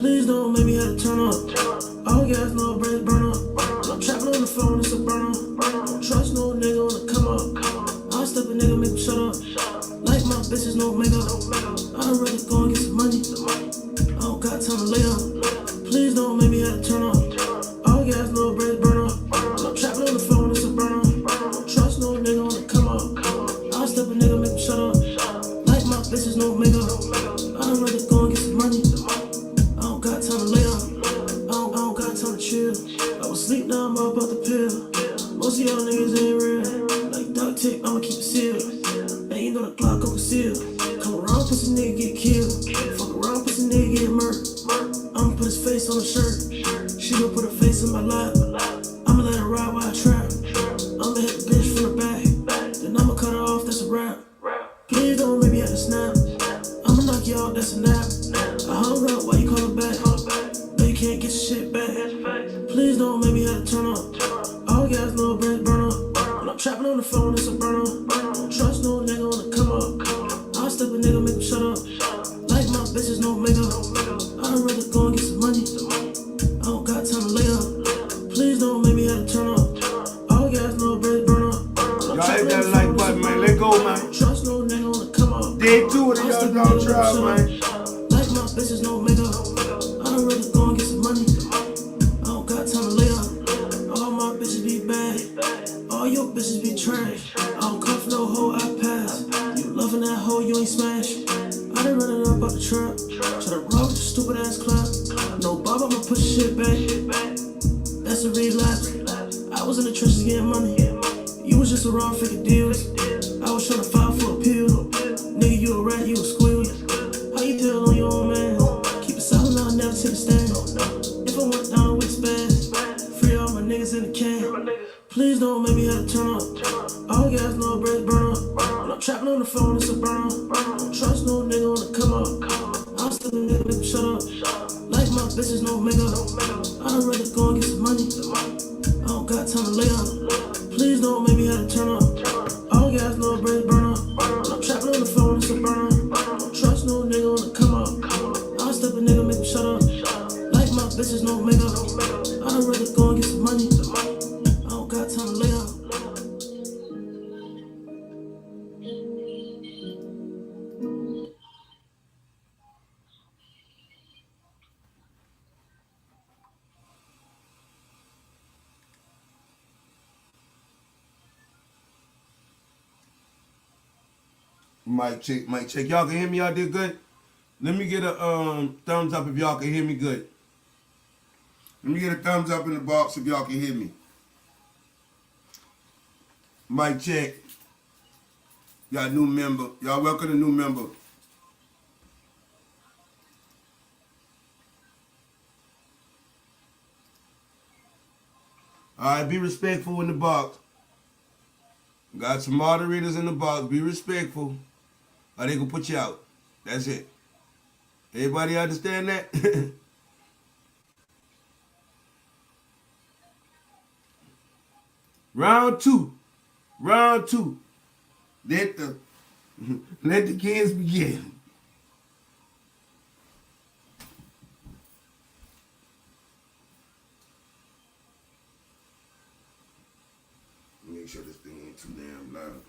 Please don't make me have to turn up. All gas, no brakes, burn up. When I'm trapping on the phone, it's a burner. Don't trust no nigga when I come up. I'll step a nigga, make him shut up. Like my bitches, no makeup. I'd rather go and get some money. I don't got time to lay up. Please don't make me have to turn up. All gas, no brakes, burn up. When I'm trapping on the phone, it's a burner. Don't trust no nigga when I come up. I'll step a nigga, make him shut up. Like my bitches, no makeup. I'd rather go and get some money. I don't got time to lay up. I don't got time to chill. I was asleep, now I'm up about the pill. Most of y'all niggas ain't real. Like duct tape, I'ma keep it sealed. And you know the Glock gon' conceal. Come around, pussy nigga get killed. Fuck around, pussy nigga get murdered. I'ma put his face on the shirt. She gon' put her face in my lap. I'ma let her ride while I trap. I'ma hit the bitch from the back. Then I'ma cut her off, that's a wrap. Please don't make me have to snap. I'ma knock you out, that's a nap. I hung up, why you call her back? No, you can't get your shit back. Please don't make me have to turn up. All gas, no brakes, burn up. When I'm trapping on the phone, it's a burner. Don't trust no nigga when I come up. I'll step a nigga, make him shut up. Like my bitches, no makeup. I'd rather go and get some money. I don't got time to lay up. Please don't make me have to turn up. All gas, no brakes, burn up. Y'all hit that like button, man. Let go, man. Don't trust no nigga when I come up. Day 2 of the y'all don't try, man. Like my bitches, no makeup. I'd rather go and get some money. I don't got time to lay up. All my bitches be bad. All your bitches be trash. I don't come for no hoe, I pass. You loving that hoe, you ain't smash. I done running up out the trap. Try to rob with your stupid ass clap. No Bob, I'ma push shit back. That's a relapse. I was in the trenches getting money. You was just around figure deals. I was trying to file for appeal. Nigga, you a rat, you a squeal. How you tell on your own man? Keep it silent, I'll never take a stand. If I went down with spaz, free all my niggas in the can. Please don't make me have to turn up. All gas, no brakes, burn up. When I'm trapping on the phone, it's a burner. Don't trust no nigga when I come up. I'll step a nigga, make him shut up. Like my bitches, no makeup. I'd rather go and get some money. I don't got time to lay up. Please don't make me have to turn up. All gas, no brakes, burn up. When I'm trapping on the phone, it's a burner. Don't trust no nigga when I come up. I'll step a nigga, make him shut up. Like my bitches, no makeup. I'd rather go and get some money. I don't got time to lay up. Mic check, mic check. Y'all can hear me out there good? Let me get a thumbs up if y'all can hear me good. Let me get a thumbs up in the box if y'all can hear me. Mic check. Got a new member. Y'all welcome a new member. Alright, be respectful in the box. Got some moderators in the box. Be respectful. Or they gonna put you out. That's it. Everybody understand that? Round two. Round 2. Let the kids begin. Make sure this thing ain't too damn loud.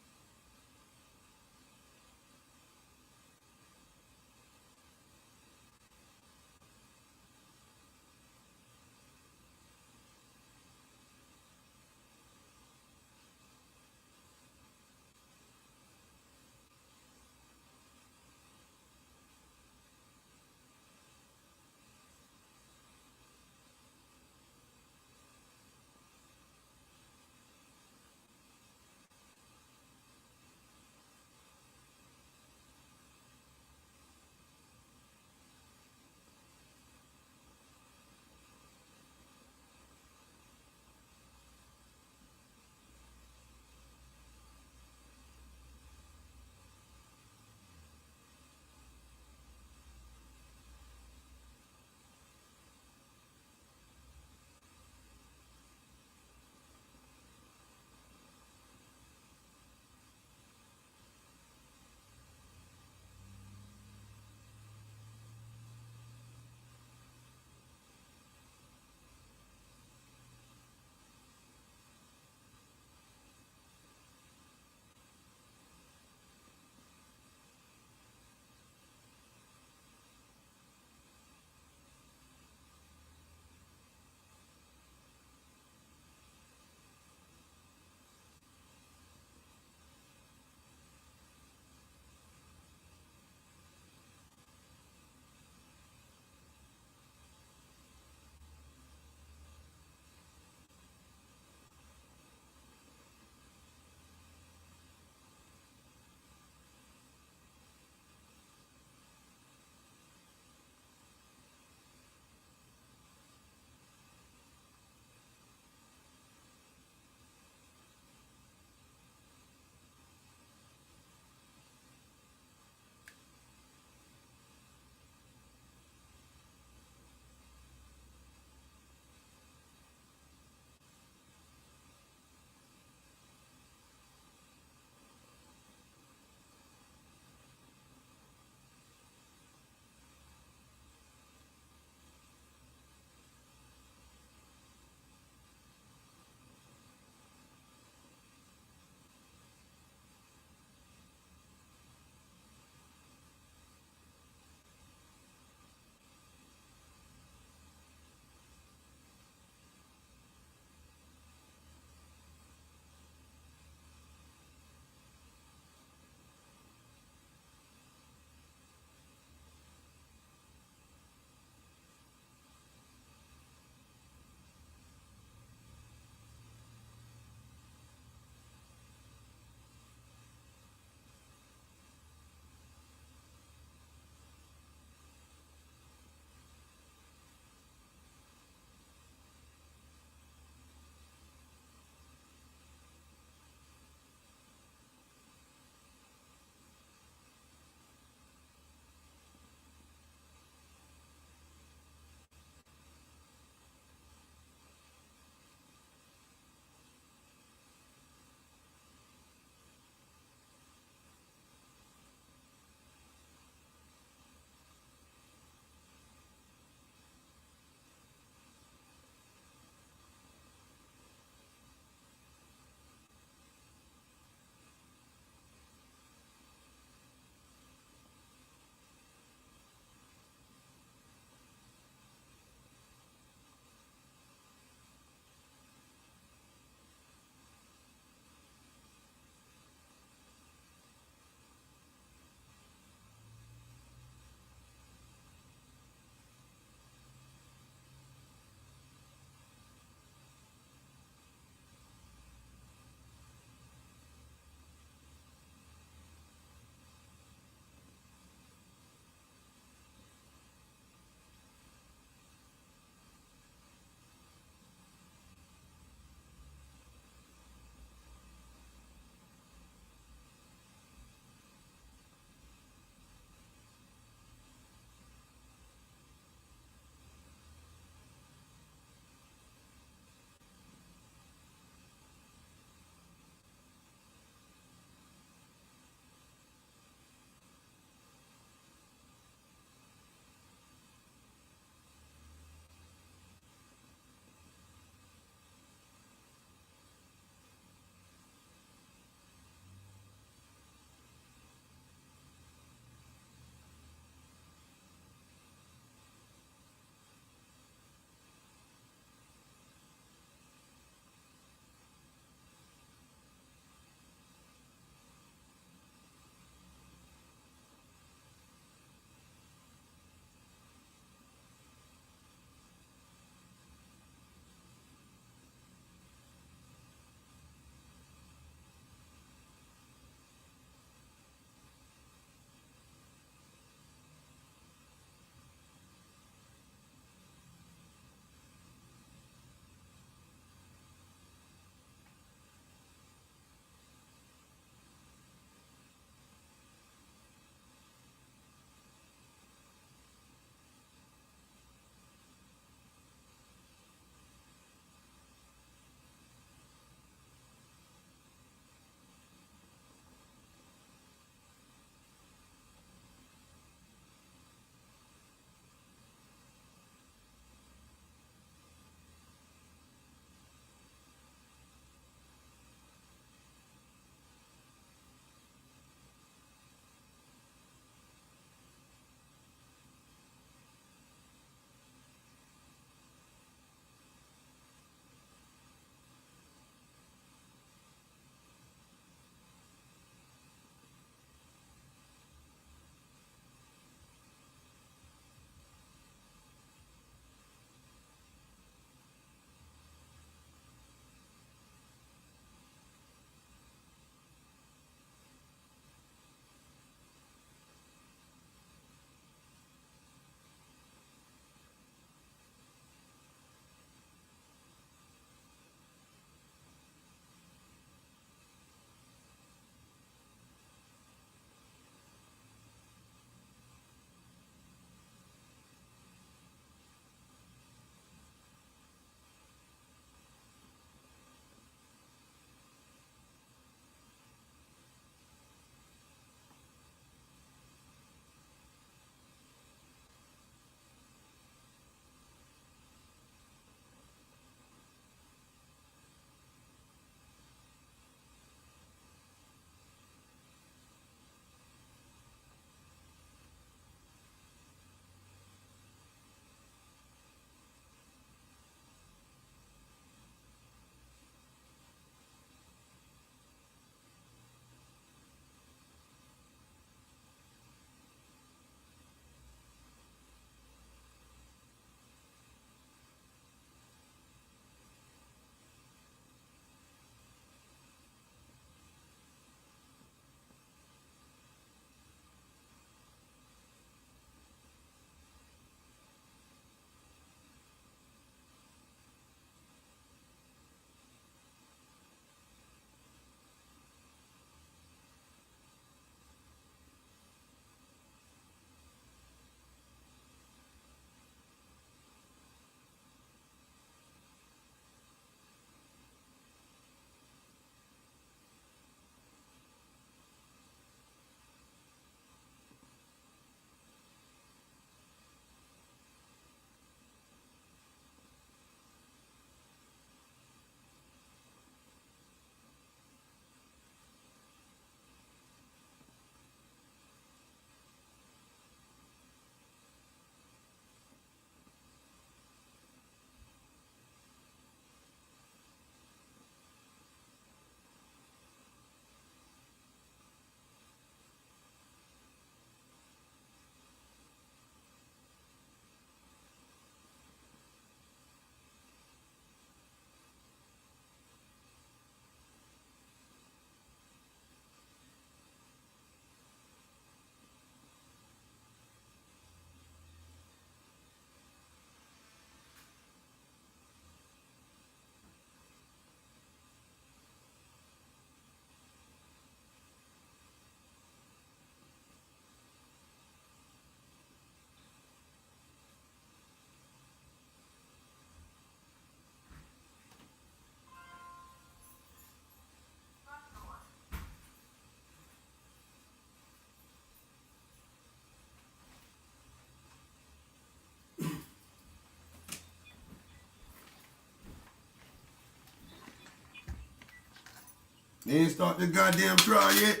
They ain't start the goddamn trial yet.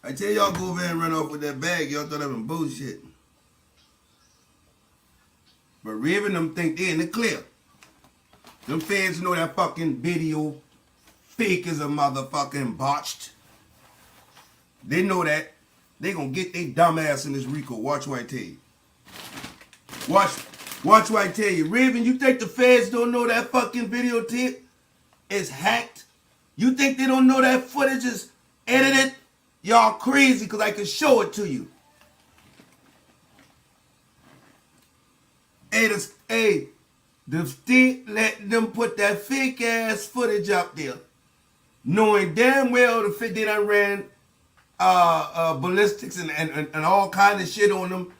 I tell y'all go over there and run off with that bag. Y'all thought that was bullshit. But Riv and them think they in the clear. Them fans know that fucking video fake is a motherfucking botched. They know that. They gonna get their dumb ass in this RICO. Watch what I tell you. Watch what I tell you. Raven, you think the feds don't know that fucking videotape is hacked? You think they don't know that footage is edited? Y'all crazy because I can show it to you. The state let them put that fake ass footage up there, knowing damn well they done ran ballistics and all kind of shit on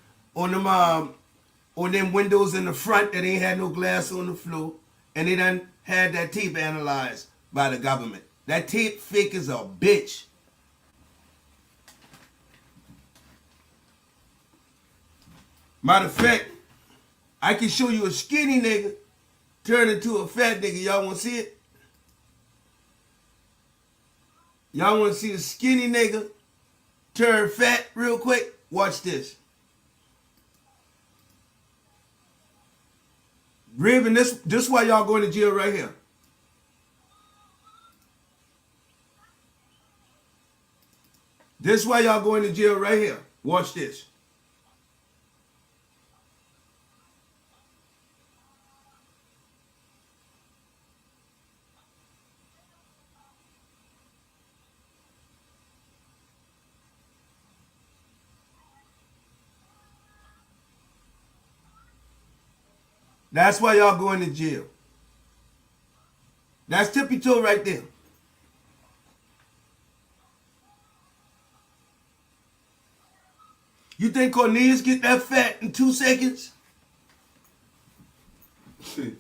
them windows in the front that ain't had no glass on the floor, and they done had that tape analyzed by the government. That tape fake is a bitch. Matter of fact, I can show you a skinny nigga turn into a fat nigga. Y'all want to see it? Y'all want to see a skinny nigga turn fat real quick? Watch this. Raven, this why y'all going to jail right here. This why y'all going to jail right here. Watch this. That's why y'all going to jail. That's tippy toe right there. You think Cornelius get that fat in 2 seconds? See.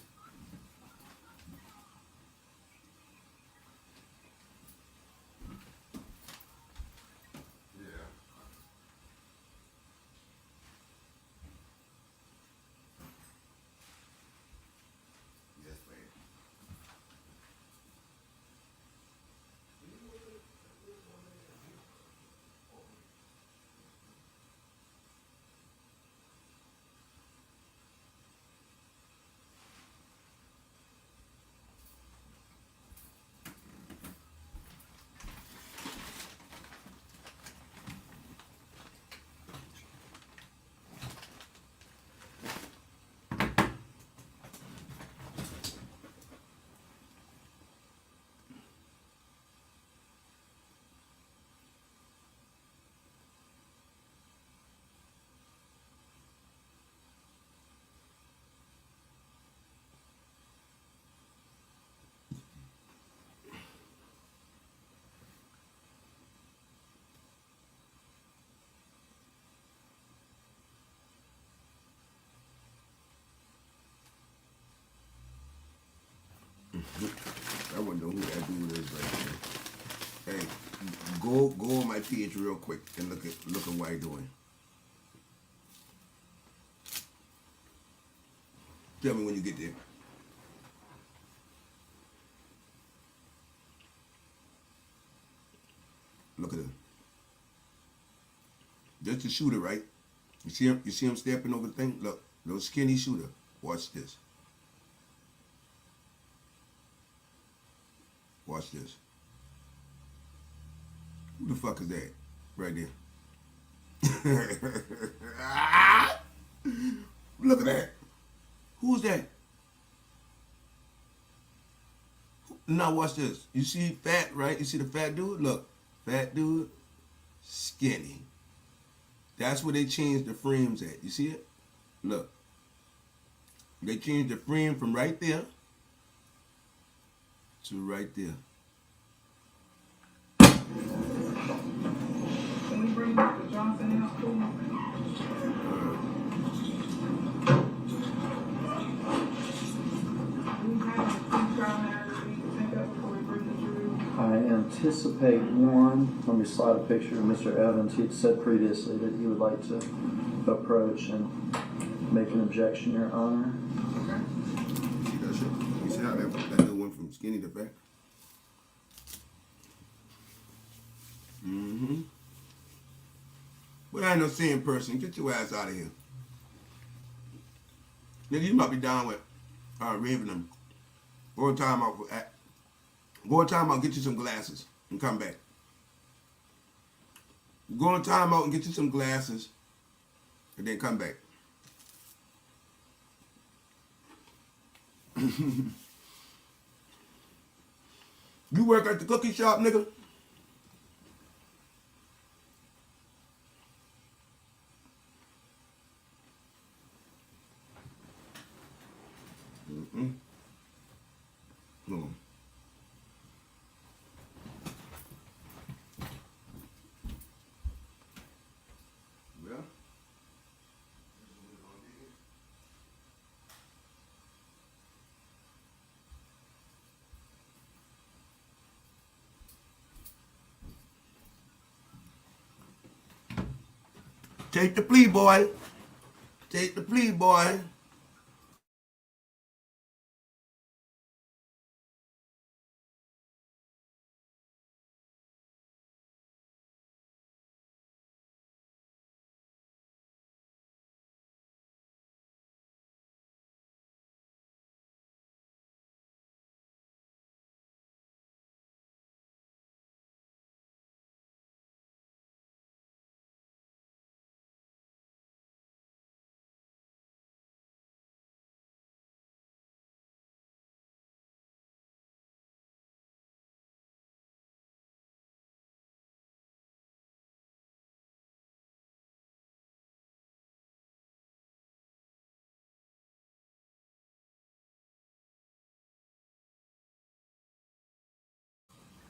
I wouldn't know who that dude is right there. Hey, go on my page real quick and look at what I doing. Tell me when you get there. Look at him. That's the shooter, right? You see him? You see him stepping over the thing? Look, little skinny shooter. Watch this. Watch this. Who the fuck is that? Right there. Look at that. Who's that? Now watch this. You see fat, right? You see the fat dude? Look. Fat dude, skinny. That's where they changed the frames at. You see it? Look. They changed the frame from right there to right there. Can you bring Dr. Johnson out, please? I anticipate one. Let me slide a picture of Mr. Evans. He had said previously that he would like to approach, and make an objection, Your Honor. Okay. See that shit? You see how that dude went from skinny to fat? Mm-hmm. Well, I ain't no seeing person. Get your ass out of here. Nigga, you might be down with raving them. Go in time out. Go in time out, get you some glasses, and come back. Go in time out and get you some glasses, and then come back. You work at the cookie shop, nigga? Mm-mm. No. Well. Take the plea, boy. Take the plea, boy.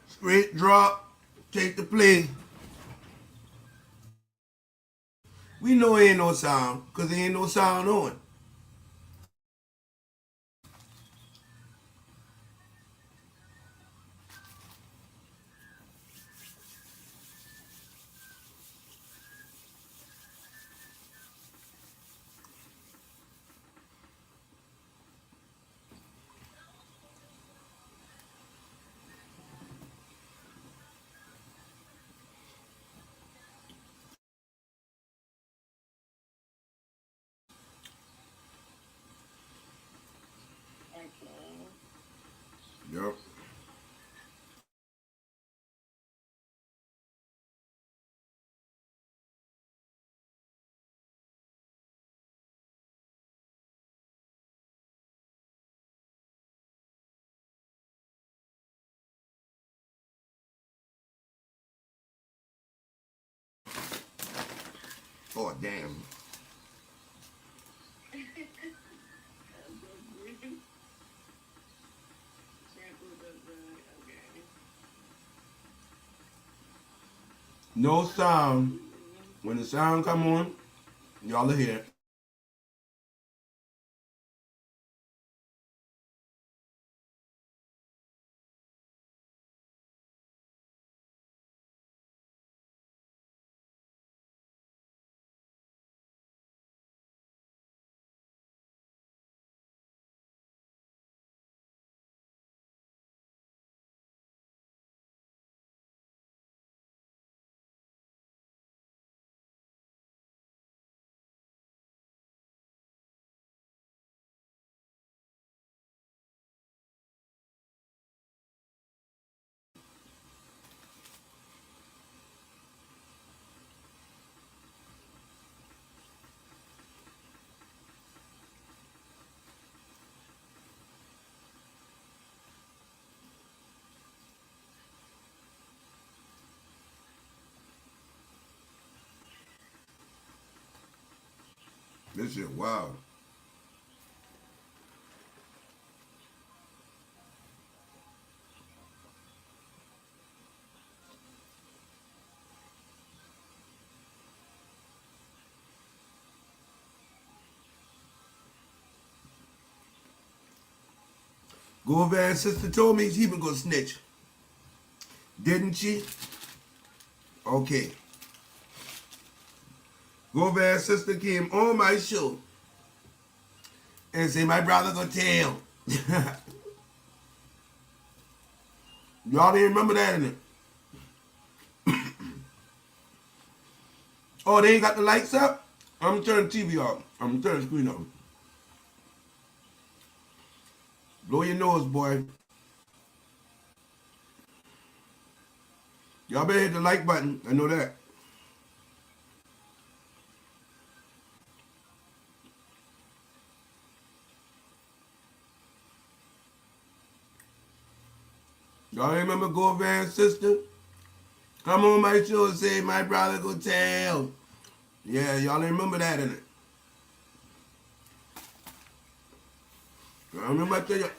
Straight drop. Take the plea. We know ain't no sound, because there ain't no sound on. Yup. Oh, damn. No sound. When the sound come on, y'all will hear it. This shit wild. Govan's sister told me she was gonna snitch. Didn't she? Okay. Govan's sister came on my show and say, my brother gonna tell. Y'all didn't remember that, innit? Oh, they ain't got the lights up? I'm gonna turn the TV off. I'm gonna turn the screen off. Blow your nose, boy. Y'all better hit the like button. I know that. Y'all remember Go Van's sister? Come on my show and say, my brother go tell. Yeah, y'all remember that, innit? I remember I tell you.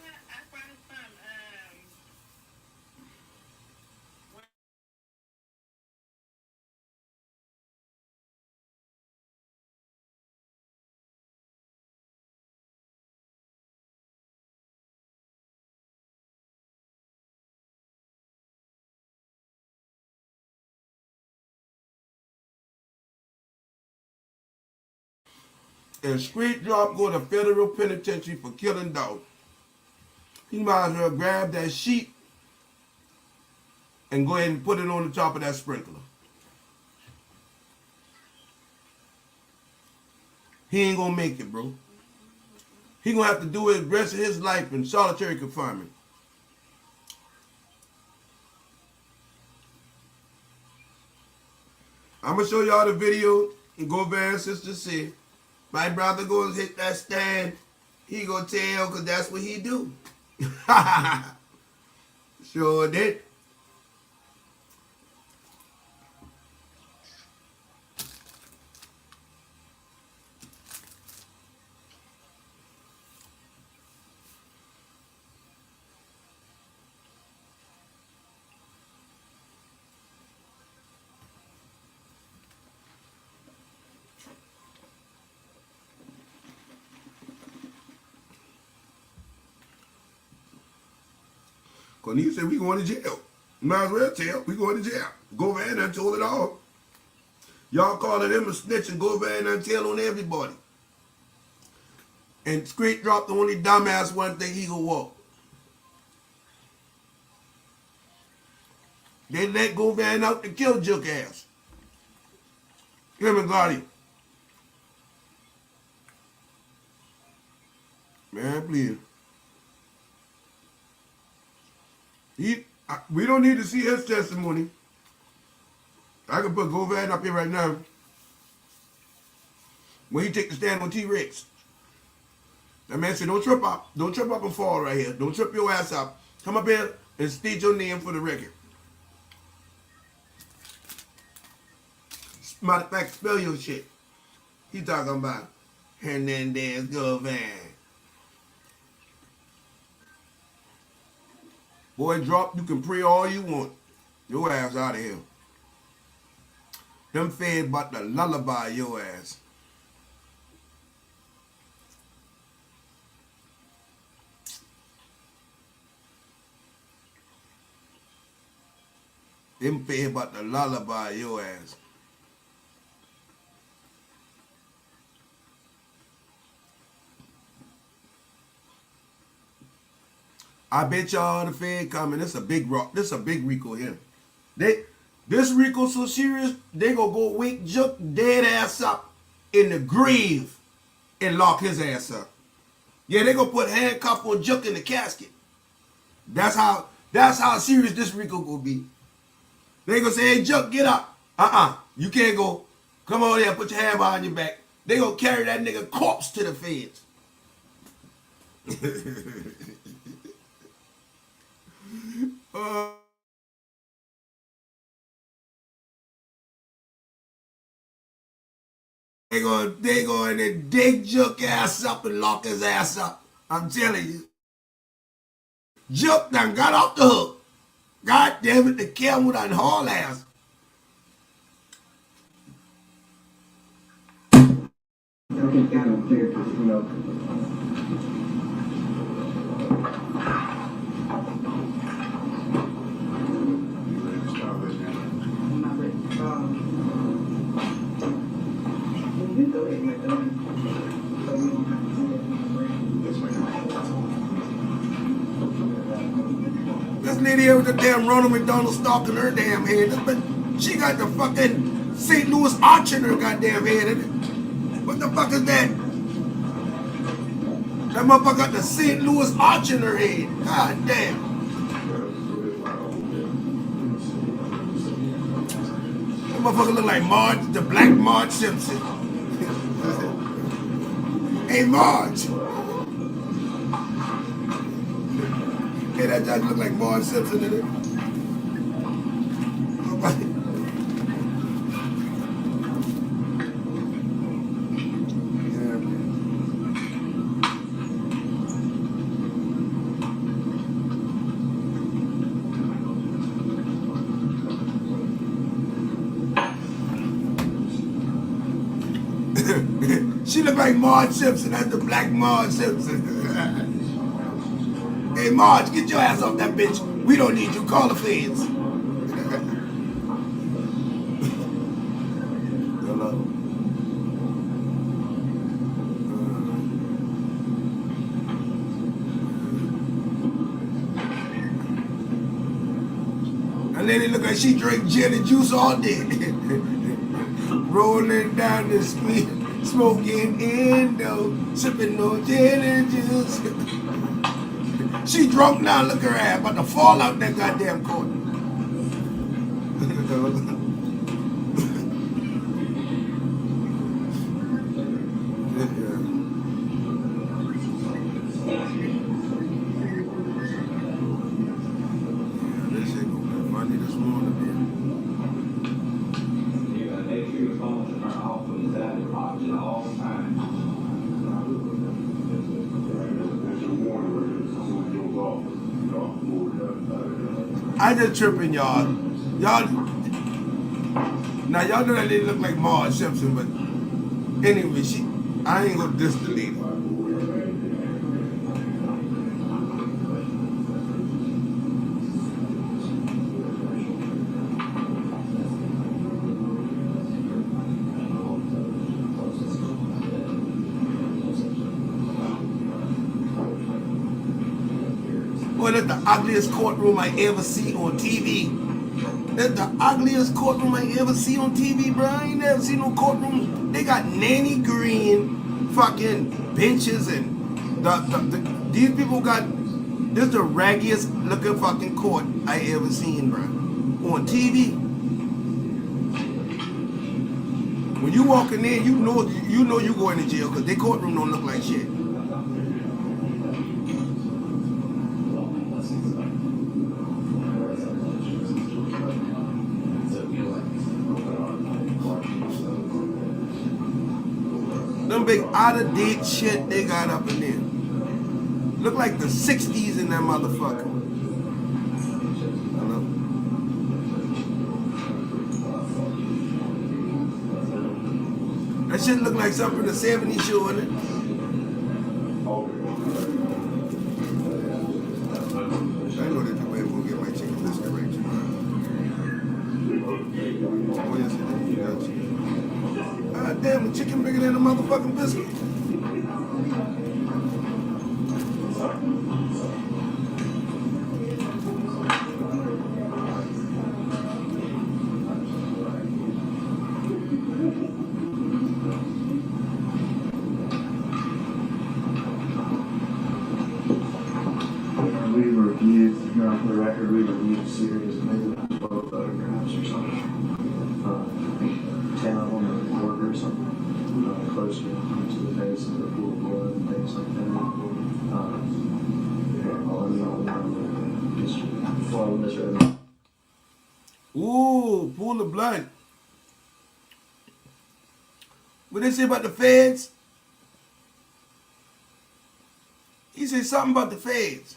And Street Drop go to federal penitentiary for killing Dolph. He might as well grab that sheet and go ahead and put it on the top of that sprinkler. He ain't gonna make it, bro. He gonna have to do it the rest of his life in solitary confinement. I'm gonna show y'all the video and Go Van's sister said, my brother gonna hit that stand. He gonna tell, cause that's what he do. Sure did. Cause he said we going to jail. Might as well tell. We going to jail. Go Van and told it all. Y'all calling him a snitch and Go Van and tell on everybody. And Street Drop the only dumbass one thing he gonna walk. They let Go Van out to kill Jook ass. Him and Gotti. Man, please. We don't need to see his testimony. I can put Go Van up here right now. When he take the stand on T-Rex. That man said, don't trip up. Don't trip up and fall right here. Don't trip your ass up. Come up here and state your name for the record. Matter of fact, spell your shit. He talking about Hernandez Go Van. Boy, Drop, you can pray all you want. Your ass out of here. Them fed about to lullaby your ass. Them fed about to lullaby your ass. I bet y'all the Fed coming. This a big rock. This a big Rico here. This Rico so serious, they gonna go wake Jook dead ass up in the grave and lock his ass up. Yeah, they gonna put handcuff on Jook in the casket. That's how serious this Rico gonna be. They gonna say, hey Jook, get up. You can't go. Come on here, put your hand behind your back. They gonna carry that nigga corpse to the feds. They going to dig Jook ass up and lock his ass up. I'm telling you. Jook done got off the hook. God damn it, the camel done haul ass. You go ahead and let them. So we don't have to do that. This lady here with the damn Ronald McDonald stalking her damn head. She got the fucking St. Louis arch in her goddamn head, isn't it? What the fuck is that? That motherfucker got the St. Louis arch in her head. God damn. That motherfucker look like Marge, the black Marge Simpson. Hey, Marge. Hey, that just look like Marge Simpson, didn't it? She look like Marge Simpson. That's the black Marge Simpson. Hey, Marge, get your ass off that bitch. We don't need you. Call the feds. Hello. That lady look like she drank gin and juice all day. Rolling down the street, smoking Indo, sipping no gin and juice. She drunk now, look at her ass, about to fall out that goddamn court. This shit gonna be funny this morning, man. Make sure your phones are off when it's at all times. I just tripping, y'all. Y'all, now y'all know that lady look like Marge Simpson, but anyway, I ain't gonna diss the lady. Boy, that's the ugliest courtroom I ever see on TV. That's the ugliest courtroom I ever see on TV, bro. I ain't never seen no courtroom. They got nanny green fucking benches and these people got, this is the raggiest looking fucking court I ever seen, bro. On TV. When you walking in, you know you going to jail because their courtroom don't look like shit. Them big out-of-date shit they got up in there. Look like the 60s in that motherfucker. Hello? That shit look like something from the 70s show, innit? I know that people ain't gonna get my chicken biscuit right tomorrow. Oh, yes, it is. You got chicken. God damn, the chicken bigger than a motherfucking biscuit. We reviewed, for the record, we reviewed a series of maybe 12 photographs or something. 10 of them in the court or something. Close to the face of the pool of blood and things like that. Just following this right now. Ooh, pool of blood. What they say about the feds? He said something about the feds.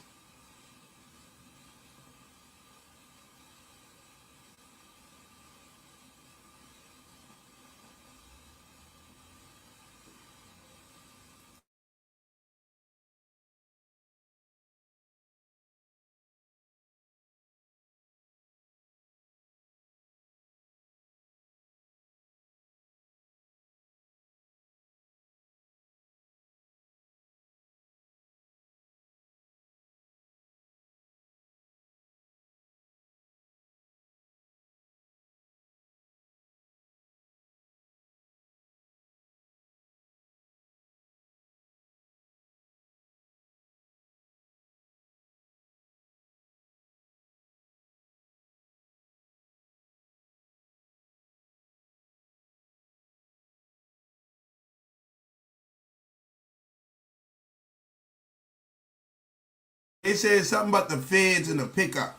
It said something about the feds and the pickup.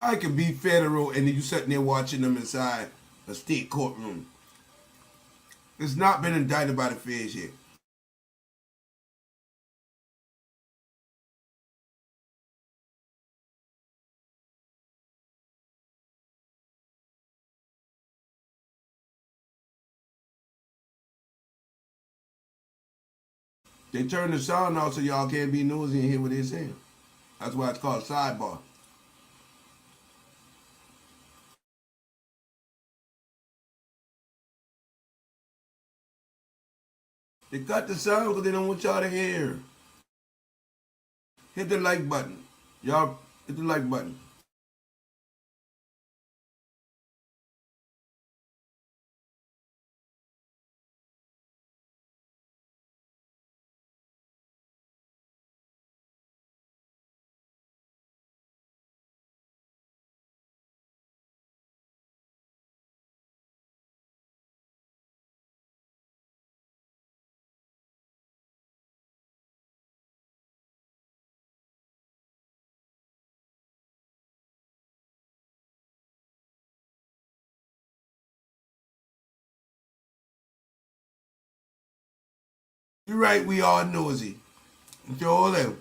I could be federal and then you sitting there watching them inside a state courtroom. It's not been indicted by the feds yet. They turn the sound off so y'all can't be nosy and hear what they're saying. That's why it's called sidebar. They cut the sound because they don't want y'all to hear. Hit the like button. Y'all hit the like button. You're right, we all nosy. Joel them.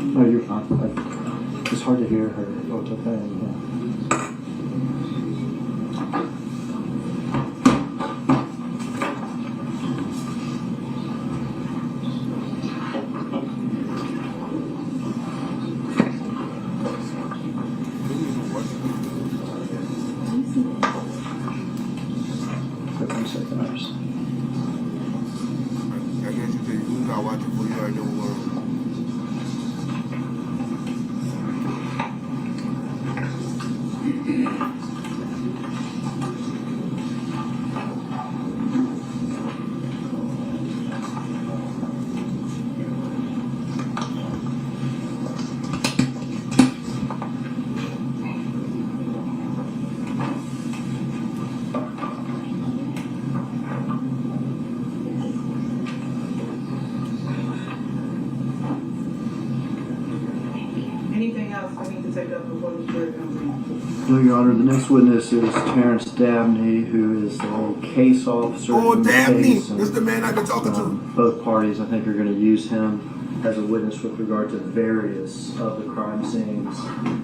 No, you're fine. It's hard to hear her. Oh, it's okay. Yeah. Quick 1 second, ours. I guess you said you not watching for you already know what. Anything else we need to take up before the jury comes in? No, Your Honor. The next witness is Terrence Dabney, who is the case officer. Oh, in the Dabney! case, and, This is the man I've been talking to. both parties, I think, are going to use him as a witness with regard to various of the crime scenes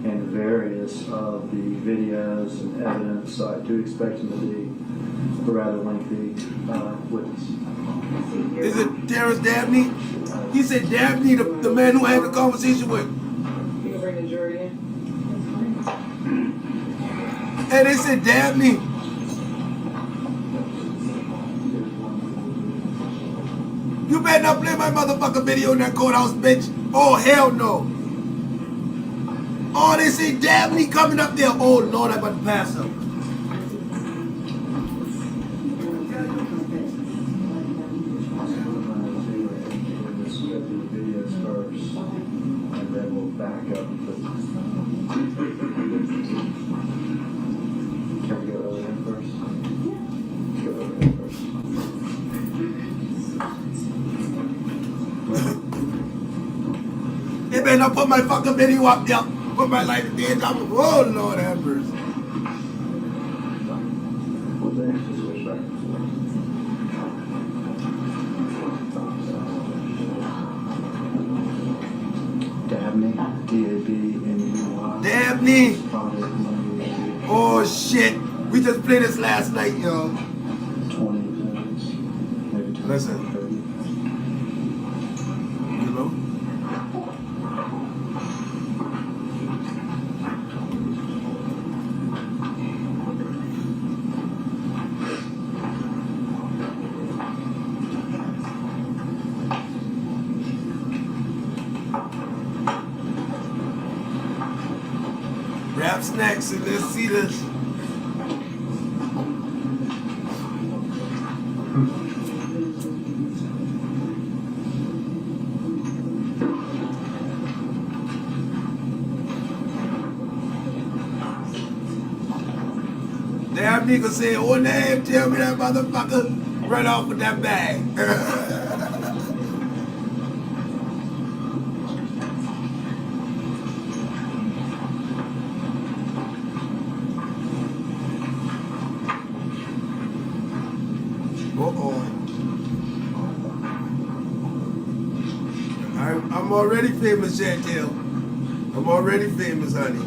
and various of the videos and evidence. So I do expect him to be a rather lengthy witness. Is it Terrence Dabney? He said Dabney, the man who I had the conversation with. You can bring the jury in. And they said Dabney. You better not play my motherfucking video in that courthouse, bitch. Oh, hell no. Oh, they say Dabney coming up there. Oh, Lord, I'm about to pass up. They better not put my fucking video up there. Put my life in danger. Oh, Lord have mercy. Dabney. project money, Oh shit. We just played this last night, y'all. 20 exhibits, maybe 10, Listen. 30. You know? Grab snacks and let's see this. That nigga say, oh name, tell me that motherfucker, run off with that bag. I'm already famous, Chantel. I'm already famous, honey.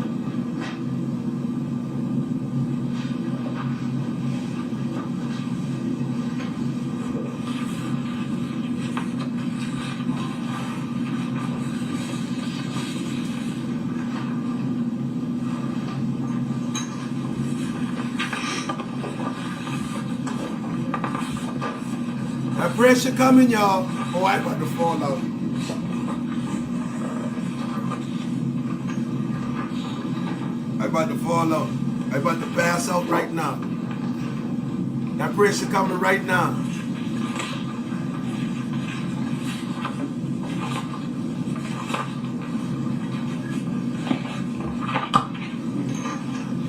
That pressure coming, y'all. Oh, I'm about to fall out. I'm about to fall out. I'm about to pass out right now. That pressure coming right now.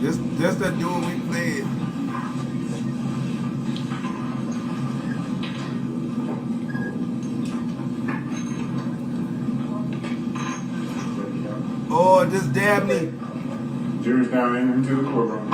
This the duel we played. Oh, this Dabney. Jury's now into the courtroom.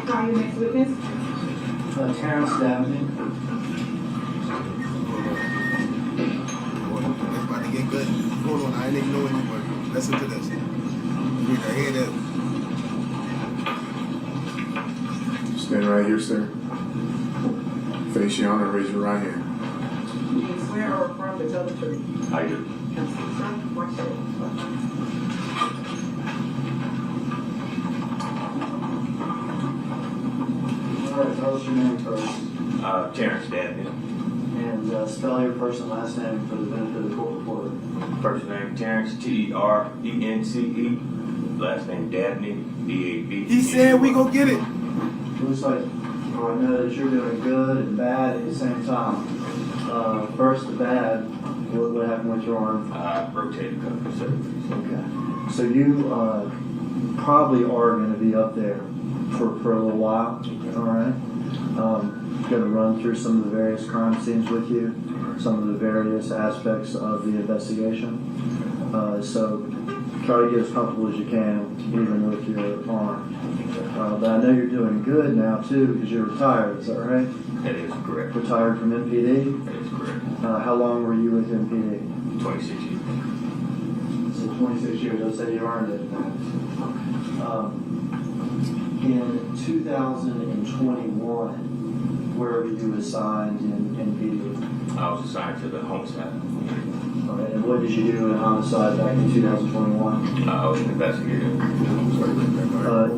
Call your next witness. Terrence Dabney. It's about to get good. Hold on, I ain't even know anybody. Listen to this. Read the head up. Stand right here, sir. Face your honor, raise your right hand. Do you swear or affirm to tell the truth? I do. Yes, sir. Watch it. All right, tell us your name first. Terrence Dabney. And spell your first and last name for the benefit of the court reporter. First name Terrence, T-E-R-E-N-C-E. Last name Dabney, D-A-B. He said we gonna get it. Looks like, I know that you're doing good and bad at the same time. First, the bad, what happened with your arm? Rotated cuff surgery. Okay. So you probably are going to be up there for a little while, all right? Going to run through some of the various crime scenes with you, some of the various aspects of the investigation. So try to get as comfortable as you can, even with your arm. But I know you're doing good now, too, because you're retired, is that right? That is correct. Retired from MPD? That is correct. How long were you with MPD? 26 years. So 26 years, I'd say you earned it. In 2021, where were you assigned in PD? I was assigned to the homicide. All right, and what did you do in homicide back in 2021? I was an investigator.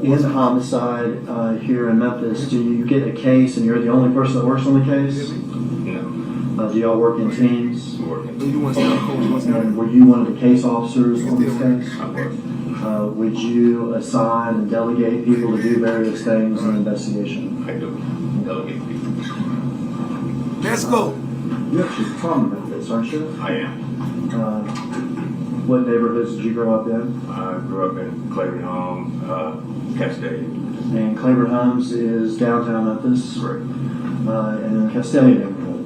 In homicide here in Memphis, do you get a case and you're the only person that works on the case? No. Do y'all work in teams? Working. You want to start, coach? You want to start? And were you one of the case officers on this case? I was. Would you assign and delegate people to do various things in an investigation? I do. delegate people. Let's go. You're actually from Memphis, aren't you? I am. What neighborhoods did you grow up in? I grew up in Clayton Home, Cascade. And Claiborne Homes is downtown Memphis, Correct. and in the Castelia neighborhood.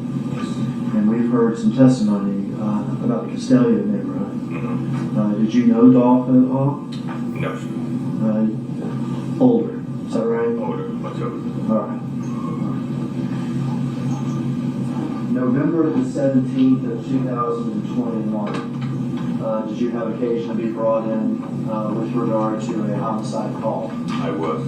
And we've heard some testimony about the Castelia neighborhood. Mm-hmm. Did you know Dolph at all? No, Older, is that right? older, much older. All right. November the 17th of 2021, did you have occasion to be brought in with regard to a homicide call? I was.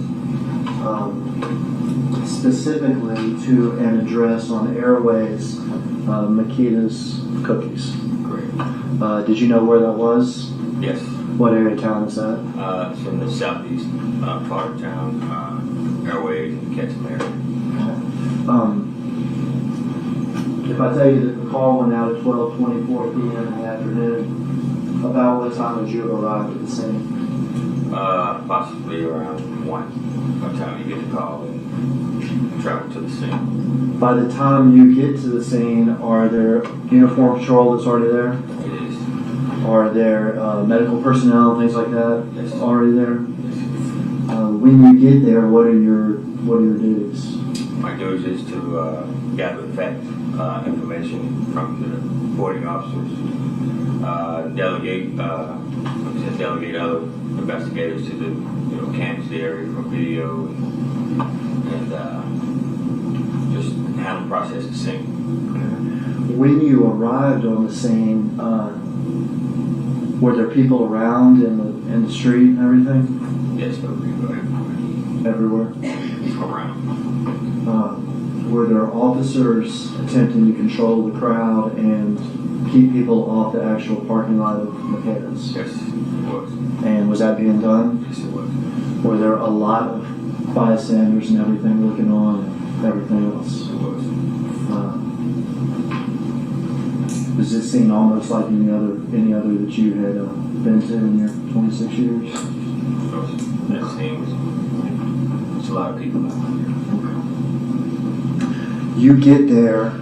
Specifically to an address on Airways, Makita's Cookies. Correct. Did you know where that was? Yes. What area of town is that? It's in the southeast part of town, Airways and Ketchum area. If I tell you that the call went out at 12:24 p.m. in the afternoon, about what time would you have arrived at the scene? Possibly around 1 by the time you get the call and travel to the scene. By the time you get to the scene, are there uniform patrol that's already there? It is. Are there medical personnel, things like that, Yes. already there? Yes. When you get there, what are your duties? My duty is to gather facts, information from the reporting officers, delegate other investigators to the canvass the area for video and just handle process the scene. When you arrived on the scene, were there people around in the street and everything? Yes, there were people Everywhere. around. Were there officers attempting to control the crowd and keep people off the actual parking lot of Makita's? Yes, it was. And was that being done? Yes, it was. Were there a lot of bystanders and everything looking on and everything else? It was. Does this seem almost like any other that you had been to in your 26 years? That scene was. There's a lot of people out there. You get there,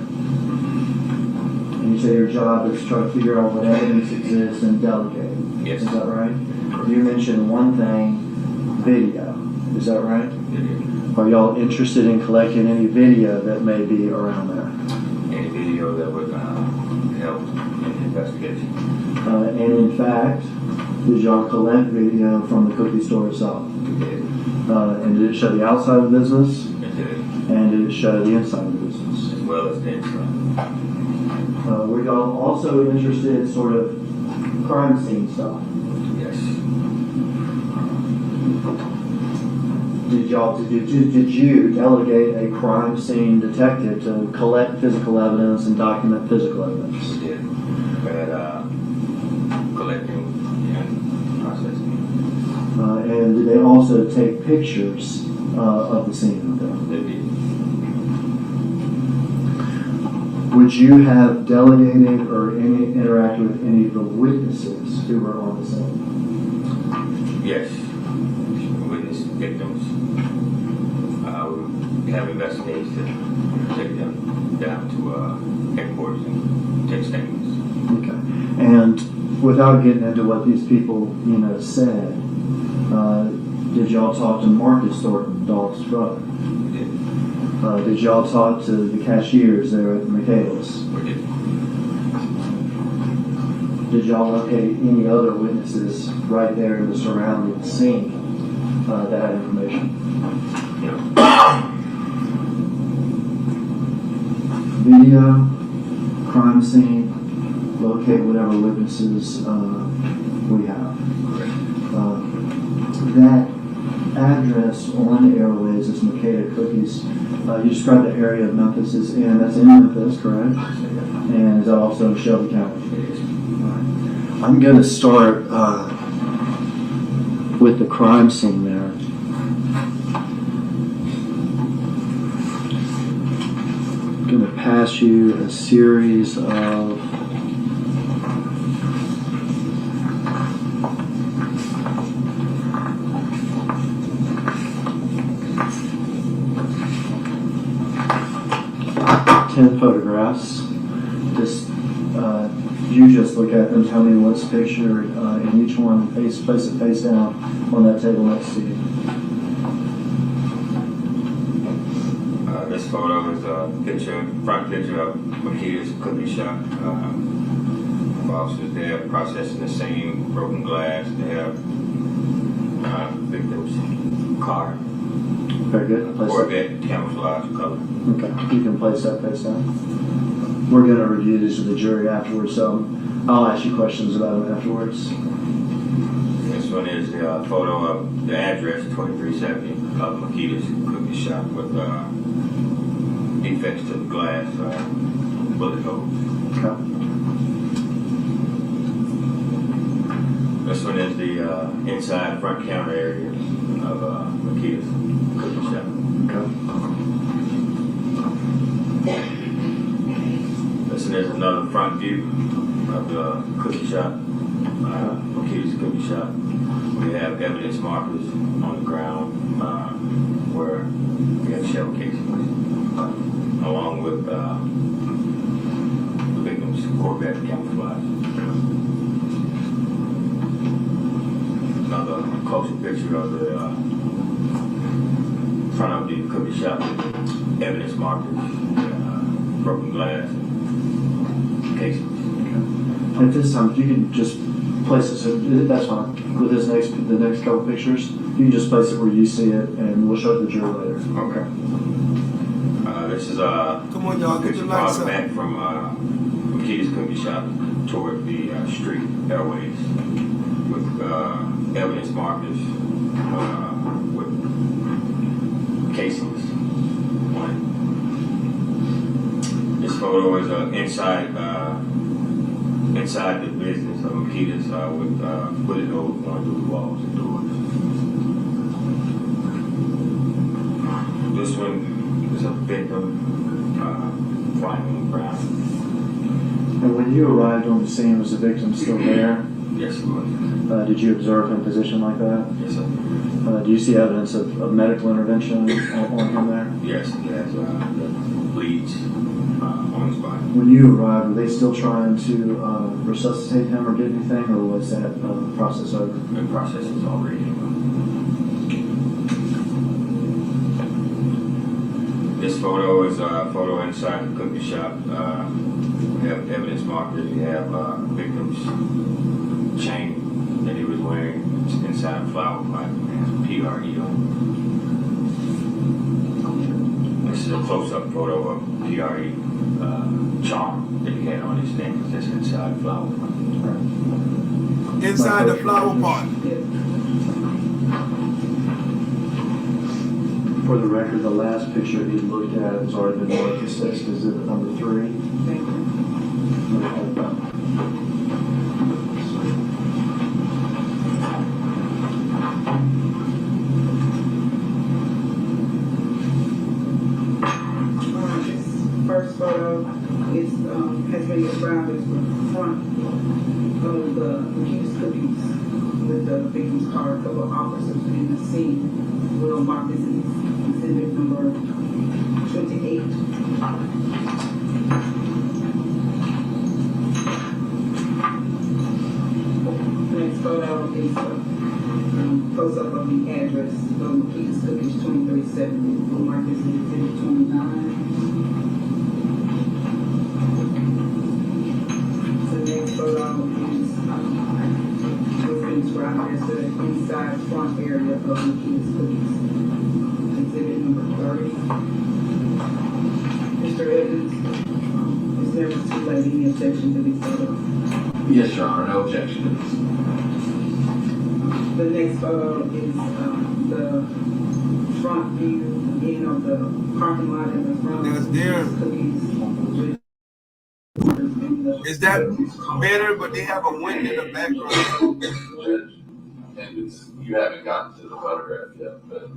and you say your job is to try to figure out what evidence exists and delegate. Yes. Is that right? You mentioned one thing, video. Is that right? Are y'all interested in collecting any video that may be around there? Any video that would help in the investigation. And in fact, did y'all collect video from the cookie store itself? We did. And did it show the outside of the business? It did. And did it show the inside of the business? As well as the inside. Were y'all also interested in sort of crime scene stuff? Yes. Did you delegate a crime scene detective to collect physical evidence and document physical evidence? We did. We had collecting and processing. And did they also take pictures of the scene of them? They did. Would you have delegated or interacted with any of the witnesses who were on the scene? Yes. Witness victims. We have investigators to take them down to headquarters and take statements. Okay. And without getting into what these people, said, did y'all talk to Marcus Thornton, Dolph's brother? We did. Did y'all talk to the cashiers there at McHale's? We did. Did y'all locate any other witnesses right there in the surrounding scene that had information? No. Video, crime scene, locate whatever witnesses we have. Correct. That address on Airways is Makita Cookies. You described the area of Memphis is in. That's in Memphis, correct? And is that also Shelby County? It is. I'm going to start with the crime scene there. I'm going to pass you a series of 10 photographs. You just look at them, tell me what's pictured in each one, place it face down on that table next to you. This photo is a front picture of Makita's cookie shop. Officers there processing the same broken glass. They have victim's car. Very good. Place Corvette, camouflage color. Okay, you can place that face down. We're going to review these with the jury afterwards, so I'll ask you questions about them afterwards. This one is the photo of the address 2370 of Makita's cookie shop with defects to the glass, bullet holes. Okay. This one is the inside front counter area of Makita's cookie shop. Okay. This one is another front view of the cookie shop, Makita's cookie shop. We have evidence markers on the ground where we have shell casings, along with the victim's Corvette camouflage. Another closer picture of the front of the cookie shop, evidence markers, broken glass, casings. At this time, if you can just place it, so that's fine. With the next couple pictures, you can just place it where you see it, and we'll show it to the jury later. Okay. This is Come on, y'all, get picture your lights farther up. back from Makita's cookie shop toward the street airways with evidence markers with casings on it. This photo is inside the business of Makita's with bullet holes going through the walls and doors. This one is a victim flying on the ground. And when you arrived on the scene, was the victim still there? Yes, it was. Did you observe him positioned like that? Yes, sir. Do you see evidence of medical intervention on him there? Yes, he has bleeds on his body. When you arrived, were they still trying to resuscitate him or get anything, or was that process over? The process is already This photo is a photo inside the cookie shop. We have evidence markers. We have victim's chain that he was wearing inside a flower pot. It has PRE on it. This is a close-up photo of PRE charm that he had on his neck. It's just inside a flower pot. Inside the flower pot. For the record, the last picture he looked at has already been marked as exhibit number 3. Thank you. This first photo is has been described as the front of the Makita's cookies with the victim's car. A couple of officers in the scene. We'll mark this as exhibit number 28. Next photo is a close-up of the address of Makita's Cookies 2370. We'll mark this as exhibit 29. The next photo is what's been described as the inside front area of Makita's Cookies. Exhibit number 30. Mr. Evans, is there too late any objection to these photos? Yes, Your Honor, no objection to this. The next photo is the front view again of the parking lot in the front. That's there. Cookies. Is that better, but they have a wind in the background? And you haven't gotten to the photograph yet, but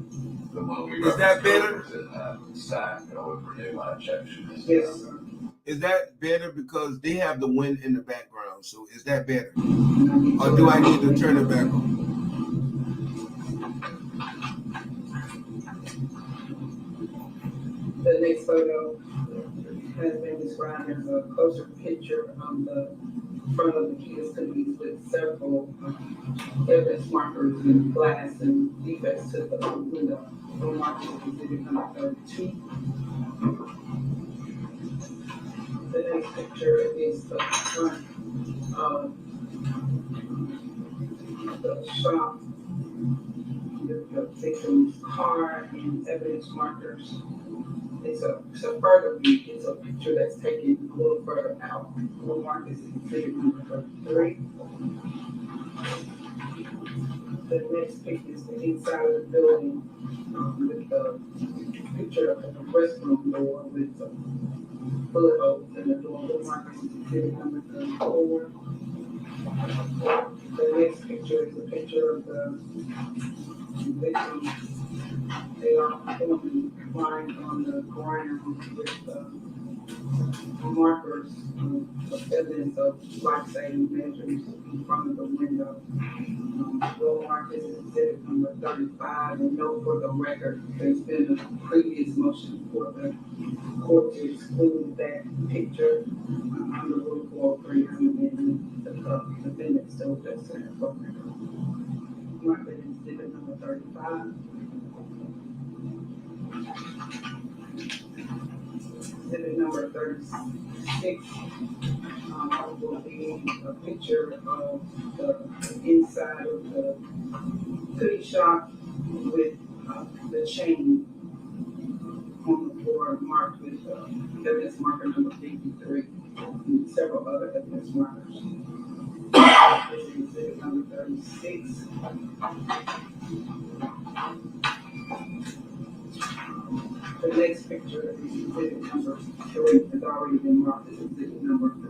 the one we Is that better? was in that stack, I would renew my objection. Yes. Is that better because they have the wind in the background? So is that better? Or do I need to turn it back on? The next photo has been described as a closer picture of the front of the keyless cookies with several evidence markers and glass and defects to the window. Door markers exhibit number 32. The next picture is the front of the shop with the victim's car and evidence markers. It's a further view. It's a picture that's taken a little further out. Door markers exhibit number 3. The next picture is the inside of the building with the picture of the restroom door with the bullet holes in the door. Door markers exhibit number 34. The next picture is a picture of the victim. They are lying on the ground with markers of evidence of life-saving measures in front of the window. Door markers is exhibit number 35, and note for the record, there's been a previous motion for the court to exclude that picture under Rule 403, and the defendant still does that for the record. Marker is exhibit number 35. Exhibit number 36 will be a picture of the inside of the cookie shop with the chain on the floor marked with evidence marker number 53 and several other evidence markers. This is exhibit number 36. The next picture is exhibit number 3. Has already been marked as exhibit number 3.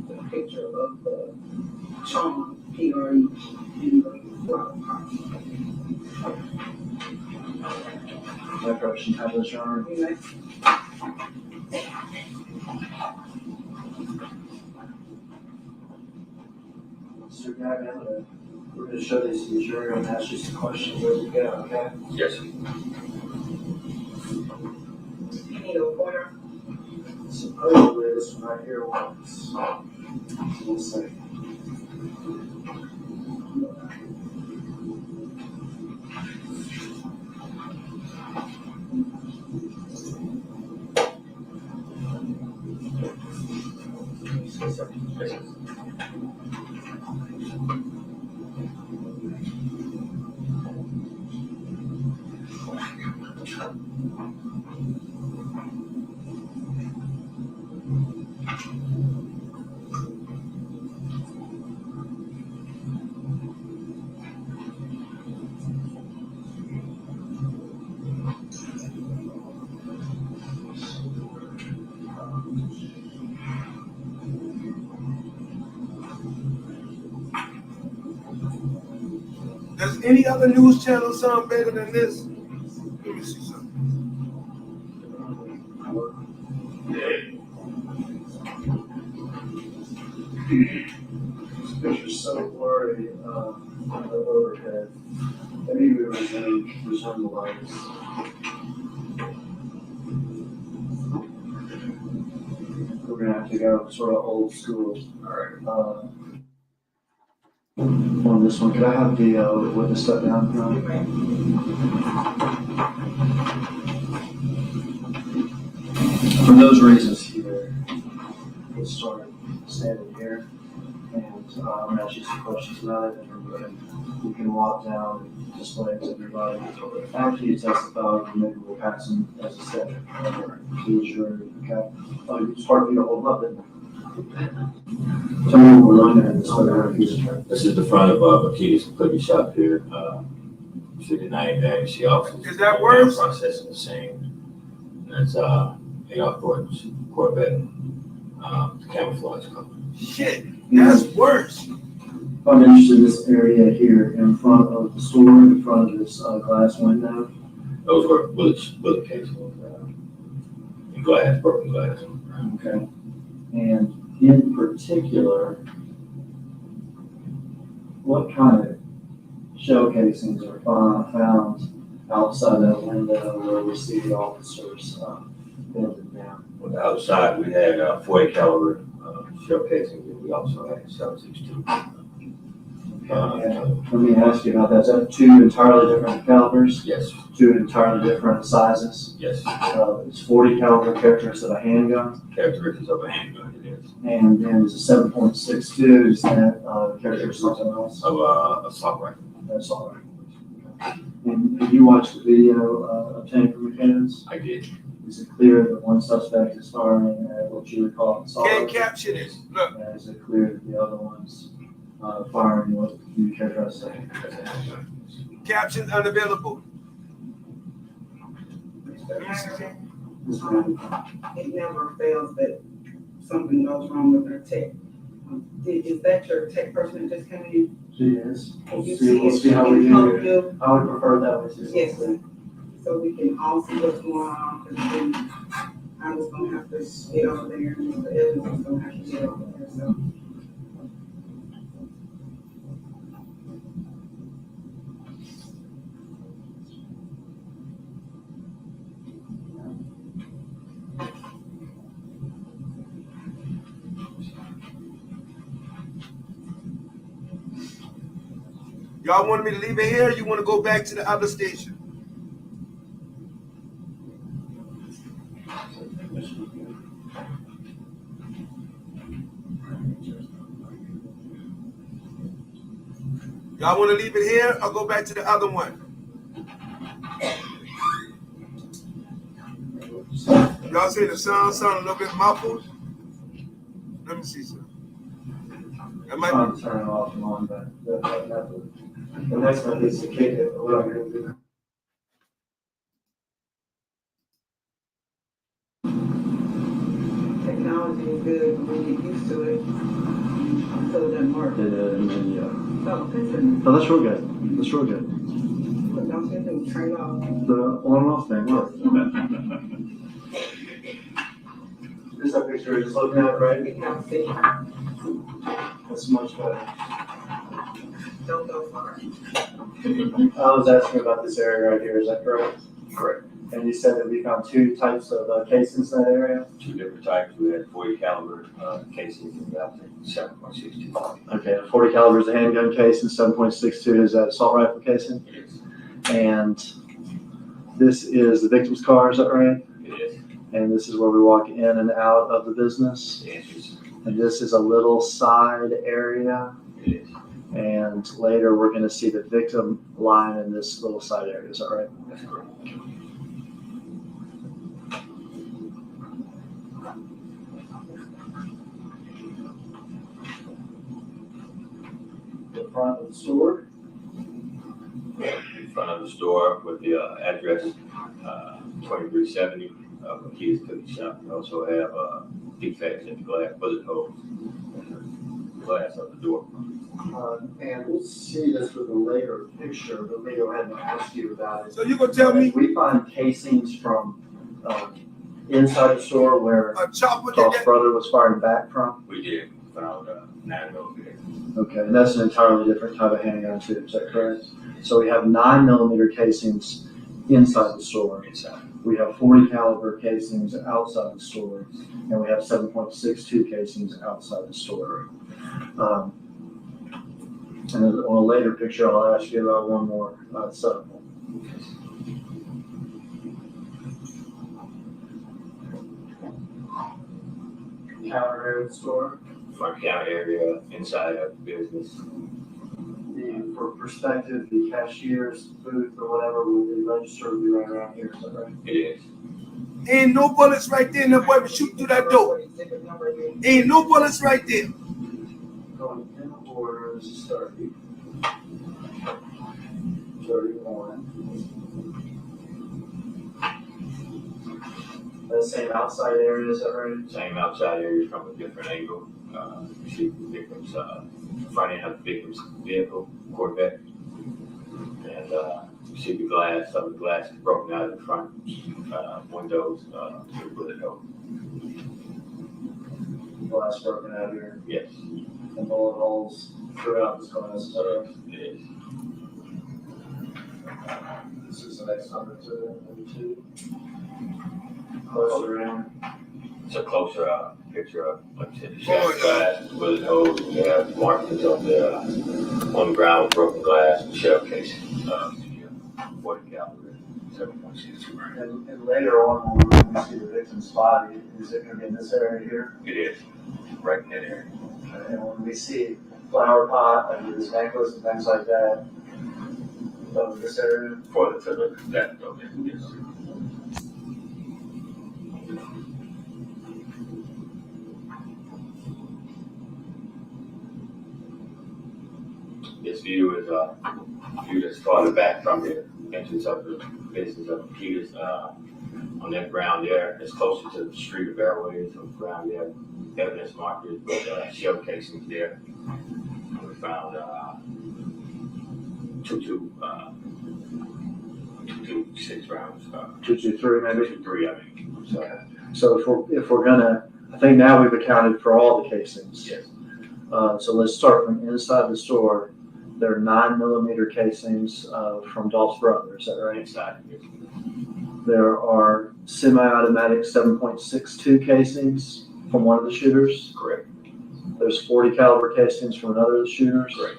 The picture of the charm, PRE, in the flower pot. My question, have this, Your Honor. Mr. Gavin, we're going to show these to the jury and ask you some questions as we go, okay? Yes, sir. Need a pointer? Supposedly, this one right here works. So we'll see. Yes, sir. Yes, sir. Does any other news channel sound better than this? Let me see something. This picture's so blurry on the overhead. Maybe we resume the lights. We're gonna have to go sort of old school. All right. On this one, could I have the witness step down? For those reasons here, we'll start standing here, and I'm gonna ask you some questions about it, and you can walk down and display it to everybody. After you testify, maybe we'll pass them as a step to the jury, okay? Oh, it's hard for you to hold up, isn't it? Tell me what we're looking at this photo here. This is the front of Makita's cookie shop here. 59 Agency office. Is that worse? Processing the same. That's Adolph Gordon's Corvette, the camouflage company. Shit, that's worse. I'm interested in this area here in front of the store, in front of this glass window. Those were bullet casings, and glass, broken glass. Okay. And in particular, what kind of shell casings are found outside that window where we see the officers pinned it down. On the outside, we had 40 caliber shell casings, and we also had 7.62. Let me ask you about that. Is that two entirely different calibers? Yes, Two entirely different sizes? yes. It's 40 caliber characteristics of a handgun, Characteristics of a handgun, it is. and then it's a 7.62, is that characteristics of something else? Of assault rifle. That's all right. And did you watch the video obtained from mechanics? I did. Is it clear that one suspect is firing at what you would call an assault Can't rifle? capture this. Look. And is it clear that the other one's firing what you characterize as a Captions unavailable. It never fails that something goes wrong with their tech. Is that your tech person that just came in? She is. Can you We'll see how we do. I would prefer that way. Too. Yes, so we can all see what's going on, because then I was gonna have to get over there, and Mr. Evans was gonna have to get over there, so. Y'all want me to leave it here, or you want to go back to the other station? Y'all want to leave it here or go back to the other one? Y'all say the sound a little bit muffled? Let me see, sir. That might I'm be. turning off and on, but the next one is the kid that what I'm going to do. Technology is good, but we get used to it, so it doesn't work. Oh, That's real good. That's real good. but don't you do trade off? The on and off thing works. This that picture is looking at, right? We have to see, That's much better. don't go far. I was asking about this area right here, is that correct? Correct. And you said that we found two types of casings in that area? Two different types. We had 40 caliber casings and about 7.62. Okay, 40 caliber is a handgun casing, 7.62 is that assault rifle casing? It is. And this is the victim's car, is that right? It is. And this is where we walk in and out of the business? The answer is And this is a little side area? it is. And later we're going to see the victim lying in this little side area, is that right? That's correct. The front of the store? In front of the store with the address 2370 McKee's Cookie Shop. We also have defects in the glass, bullet holes in the glass of the door. And we'll see this with a later picture, but maybe I'll have to ask you about it. So you gonna tell me We find casings from inside the store where a chopper did Dolph's that? brother was firing back from? We did found 9mm. Okay, and that's an entirely different type of handgun too, is that correct? So we have 9mm casings inside the store. Inside. We have 40 caliber casings outside the store, and we have 7.62 casings outside the store. And then on a later picture, I'll ask you about one more setup. Counter area of the store. Front counter area, inside of the business. For perspective, the cashier's booth or whatever with the register will be right around here, is that right? It is. Ain't no bullets right there, and that boy was shooting through that door. Ain't no bullets right there. Going in order, this is 30. 31. The same outside area, is that right? Same outside area from a different angle. You see the victim's front end of the victim's vehicle, Corvette. And you see the glass, some of the glass is broken out of the front windows with a bullet hole. Glass broken out here, Yes, and bullet holes throughout this glass, is that right? it is. This is the next number two. Closer in. It's a closer picture of, like I said, the shattered glass, bullet holes. We have markings on the ground, broken glass, shell casing, 40 caliber, 7.62. And later on, when we see the victim's body, is it going to be in this area here? It is, right in that area. And when we see flower pot and his necklace and things like that, over this area? For that building, yes. This view is view that's farther back from the entrance of the business of Peter's. On that ground there, it's closer to the street of airways. On the ground there, evidence markers with shell casings there. And we found 2.26 rounds. 223 maybe? 2.23, I mean. So, Okay. So if we're gonna, I think now we've accounted for all the casings. yes. So let's start from inside the store. There are 9mm casings from Dolph's brother, is that right? Inside, yes. There are semi-automatic 7.62 casings from one of the shooters. Correct. There's 40 caliber casings from another of the shooters. Correct.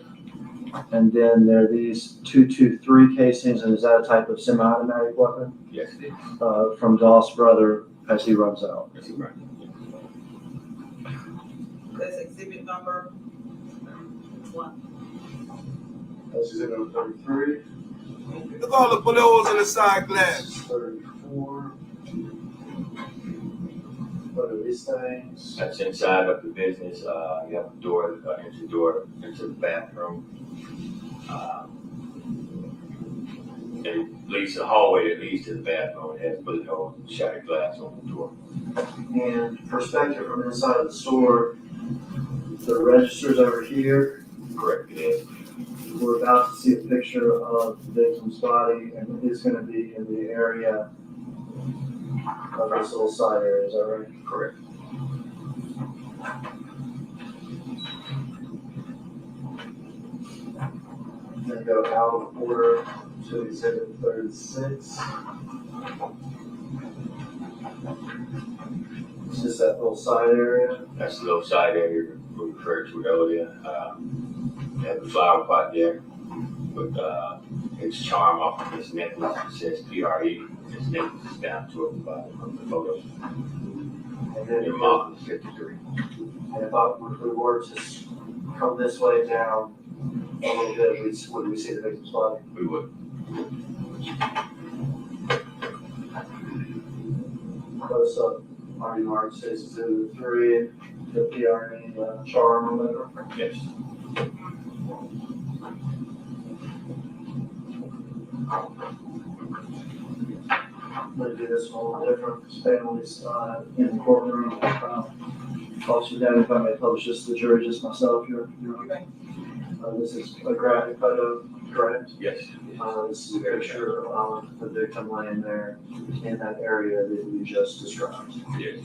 And then there are these 223 casings, and is that a type of semi-automatic weapon? Yes, it is. From Dolph's brother as he runs out. Yes, right. That's exhibit number 1. That's exhibit number 33, Look at all the bullet holes in the side glass. 34. What are these things? That's inside of the business. You have a door, entry door into the bathroom. It leads to the hallway that leads to the bathroom. It has bullet holes and shattered glass on the door. And perspective from inside of the store, the register's over here. Correct, it is. We're about to see a picture of the victim's body, and it's going to be in the area of this little side area, is that right? Correct. Then go out of order to exhibit 36. It's just that little side area. That's the little side area we referred to earlier. You have the flower pot there with his charm off of his necklace. It says PRE. His necklace is down toward the bottom of the photo. And then Your mom is 53. and if we were to come this way down a little bit, would we see the victim's body? We would. Close up, already marked, says 3, the PRE charm or whatever. Yes. I'm going to do this one a little different. Families in the courtroom. Officer Dabney, if I may publish this to the jury, just myself here. This is a graphic photo, correct? Yes. This is a picture of the victim laying there in that area that you just described. Yes.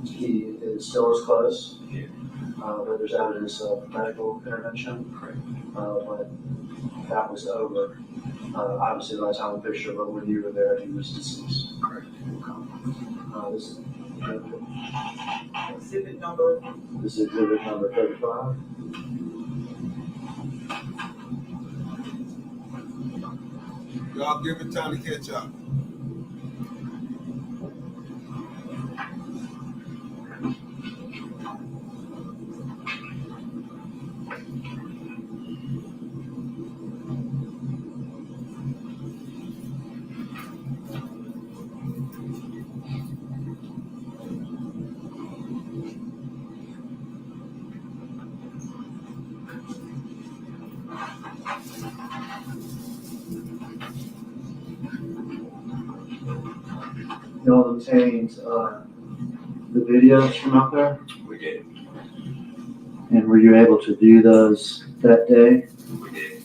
He is still as close, Yeah. but there's evidence of medical intervention. Correct. But that was over. Obviously, the last time the picture, but when you were there, he was deceased. Correct. Exhibit number. This is exhibit number 35. Y'all give it time to catch up. Y'all obtained the videos from up there, We did. and were you able to view those that day? We did.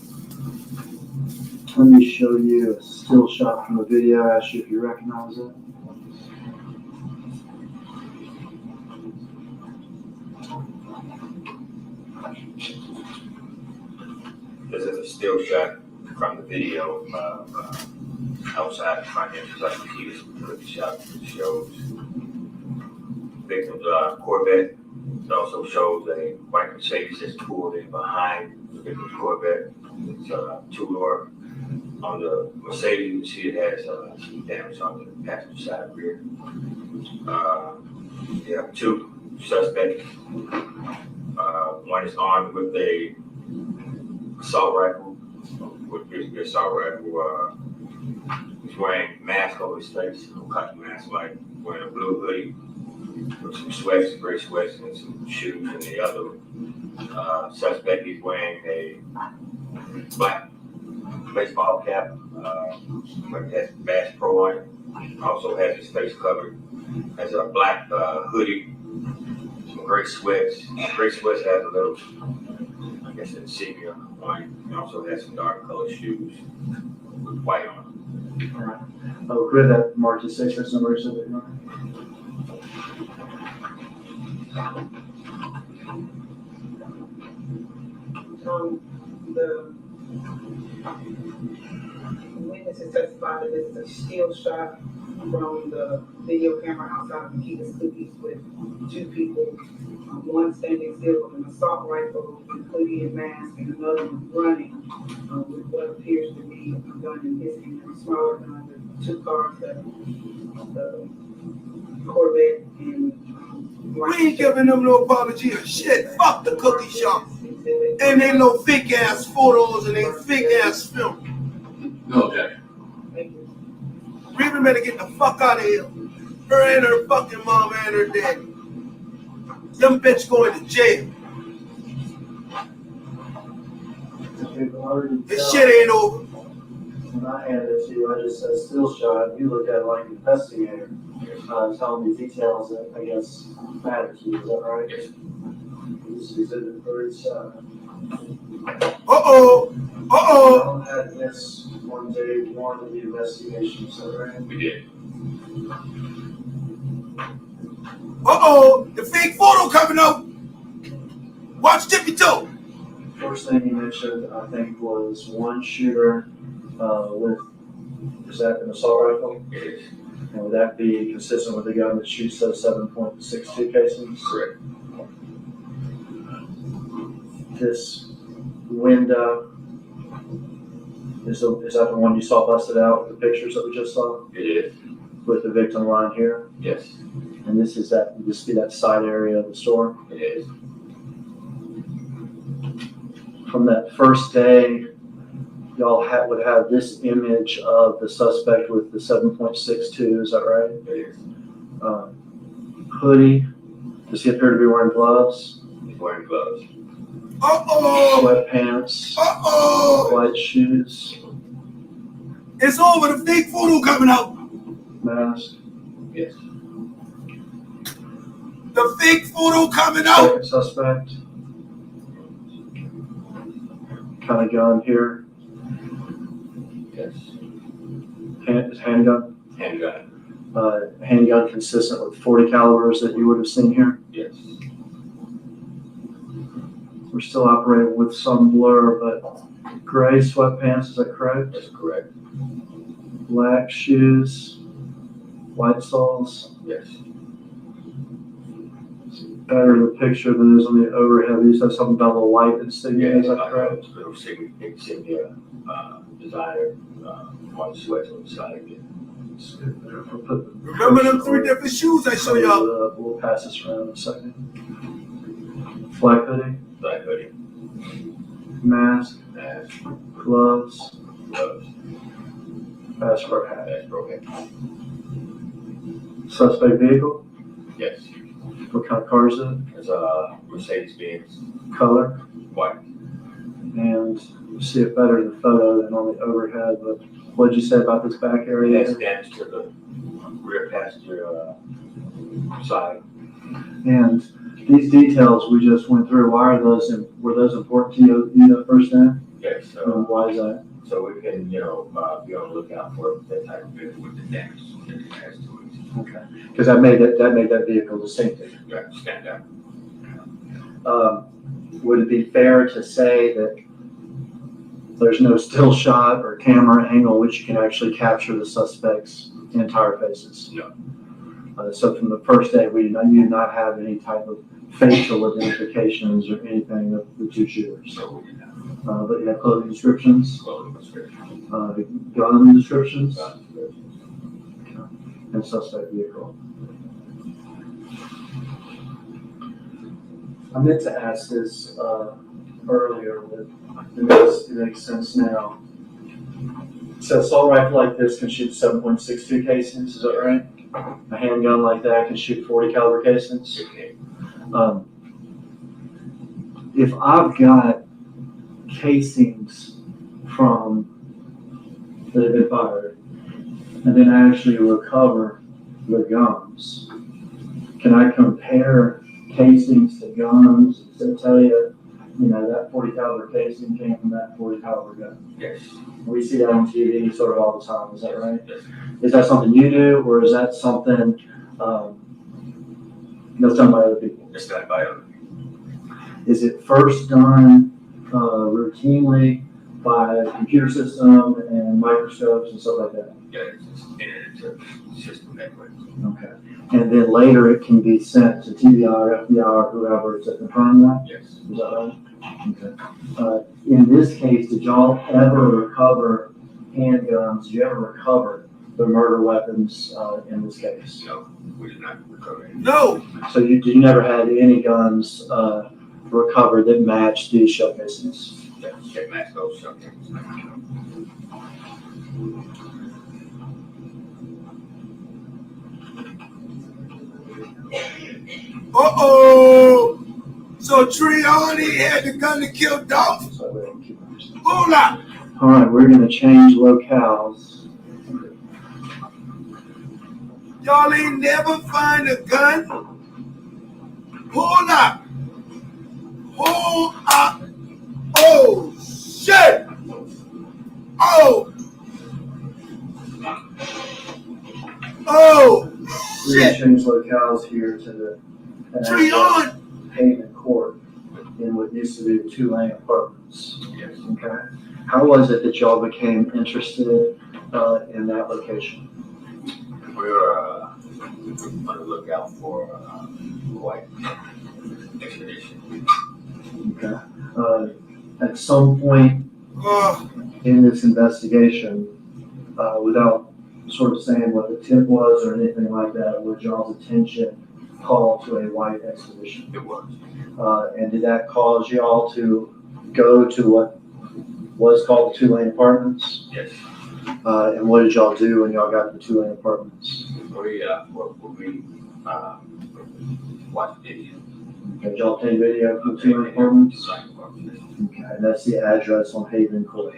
Let me show you a still shot from the video, ask you if you recognize it. This is a still shot from the video of outside the front entrance of the Keys Cookie Shop. It shows victim's Corvette. It also shows a white Mercedes that's pulled in behind the victim's Corvette. It's a two-door. On the Mercedes, you see it has some damage on the passenger side rear. You have two suspects. One is armed with a assault rifle, with basically assault rifle. He's wearing a mask over his face, a cotton mask, like wearing a blue hoodie with some sweats, gray sweats, and some shoes. And the other suspect, he's wearing a black baseball cap, but has Bass Pro on it. Also has his face covered. Has a black hoodie, some gray sweats. Gray sweats has a little, I guess, insignia on it. And also has some dark colored shoes with white on them. All right. Oh, could that mark the 6 or number so that you The witnesses testified that this is a still shot from the video camera outside of Makita's Cookies with two people, one standing still with an assault rifle, including a mask, and another one running with what appears to be a gun in his hand, a smaller gun. The two cars, the Corvette and We ain't giving them no apology or shit. Fuck the cookie shop. And they no fake ass photos and they fake ass film. No objection. Thank you. Raven better get the fuck out of here. Her and her fucking mama and her daddy. Them bitch going to jail. This shit ain't over. When I handed it to you, I just said still shot. You looked at it like an investigator. Telling me details that I guess matter to you. Is that right? Yes. This is exhibit 37. Uh-oh. I had this on day one of the investigation, is that right? We did. Uh-oh. The fake photo coming out. Watch tippy toe. First thing you mentioned, I think, was one shooter with, is that an assault rifle? It is. And would that be consistent with the gun that shoots those 7.62 casings? Correct. This window, is that the one you saw busted out with the pictures that we just saw? It is. With the victim lying here? Yes. And this is that, would this be that side area of the store? It is. From that first day, y'all would have this image of the suspect with the 7.62, is that right? It is. Hoodie, does he appear to be wearing gloves? He's wearing gloves. Uh-oh. Sweatpants, Uh-oh. white shoes, It's over. The fake photo coming out. mask. Yes. The fake photo coming out. Second suspect. Kind of gun here. Yes. Handgun. Handgun. Handgun consistent with 40 calibers that you would have seen here. Yes. We're still operating with some blur, but gray sweatpants, is that correct? That's correct. Black shoes, white soles. Yes. Better the picture than is on the overhead. You said something about the light insignia, is that correct? Little insignia designer on the sweats on the side again. Remember them 3 different shoes I showed y'all? We'll pass this around in a second. Black hoodie, Black hoodie. mask, Mask. gloves, Gloves. passport hat. That's broken. Suspect vehicle, Yes. what kind of car is it? It's a Mercedes-Benz Color, white. and you see it better in the photo than on the overhead, but what did you say about this back It area? has damage to the rear passenger side. And these details we just went through, why are those, were those important to you that first day? Yes. And why is that? So we can, be on the lookout for that type of vehicle with the damage that it has to it. Okay, because that made that vehicle distinctive. You have to stand out. Would it be fair to say that There's no still shot or camera angle which you can actually capture the suspect's entire faces. No. So from the first day, you did not have any type of facial identifications or anything of the two shooters. So we did not. But you have clothing descriptions, Clothing description. gun descriptions, Gun description. and suspect vehicle. I meant to ask this earlier, but it makes sense now. So assault rifle like this can shoot 7.62 casings, is that right? A handgun like that can shoot 40 caliber casings. Okay. If I've got casings from that have been fired, and then I actually recover the guns, can I compare casings to guns to tell you, that 40 caliber casing came from that 40 caliber gun? Yes. We see that on TV sort of all the time, is that right? Yes. Is that something you do, or is that something that's done by other people? It's done by other. Is it first done routinely by a computer system and microscopes and stuff like that? Yeah, it's in a system that way. Okay. And then later it can be sent to TBI or FBI or whoever to confirm that? Yes. Is that right? Okay. In this case, did y'all ever recover handguns? Did you ever recover the murder weapons in this case? No, we did not recover any. No. So you never had any guns recovered that matched these shell casings? That match those subjects. Uh-oh. So Triani had the gun to kill Dolph? Hold up. All right, we're going to change locales. Y'all ain't never find a gun? Hold up. Hold up. Oh, shit. Oh. Oh, We're going to shit. change locales here to the Trion. Haven Court in what used to be the two-lane apartments. Yes. Okay. How was it that y'all became interested in that location? We're on the lookout for white expedition. Okay. At some point in this investigation, without sort of saying what the tip was or anything like that, was y'all's attention called to a white expedition? It was. And did that cause y'all to go to what was called the two-lane apartments? Yes. And what did y'all do when y'all got to the two-lane apartments? We watched video. Okay, did y'all take video from the two-lane apartments? Right. Okay, and that's the address on Haven Court.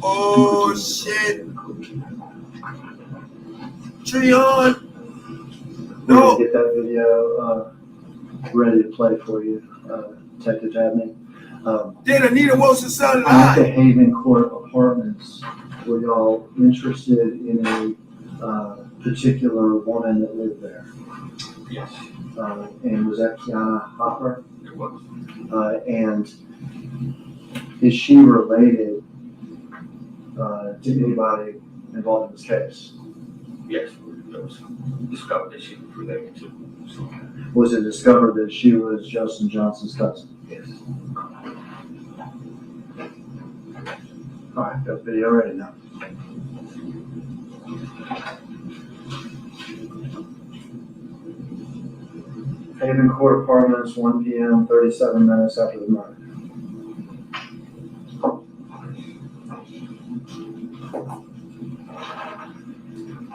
Oh, shit. Trion. We're No. gonna get that video ready to play for you, Detective Dabney. Did Anita Wilson son At the lie? Haven Court Apartments, were y'all interested in a particular woman that lived there? Yes. And was that Kiana Hopper? It was. And is she related to anybody involved in this case? Yes. It was discovered that she was related to. So, Was it discovered that she was Justin Johnson's cousin? yes. All right, got the video ready now. Haven Court Apartments, 1 p.m., 37 minutes after the murder.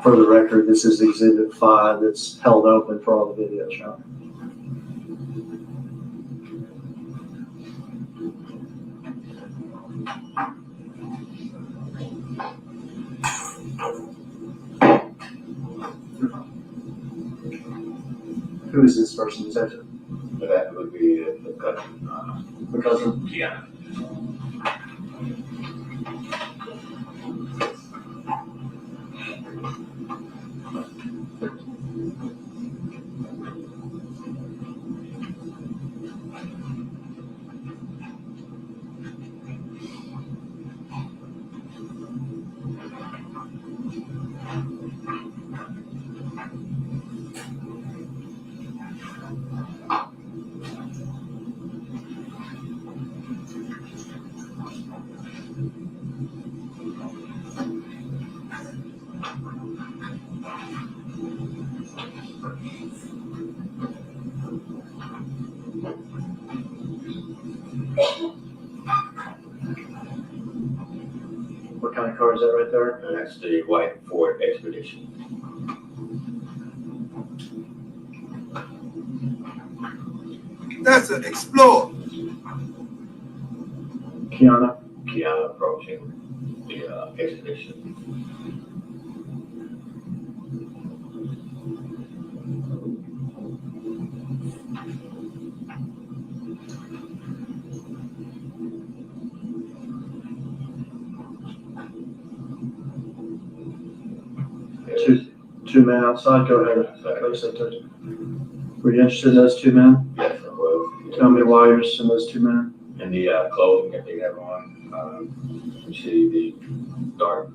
For the record, this is Exhibit 5 that's held open for all the video shot. Who is this person, detective? But that would be the cousin. The cousin? Kiana. What kind of car is that right there? And that's the white Ford Expedition. That's an Explorer. Kiana? Kiana approaching the Expedition. Two men outside. Go ahead. Were you interested in those two men? Yes, I was. Tell me why you're interested in those two men. And the clothing that they have on. You see the dark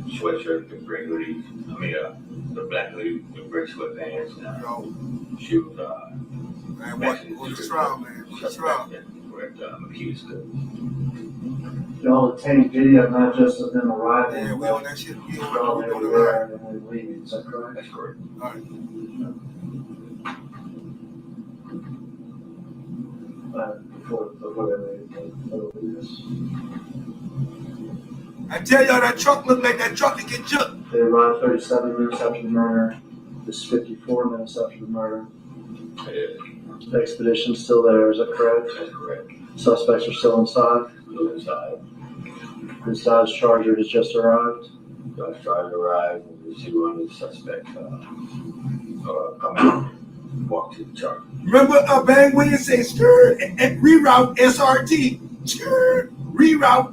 sweatshirt with gray hoodies. I mean, the black hoodie with gray sweatpants and shoes. Man, what's wrong, man? What's wrong? Where McKee's good. Y'all obtained video not just of them arriving, Yeah, we on that shit. We y'all on they the were there line. and then we leaving. Is that correct? That's correct. All right. Before they leave this. I tell y'all that truck look like that truck that get jumped. They arrived 37 minutes after the murder. This is 54 minutes after the murder. It is. The expedition's still there, is that correct? That's correct. Suspects are still inside. Still inside. This Dodge Charger has just arrived. Dodge Charger arrived and we see one of the suspects come out and walk to the Charger. Remember Bang Williams say skirt and reroute SRT. Skirt, reroute.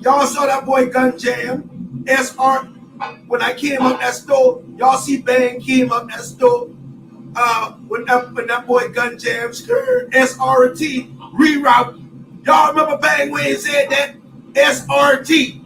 Y'all saw that boy gun jam. SR. When I came up that store, y'all see Bang came up that store. When that boy gun jam, skirt, SRT, reroute. Y'all remember Bang Williams said that? SRT.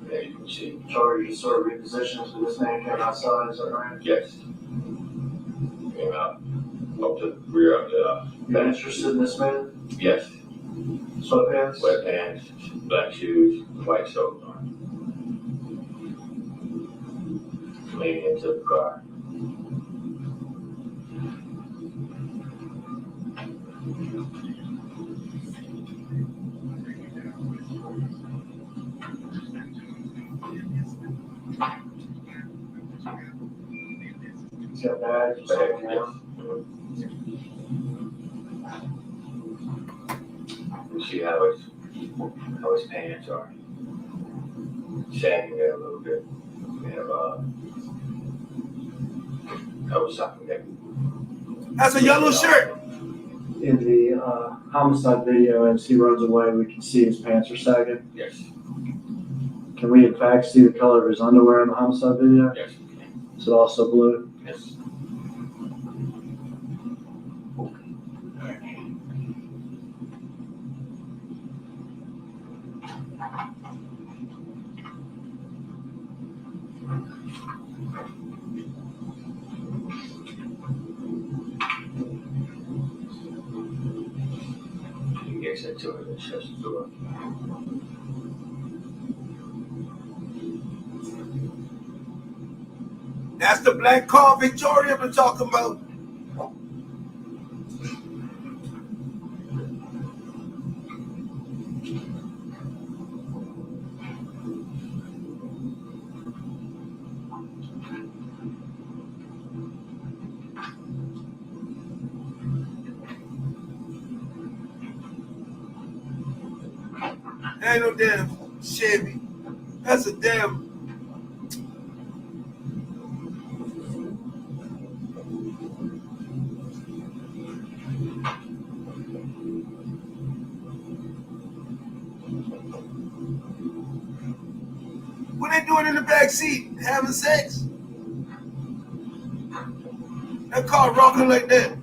There you can see. Charger just sort of repositioned so this man came outside, is that right? Yes. Came out up to the rear of the You're interested in this man? Yes. Sweatpants? Sweatpants, black shoes, white socks on. Leaning into the car. He's got bags or Bag, something yes. else. You see how his pants are sagging there a little bit. We have that was something that That's a yellow shirt. In the homicide video, as he runs away, we can see his pants are sagging. yes, Can we in fact see the color of his underwear in the homicide video? yes, Is it also blue? yes. He gets into it and shuts the door. That's the black car Victoria been talking about. Ain't no damn Chevy. That's a damn backseat having sex? That car rocking like that.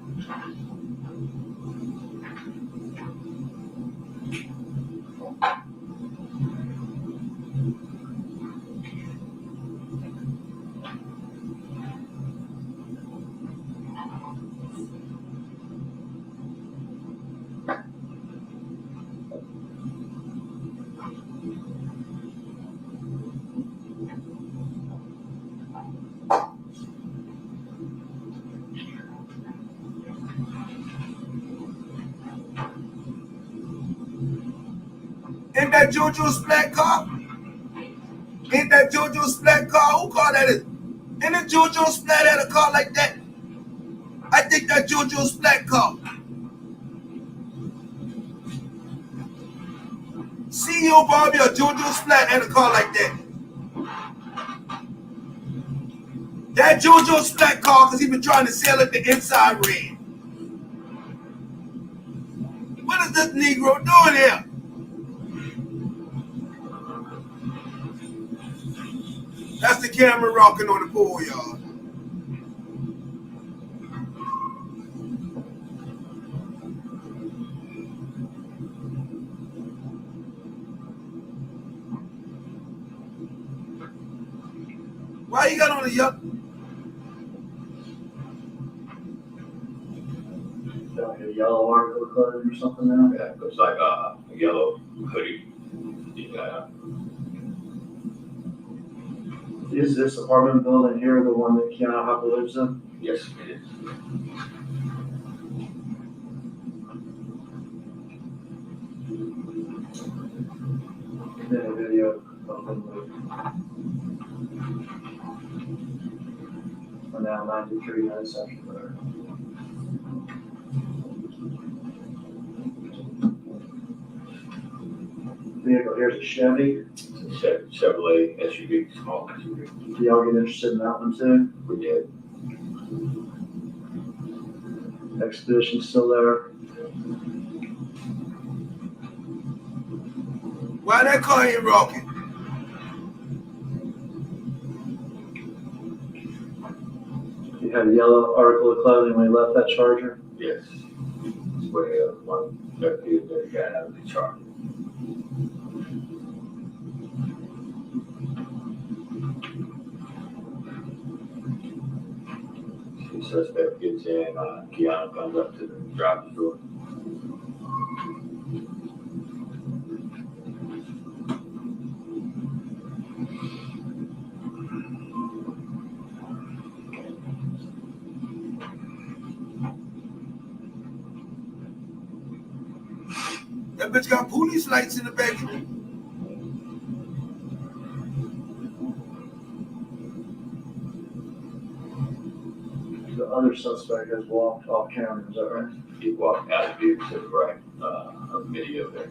Ain't that JoJo's black car? Ain't that JoJo's black car? Who car that is? Ain't that JoJo's black had a car like that? I think that JoJo's black car. CEO Bobby or JoJo's flat had a car like that. That JoJo's flat car because he been trying to sell it the inside red. What is this Negro doing here? That's the camera rocking on the pole, y'all. Why you got on a yellow? Like a yellow article of clothing or something now? Yeah, looks like a yellow hoodie. Yeah. Is this apartment building here the one that Keanu Hopper lives in? Yes, it is. Then a video of him we're now 93 minutes after murder. Vehicle here's a Chevy. It's a Chevrolet SUV, small SUV. Do y'all get interested in that one too? We did. Expedition's still there. Why that car ain't rocking? You had a yellow article of clothing when you left that Charger? Yes. It's where one that got out of the chart. The suspect gets in, Keanu comes up to the driver's door. That bitch got police lights in the back of it. The other suspect has walked off camera, is that right? He walked out of the vehicle to the right of the video there.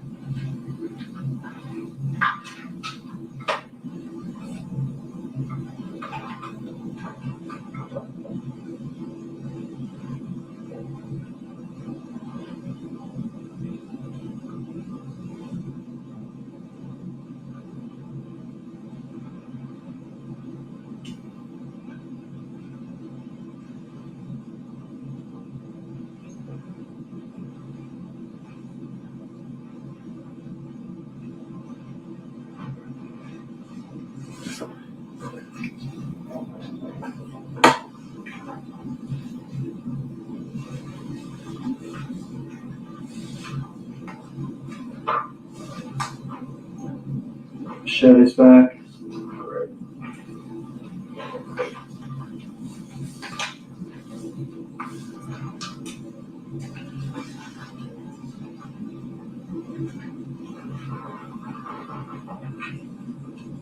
Chevy's back. Correct.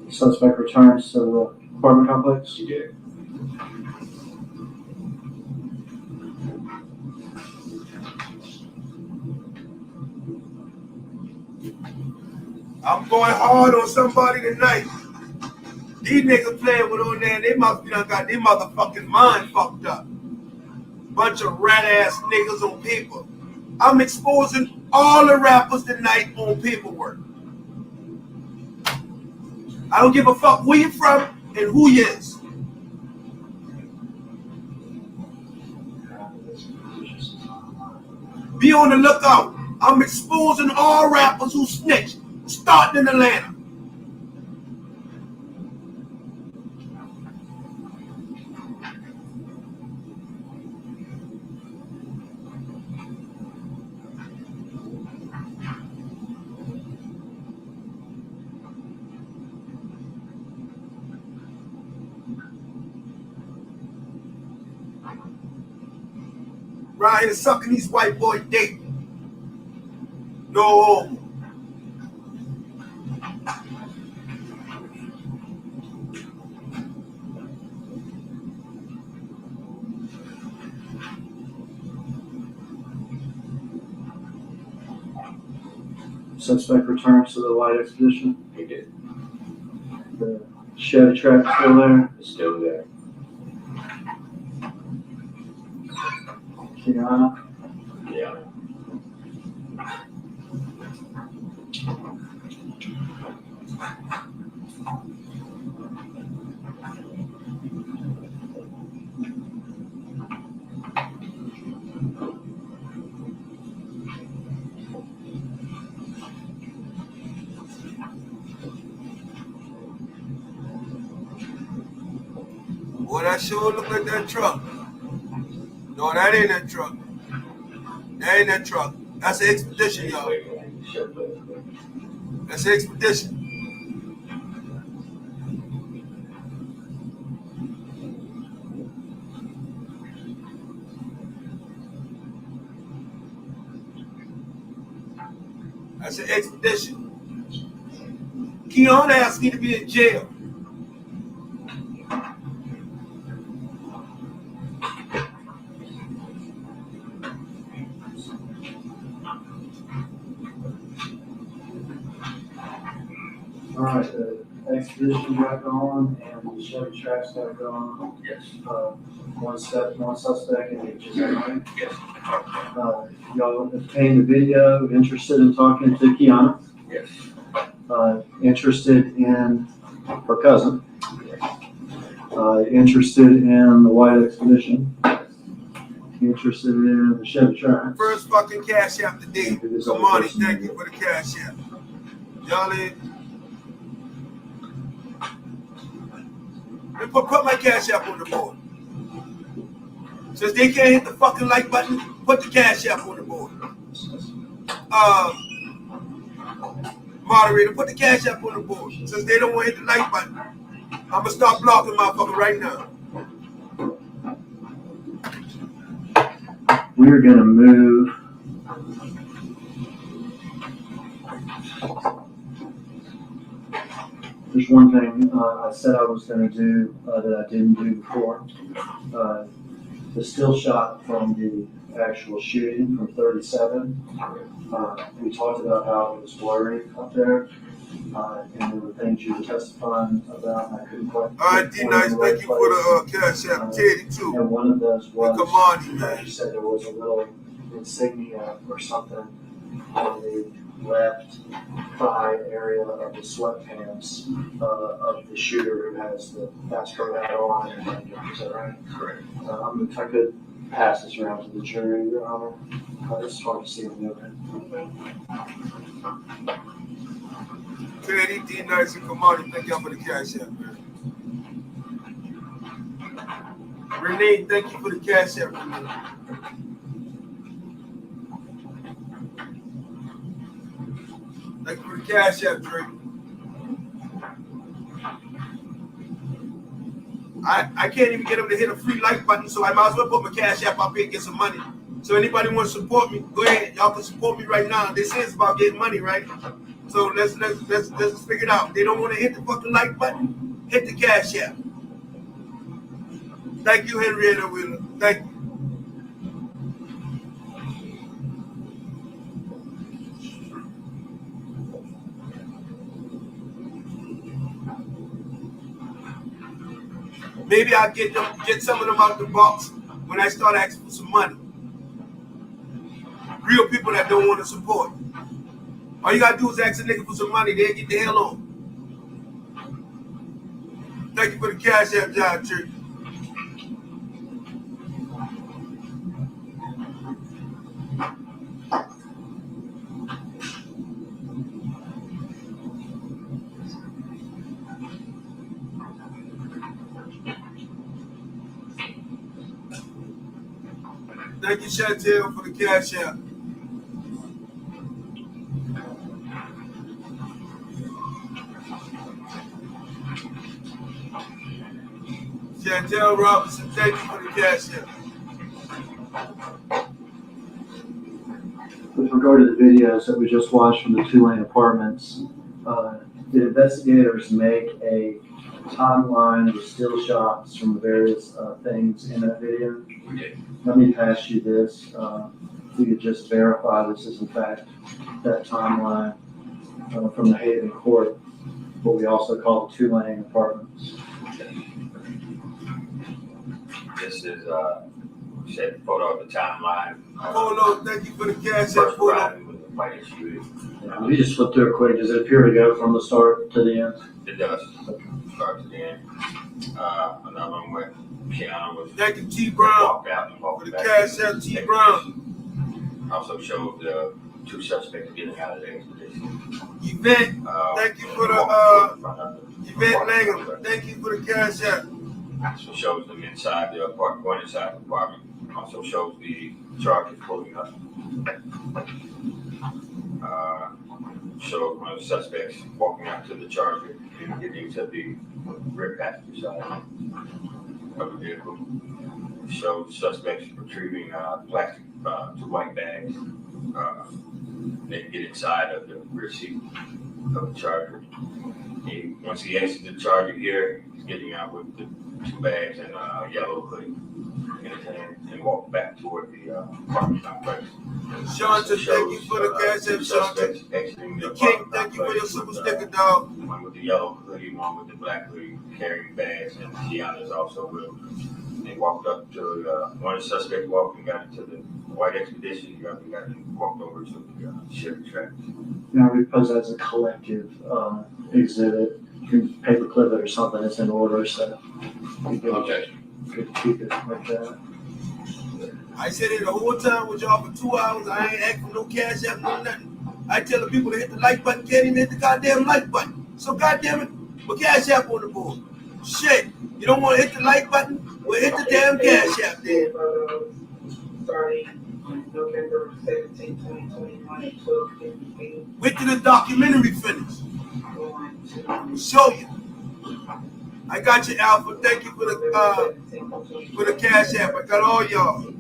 Suspect returns to the apartment complex. He did. I'm going hard on somebody tonight. These niggas playing with on there, they must be done got their motherfucking mind fucked up. Bunch of rat ass niggas on paper. I'm exposing all the rappers tonight on paperwork. I don't give a fuck where you from. and who you is. Be on the lookout. I'm exposing all rappers who snitch, starting in Atlanta. Right here sucking these white boy dick. No homo. Suspect returns to the white expedition. He did. The Chevy trap still there. It's still there. Kiana. Yeah. Boy, that sure look like that truck. No, that ain't that truck. That ain't that truck. That's an expedition, y'all. That's an expedition. That's an expedition. Keon asked me to be in jail. All right, the expedition got on and the Chevy tracks got going. Yes. One suspect in each, is that right? Yes. Y'all obtained the video, interested in talking to Kiana, Yes. interested in her cousin, interested in the white expedition, interested in the Chevy track. First fucking cash app today. Come on, thank you for the cash app. Y'all in? Put my cash app on the board. Since they can't hit the fucking like button, put the cash app on the board. Moderator, put the cash app on the board. Since they don't want to hit the like button, I'm gonna start blocking motherfucker right now. We're gonna move. There's one thing I said I was gonna do that I didn't do before. The still shot from the actual shooting from 37. We talked about how it was blurry up there, and there were things you were testifying about, and I couldn't quite. All right, D-Nice, thank you for the cash app. Teddy, too. And one of those was, Come on, man. you said there was a little insignia or something on the left thigh area of the sweatpants of the shooter who has the Vasco hat on. Is that right? Correct. If I could pass this around to the jury, Your Honor. It's hard to see on the other end. Teddy, D-Nice, and Kamani, thank y'all for the cash app, man. Renee, thank you for the cash app, Renee. Thank you for the cash app, Drake. I can't even get them to hit a free like button, so I might as well put my cash app up here and get some money. So anybody want to support me, go ahead. Y'all can support me right now. This is about getting money, right? So let's figure it out. They don't want to hit the fucking like button. Hit the cash app. Thank you, Henrietta Wheeler. Thank you. Maybe I'll get some of them out the box when I start asking for some money. Real people that don't want to support. All you gotta do is ask a nigga for some money, they'll get the hell on. Thank Thank you for the cash app, John Tree. Thank you, Chantel, for the cash app. Chantel Robinson, thank you for the cash app. With regard to the videos that we just watched from the Tulane apartments, did investigators make a timeline with still shots from various things in that video? We did. Let me pass you this. If you could just verify this is in fact that timeline from the Haven Court, what we also call the Tulane apartments. This is said photo of the timeline. Polo, thank you for the cash app. First Polo. arriving with the white SUV. Yeah, if you just flip through it quick, does it appear to go from the start to the end? It does. Start to the end. Another one where Keanu was Thank you, T. Brown, walked out and for walked the back. cash app, T. Brown. Also showed the two suspects getting out of the expedition. Yvette, thank you for the Yvette Langham. Thank you for the cash app. Also shows them inside the apartment, going inside the apartment. Also shows the charges pulling up. Showed one of the suspects walking out to the charger and getting to the rear passenger side of the vehicle. Showed suspects retrieving plastic two white bags. They get inside of the rear seat of the charger. Once he exits the charger here, he's getting out with the two bags and a yellow hoodie in his hand and walk back toward the apartment complex. Shanta, thank you for the cash app, Shanta. Exiting The the King, apartment thank you for your complex super with, sticker, dog. one with the yellow hoodie, one with the black hoodie, carrying bags, and Keanu's also with him. They walked up to one of the suspects walked and got into the white expedition. The other got and walked over to the Chevy track. Now we pose that as a collective exhibit. You can paperclip it or something. It's in order, so you could keep it like that. I said it the whole time with y'all for 2 hours. I ain't asking for no cash app, no nothing. I tell the people to hit the like button, can't even hit the goddamn like button. So goddamn it, put cash app on the board. Shit, you don't want to hit the like button? Well, hit the damn cash app then. Starting on November 17, 2021 at 12:58. Wait till the documentary finish. I'll show you. I got you, Alpha. Thank you for the cash app. I got all y'all.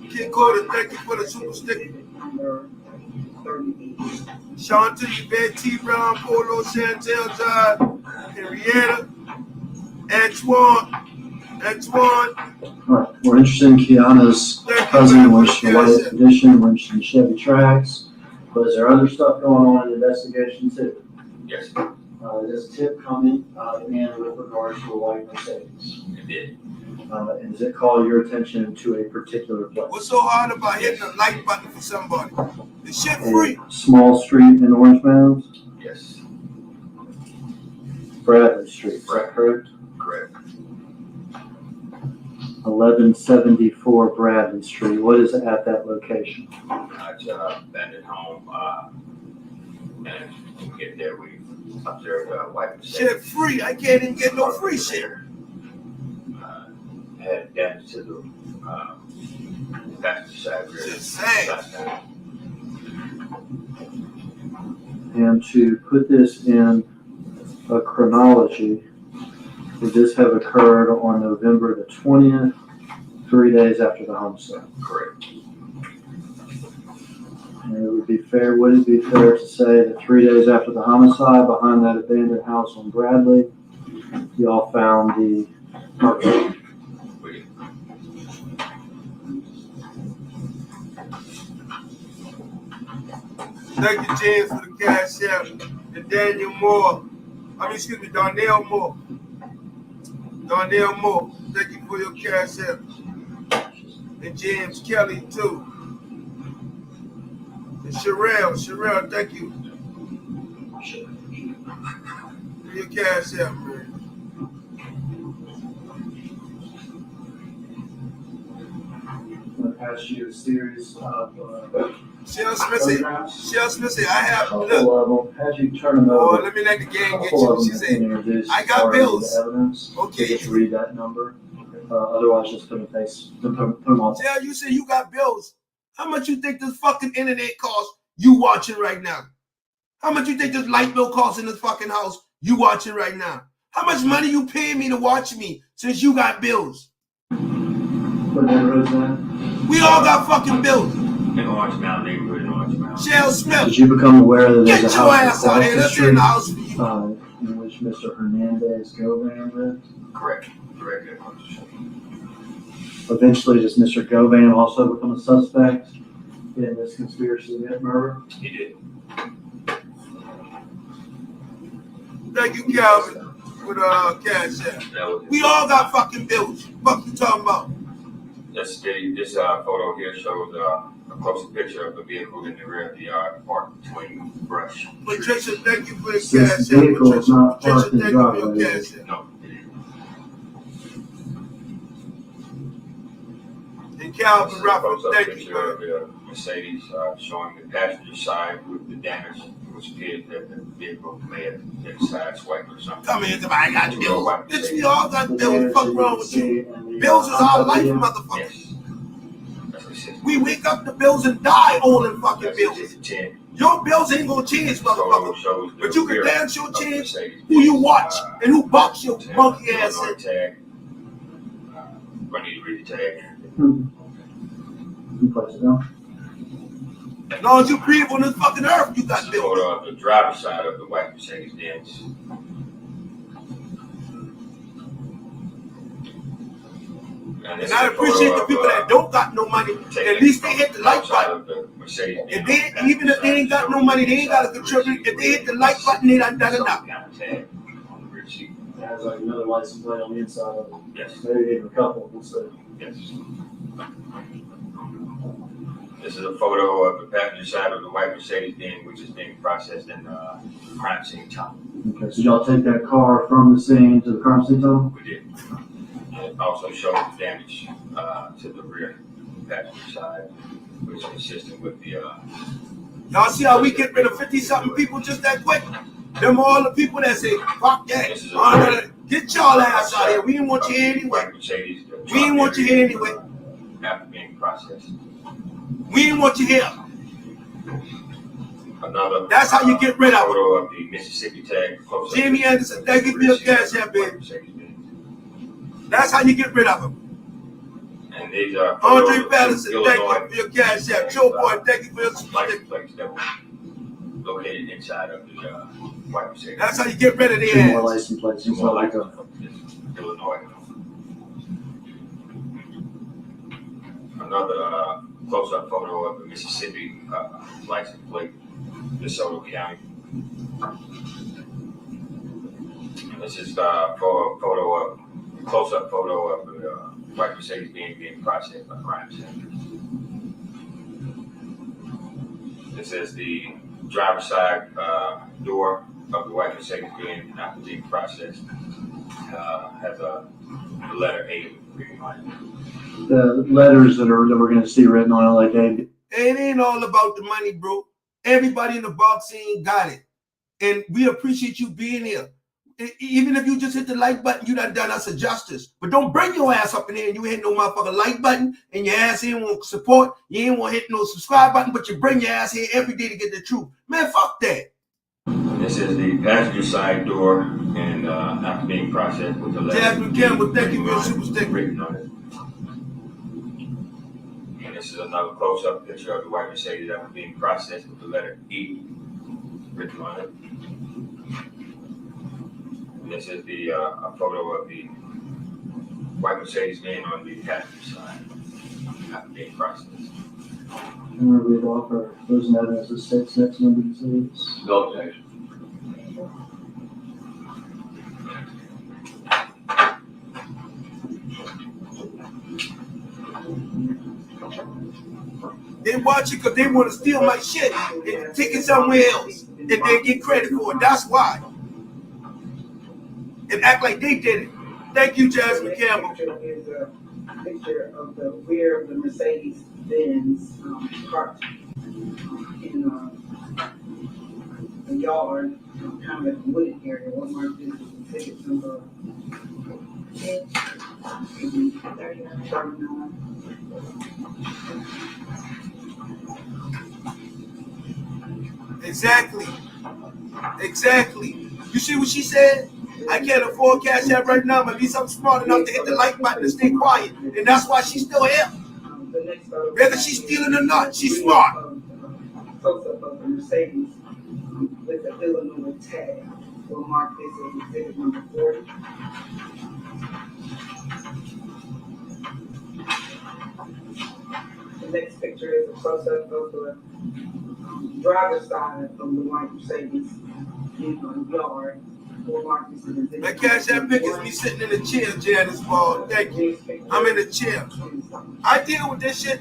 Kid Carter, thank you for the super sticker. Shanta, Yvette, T. Brown, Polo, Chantel, John, Henrietta, Antoine. All right, we're interested in Kiana's cousin when she was in expedition, when she in Chevy tracks. But is there other stuff going on in the investigation too? Yes, Does a tip come in with regard to a white Mercedes? it did. And does it call your attention to a particular place? What's so hard about hitting the like button for somebody? The shit free. A small street in Orange Mounds? Yes, Bradley Street, is that correct? correct. 1174 Bradley Street. What is at that location? It's abandoned home, and when we get there, we observed a white Mercedes. Shit free. I can't even get no free shit. Had damage to the passenger side rear. Shit sad. And to put this in a chronology, would this have occurred on November the 20th, 3 days after the homicide? Correct. And it would be fair, would it be fair to say that 3 days after the homicide, behind that abandoned house on Bradley, y'all found the murder? Thank you, James, for the cash app. And Daniel Moore. Darnell Moore. Darnell Moore. Thank you for your cash app. And James Kelly, too. And Sherelle, thank you for your cash app, man. past you a series of Shell Smith, I have, look, couple of them. As you turn them oh, over, let me let the gang get couple you. of them She have said, been introduced I got already bills. to evidence. Okay. So just read that number. Otherwise, just put them on. Tell you say you got bills. How much you think this fucking internet costs you watching right now? How much you think this light bill costs in this fucking house you watching right now? How much money you paying me to watch me since you got bills? What neighborhood is that? We all got fucking bills. In Orange Mountain neighborhood in Orange Mountain. Shell Smith, Did you become aware that get there's a your house ass out across here. the Let's in the street house for you. in which Mr. Hernandez Govan lived? Correct. Correct. Eventually, does Mr. Govan also become a suspect in this conspiracy to commit murder? He did. Thank you, Calvin, with cash app. That was We all got fucking bills. Fuck you talking about? This photo here shows a closer picture of the vehicle in the rear of the yard, parked between brush. Patricia, thank you for the This cash app. vehicle is not Patricia, parked in thank you for your driveway. cash app. No. And Calvin Ruffin, Close-up thank you, picture man. of the Mercedes showing the passenger side with the damage, which appears that the vehicle may have been sideswiped or something. Come here, somebody got bills. Bitch, we all got bills. Fuck wrong with you? Bills is Bills our life, motherfucker. Yes. That's consistent. We wake up to bills and die owning fucking That's bills. just 10. Your bills ain't gonna change, motherfucker. Shows the But you can rear damn sure of the change Mercedes. who you watch and who box your monkey ass Illinois in. tag. I need to read the tag. You place it down. As long as you breathe on this fucking earth, you This got is a bills. photo of the driver's side of the white Mercedes Benz. And I appreciate the people that don't got no money. At least they hit the like button. If they, even if they ain't got no money, they ain't got to contribute. If they hit the like button, they done done enough. It has like another license plate on the inside of it. Yes. Maybe even a couple. So. Yes. This is a photo of the passenger side of the white Mercedes Benz, which is being processed in crime scene tunnel. Okay, so y'all take that car from the scene to the crime scene tunnel? We did. And it also shows damage to the rear passenger side, which is consistent with the. Y'all see how we get rid of 50-something people just that quick? Them all the people that say, fuck that. Get y'all ass out here. We didn't want you here anyway. Mercedes, We didn't want you here anyway. After being processed. We didn't want you here. Another. That's how you get rid of them. Photo of the Mississippi tag. Jamie Anderson, thank you for your cash app, baby. That's how you get rid of them. And these are Andre Patterson, thank you for your cash app. Joe Boy, thank you for your license plates that were located inside of the white Mercedes. That's how you get rid of the Two more ass. license plates. Two It's more not like license a. plates. Illinois. Another close-up photo of the Mississippi license plate, DeSoto County. And this is a close-up photo of the white Mercedes being processed by crime centers. This is the driver's side door of the white Mercedes being after being processed. Has a letter A written on it. The letters that we're going to see written on it, like, hey, It ain't all about the money, bro. Everybody in the box scene got it. And we appreciate you being here. Even if you just hit the like button, you done us a justice. But don't bring your ass up in here and you hit no motherfucking like button and your ass ain't want support. You ain't want to hit no subscribe button, but you bring your ass here every day to get the truth. Man, fuck that. This is the passenger side door, and after being processed with the letter. Jasmine Campbell, thank you for your super sticker. Written on it. And this is another close-up picture of the white Mercedes that was being processed with the letter E written on it. And this is the a photo of the white Mercedes being on the passenger side after being processed. I'm going to read off our those and evidence of 6 number disease. Adult action. They watch it because they want to steal my shit and take it somewhere else and then get credit for it. That's why. And act like they did it. Thank you, Jasmine Campbell. Is a picture of the rear of the Mercedes Benz parked in a yard, kind of a wooded area. One marked this as exhibit number 10, 39. Exactly. Exactly. You see what she said? I can't afford Cash App right now, but at least I'm smart enough to hit the like button and stay quiet. And that's why she's still here. Whether she's stealing or not, she's smart. Close-up of the Mercedes with the Illinois tag. We'll mark this as exhibit number 40. The next picture is a close-up of the driver's side of the white Mercedes in the yard. We'll mark this as exhibit That Cash App pic is me sitting in the chair, Janice Ball. Thank you. I'm in the chair. I deal with this shit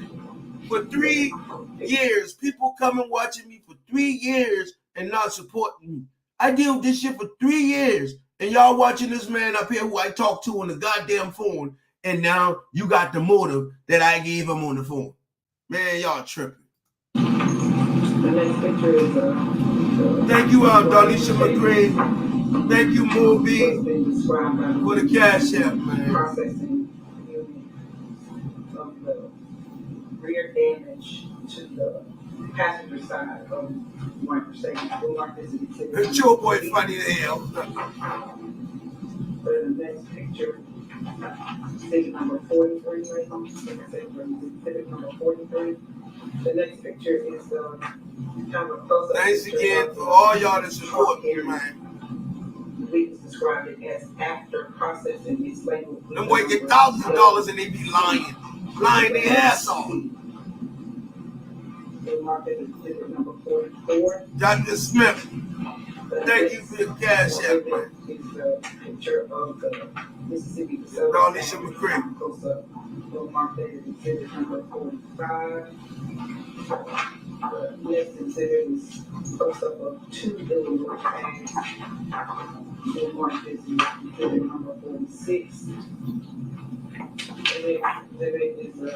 for 3 years. People coming watching me for 3 years and not supporting me. I deal with this shit for 3 years. And y'all watching this man up here who I talk to on the goddamn phone. And now you got the motive that I gave him on the phone. Man, y'all tripping. The next picture is thank you, Darlisha McCray. Thank you, Moby, for the Cash App, man. Processing unit of the rear damage to the passenger side of white Mercedes. We'll mark this as exhibit. It's your boy funny as hell. The next picture, exhibit number 43, right? Exhibit number 43. The next picture is kind of a close-up. Thanks again for all y'all that support me, man. We described it as after processing is labeled. Them boys get thousands of dollars and they be lying their ass off. They marked it as exhibit number 44. Dr. Smith, thank you for your Cash App, man. It's a picture of the Mississippi Darlisha McCray. Close-up. We'll mark that as exhibit number 45. The next exhibit is close-up of 2 Illinois tags. We'll mark this as exhibit number 46. The next exhibit is a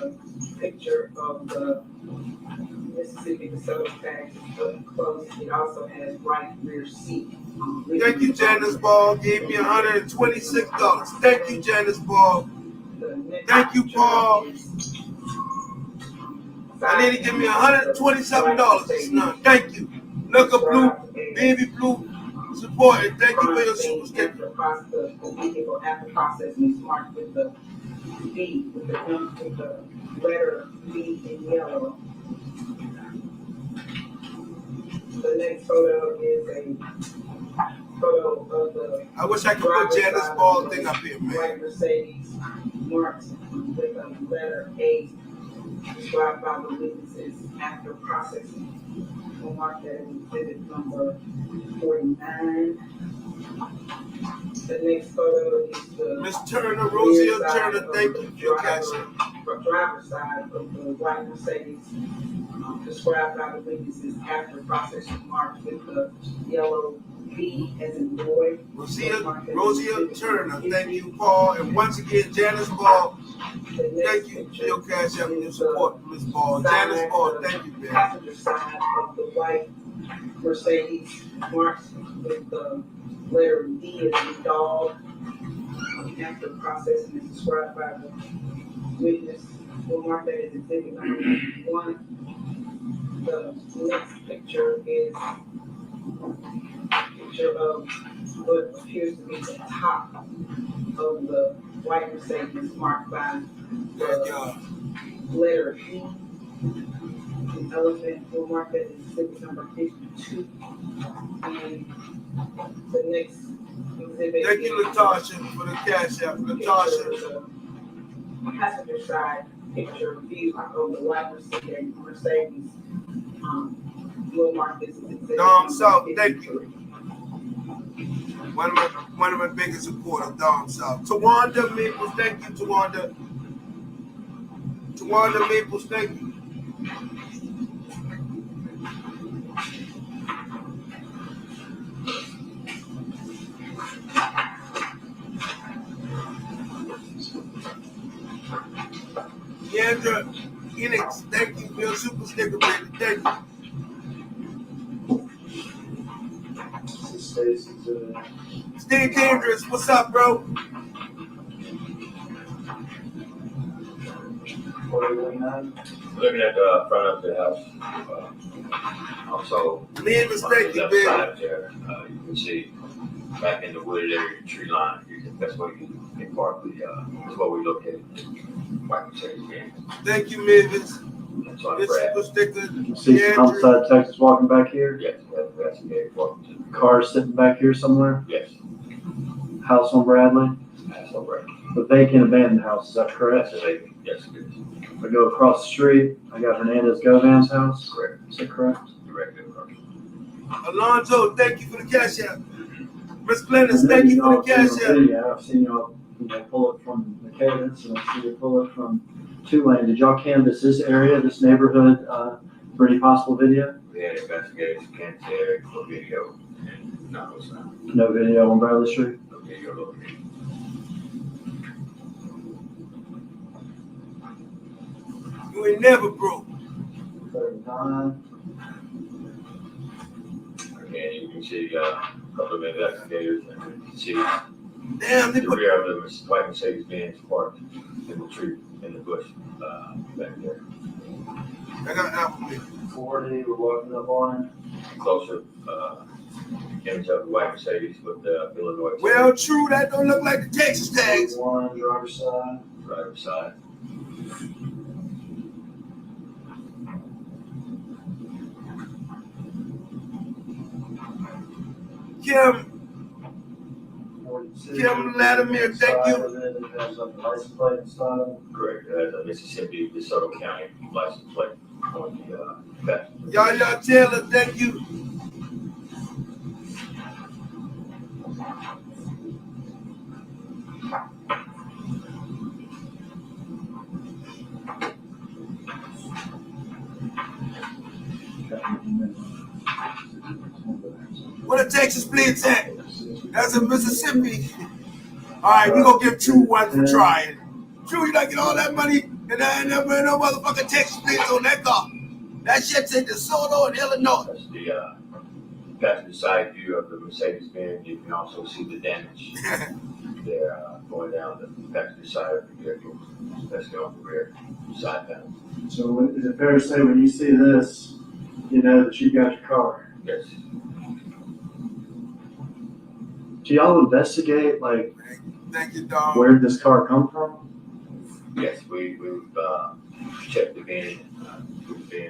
picture of the Mississippi DeSoto tags close. It also has right rear seat. Thank you, Janice Ball. Gave me $126. Thank you, Janice Ball. Thank you, Paul. I need to give me $127 just now. Thank you. Look up Blue, Baby Blue, supporting. Thank you for your super sticker. The vehicle after processing is marked with the B, with the letter B in yellow. The next photo is a photo of the. I wish I could put Janice Ball thing up here, man. White Mercedes marked with a letter A described by the witnesses after processing. We'll mark that as exhibit number 49. The next photo is the Miss Turner, Rosie Turner, thank you for your Cash App. The driver's side of the white Mercedes described by the witnesses after processing marked with the yellow B as in boy. Rosie Turner, thank you, Paul. And once again, Janice Ball, thank you for your Cash App and your support, Miss Ball. Janice Ball, thank you, man. Passenger side of the white Mercedes marked with the letter D as in dog. After processing is described by the witness. We'll mark that as exhibit number 1. The next picture is a picture of what appears to be the top of the white Mercedes marked by the letter E. The elephant. We'll mark that as exhibit number 52. And the next exhibit. Thank you, Latasha, for the Cash App. Latasha. Passenger side picture view of the white Mercedes. We'll mark this as exhibit. Dom South, thank you. One of my biggest supporters, Dom South. Tawanda Maples, thank you, Tawanda. Tawanda Maples, thank you. Yandra, Phoenix, thank you for your super sticker, baby. Thank you. Stay dangerous. What's up, bro? What are we looking at? Looking at the front of the house, also Mavis, on thank the you, left baby. side there, you can see back in the wooded area, tree line. That's where you can park the. That's where we located. Michael Chase game. Thank you, Mavis. That's on Your Brad. super sticker. You can see some homicide Texas walking back here. Yes, that's Gary. Welcome to the Car sitting back here somewhere. Yes, House on Bradley. that's all right. The vacant abandoned house, is that correct? That's a lady. Yes, it is. If I go across the street, I got Hernandez Govan's house. Correct. Is that correct? Directly across. Alonzo, thank you for the cash app. Miss Glennis, thank you for the cash app. Yeah, I've seen y'all pull it from the cadence and I've seen you pull it from Tulane. Did y'all canvass this area, this neighborhood, for any possible video? We had investigators, Kent there for video, and no, it's not. No video on Bradley Street? No video located. You ain't never broke. 39. Again, you can see a couple of investigators, and you can see Damn, they the put rear of the white Mercedes-Benz parked in the tree, in the bush, back there. I got an apple. 40, we're walking up on it. Closer, image of the white Mercedes with the Illinois. Well, true, that don't look like the Texas tags. 1, driver's side. Driver's side. Kim, 42. Kim Latimer, thank you. It has like a license plate inside. Correct. It has a Mississippi, DeSoto County license plate on the back. Y'all Taylor, thank you. What a Texas plates at? That's a Mississippi. All right, we gonna give True one for trying. True, you like get all that money and I ain't never no motherfucking Texas plates on that car. That shit's in DeSoto and Illinois. That's the passenger side view of the Mercedes-Benz. You can also see the damage there going down the passenger side of the vehicle, especially on the rear side panel. So is it fair to say when you see this, you know that you got your car? Yes. Do y'all investigate like Thank you, dog. where did this car come from? Yes, we've checked the VIN,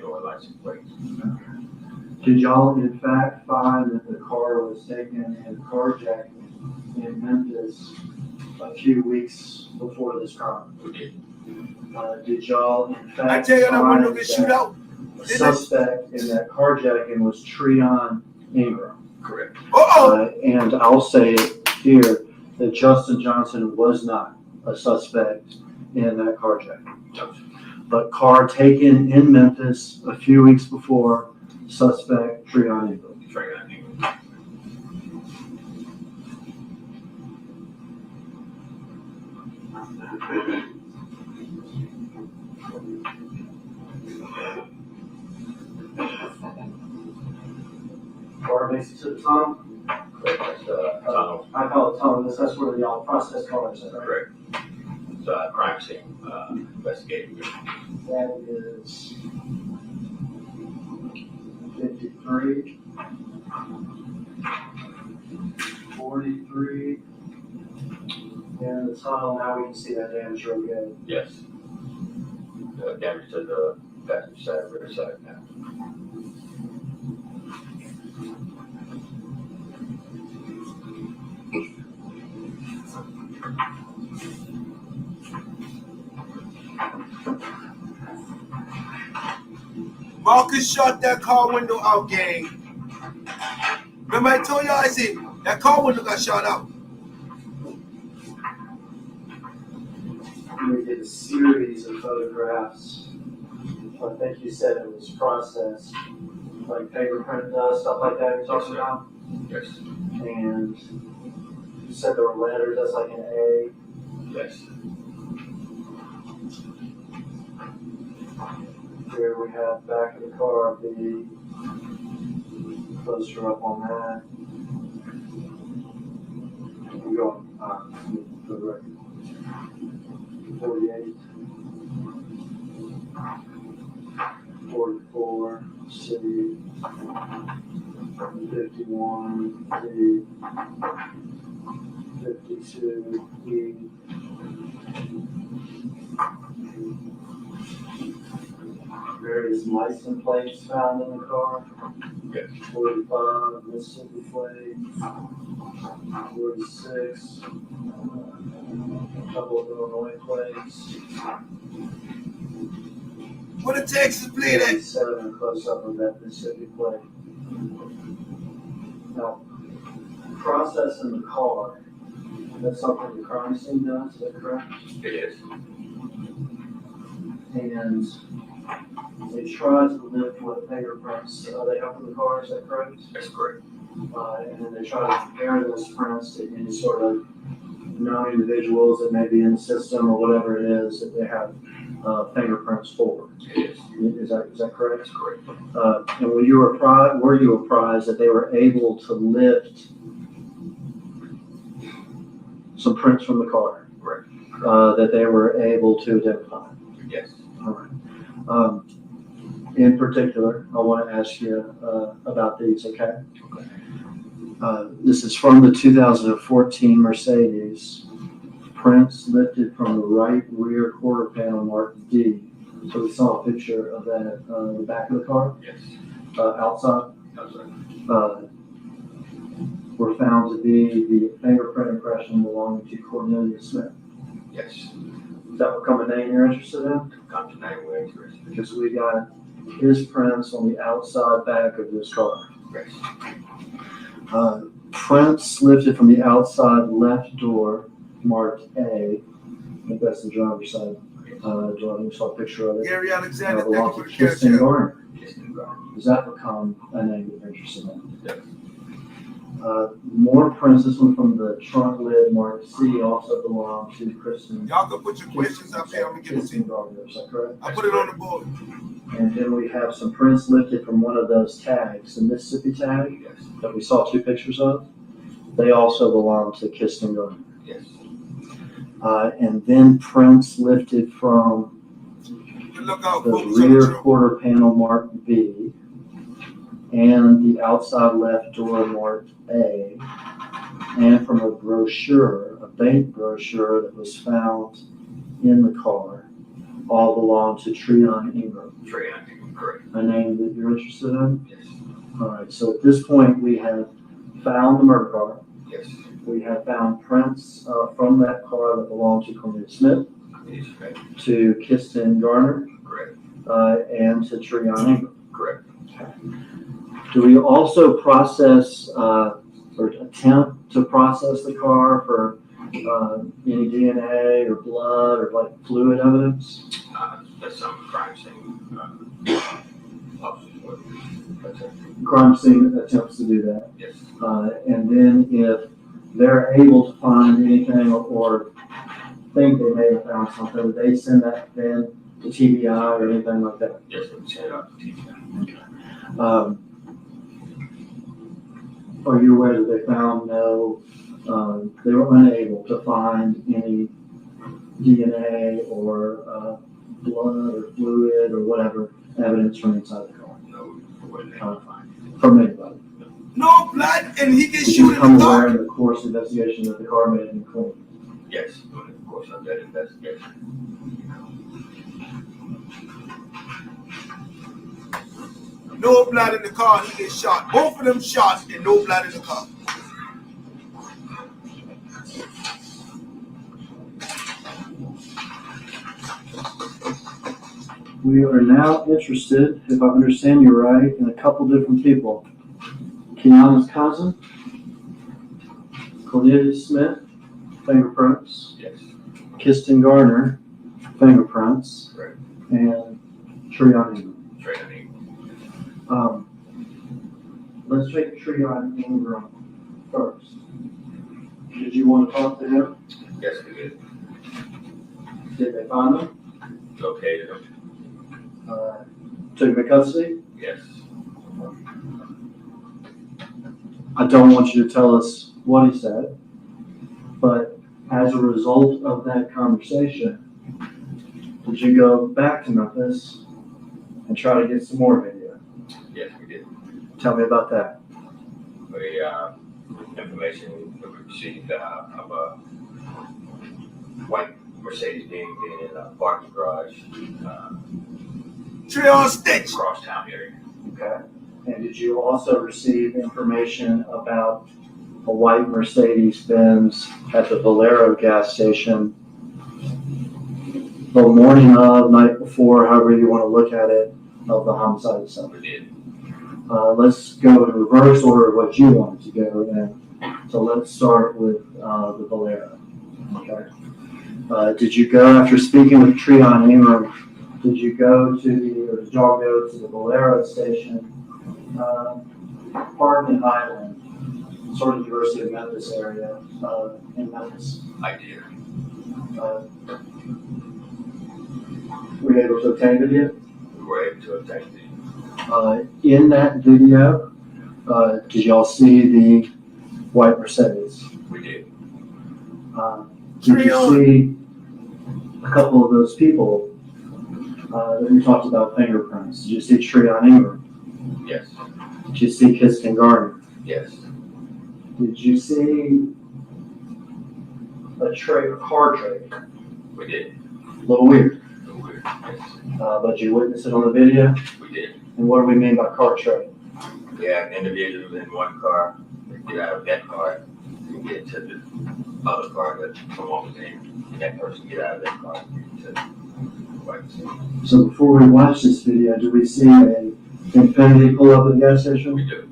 or license plate. Did y'all in fact find that the car was taken and carjacked in Memphis a few weeks before this crime? We did. Did y'all in fact I tell you that one don't get shoot find out. that the suspect in that carjacking was Treon Ingram? Correct. And I'll say it here that Justin Johnson was not a suspect in that carjacking. No. But car taken in Memphis a few weeks before, suspect Treon Ingram. Trey, I think. Car makes it to the tunnel. Correct. That's tunnel. I call it tunnel. That's where y'all process cars, right? Correct. It's crime scene investigating. That is 53, 43. And the tunnel, now we can see that damage real good. Yes. Damage to the passenger side, rear side now. Marcus shot that car window out, gang. Remember I told y'all, I said, that car window got shot out. We did a series of photographs. I think you said it was processed, like fingerprint does, stuff like that you're talking about. Yes. And you said there were letters, that's like an A. Yes. Here we have back of the car, the closer up on that. We're going, for the record. 48, 44, C, 51, D, 52, E. Various license plates found in the car. Yes. 45, Mississippi plate. 46, a couple of Illinois plates. What a Texas play that? 47, close up of that Mississippi plate. Now, processing the car, that's something the crime scene does, is that correct? It is. And they try to lift what fingerprints they have in the car, is that correct? That's correct. And then they try to compare those prints to any sort of known individuals that may be in the system or whatever it is that they have fingerprints for. It is. Is that correct? That's correct. And were you apprised that they were able to lift some prints from the car? Correct. That they were able to identify? Yes. All right. In particular, I want to ask you about these, okay? This is from the 2014 Mercedes. Prints lifted from the right rear quarter panel marked D. So we saw a picture of that the back of the car, Yes. outside. Outside. Were found to be the fingerprint impression belonging to Cornelius Smith. Yes. Does that become a name you're interested in? Come to name we're interested. Because we got his prints on the outside back of this car. Yes. Prints lifted from the outside left door marked A. I think that's the driver's side door. You saw a picture of it. Gary Alexander, thank you Belonged for to the Kirsten cash. Garner. Yes. Garner. Does that become a name you're interested in? Yes. More prints, this one from the trunk lid marked C, also belong to Kristen. Y'all can put your questions up here. I'm gonna give it to you. Garner, is that correct? I put it on the board. And then we have some prints lifted from one of those tags, the Mississippi tag Yes. that we saw two pictures of. They also belong to Kirsten Garner. Yes. And then prints lifted from Look out, the folks. on the rear truck. quarter panel marked B and the outside left door marked A, and from a brochure, a bank brochure that was found in the car, all belong to Treon Ingram. Trey, I think correct. A name that you're interested in? Yes. All right, so at this point, we have found the murder car. Yes. We have found prints from that car that belong to Cornelius Smith, Yes. Correct. to Kirsten Garner, Correct. and to Treon Ingram. Correct. Do we also process or attempt to process the car for any DNA or blood or like fluid evidence? That's some crime scene. Officers would. That's it. Crime scene attempts to do that. Yes. And then if they're able to find anything or think they may have found something, would they send that then to TBI or anything like that? Yes, they would send it out to TBI. Are you aware that they found they were unable to find any DNA or blood or fluid or whatever evidence from inside the car? No, we wouldn't have to find it. From anybody? No blood, and he gets Did shot you in become the aware car. in the course of investigation that the car may have been clean? Yes, during the course of that investigation. No blood in the car, he gets shot. Both of them shot and no blood in the car. We are now interested, if I understand you right, in a couple different people. Kiana's cousin, Cornelius Smith, fingerprints. Yes. Kirsten Garner, fingerprints. Correct. And Treon Ingram. Trey, I think. Let's take Treon Ingram first. Did you want to talk to him? Yes, we did. Did they find him? Located him. took him into custody? Yes. I don't want you to tell us what he said, but as a result of that conversation, did you go back to Memphis and try to get some more video? Yes, we did. Tell me about that. The information we received of a white Mercedes being in a parking garage, Treon Stitch. across town area. Okay. And did you also receive information about a white Mercedes Benz at the Valero gas station the morning of, night before, however you want to look at it, of the homicide itself? We did. Let's go in reverse order of what you wanted to go in. So let's start with the Valero. Okay. Did you go, after speaking with Treon Ingram, did you go to the, or did y'all go to the Valero station, Park Island, sort of University of Memphis area in Memphis? I did. Were you able to obtain video? We were able to obtain the In that video, did y'all see the white Mercedes? We did. Did you see a couple of those people that we talked about fingerprints? Did you see Treon Ingram? Yes. Did you see Garner? Yes. Did you see a car trade? We did. A little weird, We were. Yes. but you witnessed it on the video? We did. And what do we mean by car trade? We had individuals in one car, they get out of that car, and get to the other car that someone was in, and that person get out of that car and get to the white Mercedes. So before we watch this video, do we see a Infiniti pull up at the gas station? We do.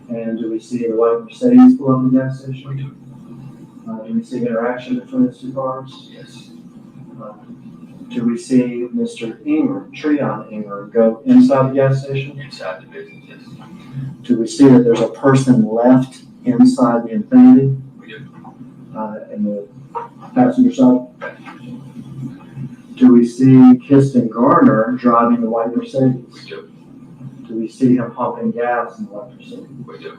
And do we see a white Mercedes pull up at the gas station? We do. Do we see interaction between those two cars? Yes. Do we see Mr. Ingram, Treon Ingram, go inside the gas station? Inside the business, yes. Do we see that there's a person left inside the Infiniti We do. in the passenger side? Do we see Garner driving the white Mercedes? We do. Do we see him pumping gas in the white Mercedes? We do.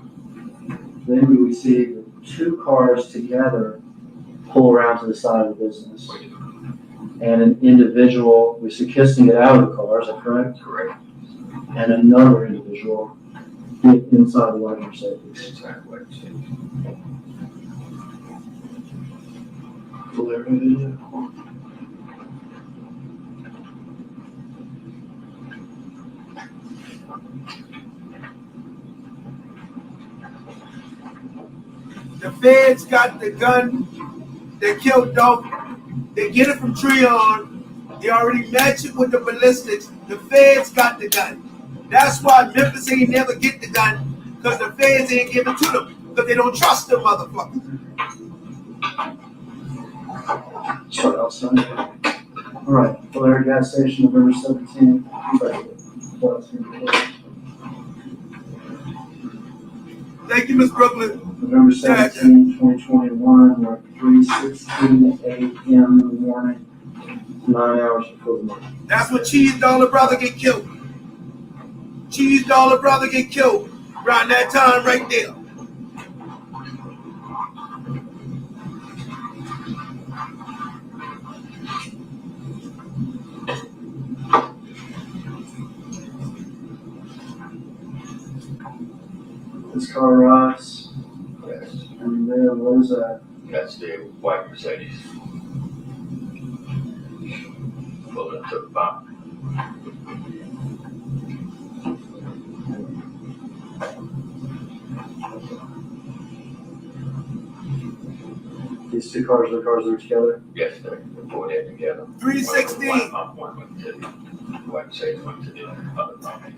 Then do we see the two cars together pull around to the side of the business? We do. And an individual, we see Kiston get out of the car, is that correct? Correct. And another individual get inside the white Mercedes. Inside the white Mercedes. Valero video. The feds got the gun that killed Dolph. They get it from Treon. They already match it with the ballistics. The feds got the gun. That's why Memphis ain't never get the gun, because the feds ain't give it to them, because they don't trust them motherfuckers. Start outside. All right, Valero gas station, November 17th. Thank you, Miss Brooklyn. November 17th, 2021, like 3:16 a.m. in the morning, 9 hours before the morning. That's when Cheese Dollar Brother get killed. Cheese Dollar Brother get killed around that time right there. This car arrives, Yes. and then what is that? That's the white Mercedes. Pulling up to the bomb. These two cars are the cars that are together. Yes, they're pulling it together. 316. One went to the white Mercedes, went to the other property.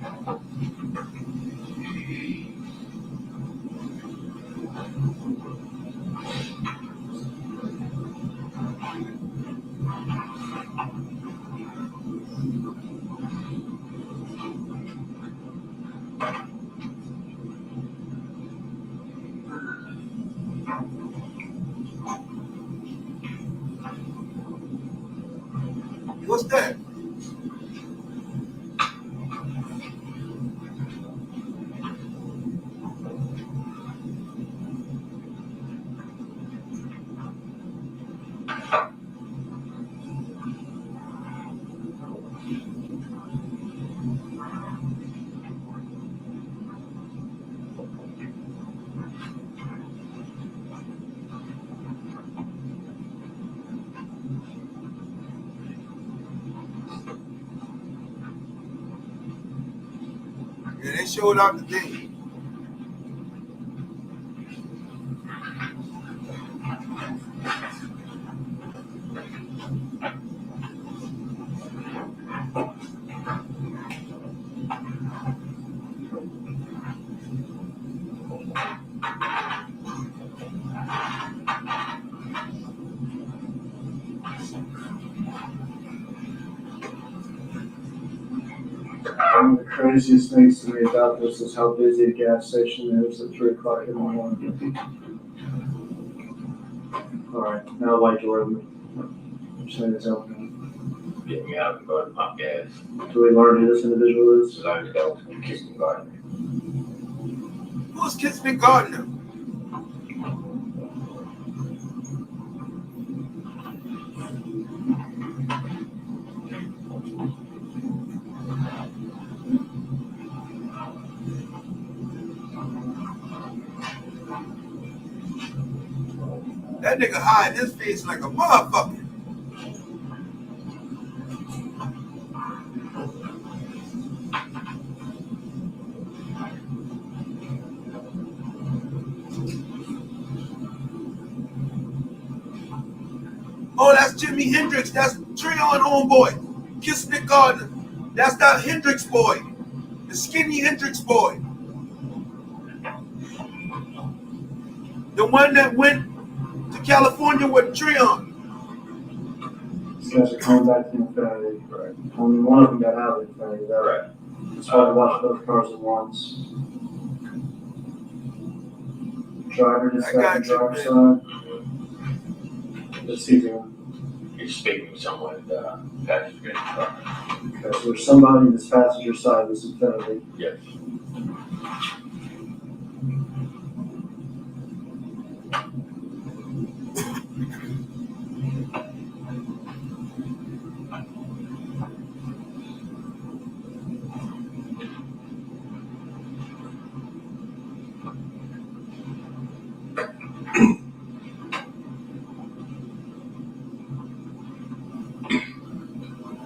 What's that? Yeah, they showed out today. One of the craziest things to me about this is how busy a gas station is at 3 o'clock in the morning. All right, now I'd like to learn. I'm saying this out now. Get me out and go to pump gas. Do we learn who this individual is? Learn to go to Kitchen Garden. Who's kissing Garner? That nigga hiding his face like a motherfucker. Oh, that's Jimi Hendrix. That's Treon homeboy. Kissing the Gardener. That's that Hendrix boy. The skinny Hendrix boy. The one that went to California with Treon. These guys are coming back from infinity. Right. Only one of them got out of infinity. That Right. That's why I watched both cars at once. Driver just I got got the you, driver's man. side. Let's see them. He's speaking to someone in the passenger car. Okay, so there's somebody in this passenger side of this infinity. Yes.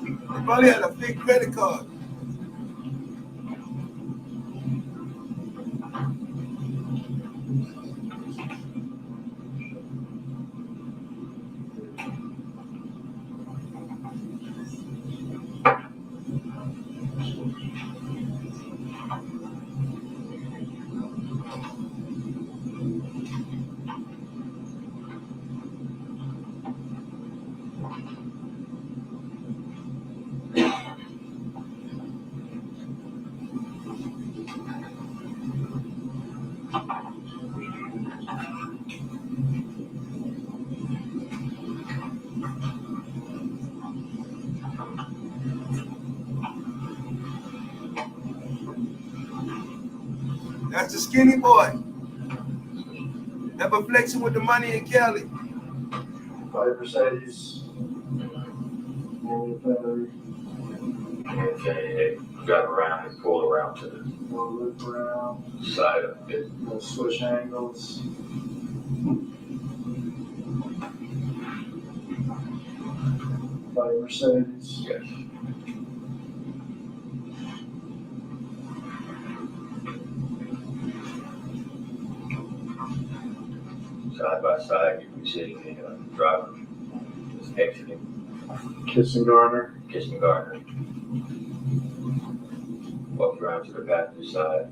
He probably had a fake credit card. That's the skinny boy. Never flexing with the money in Cali. Five Mercedes. One infinity. Okay, they drive around and pull around to the One loop around. side of it. We'll switch angles. Five Mercedes. Yes. Side by side, you can see the driver is exiting Kissing Garner. Kitchen Garden. Walk around to the passenger side.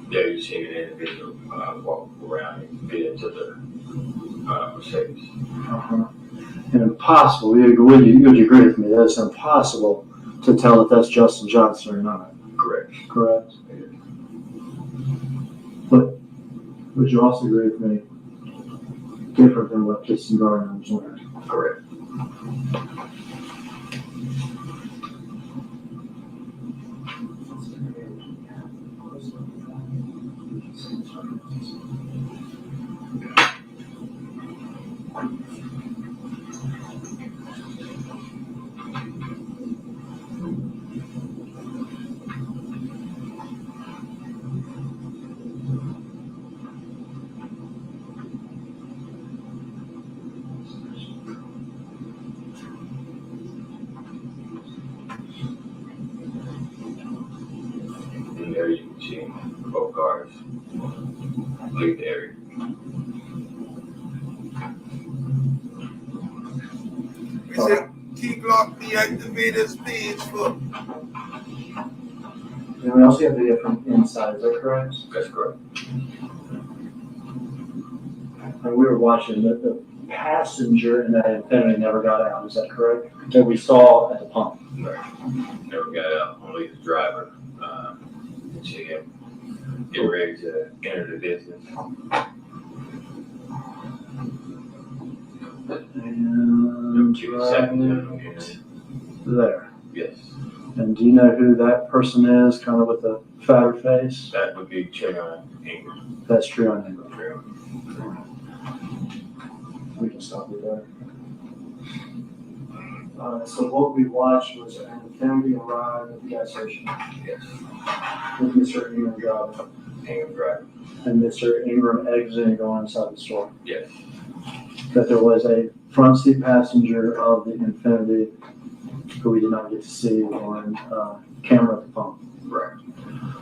There you see an individual walk around and get into the Mercedes. And impossible, would you agree with me, that it's impossible to tell if that's Justin Johnson or not, Correct. correct? But would you also agree with me, different than what Kissing Garner was wearing? Correct. leave the area. We said key lock deactivators page for. And we also have video from inside, is that correct? That's correct. And we were watching the passenger in that Infiniti never got out, is that correct? That we saw at the pump. Right. Never got out, only the driver. See him get ready to enter the business. And She was second right to there. yes. And do you know who that person is, kind of with the fatter face? That would be Chairman Ingram. That's true, I know. Trail. We can stop it there. So what we watched was an Infiniti arrive at the gas station Yes. with Mr. Ingram driving Ingram driver. and Mr. Ingram exiting and going inside the store. Yes. That there was a front seat passenger of the Infiniti who we did not get to see on camera at the pump. Correct.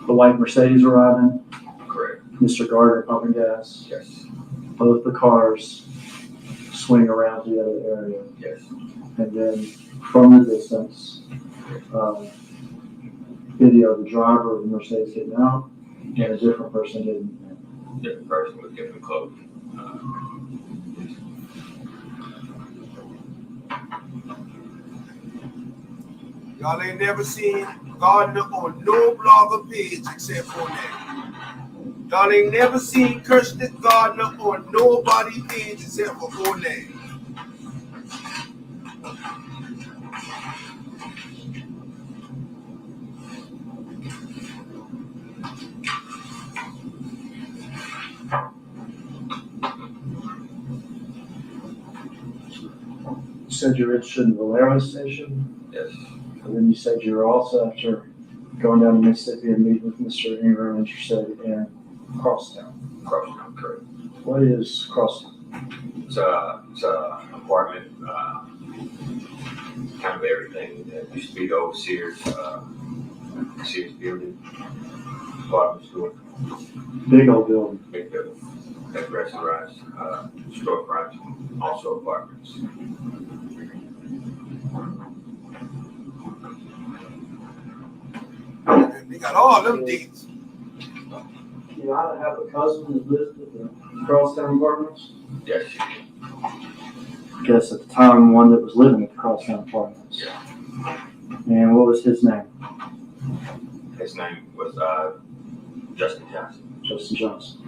The white Mercedes arriving, Correct. Mr. Garner pumping gas. Yes. Both the cars swing around to the other area. Yes. And then from the distance, video of the driver of the Mercedes getting out and a different person getting in. Different person with different clothes. Y'all ain't never seen Garner on no blogger page except for that. Y'all ain't never seen Kirsten Garner on nobody page except for that. You said you were interested in Valero station, Yes. and then you said you were also, after going down to Mississippi and meeting with Mr. Ingram, interested in Crosstown. Crosstown, correct. What is Crosstown? It's a apartment, kind of everything that used to be the old Sears building, apartment store, Big old building. big building, that restaurants, storefronts, also apartments. They got all them dates. You either have a cousin that lived at the Crosstown apartments? Yes, she did. I guess at the time, one that was living at the Crosstown apartments. Yeah. And what was his name? His name was Justin Johnson. Justin Johnson.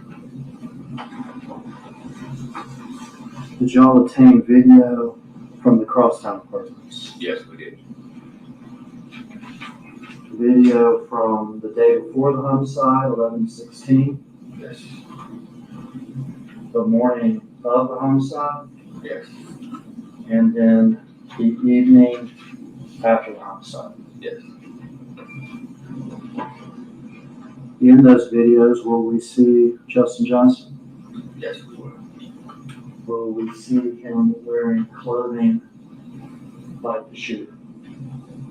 Did y'all obtain video from the Crosstown apartments? Yes, we did. Video from the day before the homicide, 11/16, Yes. the morning of the homicide, Yes. and then the evening after the homicide. Yes. In those videos, will we see Justin Johnson? Yes, we will. Will we see him wearing clothing like the shooter?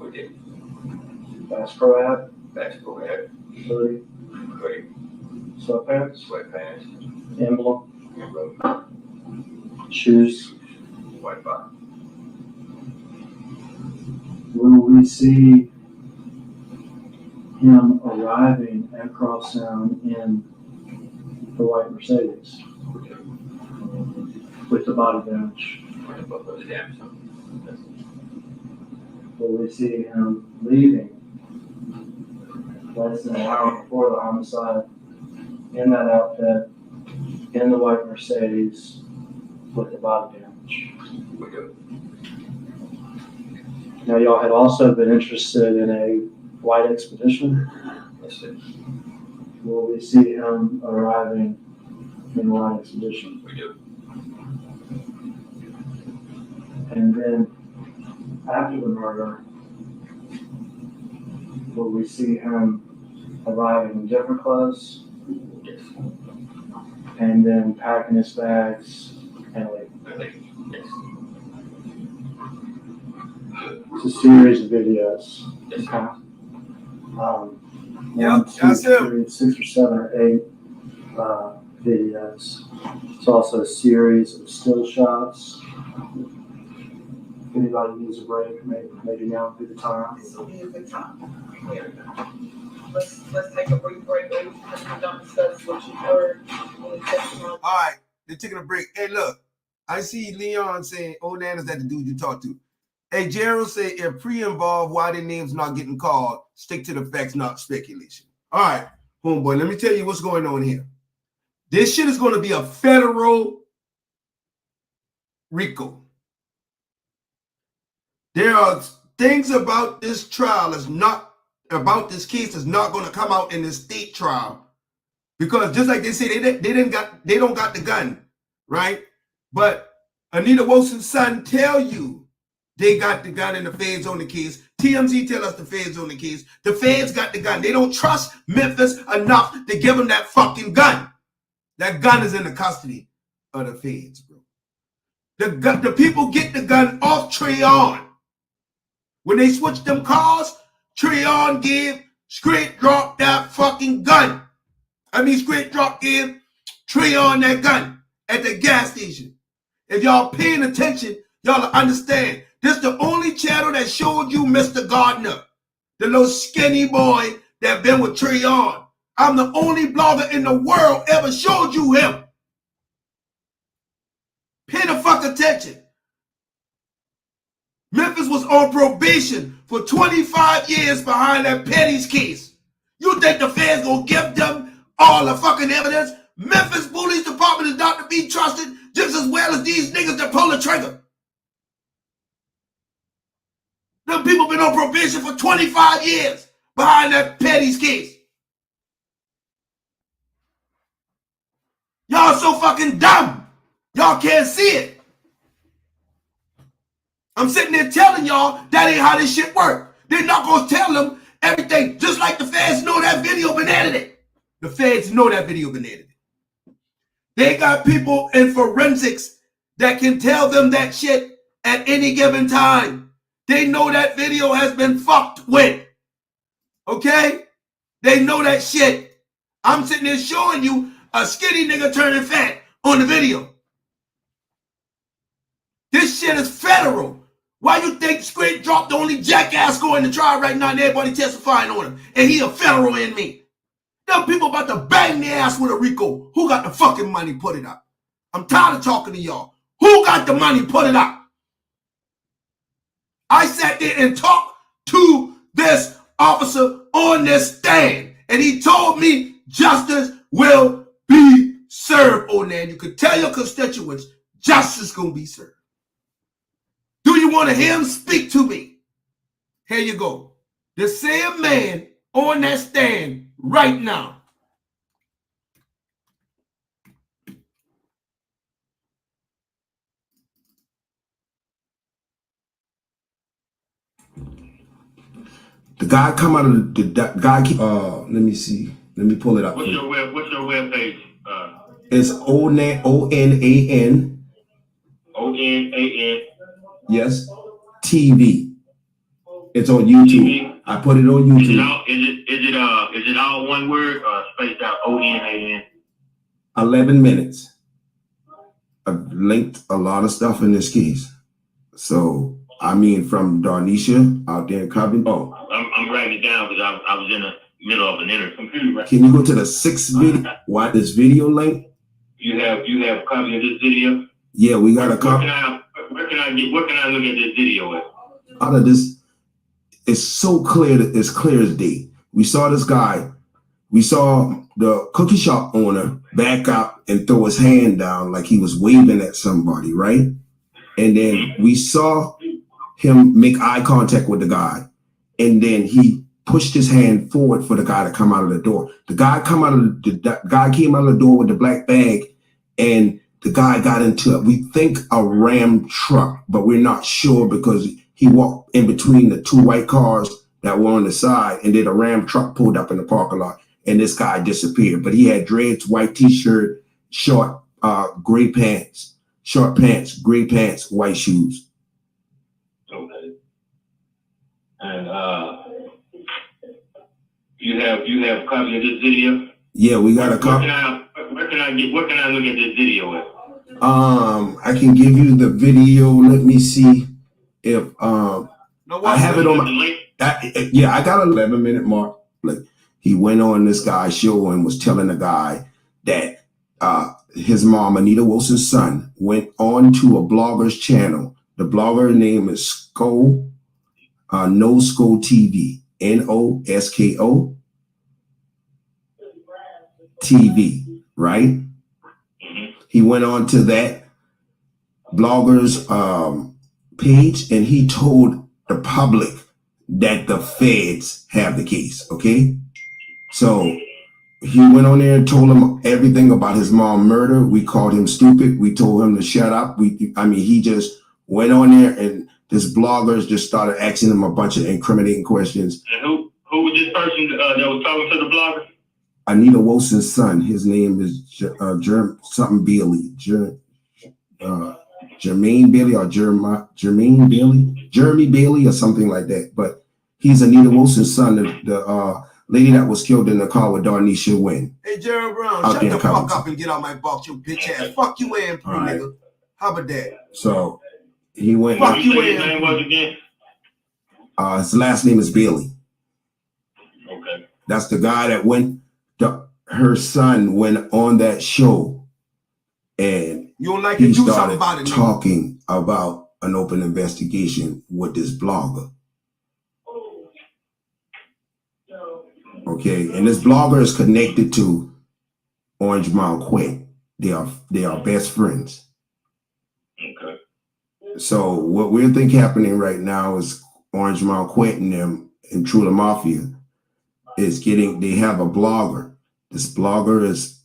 We did. Bass Pro hat, Basketball hat, hoodie, hoodie, sweatpants, sweatpants, emblem, and shoes. white box. Will we see him arriving at Crosstown in the white Mercedes We did. with the body damage? Both of the damage. Yes. Will we see him leaving less than an hour before the homicide in that outfit, in the white Mercedes with the body damage? We do. Now, y'all had also been interested in a white expedition. Yes, sir. Will we see him arriving in the white expedition? We do. And then after the murder, will we see him arriving in different clothes Yes. and then packing his bags and leaving? I think, yes. It's a series of videos. Yes, Okay. sir. Yep, One, two, that's him. three, 6 or 7 or 8 videos. It's also a series of still shots. If anybody needs a break, maybe now would be the time. This will be a good time. Here. Let's take a brief break, ladies, because we don't discuss what you heard in the testimony. All right, they're taking a break. Hey, look, I see Leon saying, "Oh, Nan, is that the dude you talked to?" Hey, Gerald said, if pre-involved, why their names not getting called? Stick to the facts, not speculation. All right, homeboy, let me tell you what's going on here. This shit is going to be a federal RICO. There are things about this trial about this case is not going to come out in the state trial, because just like they say, they don't got the gun, right? But Anita Wilson's son tell you they got the gun and the feds on the case. TMZ tell us the feds on the case. The feds got the gun. They don't trust Memphis enough to give them that fucking gun. That gun is in the custody of the feds, bro. The people get the gun off Treyon. When they switched them cars, Treyon gave straight drop that fucking gun. Straight drop gave Treyon that gun at the gas station. If y'all paying attention, y'all understand. This the only channel that showed you Mr. Garner, the little skinny boy that been with Treyon. I'm the only blogger in the world ever showed you him. Pay the fuck attention. Memphis was on probation for 25 years behind that Petty's case. You think the feds gonna give them all the fucking evidence? Memphis Police Department is not to be trusted just as well as these niggas that pull the trigger. Them people been on probation for 25 years behind that Petty's case. Y'all so fucking dumb. Y'all can't see it. I'm sitting there telling y'all that ain't how this shit work. They're not gonna tell them everything, just like the feds know that video been edited. The feds know that video been edited. They got people in forensics that can tell them that shit at any given time. They know that video has been fucked with. Okay? They know that shit. I'm sitting there showing you a skinny nigga turning fat on the video. This shit is federal. Why you think Straight dropped the only jackass going to trial right now and everybody testifying on him? And he a federal inmate. Them people about to bang their ass with a RICO. Who got the fucking money? Put it up. I'm tired of talking to y'all. Who got the money? Put it up. I sat there and talked to this officer on this stand, and he told me justice will be served. Oh, man, you could tell your constituents justice gonna be served. Do you want to hear him speak to me? Here you go. The same man on that stand right now. The guy come out of the guy. Let me see. Let me pull it up. What's your web page? It's ONAN. ONAN. Yes. TV. It's on YouTube. TV? I put it on YouTube. Is it all one word or spaced out? ONAN. 11 minutes. I've linked a lot of stuff in this case. So from Darnisha out there in Covington. Oh, I'm writing it down because I was in the middle of an computer. Can you go to the 6th video? Why this video link? You have a copy of this video? Yeah, we got a copy. Where can I look at this video at? Out of this, it's so clear that it's clear as day. We saw this guy. We saw the cookie shop owner back up and throw his hand down like he was waving at somebody, right? And then we saw him make eye contact with the guy. And then he pushed his hand forward for the guy to come out of the door. The guy came out of the door with the black bag, and the guy got into we think a Ram truck, but we're not sure because he walked in between the two white cars that were on the side, and then a Ram truck pulled up in the parking lot, and this guy disappeared. But he had dreads, white t-shirt, short gray pants, short pants, gray pants, white shoes. Okay. And you have a copy of this video? Yeah, we got a copy. Where can I look at this video at? I can give you the video. Let me see if I have it on my. Yeah, I got an 11-minute mark. Like, he went on this guy's show and was telling the guy that his mom, Anita Wilson's son, went on to a blogger's channel. The blogger name is Sko, NoSko TV, NoSko TV, right? He went on to that blogger's page and he told the public that the feds have the case, okay? So he went on there and told him everything about his mom murder. We called him stupid. We told him to shut up. He just went on there and this bloggers just started asking him a bunch of incriminating questions. And who was this person that was talking to the blogger? Anita Wilson's son. His name is something Bailey. Jermaine Bailey or Jermaine Bailey? Jeremy Bailey or something like that. But he's Anita Wilson's son, the lady that was killed in the car with Darnisha Wynn. Hey, Jeremy Brown, shut the fuck up and get out my box, you bitch ass. Fuck you in, nigga. How about that? So he went. Fuck you in. His name was again? His last name is Bailey. Okay. That's the guy that went. Her son went on that show, and you don't like he it, do started something about it, talking about an open investigation with this blogger. Okay, and this blogger is connected to Orange Marquette. They are best friends. Okay. So what we think happening right now is Orange Marquette and them and Trula Mafia is they have a blogger. This blogger is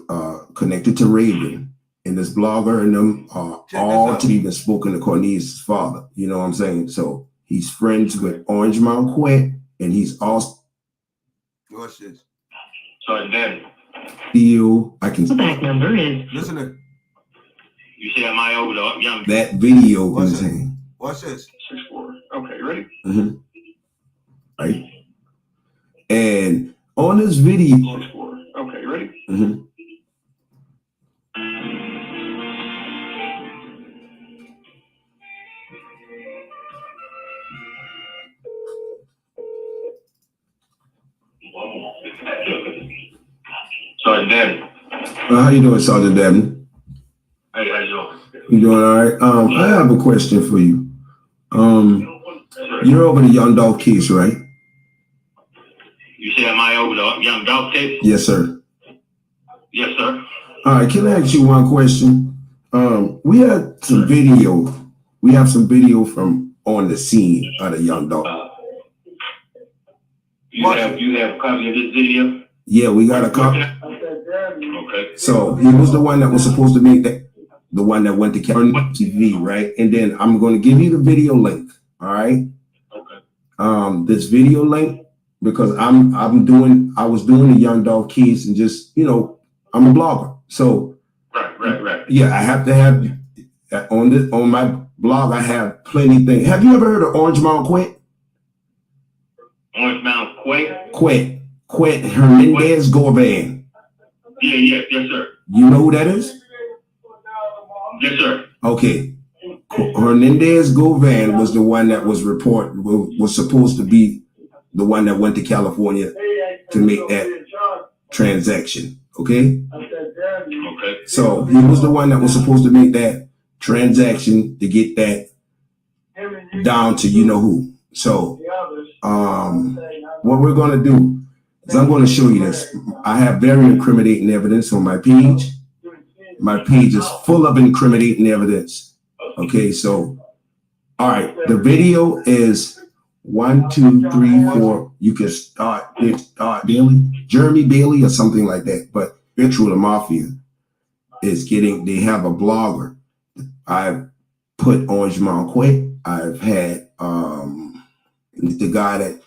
connected to Raven, and this blogger and them are all to even spoken to Cornelius' father. You know what I'm saying? So he's friends with Orange Marquette, and he's also. What's this? So then, I can. The back number is. Listen to. You say, am I over the young? That video in his hand. What's this? 6'4". Okay, ready? Mm-hmm. Right. And on this video. 6'4". Okay, ready? Mm-hmm. Sergeant Dabney. How you doing, Sergeant Dabney? Hey, how you doing? You doing all right? I have a question for you. You're over the Young Dolph case, right? You say, am I over the Young Dolph case? Yes, sir. Yes, sir. All right, can I ask you one question? We had some video. We have some video from on the scene of the Young Dolph. You have a copy of this video? Yeah, we got a copy. Okay. So he was the one that was supposed to make that, the one that went to TV, right? And then I'm going to give you the video link. All right. Okay. This video link, because I was doing the Young Dolph case and just, I'm a blogger. So right. Yeah, I have to have on my blog, I have plenty of things. Have you ever heard of Orange Mount Quet? Orange Mount Quet? Quet Hernandez Gorban. Yes, sir. You know who that is? Yes, sir. Okay. Hernandez Gorban was the one that was supposed to be the one that went to California to make that transaction. Okay? Okay. So he was the one that was supposed to make that transaction to get that down to you know who. So what we're going to do is I'm going to show you this. I have very incriminating evidence on my page. My page is full of incriminating evidence. Okay, so all right, the video is 1, 2, 3, 4. You can start Bailey, Jeremy Bailey, or something like that. But Trula Mafia is they have a blogger. I've put Orange Marquette. I've had the guy that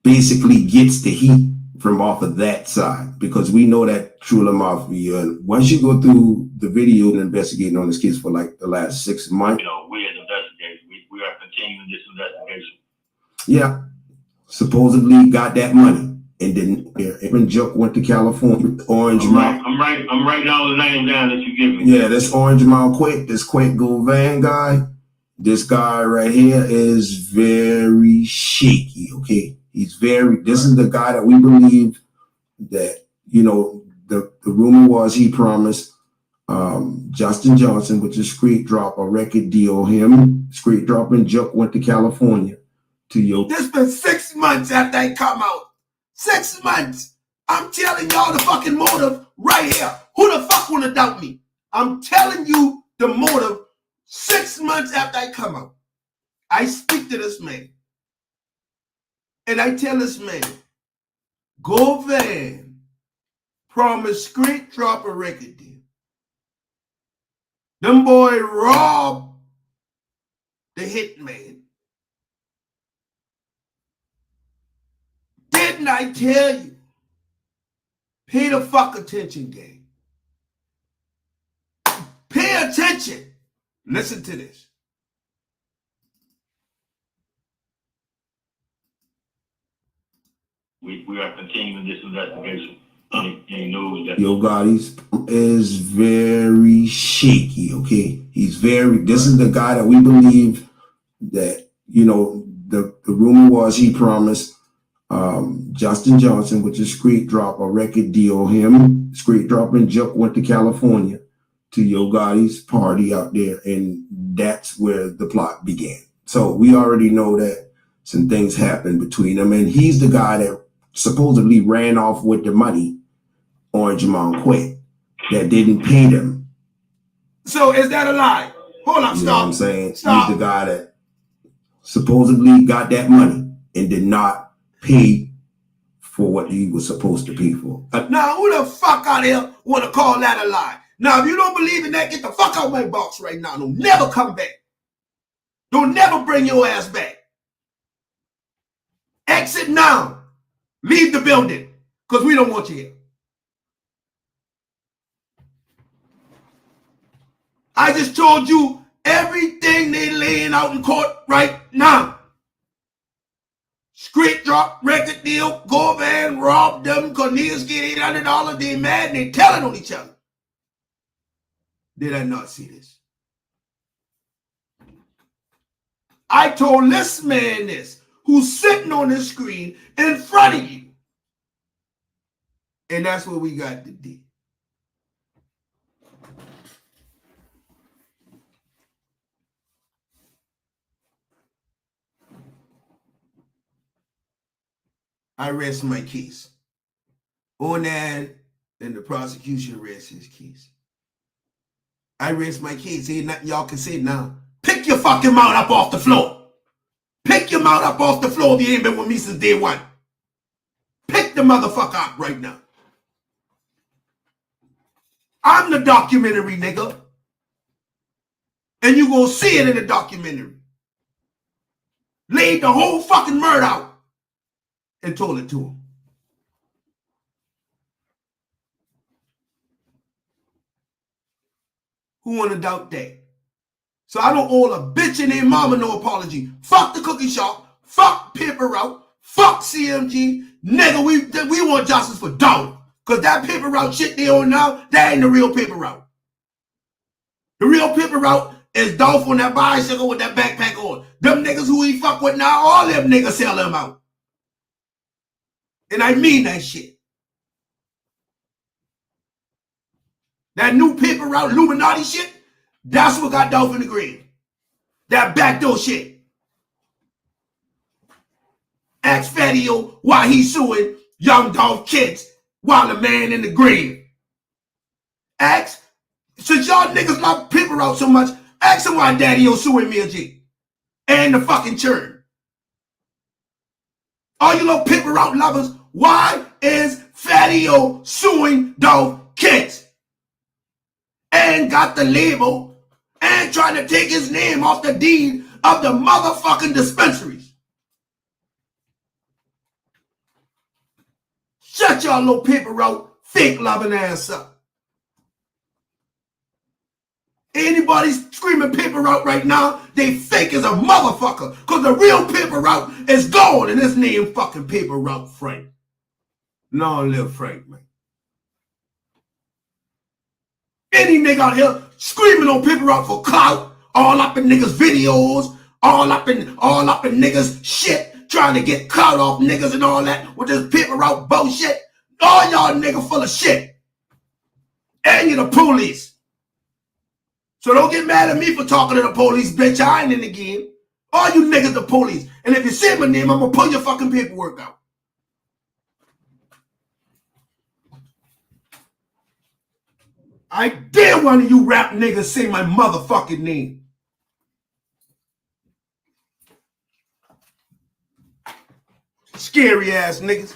basically gets the heat from off of that side, because we know that Trula Mafia, once you go through the video and investigating on this case for like the last 6 months. We as investigators, we are continuing this investigation. Yeah. Supposedly got that money. And then Aaron Joke went to California. Orange Mount. I'm writing all the names down that you give me. Yeah, this Orange Mount Quick, this Quick Govan guy. This guy right here is very shaky, okay? This is the guy that we believe that, you know, the rumor was he promised Justin Johnson with the Street Drop a record deal. Him, Street Drop and Joke went to California to yo. This been 6 months after they come out. 6 months. I'm telling y'all the fucking motive right here. Who the fuck wanna doubt me? I'm telling you the motive 6 months after I come out. I speak to this man. And I tell this man, Govan promised Street Drop a record deal. Them boy robbed the hitman. Didn't I tell you? Pay the fuck attention, gang. Pay attention. Listen to this. We are continuing this investigation. Any news that Yo Gotti's is very shaky, okay? This is the guy that we believe that, you know, the rumor was he promised Justin Johnson with the Street Drop a record deal. Him, Street Drop and Joke went to California to Yo Gotti's party out there, and that's where the plot began. So we already know that some things happened between them, and he's the guy that supposedly ran off with the money on Jamon Quick that didn't pay them. So is that a lie? Hold on, You stop. know what I'm saying? Stop. He's the guy that supposedly got that money and did not pay for what he was supposed to pay for. Now, who the fuck out here want to call that a lie? Now, if you don't believe in that, get the fuck out of my box right now. Don't never come back. Don't never bring your ass back. Exit now. Leave the building, because we don't want you here. I just told you everything they laying out in court right now. Street Drop, record deal, Govan robbed them because niggas get $800. They mad and they telling on each other. Did I not see this? I told this man this, who's sitting on the screen in front of you. And that's what we got today. I rest my case. Onan and the prosecution rests his case. I rest my case. Ain't nothing y'all can say now. Pick your fucking mouth up off the floor. Pick your mouth up off the floor if you ain't been with me since day one. Pick the motherfucker up right now. I'm the documentary, nigga. And you gonna see it in the documentary. Laid the whole fucking murder out and told it to him. Who wanna doubt that? So I don't owe a bitch and their mama no apology. Fuck the cookie shop. Fuck paper route. Fuck CMG. Nigga, we want justice for Dolph. Because that paper route shit they on now, that ain't the real paper route. The real paper route is Dolph on that bicycle with that backpack on. Them niggas who he fuck with now, all them niggas sell them out. And I mean that shit. That new paper route Illuminati shit, that's what got Dolph in the grave. That backdoor shit. Ask Fatio why he's suing young Dolph kids while the man in the grave. Ask, since y'all niggas love paper route so much, ask him why Daddy-O suing me and G. And the fucking churn. All you little paper route lovers, why is Fatio suing Dolph kids? And got the label and trying to take his name off the deed of the motherfucking dispensaries. Shut y'all little paper route fake loving ass up. Anybody screaming paper route right now, they fake as a motherfucker. Because the real paper route is gone and his name fucking paper route Frank. Long live Frank, man. Any nigga out here screaming on people out for clout, all up in niggas' videos, all up in niggas' shit, trying to get clout off niggas and all that with this people out bullshit. All y'all niggas full of shit. And you're the police. So don't get mad at me for talking to the police, bitch. I ain't in the game. All you niggas the police. And if you say my name, I'm gonna pull your fucking paperwork out. I dare one of you rap niggas say my motherfucking name. Scary ass niggas.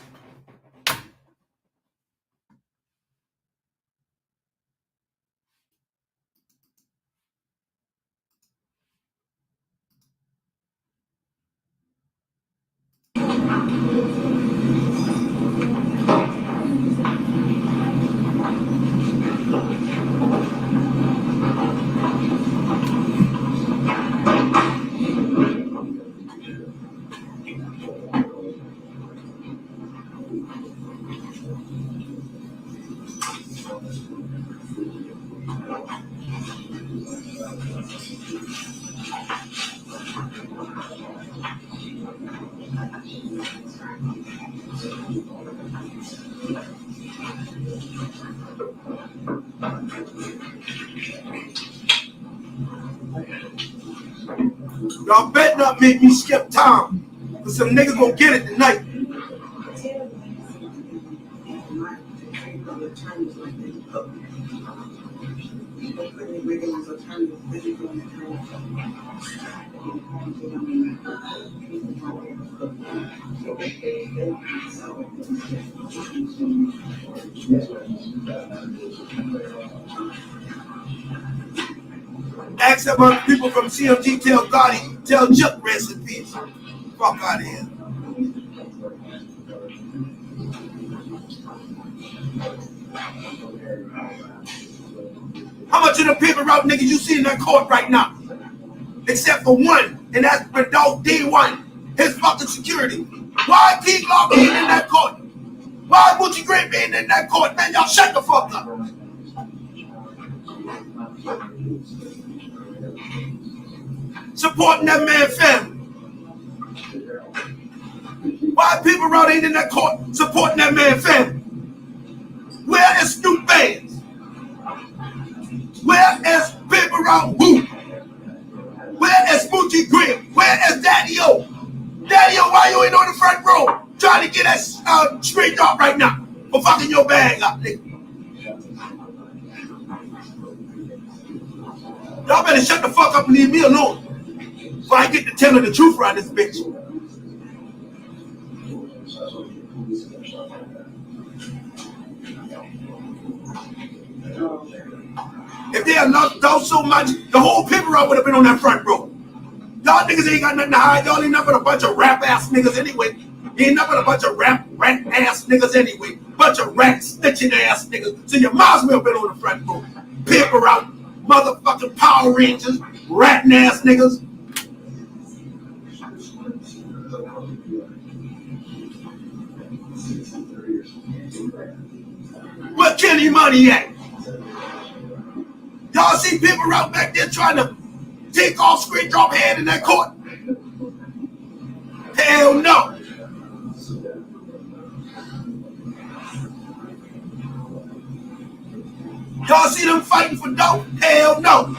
Y'all better not make me skip time. Cause some niggas gonna get it tonight. Ask about people from CMG, tell Gotti, tell Chuck rest in peace. Fuck out of here. How much of the paper route niggas you see in that court right now? Except for one, and that's for Dolph D1, his fucking security. Why King Law being in that court? Why Butchie Gray being in that court? Man, y'all shut the fuck up. Supporting that man's family. Why people around ain't in that court supporting that man's family? Where is Snoop Bands? Where is people around Boo? Where is Butchie Gray? Where is Daddy-O? Daddy-O, why you ain't on the front row trying to get that straightened up right now for fucking your bag up, nigga? Y'all better shut the fuck up and leave me alone before I get to telling the truth around this bitch. If they had not done so much, the whole people route would have been on that front row. Y'all niggas ain't got nothing to hide. Y'all ain't nothing but a bunch of rap ass niggas anyway. You ain't nothing but a bunch of rat ass niggas anyway. Bunch of rat snitching ass niggas. So you might as well been on the front row. Paper route, motherfucking Power Rangers, ratting ass niggas. Where Kenny Money at? Y'all see people out back there trying to take off screen drop hand in that court? Hell no. Y'all see them fighting for dope? Hell no.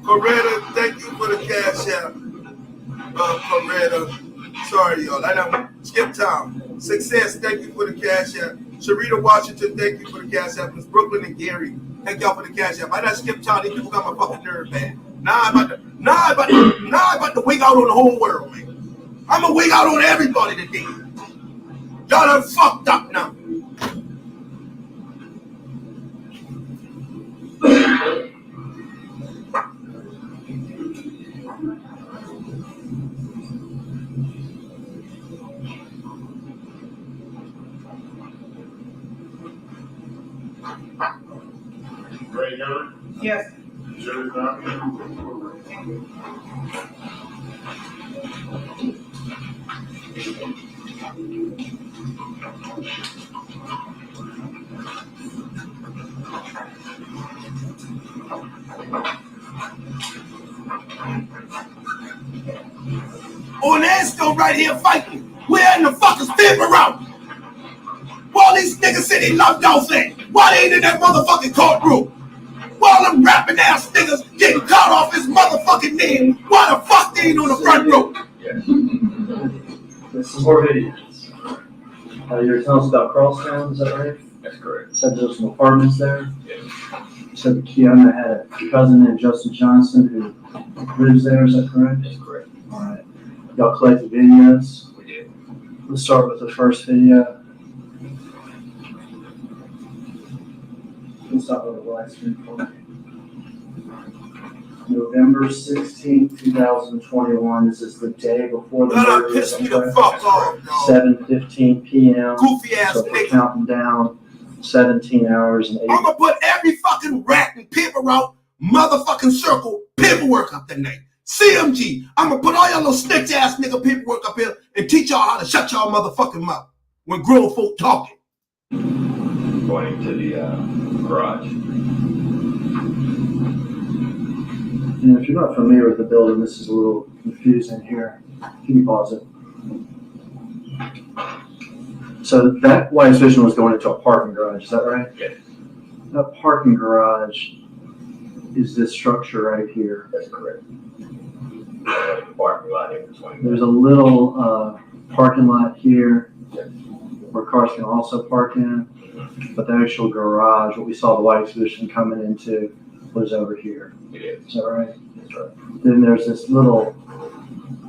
Coretta, thank you for the cash app. Coretta, sorry y'all, I don't skip time. Success, thank you for the cash app. Sharita Washington, thank you for the cash app. Miss Brooklyn and Gary, thank y'all for the cash app. I done skip time. These people got my fucking nerve bad. Now I'm about to wig out on the whole world, man. I'm gonna wig out on everybody today. Y'all done fucked up now. Yes. Jury Garner. On the still right here fighting. Where in the fuck is paper out? Why all these niggas say they love Dolph at? Why they ain't in that motherfucking courtroom? Why all them rapping ass niggas getting cut off his motherfucking name? Why the fuck they ain't on the front row? This is more videos. You're telling us about Crosstown, is that right? That's correct. Said there was some apartments there. Yes. Said Kiana had a cousin named Justin Johnson who lives there, is that correct? That's correct. All right. Y'all collected videos. We did. Let's start with the first video. Let's start with the Livestream for me. November 16th, 2021. This is the day before the That murder. pissed me the fuck off, dog. 7:15 p.m. Goofy ass So we're nigga. counting down 17 hours and 8. I'm gonna put every fucking rat and paper route, motherfucking circle paperwork up that night. CMG, I'm gonna put all y'all little snitch ass nigga paperwork up here and teach y'all how to shut y'all motherfucking mouth when grown folk talking. Going into the garage. And if you're not familiar with the building, this is a little confusing here. Can you pause it? So that white vision was going into a parking garage, is that right? Yes. That parking garage is this structure right here. That's correct. The parking lot in between. There's a little parking lot here where cars can also park in, but the actual garage, what we saw the white exhibition coming into, was over here. It is. Is that right? That's right. Then there's this little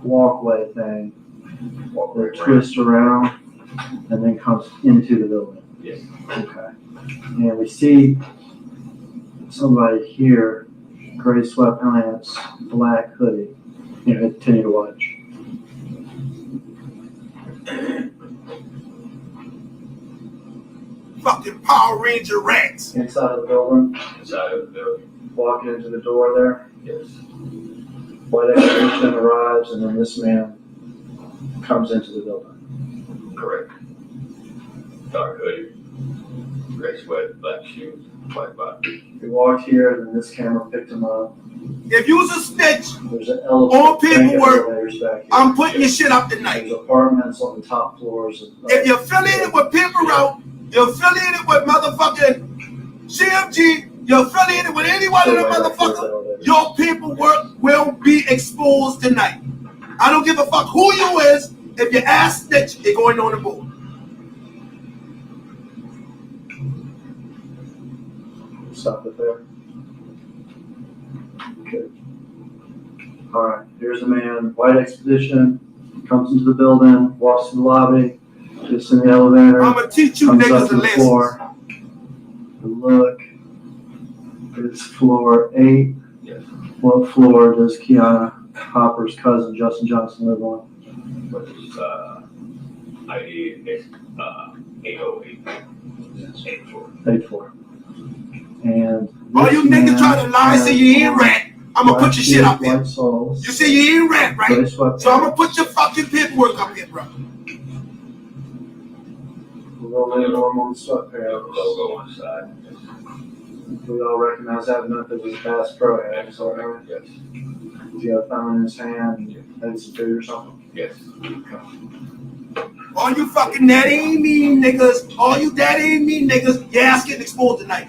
walkway thing that twists around and then comes into the building. Yes. Okay. And we see somebody here, gray sweatpants, black hoodie. You know, continue to watch. Fucking Power Ranger rats. Inside of the building, Inside of the building. walking into the door there. Yes. White exhibition arrives, and then this man comes into the building. Correct. Dark hoodie, gray sweat, black shoes, white body. He walked here, and then this camera picked him up. If you was a snitch, There's an elevator. All paperwork, elevators back here. I'm putting your shit up tonight. There's apartments on the top floors. If you're affiliated with Paper Route, you're affiliated with motherfucking CMG, you're affiliated with any one of them motherfuckers, your paperwork will be exposed tonight. I don't give a fuck who you is. If your ass snitch, you're going on the board. Stop it there. Okay. All right, here's a man, white expedition, comes into the building, walks to the lobby, gets in the elevator. I'm gonna teach you comes niggas up to a the lesson. floor. Look, it's floor 8. Yes. What floor does Kiana Hopper's cousin Justin Johnson live on? But it's ID is 808. 84. 8-4. And All you this niggas man try to lie and say you ain't has rat, I'm gonna put your shit up there. white soles, You say you ain't rat, gray right? sweatpants. So I'm gonna put your fucking paperwork up here, bro. A little bit normal sweatpants. Logo on the side. We all recognize that method was Bass Pro Ag, so right? Yes. He got a phone in his hand, maybe some food or something. Yes. All you fucking that ain't me niggas, all you that ain't me niggas, your ass getting exposed tonight.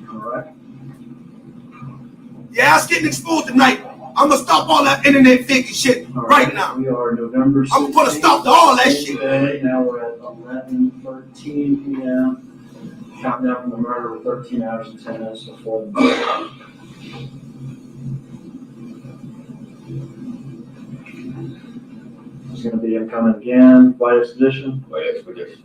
All right. Your ass getting exposed tonight. I'm gonna stop all that internet fake shit All right now. We are November 16th. I'm gonna put a stop to all that shit. Today. Now we're at 11:13 p.m. Counting down from the murder. We're 13 hours and 10 minutes before the murder. There's going to be him coming again. White expedition. White expedition.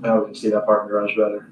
Now we can see that parking garage better.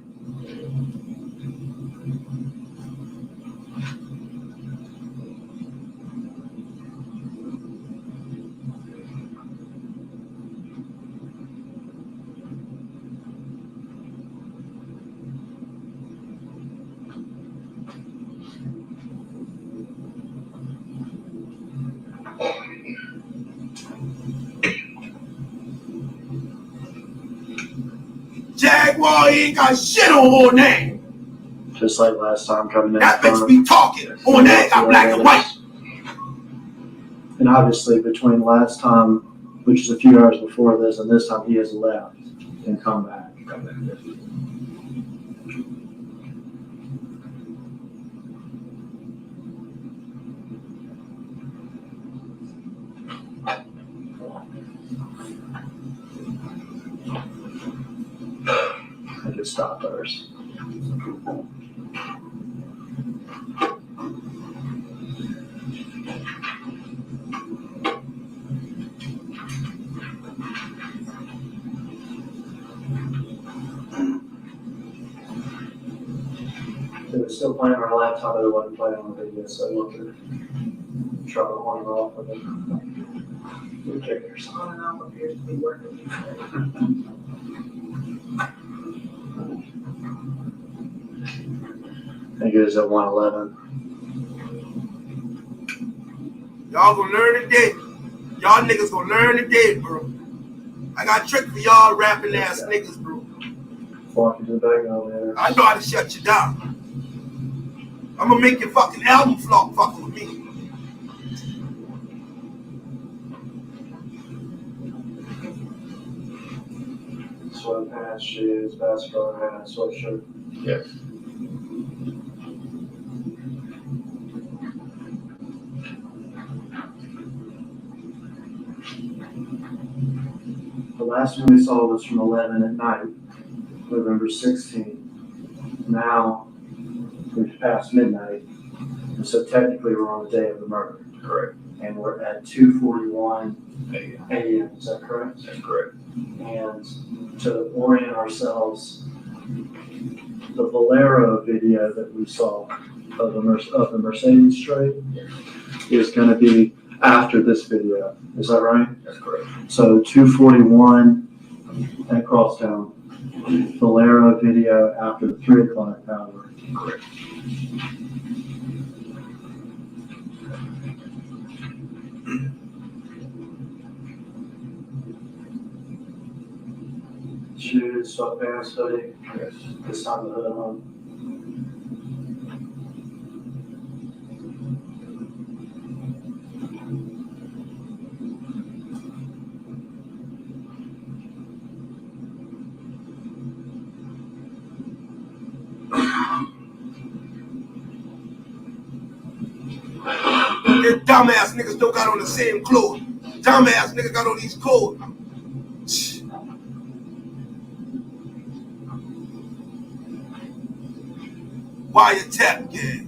wall, he ain't got shit on that. Just like last time coming in. That bitch be talking. On that, got black and white. And obviously between last time, which is a few hours before this, and this time he has left and come back. I could stop ours. It was still playing on our laptop, but it wasn't playing on the video, so I looked at it. Try to horn it off with it. On and off appears to be working. I think it was at 111. Y'all gonna learn today. Y'all niggas gonna learn today, bro. I got a trick for y'all rapping ass niggas, bro. Walking to the back elevator. I know how to shut you down. I'm gonna make your fucking album flop fucking with me. Sweatpants, shoes, basketball hat, sweatshirt. Yes. The last one we saw was from 11 at night, November 16th. Now we've passed midnight, and so technically we're on the day of the murder. Correct. And we're at 2:41 A.M. a.m. Is that correct? That's correct. And to orient ourselves, the Valero video that we saw of the Mercedes straight is going to be after this video. Is that right? That's correct. So 2:41 at Crosstown, Valero video after the 3 o'clock hour. Correct. Shoes, sweatpants, hoodie. Yes. This time the hood on. This dumbass niggas still got on the same clothes. Dumbass nigga got on these clothes. Wiretap gang.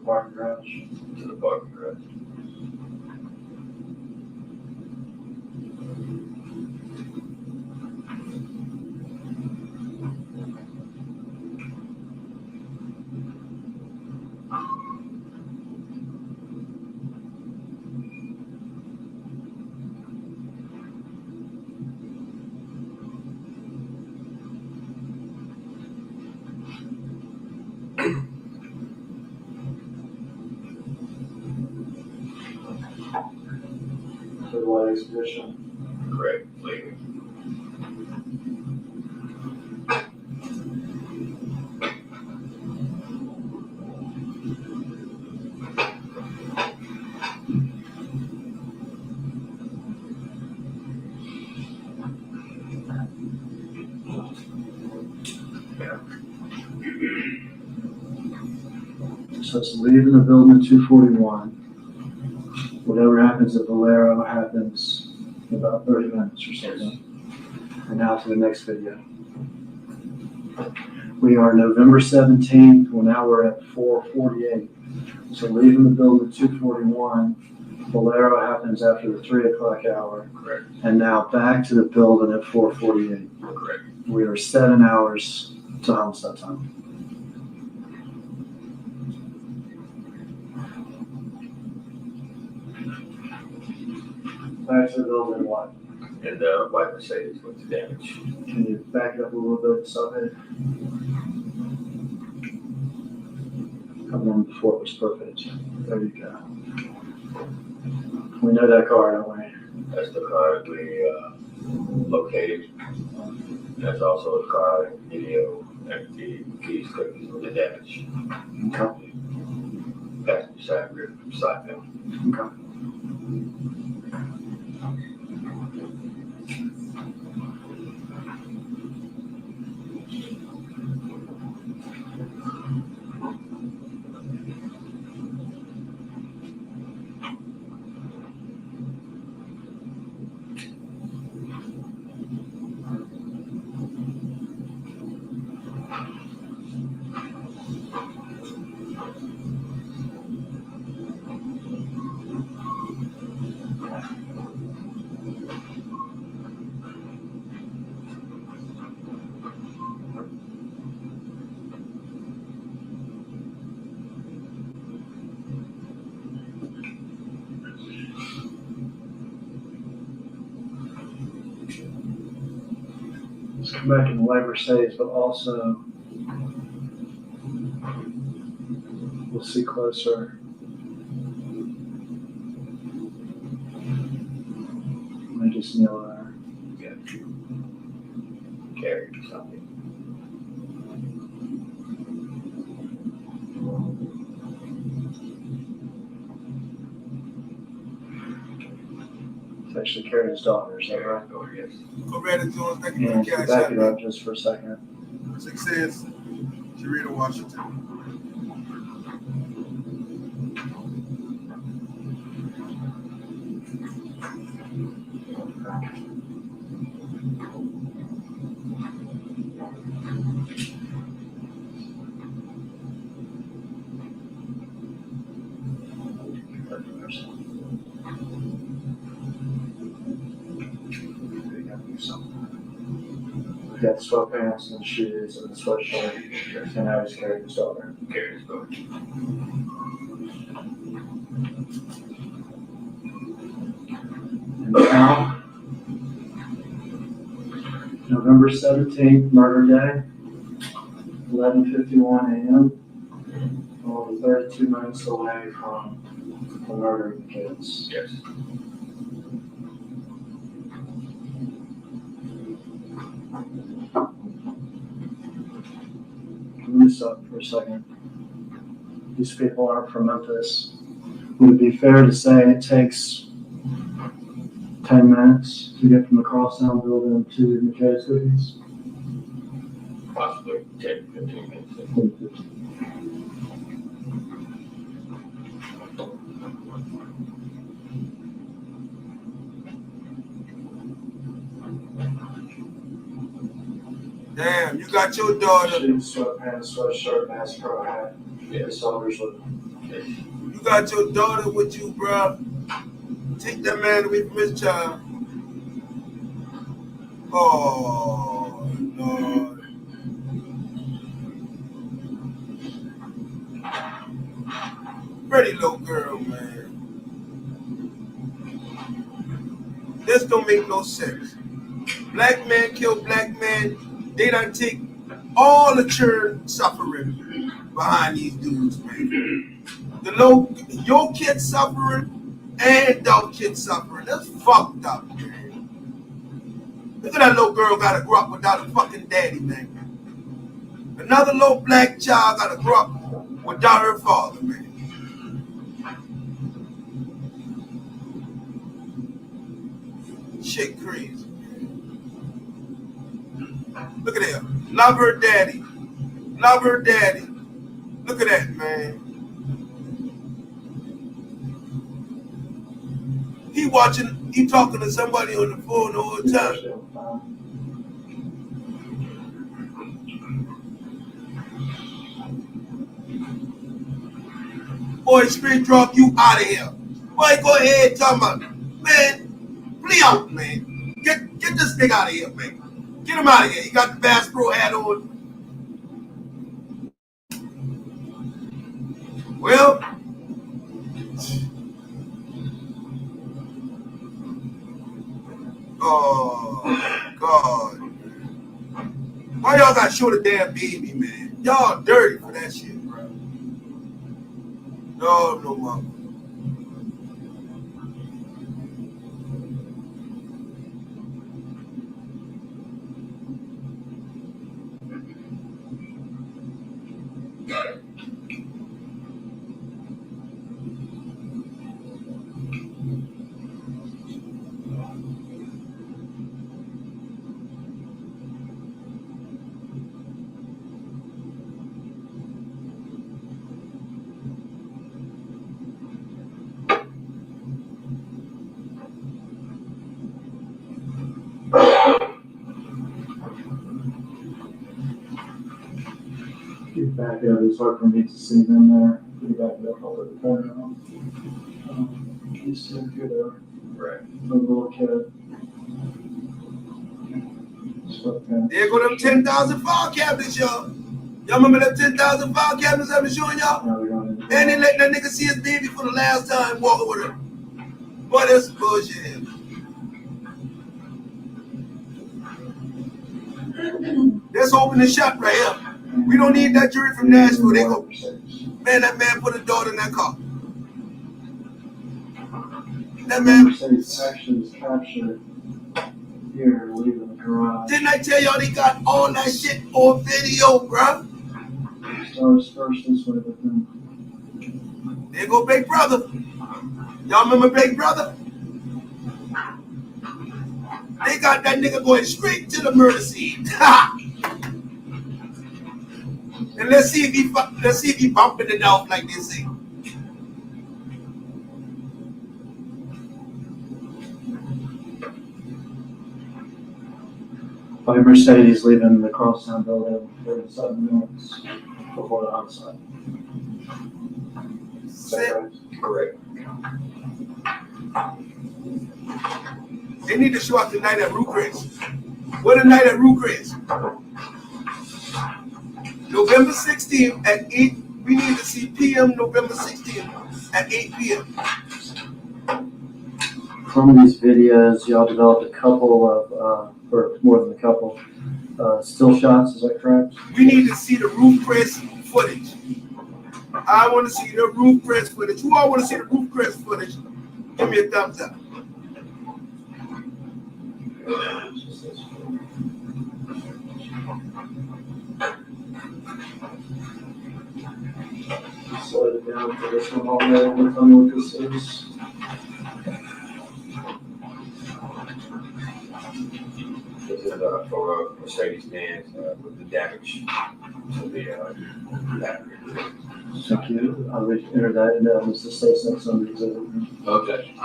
Parking garage. To the parking garage. To the white expedition. Correct. Leaving. So it's leaving the building at 2:41. Whatever happens at Valero happens in about 30 minutes or something. And now to the next video. We are November 17th. Well, now we're at 4:48. So leaving the building at 2:41, Valero happens after the 3 o'clock hour, Correct. and now back to the building at 4:48. Correct. We are 7 hours to homicide time. Back to the building, what? And the white Mercedes with the damage. Can you back it up a little bit, subhead? Come on before it was perfect. There you go. We know that car, don't we? That's the car that we located. That's also the car and video and the keys, cookies with the damage. Okay. Passenger side rear side panel. Okay. Let's come back in the white Mercedes, but also we'll see closer. I just kneel there. Yeah. Carry something. It's actually carrying his daughter, is that right? Oh, yes. Go ready to join. Thank you for And the to cash back out. it up just for a second. Success. Sharita Washington. He got sweatpants and shoes and a sweatshirt, and now he's carrying his daughter. Carry his daughter. And now, November 17th, murder day, 11:51 a.m. Only 32 minutes away from the murder of the kids. Yes. Move this up for a second. These people aren't from Memphis. Would it be fair to say it takes 10 minutes to get from the Crosstown building to McKay's Cookies? Possibly 10, 15 minutes. Damn, you got your daughter. Shoes, sweatpants, sweatshirt, mask, pro hat. His daughter's with him. You got your daughter with you, bro. Take that man away from his child. Oh, Lord. Pretty little girl, man. This don't make no sense. Black man kill black man. They done take all the children suffering behind these dudes, man. Your kid suffering and Dolph kid suffering. That's fucked up, man. Look at that little girl gotta grow up without a fucking daddy, man. Another little black child gotta grow up without her father, man. Shit crazy. Look at that. Love her daddy. Love her daddy. Look at that, man. He talking to somebody on the phone the whole time. Boy, Boy, straight drop you out of here. Boy, go ahead, tell me, man, play out, man. Get this nigga out of here, man. Get him out of here. He got the Bass Pro hat on. Well, oh, God. Why y'all gotta show the damn baby, man? Y'all dirty for that shit, bro. No, mama. Get back up, it's hard for me to see them there. Get back up over the corner. You see good Right. the little kid. There go them 10,000 file cabinets, y'all. Y'all remember them 10,000 file cabinets I've been showing y'all? And they let that nigga see his baby for the last time walking with her. Boy, that's bullshit. Let's open the shop right here. We don't need that jury from Nashville. They go, man, that man put a daughter in that car. That man actually was captured here, leaving the garage. Didn't I tell y'all they got all that shit on video, bruh? Stars first this way with them. There go Big Brother. Y'all remember Big Brother? They got that nigga going straight to the murder scene. And let's see if he bumping it off like they say. By Mercedes leaving the crosstown building 37 minutes before the homicide. Is that right? Correct. They need to show up tonight at Rue Chris. What a night at Rue Chris. November 16th at 8. We need to see PM November 16th at 8 p.m. From these videos, y'all developed a couple of, or more than a couple, still shots, is that correct? We need to see the roof press footage. I want to see the roof press footage. Who all want to see the roof press footage? Give me a thumbs up. Slow it down for this one already. Tell me what this is. This is a photo of Mercedes-Benz with the damage to the battery. Thank you. I would enter that in Mr. State's under exhibit. Objection.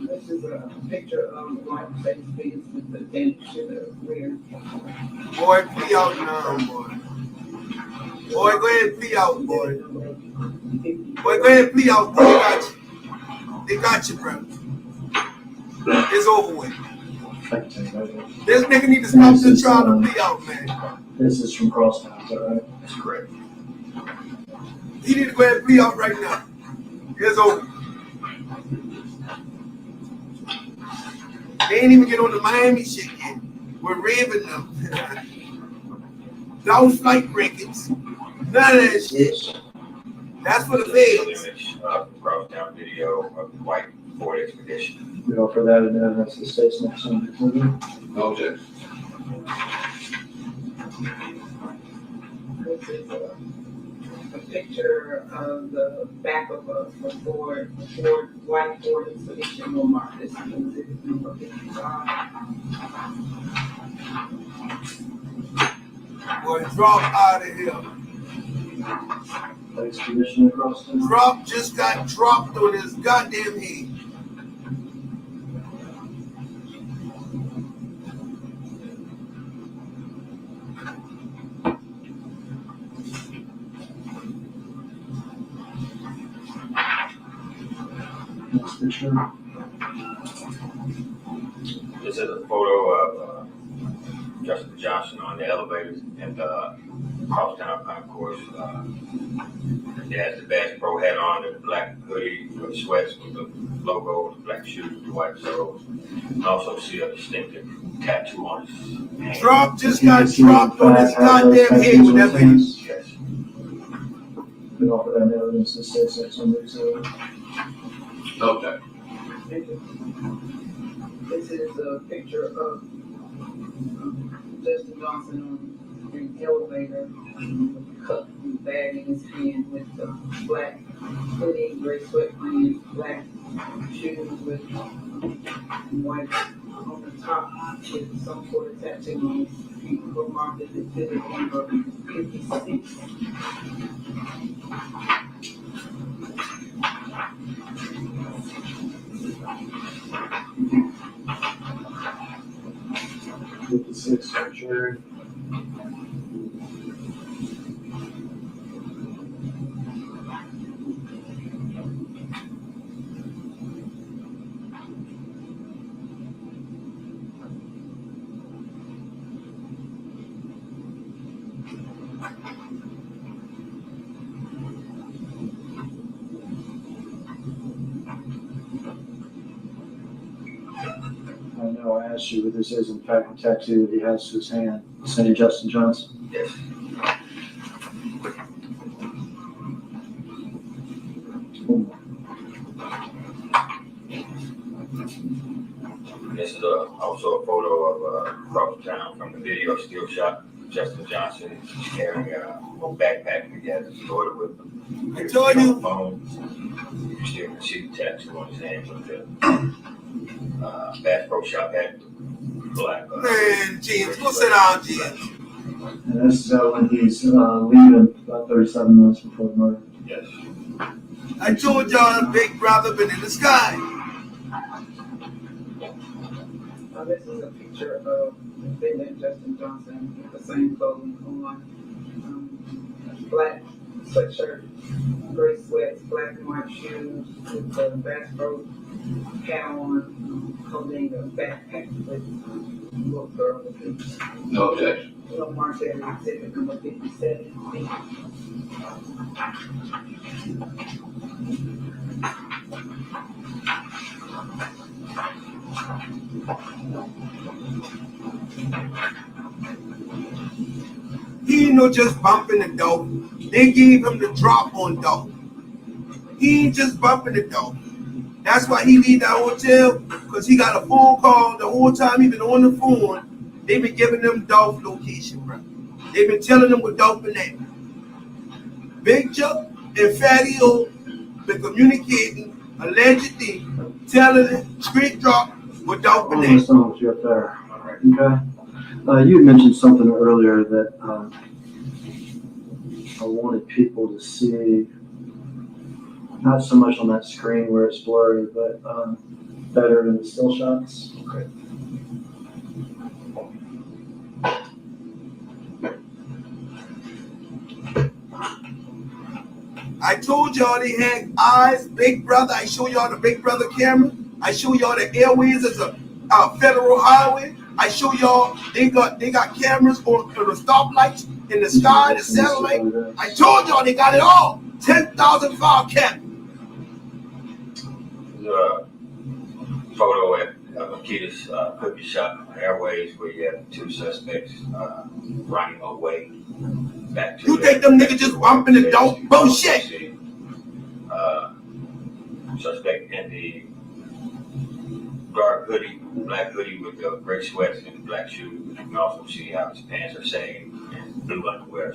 This is a picture of the white face with the dent to the rear. Boy, pee out now, boy. Boy, go ahead and pee out, boy. Boy, go ahead and pee out, boy. They got you. They got you, bro. It's over with. This nigga need to stop this trial and pee out, man. This is from Crosstown, is that right? That's correct. He need to go ahead and pee out right now. It's over. They ain't even get on the Miami shit yet. We're raving them. No flight breakings. None of that shit. That's for the feds. Image cross-town video of the white Ford Expedition. We offer that in evidence to the State's next under exhibit. No objection. This is a picture of the back of a white Ford Expedition will mark this exhibit number 55. Boy, drop out of here. Expedition across town. Drop just got dropped on his goddamn head. Next picture. This is a photo of Justice Johnson on the elevators at Crosstown Concourse. He has the Bass Pro hat on, the black hoodie with sweats with the logo, the black shoes with the white soles. You also see a distinctive tattoo on his hand. Trump just got dropped on his goddamn head with that video. Yes. Been offered that evidence to say some reason. Okay. Thank you. This is a picture of Justin Johnson on the elevator, cup and bag in his hand with the black hoodie, gray sweatpants, black shoes with white on the top with some sort of tattoo on his feet. Marked as exhibit number 56. '56 picture. I know I asked you, but this is in fact a tattoo that he has to his hand, saying Justin Johnson. Yes. This is also a photo of across town from the video still shot. Justin Johnson is carrying a little backpack that he has his daughter with him. I told you. Phone. You still can see the tattoo on his hand with the Bass Pro Shop hat. Black. Man, James, go sit down, James. And this is when he's leaving about 37 minutes before the murder. Yes. I told y'all the big brother been in the sky. This is a picture of the defendant Justin Johnson with the same clothing on, black sweatshirt, gray sweats, black and white shoes with the Bass Pro hat on, holding a backpack with a little girl with it. No objection. We'll mark that as exhibit number 57. He ain't no just bumping the dope. They gave him the drop on dope. He ain't just bumping the dope. That's why he leave that hotel, because he got a phone call the whole time he been on the phone. They been giving them Dolph location, bro. They been telling them what Dolph been at. Big Chuck and Fatty O been communicating, allegedly telling them straight drop what Dolph been at. Some of you up there. Okay. You had mentioned something earlier that I wanted people to see, not so much on that screen where it's blurry, but better in the still shots. Okay. I told y'all they had eyes, Big Brother. I show y'all the Big Brother camera. I show y'all the airways as a federal highway. I show y'all they got cameras on the stoplights in the sky, the satellite. I told y'all they got it all. 10,000 file cap. There's a photo at Makita's cookie shop, Airways, where you have two suspects running away back to. You think them niggas just bumping the dope? Bullshit. Suspect in the dark hoodie, black hoodie with the gray sweats and the black shoes. You can also see how his pants are sagging and blue underwear.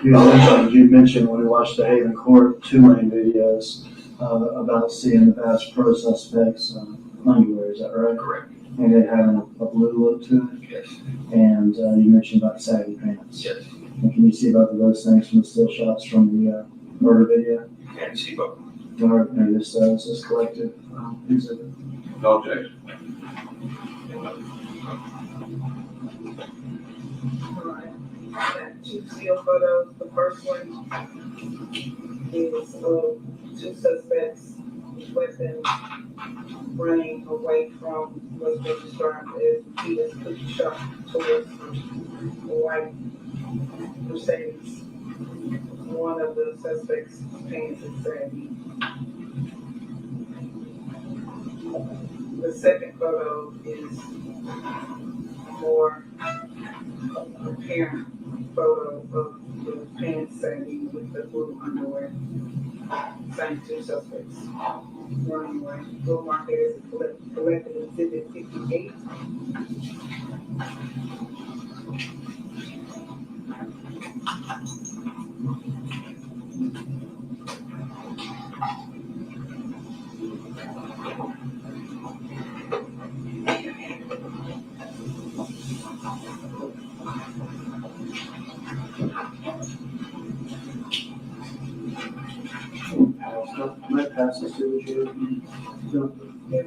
You mentioned when we watched the Haven Court 2-lane videos about seeing the Bass Pro suspects underwear, is that right? Correct. And it having a blue look to it? Yes. And you mentioned about saggy pants. Yes. And can you see both of those things from the still shots from the murder video? You can see both. Or this collective exhibit? No objection. Alright, got two still photos. The first one is two suspects weapon running away from what's been described as Peter's cookie shop towards the white Mercedes. One of the suspects' pants is saggy. The second photo is more apparent photo of the pants saggy with the blue underwear. Same two suspects running away. We'll mark it as a collected exhibit 58. Might pass this to you. Yes.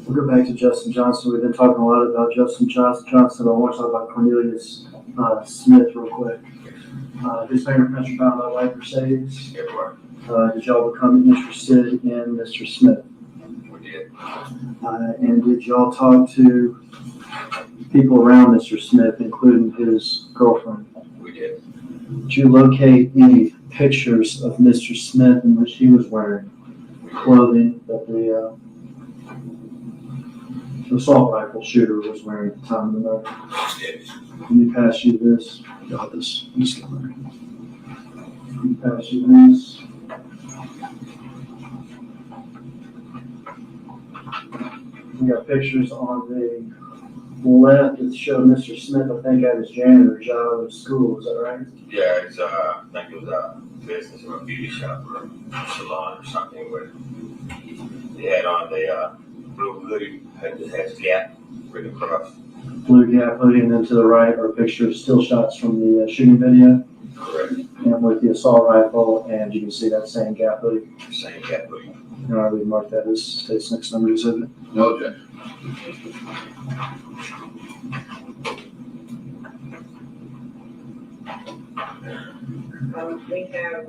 We'll go back to Justin Johnson. We've been talking a lot about Justin Johnson. I want to talk about Cornelius Smith real quick. His fingerprints were found by white Mercedes. Yeah, right. Did y'all become interested in Mr. Smith? We did. And did y'all talk to people around Mr. Smith, including his girlfriend? We did. Did you locate any pictures of Mr. Smith in which he was wearing clothing that the assault rifle shooter was wearing at the time of the murder? We did. Let me pass you this. Got this. Let me pass you this. We got pictures on the left that show Mr. Smith, I think, at his janitor job at school. Is that right? Yeah, it's I think it was a business or a beauty shop or a salon or something where they had on the blue hoodie, has Gap written across. Blue Gap hoodie, and then to the right are pictures, still shots from the shooting video. Correct. And with the assault rifle, and you can see that same Gap hoodie. Same Gap hoodie. All right, we mark that as state's next number exhibit. No objection. We have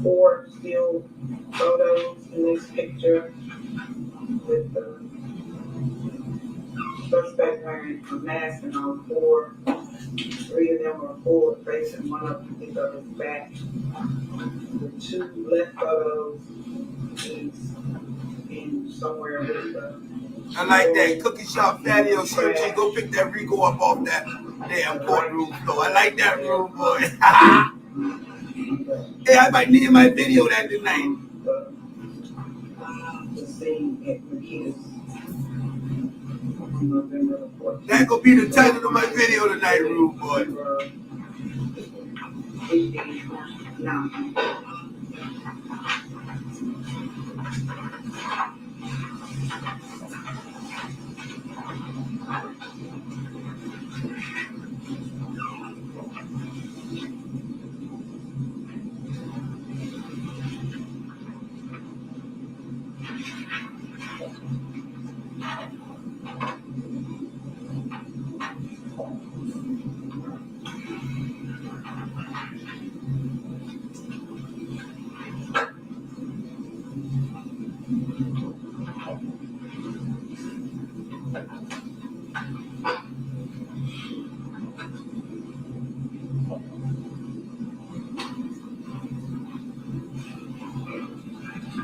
4 still photos in this picture with the suspect wearing wearing a mask and all four. 3 of them are forward facing, one of them is back. The 2 left photos is in somewhere with the. I like that cookie shop patio CMG. Go pick that Rico up off that damn courtroom floor. I like that room, boy. Hey, I might need my video that tonight. The scene at Nikita's November 14th. That gonna be the title of my video tonight, room boy. 15,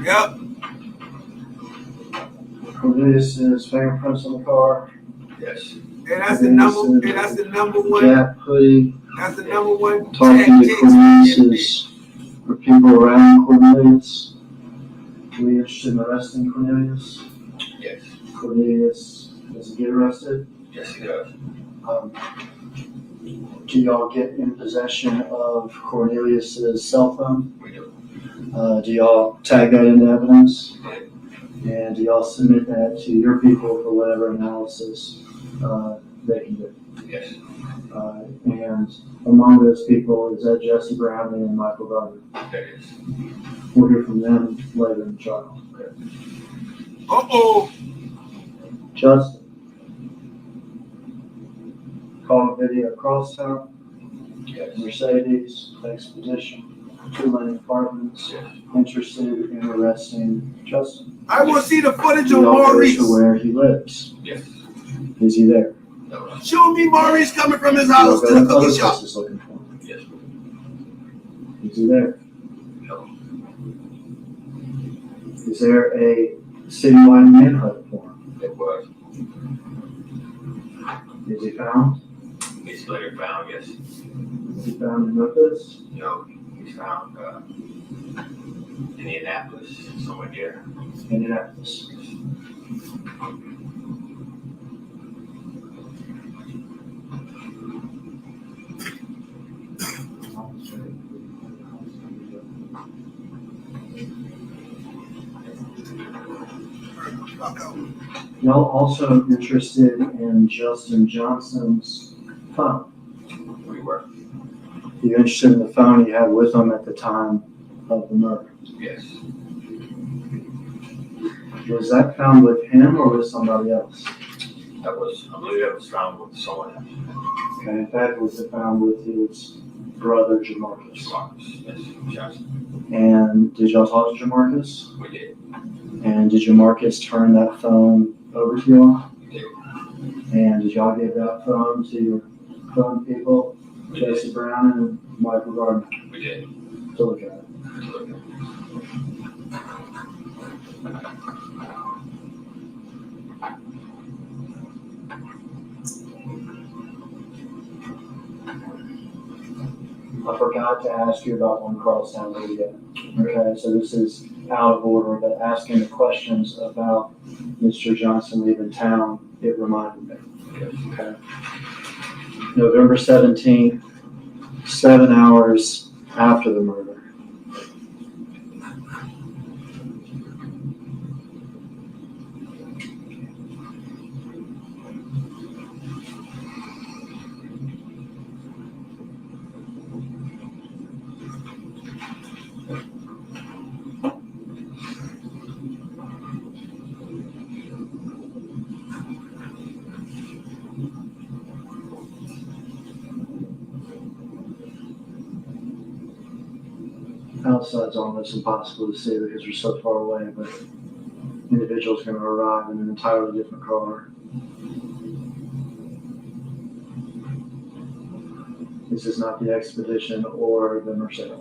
Yep. Cornelius's fingerprints on the car. Yes. And that's the number. And that's the number one. Gap hoodie. That's the number one. Talking to Cornelius's or people around Cornelius. Are we interested in arresting Cornelius? Yes. Cornelius, does he get arrested? Yes, he does. Do y'all get in possession of Cornelius's cell phone? We do. Do y'all tag that into evidence? Yeah. And do y'all submit that to your people for whatever analysis they can do? Yes. And among those people, is that Jesse Brown and Michael Garner? That is. We'll hear from them later in the trial. Uh-oh. Justin. Call video crosstown. Yes. Mercedes, Expedition, 2-lane apartments. Yes. Interested in arresting Justin. I want to see the footage of You all go Maurice. to where he lives. Yes. Is he there? No. Show me Maurice coming from his You house all to go the to other cookie shop. places looking for him. Yes. Is he there? No. Is there a citywide manhunt for him? It was. Is he found? He's later found, yes. Is he found in Memphis? No. He's found in Indianapolis, somewhere there. Indianapolis. Y'all also interested in Justin Johnson's phone? We were. You interested in the phone he had with him at the time of the murder? Yes. Was that found with him or with somebody else? That was, I believe that was found with someone else. Okay, in fact, was it found with his brother Jamarcus? Jamarcus, yes, Johnson. And did y'all talk to Jamarcus? We did. And did Jamarcus turn that phone over to y'all? We did. And did y'all give that phone to your phone people, We Jesse did. Brown and Michael Garner, We did. to look at it? To look at. I forgot to ask you about one crosstown video. Okay, so this is out of order, but asking the questions about Mr. Johnson leaving town, it reminded me. Okay. November 17th, 7 hours after the murder. Outside's almost impossible to see because we're so far away, but individual's going to arrive in an entirely different car. This is not the Expedition or the Mercedes.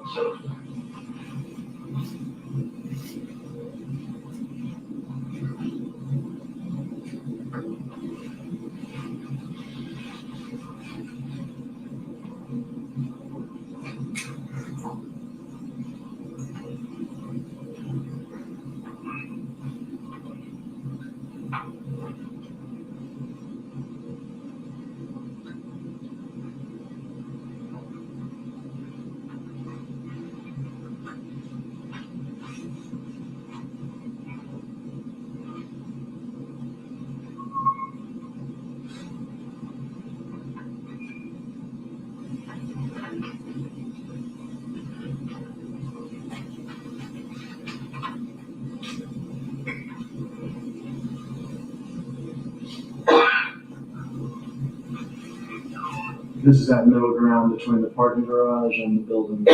This is that middle ground between the parking garage and the building.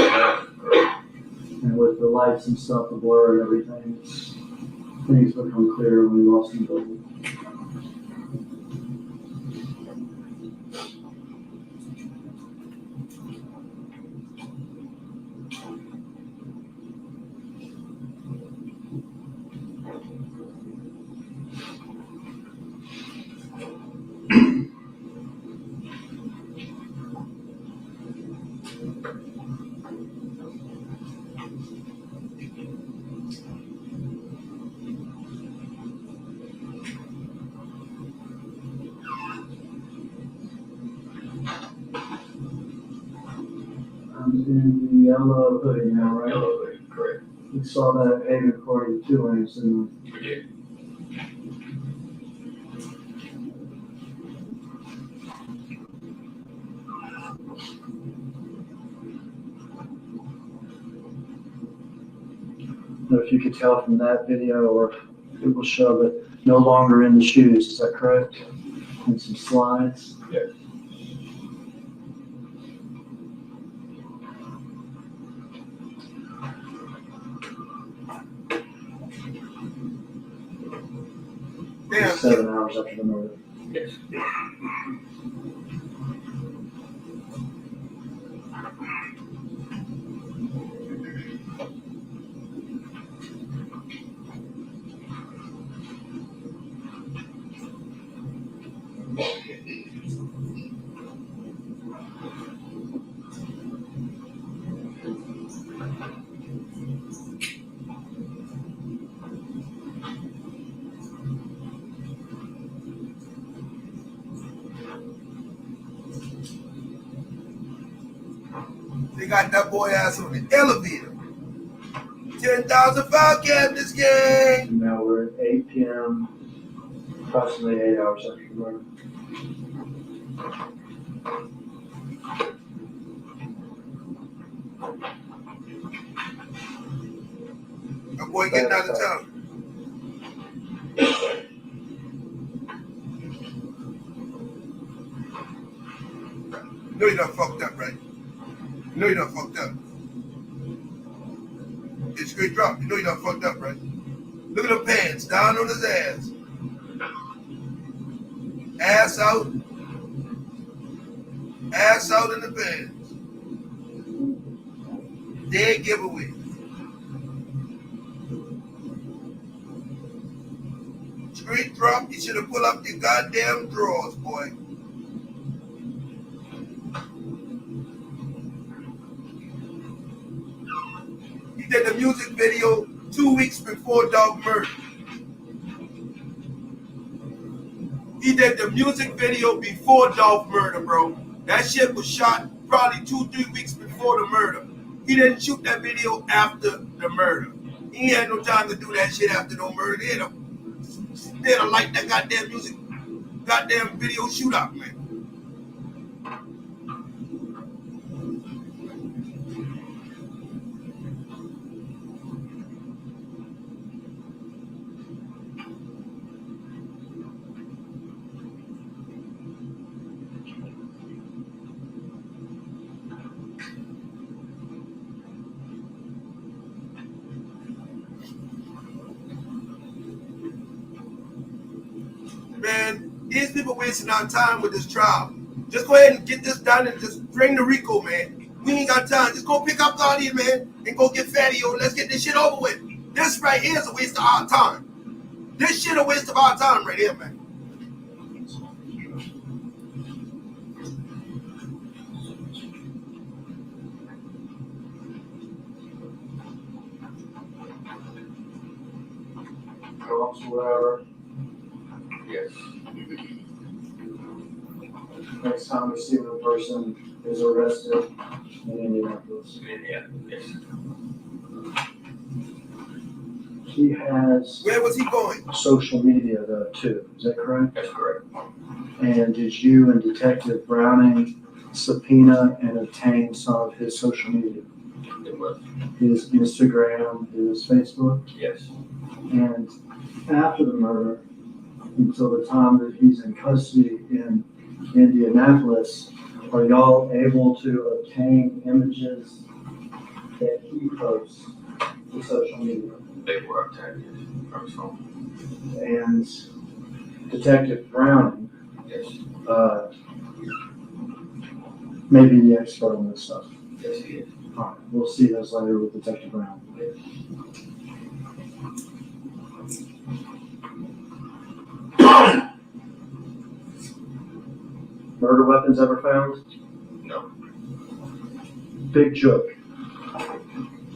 And with the lights and stuff, the blur and everything, things become clearer when we lost the building. In the yellow hoodie now, right? Yellow hoodie, correct. We saw that at 8 according to 2 lanes and We did. if you could tell from that video or it will show that no longer in the shoes, is that correct? And some slides. Yes. Damn, 7 hours after the murder. Yes. they got that boy ass on the elevator. 10,000 file cabinets, gang. And now we're at 8 p.m., approximately 8 hours after the murder. That boy getting out of town. You know you done fucked up, right? You know you done fucked up. It's straight drop. You know you done fucked up, right? Look at the pants, down on his ass. Ass out. Ass out in the pants. Dead giveaway. Straight drop. You should have pulled up your goddamn drawers, boy. He did the music video 2 weeks before Dolph murder. He did the music video before Dolph murder, bro. That shit was shot probably 2-3 weeks before the murder. He didn't shoot that video after the murder. He had no time to do that shit after no murder. They had to light that goddamn music, goddamn video shootout, man. Man, these people wasting our time with this trial. Just go ahead and get this done and just bring the Rico, man. We ain't got time. Just go pick up Garner, man, and go get Fatty. Let's get this shit over with. This right here is a waste of our time. This shit a waste of our time right here, man. Drops, whatever. Yes. Next time we see the person is arrested in Indianapolis. Yeah. Yes. He has Where was he going? social media though too. Is that correct? That's correct. And did you and Detective Browning subpoena and obtain some of his social media? It was. His Instagram, his Facebook? Yes. And after the murder, until the time that he's in custody in Indianapolis, are y'all able to obtain images that he posts to social media? They were obtained from his phone. And Detective Browning, Yes. maybe the expert on this stuff. Yes, he is. All right, we'll see those later with Detective Brown. Yes. Murder weapons ever found? No. Big Jook.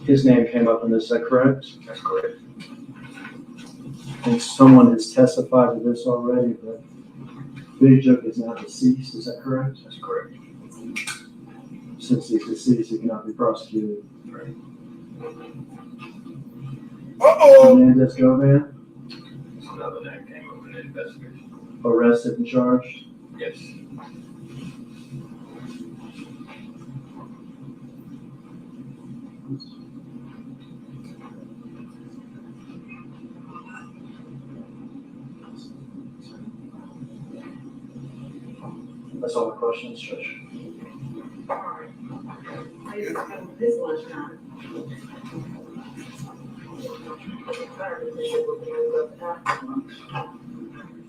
His name came up in this, is that correct? That's correct. And someone has testified to this already, but Big Jook is now deceased, is that correct? That's correct. Since he's deceased, he cannot be prosecuted. Right. Uh-oh. Hernandez Govan, That's another name came up in the investigation. arrested and charged. Yes. That's all the questions, Judge. This lunchtime.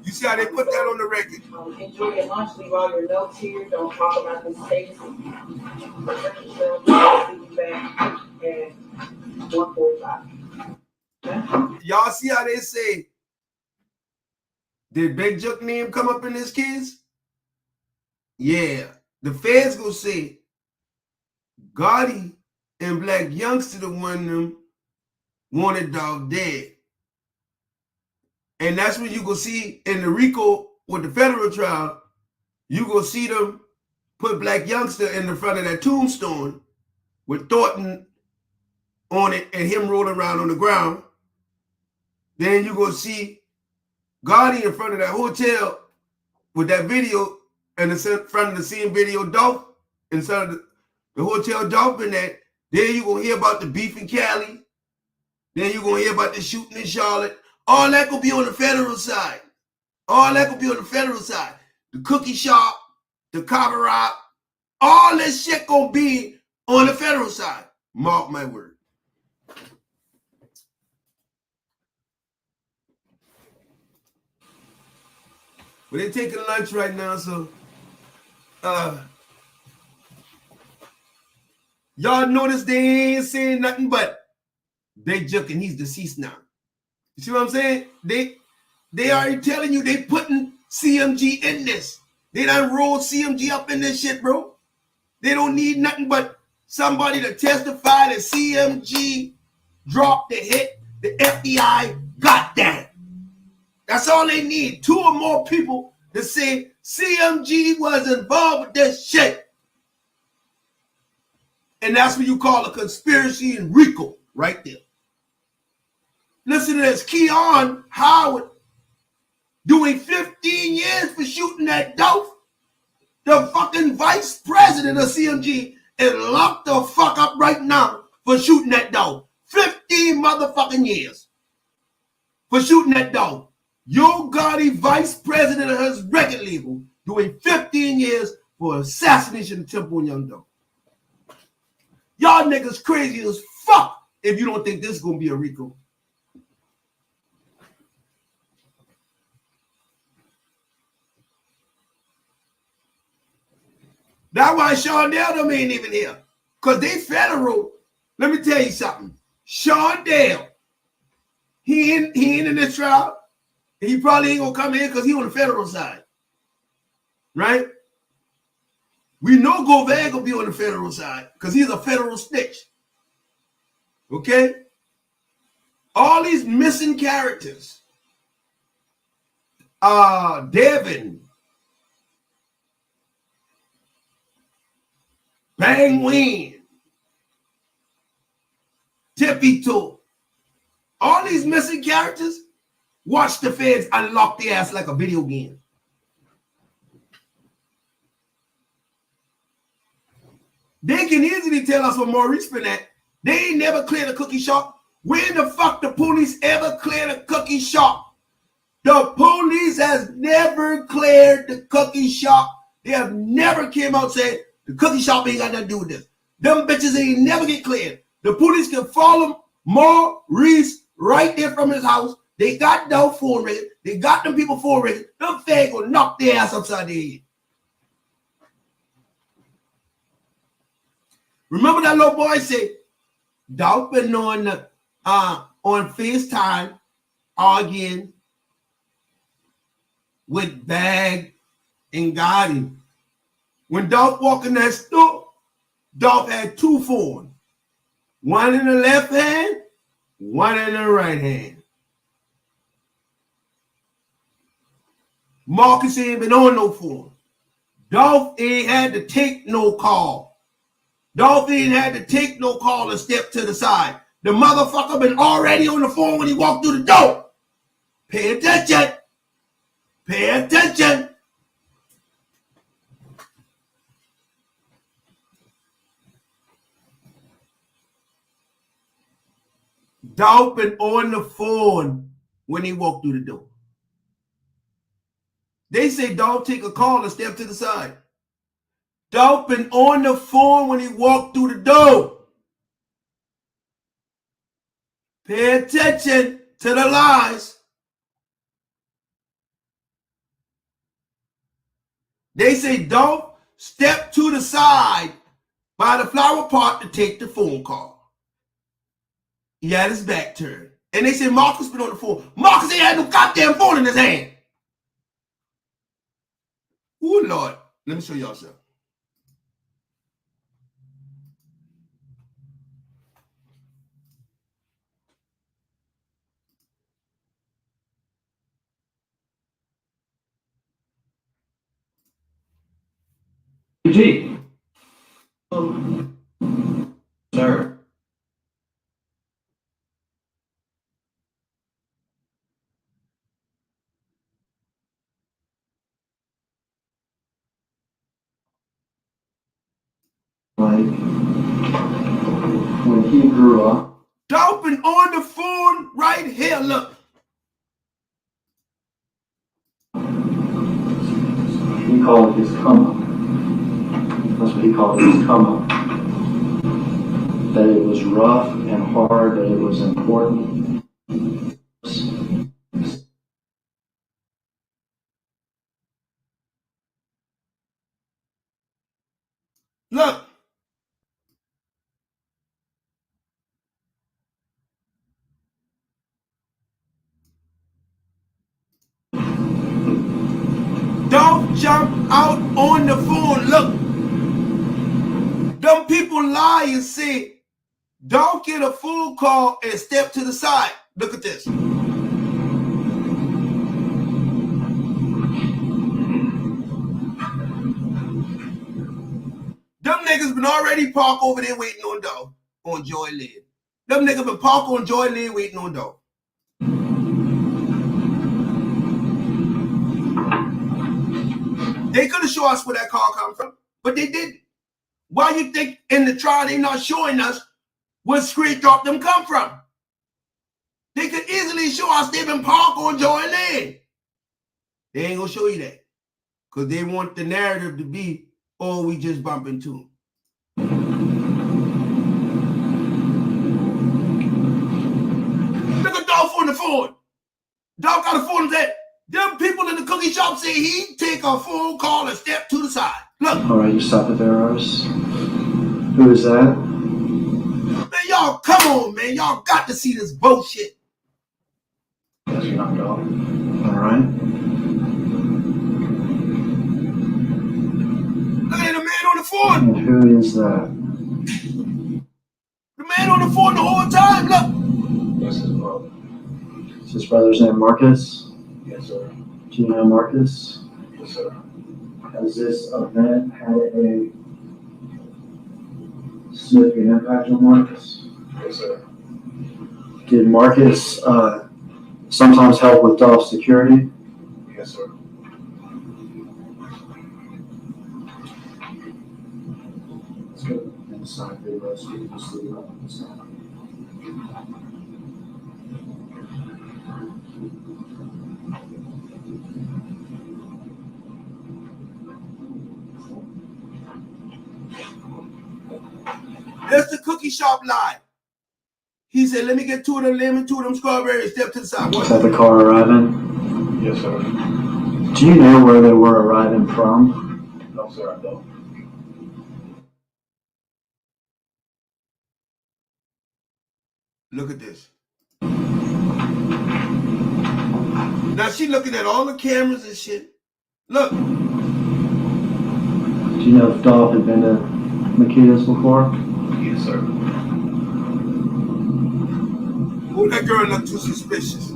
You see how they put that on the record? Enjoy your lunch, leave all your notes here, don't talk about this case. Protect yourself, see you back at 1:45. Okay? Y'all see how they say, did Big Jook name come up in this case? Yeah. The feds gonna say, Gotti and Black Youngster the one them wanted Dog dead. And that's when you go see in the RICO with the federal trial, you go see them put Black Youngster in the front of that tombstone with Thornton on it and him rolling around on the ground. Then you go see Gotti in front of that hotel with that video and in front of the same video Dolph inside of the hotel Dolph in that. Then you gonna hear about the beef in Cali. Then you gonna hear about the shooting in Charlotte. All that could be on the federal side. All that could be on the federal side. The cookie shop, the cover rock, all this shit gonna be on the federal side. Mark my word. But they're taking lunch right now, so y'all notice they ain't saying nothing but Big Jook and he's deceased now. You see what I'm saying? They already telling you they putting CMG in this. They done rolled CMG up in this shit, bro. They don't need nothing but somebody to testify that CMG dropped the hit. The FBI got that. That's all they need. 2 or more people to say CMG was involved with this shit. And that's what you call a conspiracy in RICO right there. Listen to this. Keon Howard doing 15 years for shooting that Dolph, the fucking vice president of CMG, and locked the fuck up right now for shooting that Dolph. 15 motherfucking years for shooting that Dolph. Yo Gotti, vice president of his record label, doing 15 years for assassination attempt on young Dolph. Y'all niggas crazy as fuck if you don't think this is gonna be a RICO. That's why Shondell them ain't even here. Because they federal. Let me tell you something. Shondell, he ain't in this trial. He probably ain't gonna come in because he on the federal side. Right? We know Govag will be on the federal side because he's a federal snitch. Okay? All these missing characters. Devin. Bang Win. Tippy-Toe. All these missing characters, watch the feds unlock their ass like a video game. They can easily tell us what Maurice been at. They ain't never cleared a cookie shop. When the fuck the police ever cleared a cookie shop? The police has never cleared the cookie shop. They have never came out saying the cookie shop ain't got nothing to do with this. Them bitches ain't never get cleared. The police can follow Maurice right there from his house. They got no phone ringing. They got them people phone ringing. Them fag will knock their ass upside their head. Remember that little boy said, Dolph been on FaceTime arguing with Bag and Gotti. When Dolph walked in that store, Dolph had two phones. One in the left hand, one in the right hand. Marcus ain't been on no phone. Dolph ain't had to take no call. Dolph ain't had to take no call and step to the side. The motherfucker been already on the phone when he walked through the door. Pay attention. Pay attention. Dolph been on the phone when he walked through the door. They say Dolph take a call and step to the side. Dolph been on the phone when he walked through the door. Pay attention to the lies. They say Dolph stepped to the side by the flower pot to take the phone call. He had his back turned. And they say Marcus been on the phone. Marcus ain't had no goddamn phone in his hand. Oh, Lord. Let me show y'all something. G. Sir. Like when he grew up. Dolph been on the phone right here. Look. He called it his come up. That's what he called it, his come up. That it was rough and hard, that it was important. Look. Dolph jumped out on the phone. Look. Them people lie and say, Dolph get a phone call and step to the side. Look at this. Them niggas been already parked over there waiting on Dolph on Joy Lane. Them niggas been parked on Joy Lane waiting on Dolph. They could have shown us where that car come from, but they didn't. Why you think in the trial they not showing us where Street Drop them come from? They could easily show us they've been parked on Joy Lane. They ain't gonna show you that. Because they want the narrative to be, oh, we just bump into them. Look at Dolph on the phone. Dolph got a phone that them people in the cookie shop say he take a phone call and step to the side. Look. All right, you stop it there, Rose. Who is that? Man, y'all, come on, man. Y'all got to see this bullshit. Yes, you're not going. All right. Look at the man on the phone. And who is that? The man on the phone the whole time. Look. That's his brother. Is his brother's name Marcus? Yes, sir. Do you know Marcus? Yes, sir. Has this event had a significant impact on Marcus? Yes, sir. Did Marcus sometimes help with Dolph's security? Yes, sir. Let's go inside the rescue to see what happens. There's the cookie shop line. He said, let me get 2 of them lemon, 2 of them strawberries, step to the side. Is that the car arriving? Yes, sir. Do you know where they were arriving from? No, sir, I don't. Look at this. Now she looking at all the cameras and shit. Look. Do you know if Dolph had been to Makita's before? Yes, sir. Oh, that girl look too suspicious.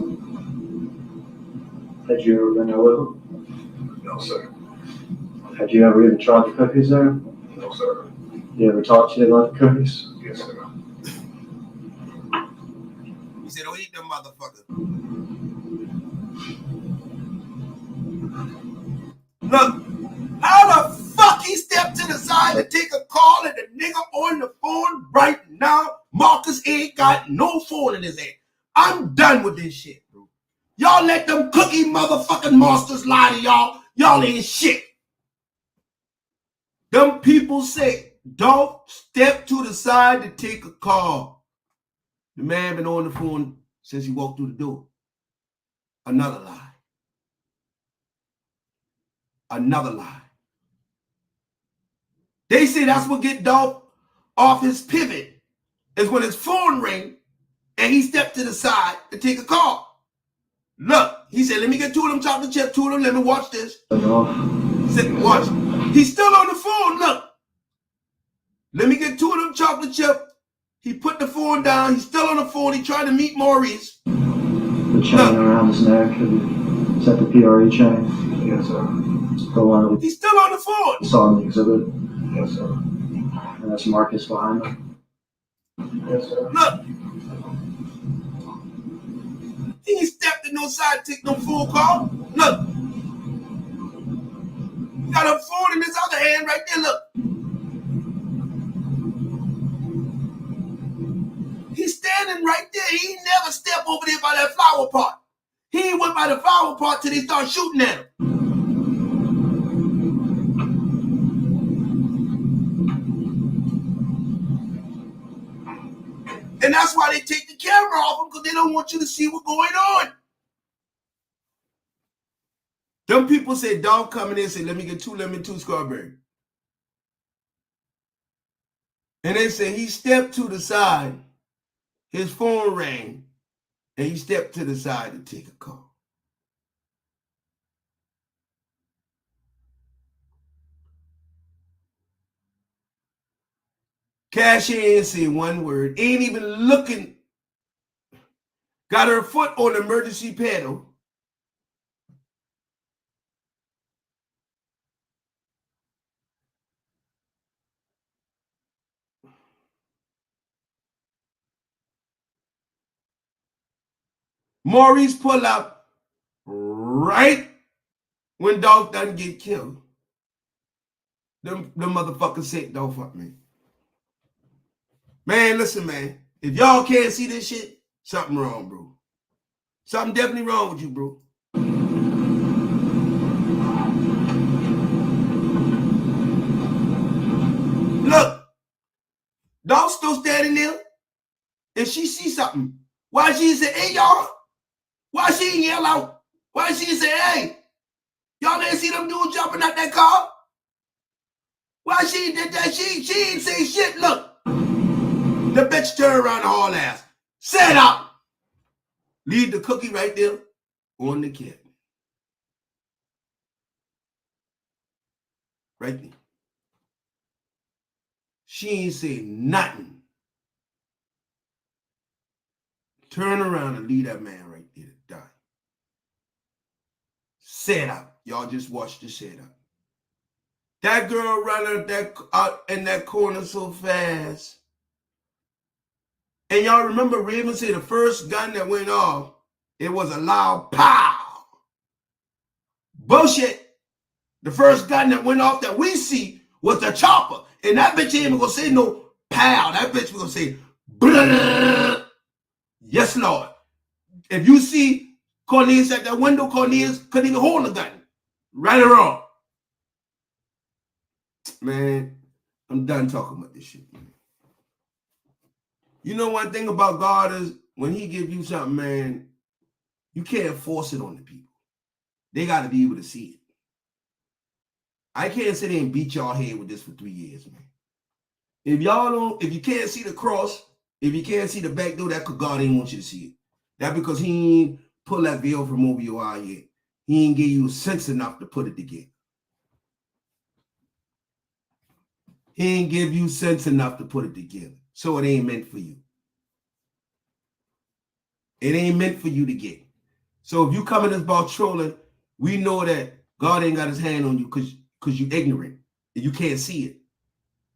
Had you ever been there with him? No, sir. Had you ever even tried the cookies there? No, sir. You ever talked to you about the cookies? Yes, sir. He said, don't eat them motherfuckers. Look, how the fuck he stepped to the side to take a call and the nigga on the phone right now? Marcus ain't got no phone in his hand. I'm done with this shit, bro. Y'all let them cookie motherfucking monsters lie to y'all. Y'all ain't shit. Them people say, don't step to the side to take a call. The man been on the phone since he walked through the door. Another lie. Another lie. They say that's what get Dolph off his pivot is when his phone rang and he stepped to the side to take a call. Look, he said, let me get 2 of them chocolate chips, 2 of them, let me watch this. He said, watch. He's still on the phone, look. Let me get 2 of them chocolate chips. He put the phone down. He's still on the phone. He tried to meet Maurice. The chain around his neck. Is that the PRE chain? Yes, sir. The one that He's still on the phone. we saw in the exhibit. Yes, sir. And that's Marcus behind him. Yes, sir. Look. He ain't stepped to no side to take no phone call. Look. He got a phone in his other hand right there. Look. He's standing right there. He never stepped over there by that flower pot. He ain't went by the flower pot till they start shooting at him. And that's why they take the camera off him, because they don't want you to see what's going on. Them people say, Dolph coming in and say, let me get 2 lemon, 2 strawberry. And they say he stepped to the side, his phone rang, and he stepped to the side to take a call. Cashier ain't say one word, ain't even looking. Got her foot on the emergency pedal. Maurice pull up right when Dolph doesn't get killed. Them motherfuckers said, don't fuck me. Man, listen, man. If y'all can't see this shit, something wrong, bro. Something definitely wrong with you, bro. Look, Dolph's still standing there. If she see something, why she say, hey, y'all? Why she ain't yell out? Why she say, hey? Y'all didn't see them dudes jumping out that car? she did that. She ain't say shit. Look, the bitch turned around the whole ass. Set up. Leave the cookie right there on the cabinet. Right there. She ain't say nothing. Turn around and leave that man right there to die. Set up. Y'all just watch the setup. That girl running out in that corner so fast. And y'all remember Raven said the first gun that went off, it was a loud pow. Bullshit. The first gun that went off that we see was the chopper. And that bitch ain't even gonna say no pow. That bitch was gonna say, brrr. Yes, Lord. If you see Cornelius at that window, Cornelius couldn't even hold the gun. Right or wrong. Man, I'm done talking about this shit, man. You know one thing about God is when he give you something, man, you can't force it on the people. They got to be able to see it. I can't sit there and beat y'all head with this for 3 years, man. If you can't see the cross, if you can't see the back door, that's because God ain't want you to see it. That's because he ain't pull that veil from over your eye yet. He ain't give you sense enough to put it together. He ain't give you sense enough to put it together. So it ain't meant for you. It ain't meant for you to get. So if you come in this about trolling, we know that God ain't got his hand on you because you ignorant and you can't see it.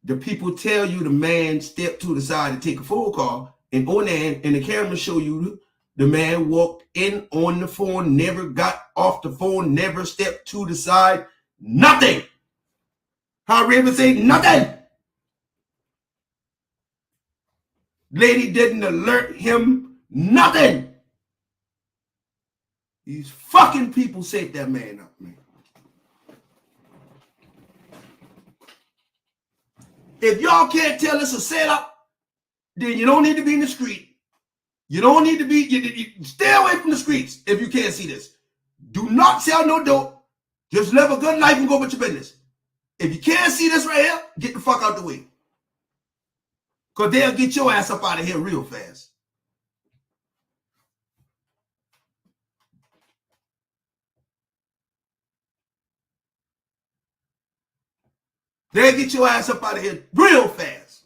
The people tell you the man stepped to the side to take a phone call, and on that, and the camera show you the man walked in on the phone, never got off the phone, never stepped to the side, nothing. How Raven say nothing. Lady didn't alert him, nothing. These fucking people set that man up, man. If y'all can't tell us a setup, then you don't need to be in the street. You don't need to be, you stay away from the streets if you can't see this. Do not sell no dope. Just live a good life and go with your business. If you can't see this right here, get the fuck out the way. Because they'll get your ass up out of here real fast. They'll get your ass up out of here real fast.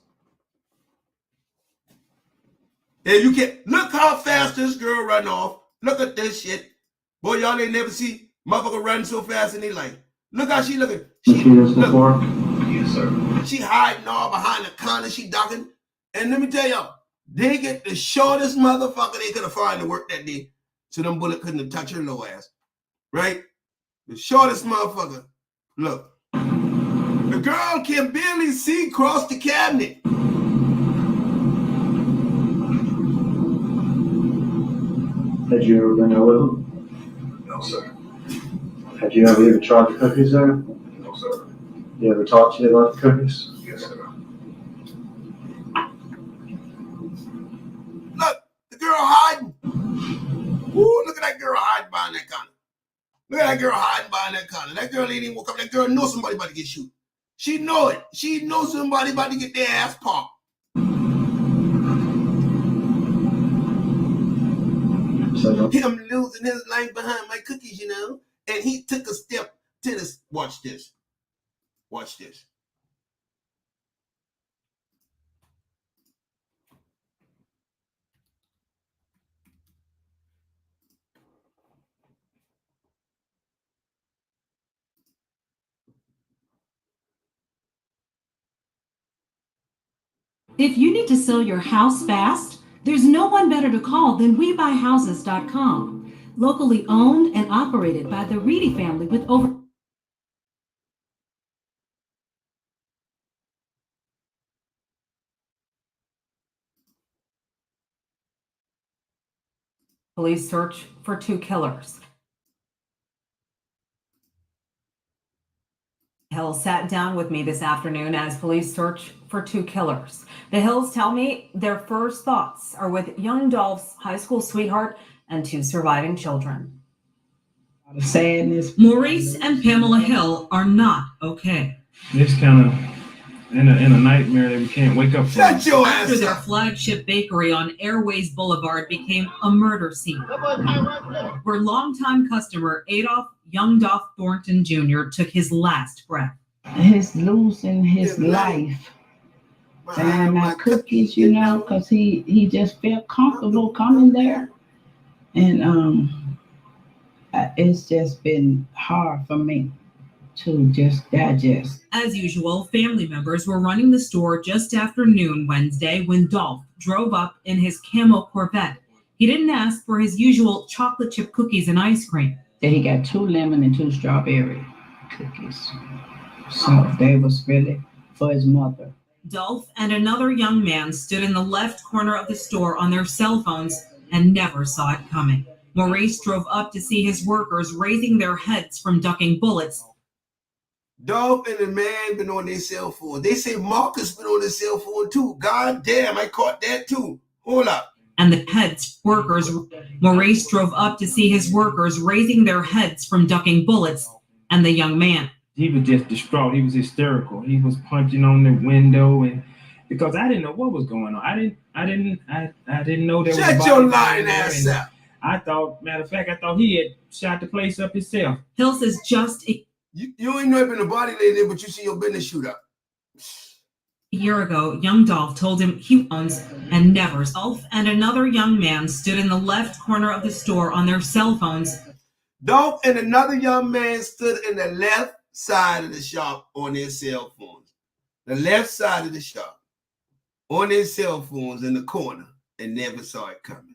And you can't, look how fast this girl run off. Look at this shit. Boy, y'all ain't never see motherfucker run so fast in their life. Look how she looking. Before? Yes, sir. She hiding all behind the counter. She ducking. And let me tell y'all, they get the shortest motherfucker they could have found to work that day. So them bullet couldn't have touched her low ass. Right? The shortest motherfucker. Look. The girl can barely see across the cabinet. Had you ever been there with him? No, sir. Had you ever even tried the cookies there? No, sir. You ever talked to you about the cookies? Yes, sir. Look, the girl hiding. Ooh, look at that girl hiding behind that counter. Look at that girl hiding behind that counter. That girl ain't even woke up. That girl knows somebody about to get shoot. She know it. She knows somebody about to get their ass popped. So, Him losing his life behind my cookies, you know. And he took a step to this. Watch this. Watch this. If you need to sell your house fast, there's no one better to call than WeBuyHouses.com. Locally owned and operated by the Reedy family with over... Police search for 2 killers. Hills sat down with me this afternoon as police search for 2 killers. The Hills tell me their first thoughts are with young Dolph's high school sweetheart and 2 surviving children. Sadness. Maurice and Pamela Hill are not okay. This kind of in a nightmare that we can't wake up from. Shut your After ass their up. flagship bakery on Airways Boulevard became a murder scene, where longtime customer Young Dolph Thornton Jr. took his last breath. His losing his life. And my cookies, you know, because he just felt comfortable coming there. And it's just been hard for me to just digest. As usual, family members were running the store just after noon Wednesday when Dolph drove up in his camo Corvette. He didn't ask for his usual chocolate chip cookies and ice cream. Then he got 2 lemon and 2 strawberry cookies. So they was really for his mother. Dolph and another young man stood in the left corner of the store on their cell phones and never saw it coming. Maurice drove up to see his workers raising their heads from ducking bullets. Dolph and the man been on their cell phone. They say Marcus been on his cell phone too. God damn, I caught that too. Hold up. And the workers, Maurice drove up to see his workers raising their heads from ducking bullets and the young man. He was just distraught. He was hysterical. He was punching on the window, and because I didn't know what was going on. I didn't know there was. Shut your lying ass up. I thought, matter of fact, I thought he had shot the place up himself. Hill says you ain't know been a body lay there, but you see your business shoot up. A year ago, young Dolph told him he owns and never. Dolph and another young man stood in the left corner of the store on their cell phones. Dolph and another young man stood in the left side of the shop on their cell phones. The left side of the shop on their cell phones in the corner and never saw it coming.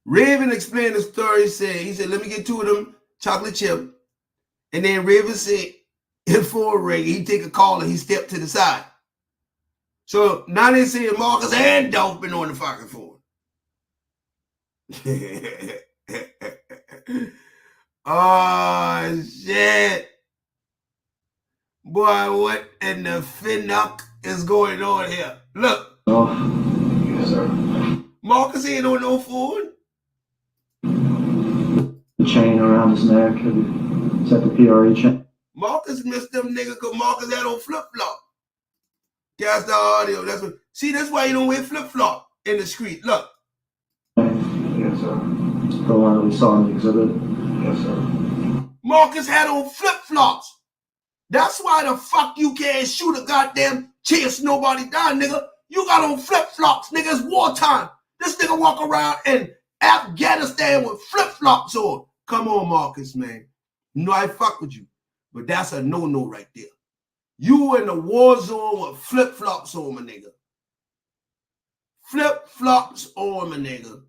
Raven explained the story. He said, let me get 2 of them chocolate chip. And then Raven said, in phone ring, he take a call and he stepped to the side. So now they say Marcus and Dolph been on the fucking phone. Oh, shit. Boy, what in the finnuck is going on here? Look. Oh, yes, sir. Marcus ain't on no phone. The chain around his neck. Is that the PRE chain? Marcus missed them niggas because Marcus had on flip-flop. That's the audio. That's why you don't wear flip-flop in the street. Look. Yes, sir. The one that we saw in the exhibit? Yes, sir. Marcus had on flip-flops. That's why the fuck you can't shoot a goddamn chase nobody down, nigga. You got on flip-flops, nigga. It's wartime. This nigga walk around in Afghanistan with flip-flops on. Come on, Marcus, man. You know I fuck with you. But that's a no-no right there. You in the war zone with flip-flops on, my nigga. Flip-flops on, my nigga.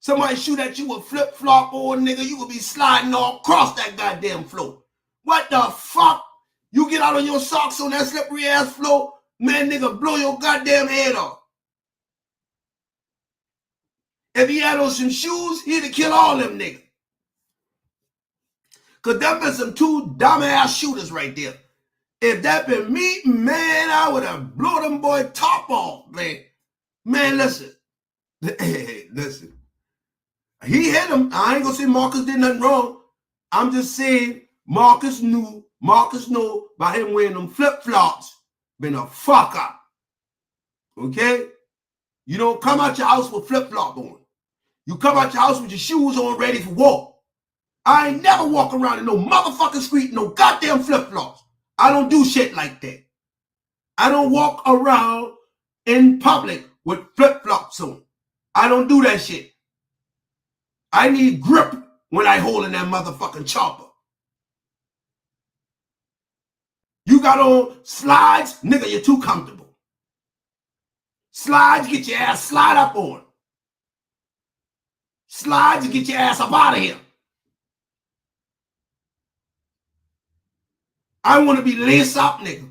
Somebody shoot at you with flip-flop on, nigga, you could be sliding all across that goddamn floor. What the fuck? You get out on your socks on that slippery ass floor, man, nigga, blow your goddamn head off. If he had on some shoes, he'd have killed all them niggas. Cause that been some 2 dumbass shooters right there. If that been me, man, I would have blown them boy top off, man. Man, listen. Listen. He hit him. I ain't gonna say Marcus did nothing wrong. I'm just saying Marcus knew by him wearing them flip-flops been a fuck up. Okay? You don't come out your house with flip-flop on. You come out your house with your shoes on ready for war. I ain't never walk around in no motherfucking street in no goddamn flip-flops. I don't do shit like that. I don't walk around in public with flip-flops on. I don't do that shit. I need grip when I hold in that motherfucking chopper. You got on slides, nigga, you're too comfortable. Slides, get your ass slide up on. Slides, get your ass up out of here. I want to be lace up, nigga.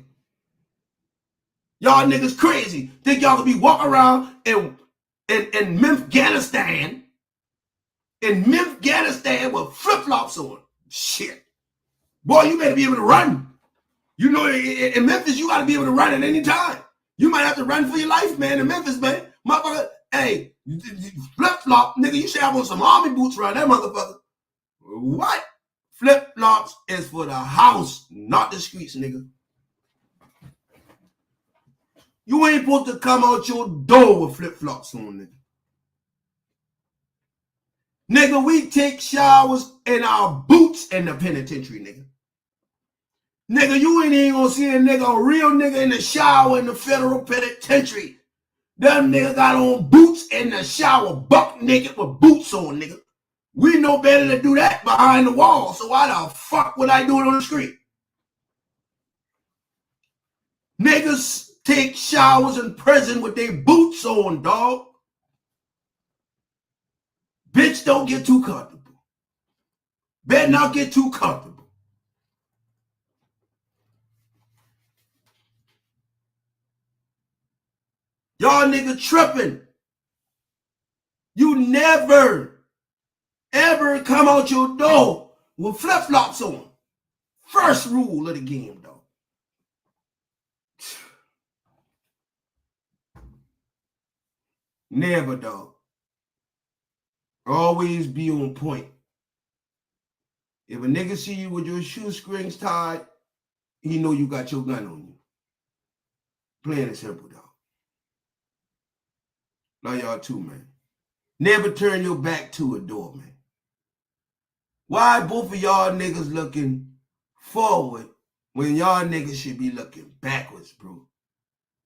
Y'all niggas crazy. Think y'all could be walking around in Afghanistan with flip-flops on. Shit. Boy, you better be able to run. You know, in Memphis, you got to be able to run at any time. You might have to run for your life, man, in Memphis, man. Motherfucker, hey, flip-flop, nigga, you should have on some army boots around that motherfucker. What? Flip-flops is for the house, not the streets, nigga. You ain't supposed to come out your door with flip-flops on, nigga. Nigga, we take showers in our boots in the penitentiary, nigga. Nigga, you ain't even gonna see a real nigga in the shower in the federal penitentiary. Them nigga got on boots in the shower, buck naked with boots on, nigga. We know better to do that behind the wall, so why the fuck would I do it on the street? Niggas take showers in prison with their boots on, dog. Bitch, don't get too comfortable. Better not get too comfortable. Y'all nigga tripping. You never, ever come out your door with flip-flops on. First rule of the game, dog. Never, dog. Always be on point. If a nigga see you with your shoestrings tied, he know you got your gun on you. Plain and simple, dog. Love y'all too, man. Never turn your back to a door, man. Why both of y'all niggas looking forward when y'all niggas should be looking backwards, bro?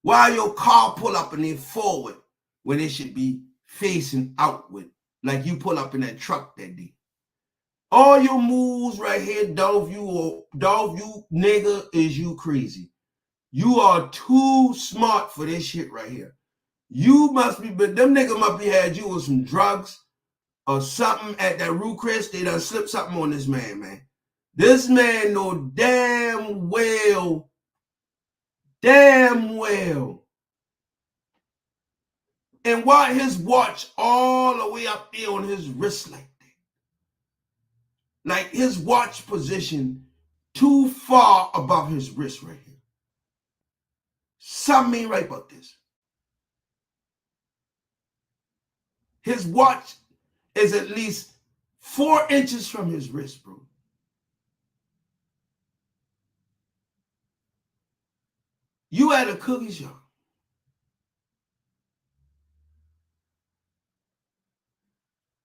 Why your car pull up and then forward when it should be facing outward, like you pull up in that truck that day? All your moves right here, Dolph, you nigga, is you crazy. You are too smart for this shit right here. You must be, but them niggas must be had you with some drugs or something at that Rue Chris. They done slipped something on this man. This man know damn well, and why his watch all the way up there on his wrist like that? Like his watch position too far above his wrist right here. Something ain't right about this. His watch is at least 4 inches from his wrist, bro. You at a cookie shop.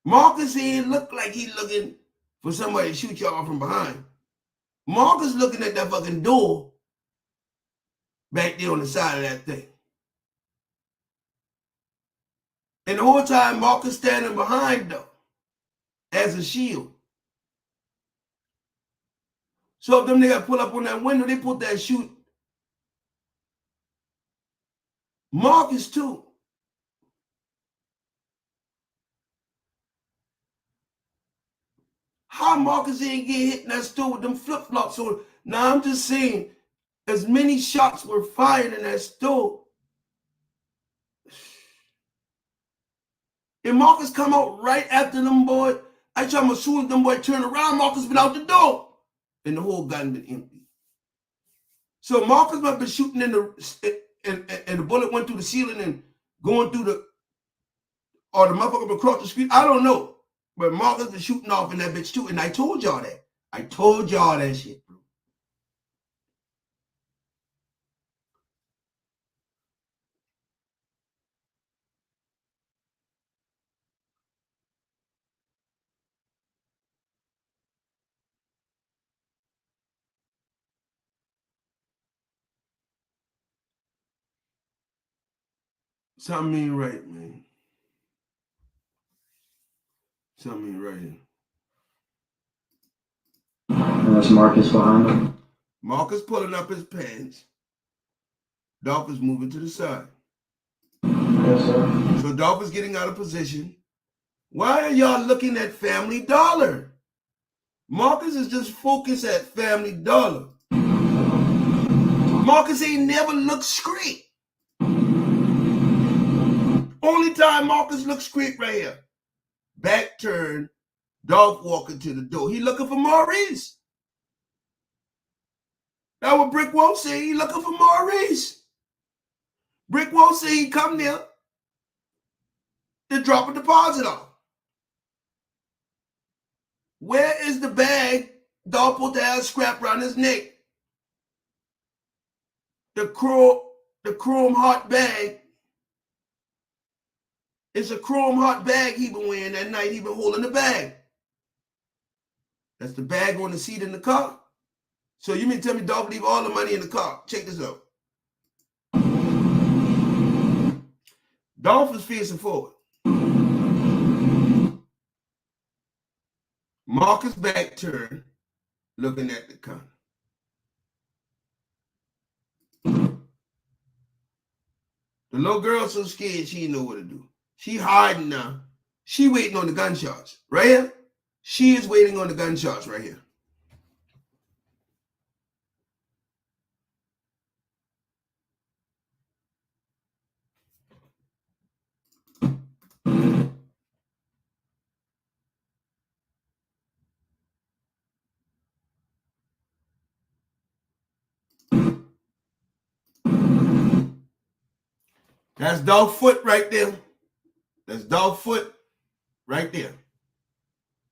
Marcus ain't look like he looking for somebody to shoot y'all from behind. Marcus looking at that fucking door back there on the side of that thing. And the whole time Marcus standing behind though, as a shield. So if them niggas pull up on that window, they put that shoot Marcus too. How Marcus ain't get hit in that store with them flip-flops on? Now I'm just saying, as many shots were fired in that store. And Marcus come out right after them boy. I tell him as soon as them boy turn around, Marcus been out the door. And the whole gun been empty. So Marcus must be shooting in the and the bullet went through the ceiling and going through the motherfucker across the street. I don't know. But Marcus was shooting off in that bitch too. And I told y'all that. I told y'all that shit, bro. Something ain't right, man. Something ain't right here. And that's Marcus behind him. Marcus pulling up his pants. Dolph is moving to the side. Yes, sir. So Dolph is getting out of position. Why are y'all looking at Family Dollar? Marcus is just focused at Family Dollar. Marcus ain't never looked straight. Only time Marcus looks straight right here. Back turn, Dolph walking to the door. He looking for Maurice. That's what Brick won't say. He looking for Maurice. Brick won't say he come there to drop a deposit off. Where is the bag Dolph put the ass scrap around his neck. The chrome heart bag. It's a chrome heart bag he been wearing that night. He been holding the bag. That's the bag on the seat in the car. So you mean tell me Dolph leave all the money in the car? Check this out. Dolph is facing forward. Marcus back turned, looking at the car. The little girl so scared she didn't know what to do. She hiding now. She waiting on the gunshots. Right here? She is waiting on the gunshots right here. That's Dolph foot right there. That's Dolph foot right there.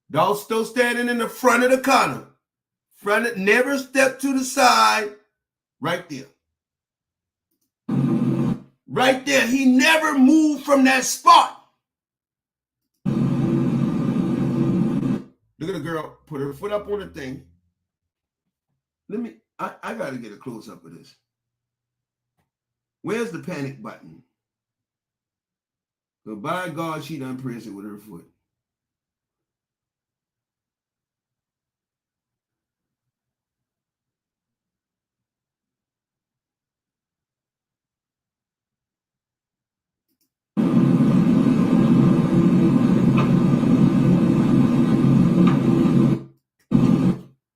Dolph still standing in the front of the corner. Never step to the side. Right there. Right there. He never moved from that spot. Look at the girl. Put her foot up on the thing. I got to get a close up of this. Where's the panic button? So by God, she done pressed it with her foot.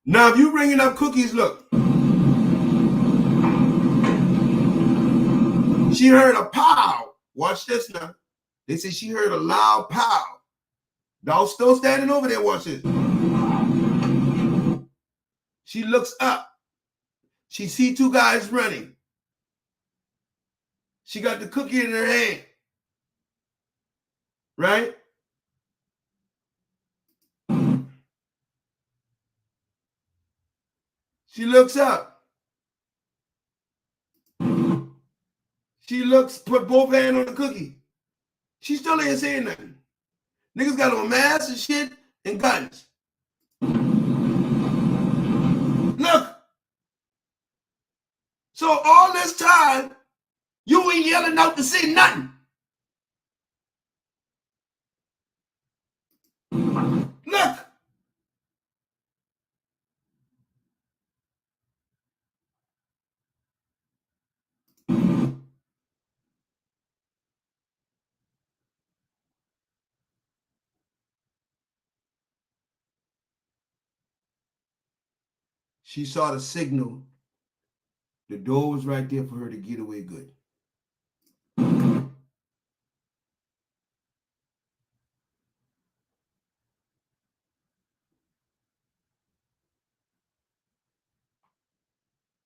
Now, if you bringing up cookies, look. She heard a pow. Watch this now. They say she heard a loud pow. Dolph still standing over there. Watch this. She looks up. She see two guys running. She got the cookie in her hand. Right? She looks up. She looks, put both hands on the cookie. She still ain't saying nothing. Niggas got on masks and shit and guns. Look. So all this time, you ain't yelling out to say nothing. Look. She saw the signal. The door was right there for her to get away good.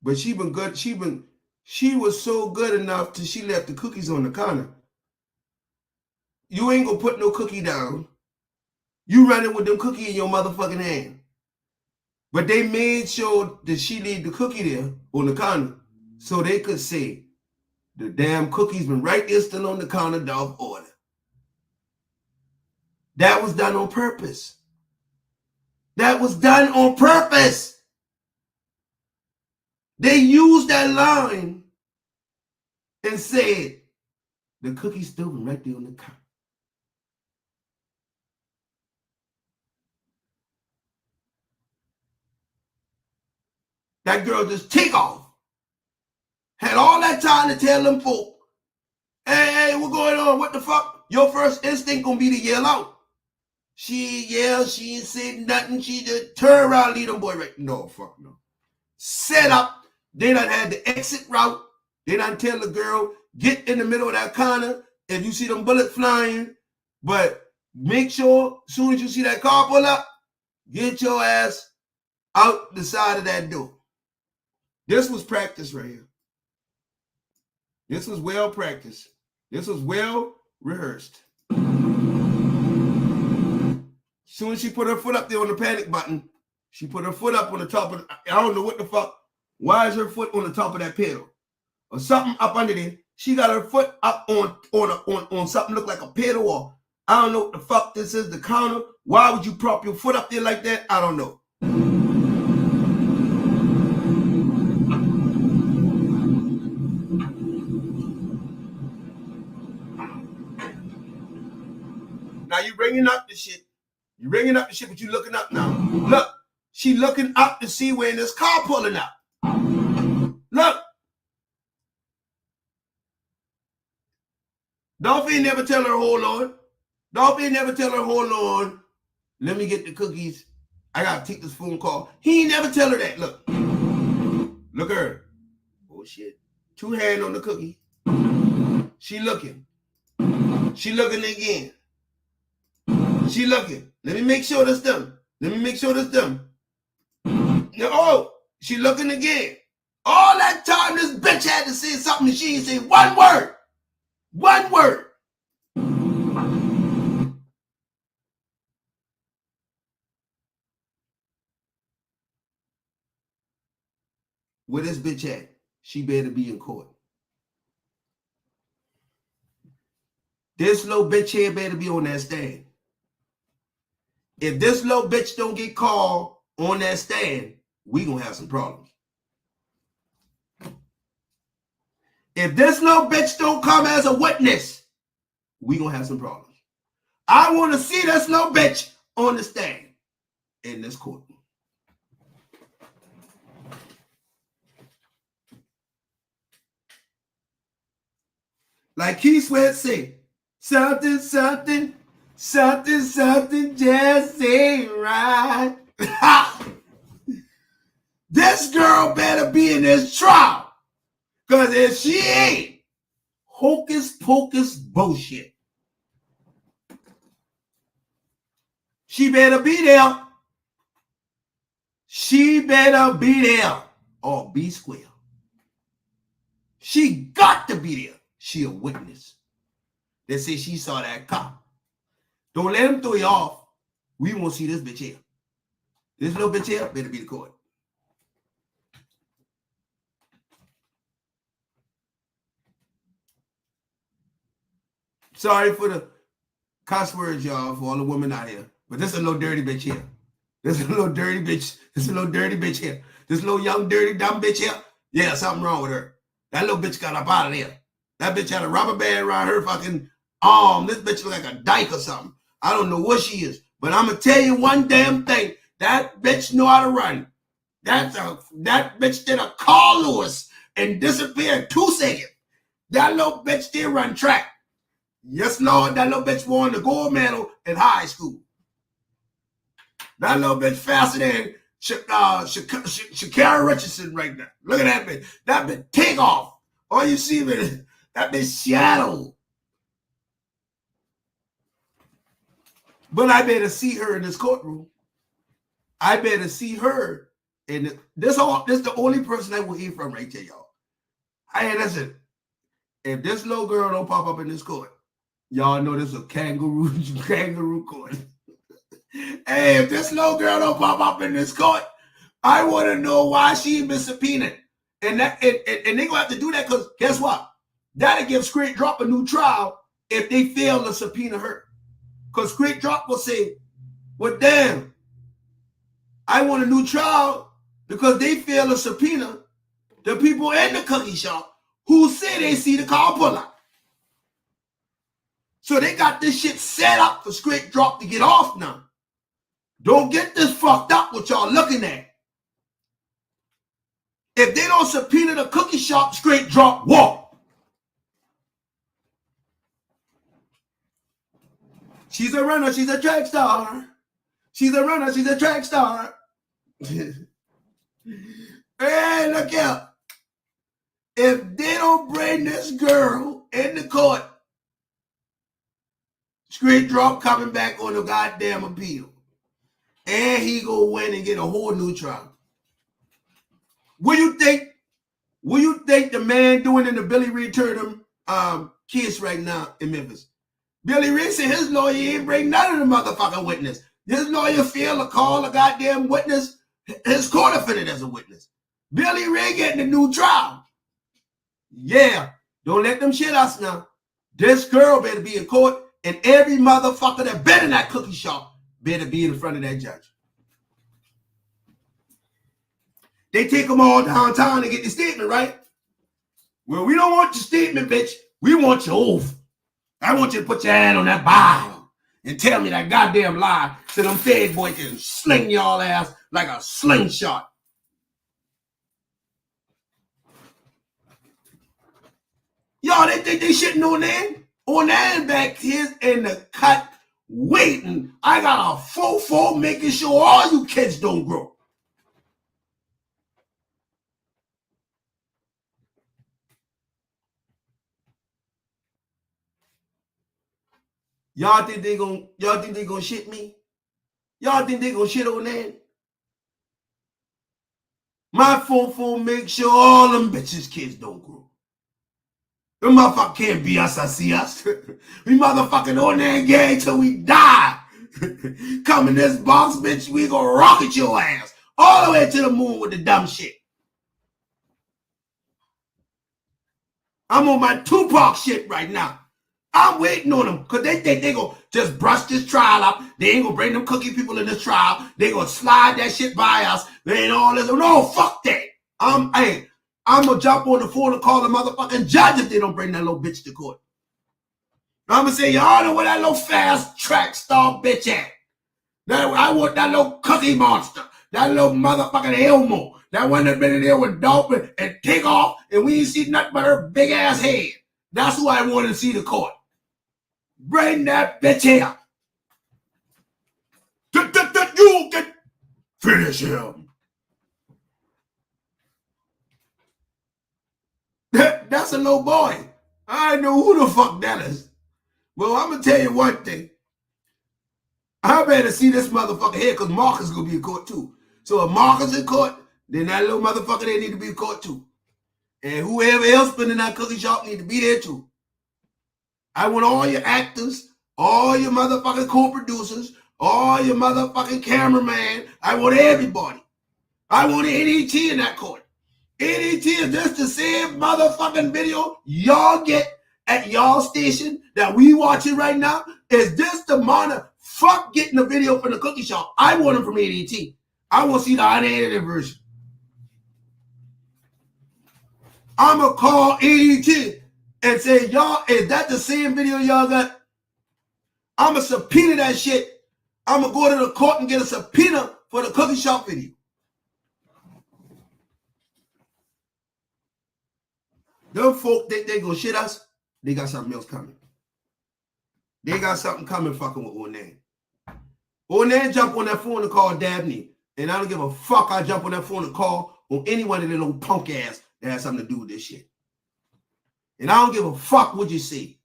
But she been good. She was so good enough till she left the cookies on the counter. You ain't gonna put no cookie down. You running with them cookie in your motherfucking hand. But they made sure that she leave the cookie there on the counter so they could say the damn cookie's been right there still on the counter, Dolph order. That was done on purpose. That was done on purpose. They used that line and said the cookie's still been right there on the counter. That girl just take off. Had all that time to tell them folk, hey, what going on? What the fuck? Your first instinct gonna be to yell out. She ain't said nothing. She just turn around, leave them boy right. No, fuck no. Set up. They done had the exit route. They done tell the girl, get in the middle of that corner if you see them bullets flying. But make sure, as soon as you see that car pull up, get your ass out the side of that door. This was practice right here. This was well practiced. This was well rehearsed. Soon as she put her foot up there on the panic button, She put her foot up on the top of, I don't know what the fuck. Why is her foot on the top of that pedal? Or something up under there. She got her foot up on something look like a pedal, or I don't know what the fuck this is, the counter. Why would you prop your foot up there like that? I don't know. Now you bringing up the shit. You bringing up the shit, but you looking up now. Look, she looking up to see where this car pulling up. Look. Dolph ain't never tell her, hold on. Dolph ain't never tell her, hold on. Let me get the cookies. I gotta take this phone call. He ain't never tell her that. Look. Look at her. Oh shit. 2 hands on the cookie. She looking. She looking again. She looking. Let me make sure that's them. Let me make sure that's them. Oh, she looking again. All that time this bitch had to say something and she ain't say one word. One word. Where this bitch at? She better be in court. This little bitch here better be on that stand. If this little bitch don't get called on that stand, we gonna have some problems. If this little bitch don't come as a witness, we gonna have some problems. I want to see this little bitch on the stand in this court. Like Keith Sweat say, something, something, something, something just ain't right. This girl better be in this trial. Because if she ain't, hocus pocus bullshit. She better be there. She better be there or be square. She got to be there. She a witness. They say she saw that cop. Don't let him throw you off. We won't see this bitch here. This little bitch here better be the court. Sorry for the cuss words, y'all, for all the women out here. But this is a little dirty bitch here. This is a little dirty bitch. This is a little dirty bitch here. This little young, dirty, dumb bitch here. Yeah, something wrong with her. That little bitch got up out of there. That bitch had a rubber band around her fucking arm. This bitch look like a dyke or something. I don't know what she is. But I'm going to tell you one damn thing. That bitch know how to run. That bitch did a Carl Lewis and disappeared 2 seconds. That little bitch did run track. Yes, Lord, that little bitch won the gold medal in high school. That little bitch faster than Shakira Richardson right now. Look at that bitch. That bitch take off. All you see is that bitch shadow. But I better see her in this courtroom. I better see her. And this the only person I will hear from right there, y'all. Hey, listen. If this little girl don't pop up in this court, y'all know this is a kangaroo court. Hey, if this little girl don't pop up in this court, I want to know why she been subpoenaed. And they gonna have to do that because guess what? That'll give Straight Drop a new trial if they fail to subpoena her. Because Straight Drop will say, well, damn, I want a new trial because they fail to subpoena the people in the cookie shop who say they see the car pull up. So they got this shit set up for Straight Drop to get off now. Don't get this fucked up what y'all looking at. If they don't subpoena the cookie shop, Straight Drop walk. She's a runner, she's a track star. She's a runner, she's a track star. Hey, look out. If they don't bring this girl in the court, Straight Drop coming back on the goddamn appeal. And he go win and get a whole new trial. What do you think the man doing in the Billy Reed Turdum case right now in Memphis? Billy Reed said his lawyer ain't bring none of the motherfucking witness. His lawyer failed to call a goddamn witness his co-defendant as a witness. Billy Ray getting a new trial. Yeah, don't let them shit us now. This girl better be in court, and every motherfucker that been in that cookie shop better be in front of that judge. They take them all downtown to get the statement, right? Well, we don't want your statement, bitch. We want your oath. I want you to put your hand on that Bible and tell me that goddamn lie so them fed boy can sling y'all ass like a slingshot. Y'all, they think they shitting on that? On that back here in the cut waiting. I got a fofo making sure all you kids don't grow. Y'all think they gonna shit me? Y'all think they gonna shit on that? My fofo make sure all them bitches kids don't grow. Them motherfucker can't be us, I see us. We motherfucking on that gang till we die. Come in this box, bitch, we gonna rocket your ass all the way to the moon with the dumb shit. I'm on my Tupac shit right now. I'm waiting on them because they think they gonna just brush this trial up. They ain't gonna bring them cookie people in this trial. They gonna slide that shit by us. They ain't all this. No, fuck that. I'm gonna jump on the phone and call the motherfucking judge if they don't bring that little bitch to court. I'm gonna say, y'all know where that little fast track star bitch at. I want that little cookie monster. That little motherfucking Elmo. That one that been in there with Dolph and take off and we ain't see nothing but her big ass head. That's who I wanted to see the court. Bring that bitch here. You can finish him. That's a little boy. I know who the fuck that is. Well, I'm going to tell you one thing. I better see this motherfucker here because Marcus is going to be in court too. So if Marcus in court, then that little motherfucker they need to be in court too. And whoever else been in that cookie shop need to be there too. I want all your actors, all your motherfucking co-producers, all your motherfucking cameraman. I want everybody. I want NET in that court. NET is just the same motherfucking video y'all get at y'all station that we watching right now. Is this the monitor? Fuck getting the video from the cookie shop. I want them from NET. I want to see the unedited version. I'm going to call NET and say, y'all, is that the same video y'all got? I'm going to subpoena that shit. I'm going to go to the court and get a subpoena for the cookie shop video. Them folk think they going to shit us. They got something else coming. They got something coming fucking with Onan. Onan jump on that phone and call Dabney. And I don't give a fuck. I jump on that phone and call on any one of them little punk ass that has something to do with this shit. And I don't give a fuck what you say.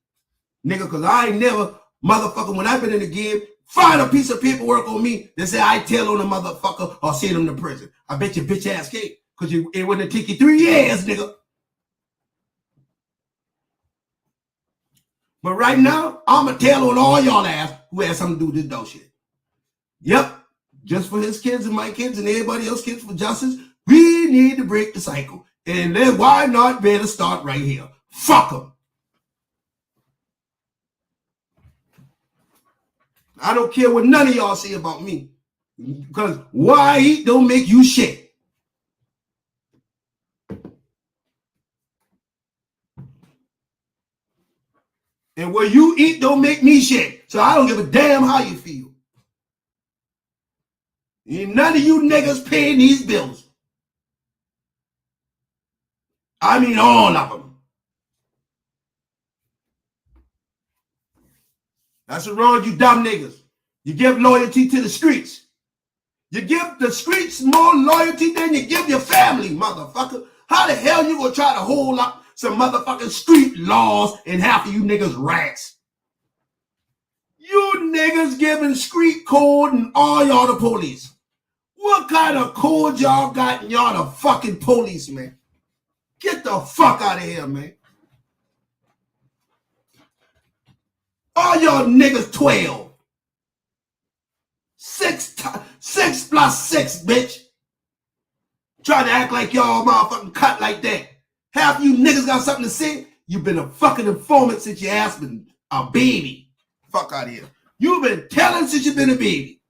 Nigga, because I ain't never, motherfucker, when I've been in the game, find a piece of paperwork on me that say I tell on a motherfucker or send him to prison. I bet your bitch ass can't. Because it wouldn't take you 3 years, nigga. But right now, I'm going to tell on all y'all ass who has something to do with this dog shit. Yep. Just for his kids and my kids and everybody else's kids for justice, we need to break the cycle. And then why not better start right here? Fuck them. I don't care what none of y'all say about me. Because what I eat don't make you shit. And what you eat don't make me shit. So I don't give a damn how you feel. Ain't none of you niggas paying these bills. I mean all of them. That's what's wrong with you dumb niggas. You give loyalty to the streets. You give the streets more loyalty than you give your family, motherfucker. How the hell you gonna try to hold up some motherfucking street laws and half of you niggas rats? You niggas giving street code and all y'all the police. What kind of code y'all got and y'all the fucking police, man? Get the fuck out of here, man. All y'all niggas 12. 6 plus 6, bitch. Trying to act like y'all motherfucking cut like that. Half you niggas got something to say. You've been a fucking informant since your ass been a baby. Fuck out of here. You've been telling since you've been a baby.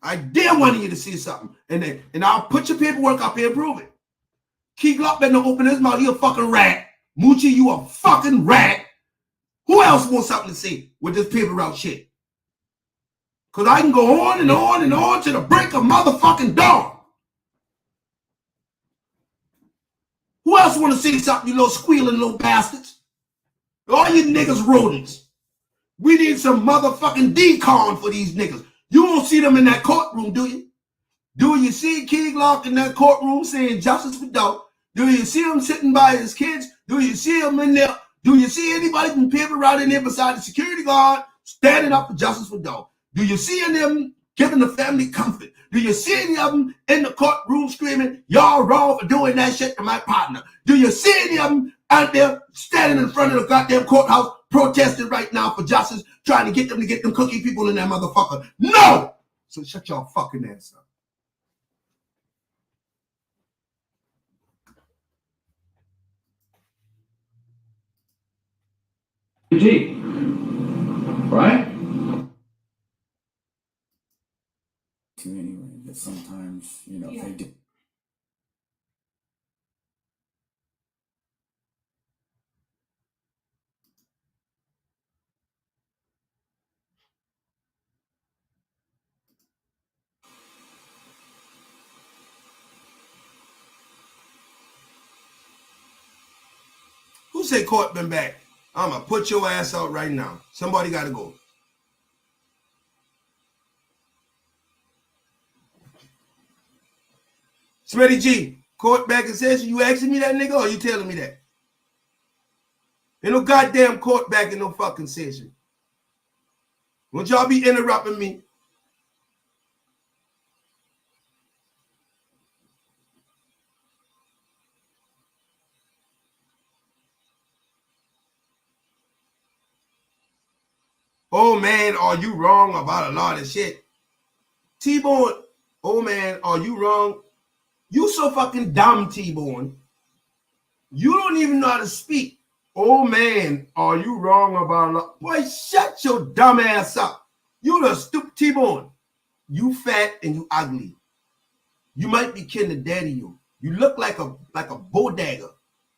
I dare one of you to see something. And I'll put your paperwork up here and prove it. Key Glock better open his mouth. He a fucking rat. Moochie, you a fucking rat. Who else wants something to say with this paper route shit? Because I can go on and on and on to the break of motherfucking dawn. Who else want to say something, you little squealing little bastards? All you niggas rodents. We need some motherfucking decon for these niggas. You won't see them in that courtroom, do you? Do you see Key Glock in that courtroom saying justice for Dolph? Do you see him sitting by his kids? Do you see him in there? Do you see anybody from paper route in there beside the security guard standing up for justice for Dolph? Do you see any of them giving the family comfort? Do you see any of them in the courtroom screaming, y'all wrong for doing that shit to my partner? Do you see any of them out there standing in front of the goddamn courthouse protesting right now for justice, trying to get them cookie people in that motherfucker? No! So shut your fucking ass up. G. Right? Anyway, that sometimes, you know, they do. Who say court been back? I'm going to put your ass out right now. Somebody got to go. Smitty G, court back in session. You asking me that, nigga, or you telling me that? Ain't no goddamn court back in no fucking session. Won't y'all be interrupting me? Oh man, are you wrong about a lot of shit? T-Bone, oh man, are you wrong? You so fucking dumb, T-Bone. You don't even know how to speak. Oh man, are you wrong about a lot? Boy, shut your dumb ass up. You the stupid T-Bone. You fat and you ugly. You might be kin to daddy-o. You look like a bodega.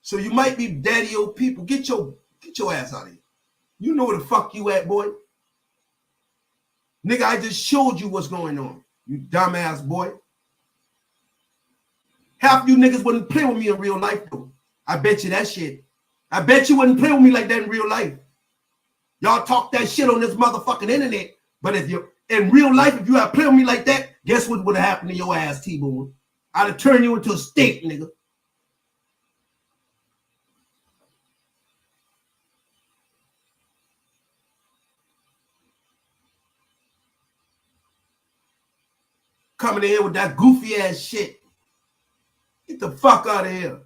So you might be daddy-o people. Get your ass out of here. You know where the fuck you at, boy. Nigga, I just showed you what's going on. You dumbass boy. Half you niggas wouldn't play with me in real life, though. I bet you that shit. I bet you wouldn't play with me like that in real life. Y'all talk that shit on this motherfucking internet. But if you're in real life, if you had played with me like that, guess what would have happened to your ass, T-Bone? I'd have turned you into a steak, nigga. Coming in here with that goofy ass shit. Get the fuck out of here.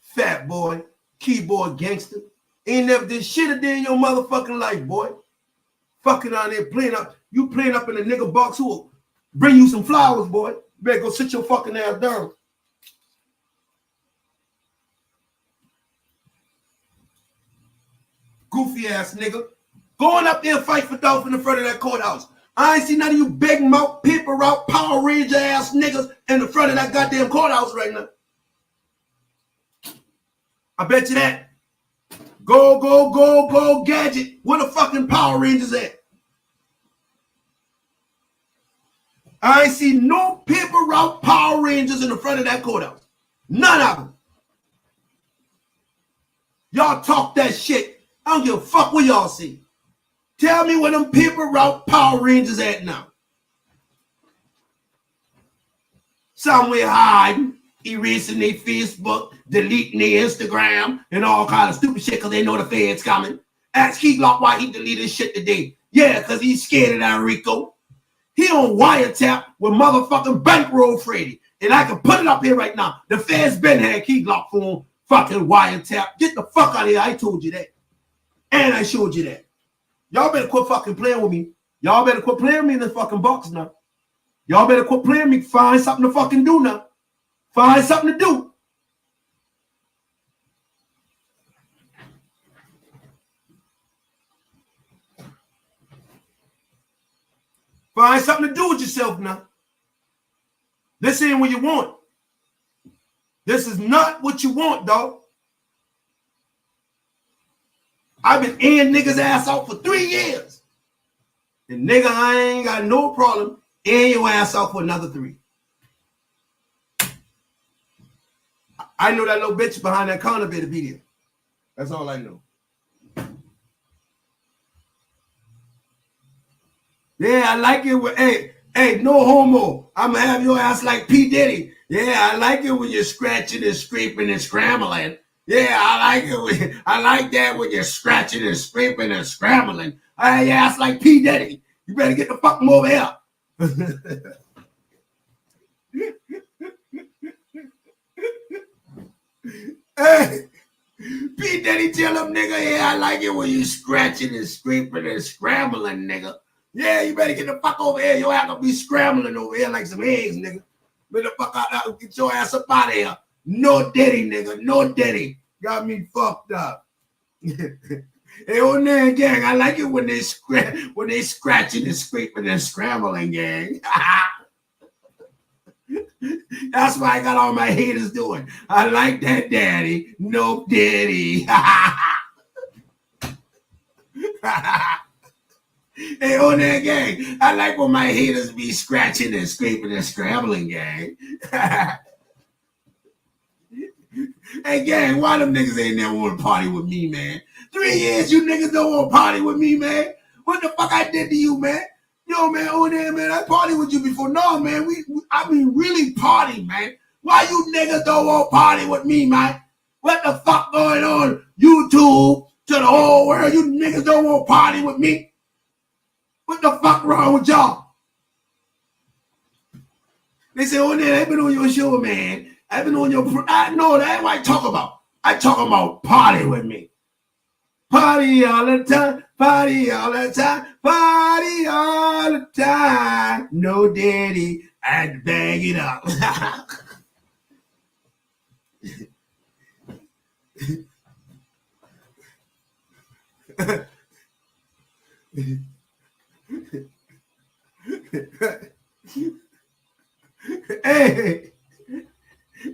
Fat boy, keyboard gangster. Ain't never did shit a day in your motherfucking life, boy. Fucking out there playing up. You playing up in a nigga box who will bring you some flowers, boy. You better go sit your fucking ass down. Goofy ass nigga. Going up there and fight for Dolph in the front of that courthouse. I ain't see none of you big mouth, paper route, Power Ranger ass niggas in the front of that goddamn courthouse right now. I bet you that. Go, go, go, go, Gadget. Where the fucking Power Rangers at? I ain't see no paper route Power Rangers in the front of that courthouse. None of them. Y'all talk that shit. I don't give a fuck what y'all see. Tell me where them paper route Power Rangers at now. Somewhere hiding, erasing their Facebook, deleting their Instagram, and all kind of stupid shit because they know the Fed's coming. Ask Key Glock why he deleted shit today. Yeah, because he's scared of that Rico. He on wiretap with motherfucking Bankroll Freddy. And I can put it up here right now. The Fed's been had Key Glock fucking wiretap. Get the fuck out of here. I told you that. And I showed you that. Y'all better quit fucking playing with me. Y'all better quit playing with me in this fucking box now. Y'all better quit playing with me. Find something to fucking do now. Find something to do. Find something to do with yourself now. This ain't what you want. This is not what you want, dog. I've been in niggas' ass out for 3 years. And nigga, I ain't got no problem in your ass out for another 3. I know that little bitch behind that counter better be there. That's all I know. Yeah, I like it when, hey, no homo. I'm gonna have your ass like P. Diddy. Yeah, I like it when you're scratching and scraping and scrambling. Yeah, I like that when you're scratching and scraping and scrambling. I have your ass like P. Diddy. You better get the fuck over here. Hey, P. Diddy tell him, nigga, yeah, I like it when you scratching and scraping and scrambling, nigga. Yeah, you better get the fuck over here. Your ass gonna be scrambling over here like some eggs, nigga. Get the fuck out, get your ass up out of here. No Diddy, nigga, no Diddy. Got me fucked up. Hey, on there, gang, I like it when they scratching and scraping and scrambling, gang. That's why I got all my haters doing. I like that, daddy. No Diddy. Hey, on there, gang, I like when my haters be scratching and scraping and scrambling, gang. Hey, gang, why them niggas ain't never want to party with me, man? 3 years, you niggas don't want to party with me, man. What the fuck I did to you, man? Yo, man, on there, man, I partied with you before. No, man, I mean really party, man. Why you niggas don't want to party with me, man? What the fuck going on YouTube to the whole world? You niggas don't want to party with me? What the fuck wrong with y'all? They say, oh, there, I've been on your show, man. I've been on your... No, that ain't what I talk about. I talk about party with me. Party all the time. Party all the time. Party all the time. No daddy. I'd bag it up.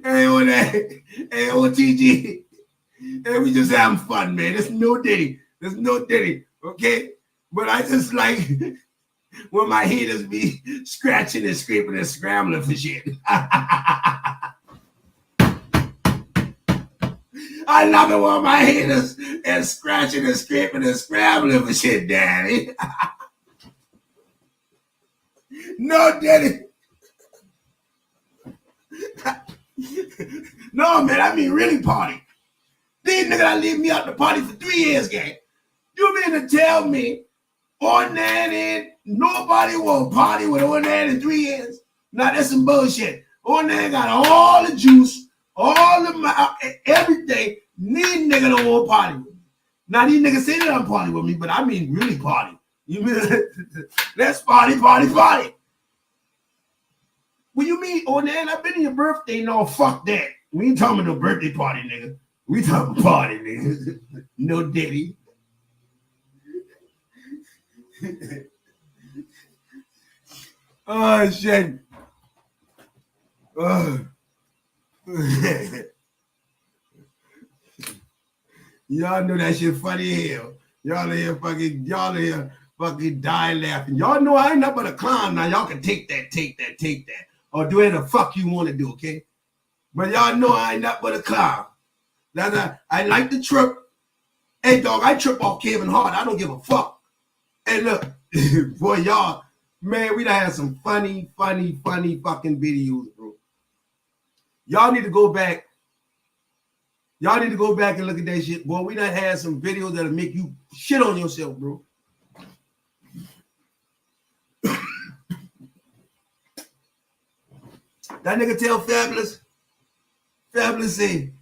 Hey, on that, hey, OTG, hey, we just having fun, man. There's no Diddy, okay? But I just like when my haters be scratching and scraping and scrambling for shit. I love it when my haters is scratching and scraping and scrambling for shit, daddy. No, daddy. No, man, I mean really party. These niggas that leave me out the party for 3 years, gang. You mean to tell me on that end, nobody will party with on that in 3 years? Now, that's some bullshit. On that got all the juice, all the everything. These niggas don't want to party with me. Now, these niggas say they don't party with me, but I mean really party. You mean, let's party. What you mean, oh, man, I've been to your birthday. No, fuck that. We ain't talking about no birthday party, nigga. We talking party, nigga. No Diddy. Oh, shit. Oh. Y'all know that shit funny as hell. Y'all here fucking die laughing. Y'all know I ain't nothing but a clown now. Y'all can take that. Or do whatever the fuck you want to do, okay? But y'all know I ain't nothing but a clown. I like to trip. Hey, dog, I trip off Kevin Hart. I don't give a fuck. Hey, look, boy, y'all, man, we done had some funny fucking videos, bro. Y'all need to go back. Y'all need to go back and look at that shit. Boy, we done had some videos that'll make you shit on yourself, bro. That nigga tell Fabulous say,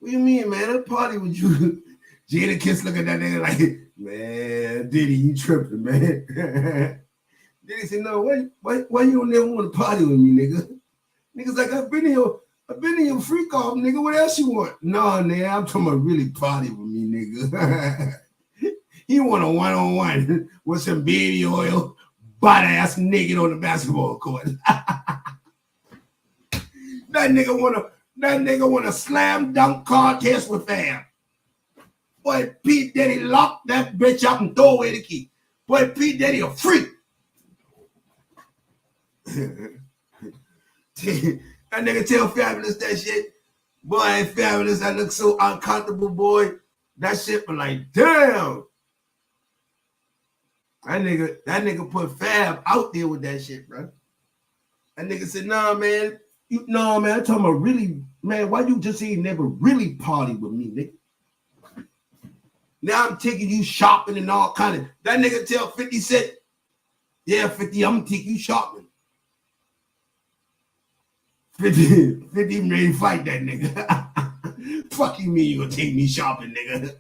What you mean, man? I party with you. Jada Kiss look at that nigga like, man, Diddy, you tripping, man. Diddy said, no, why you don't never want to party with me, nigga? Niggas like, I've been in your freak off, nigga. What else you want? No, nigga, I'm talking about really party with me, nigga. He want a one-on-one with some baby oil, butt ass naked on the basketball court. That nigga want a slam dunk contest with fam. Boy, P. Diddy locked that bitch up and throw away the key. Boy, P. Diddy a freak. That nigga tell Fabulous that shit. Boy, Fabulous, that look so uncomfortable, boy. That shit was like, damn. That nigga put Fab out there with that shit, bro. That nigga said, nah, man. I'm talking about really, man, why you just ain't never really party with me, nigga? Now I'm taking you shopping and all kind of. That nigga tell 50 Cent, yeah, 50, I'm gonna take you shopping. 50 ready to fight that nigga. Fuck you mean you gonna take me shopping, nigga?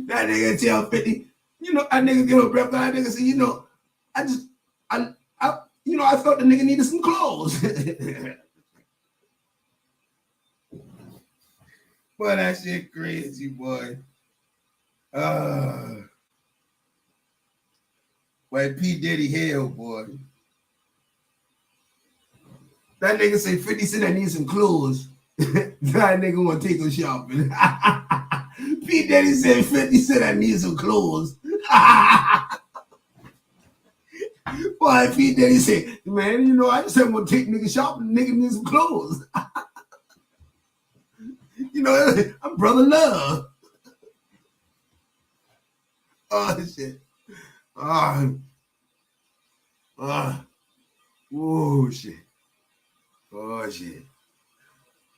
That nigga tell 50, that nigga get a breath. That nigga say, I thought the nigga needed some clothes. Boy, that shit crazy, boy. Boy, P. Diddy hell, boy. That nigga say 50 Cent I need some clothes. That nigga want to take him shopping. P. Diddy said 50 Cent I need some clothes. Boy, P. Diddy said, man, I just want to take nigga shopping. Nigga need some clothes. I'm brother love. Oh, shit. Oh, shit. Oh, shit.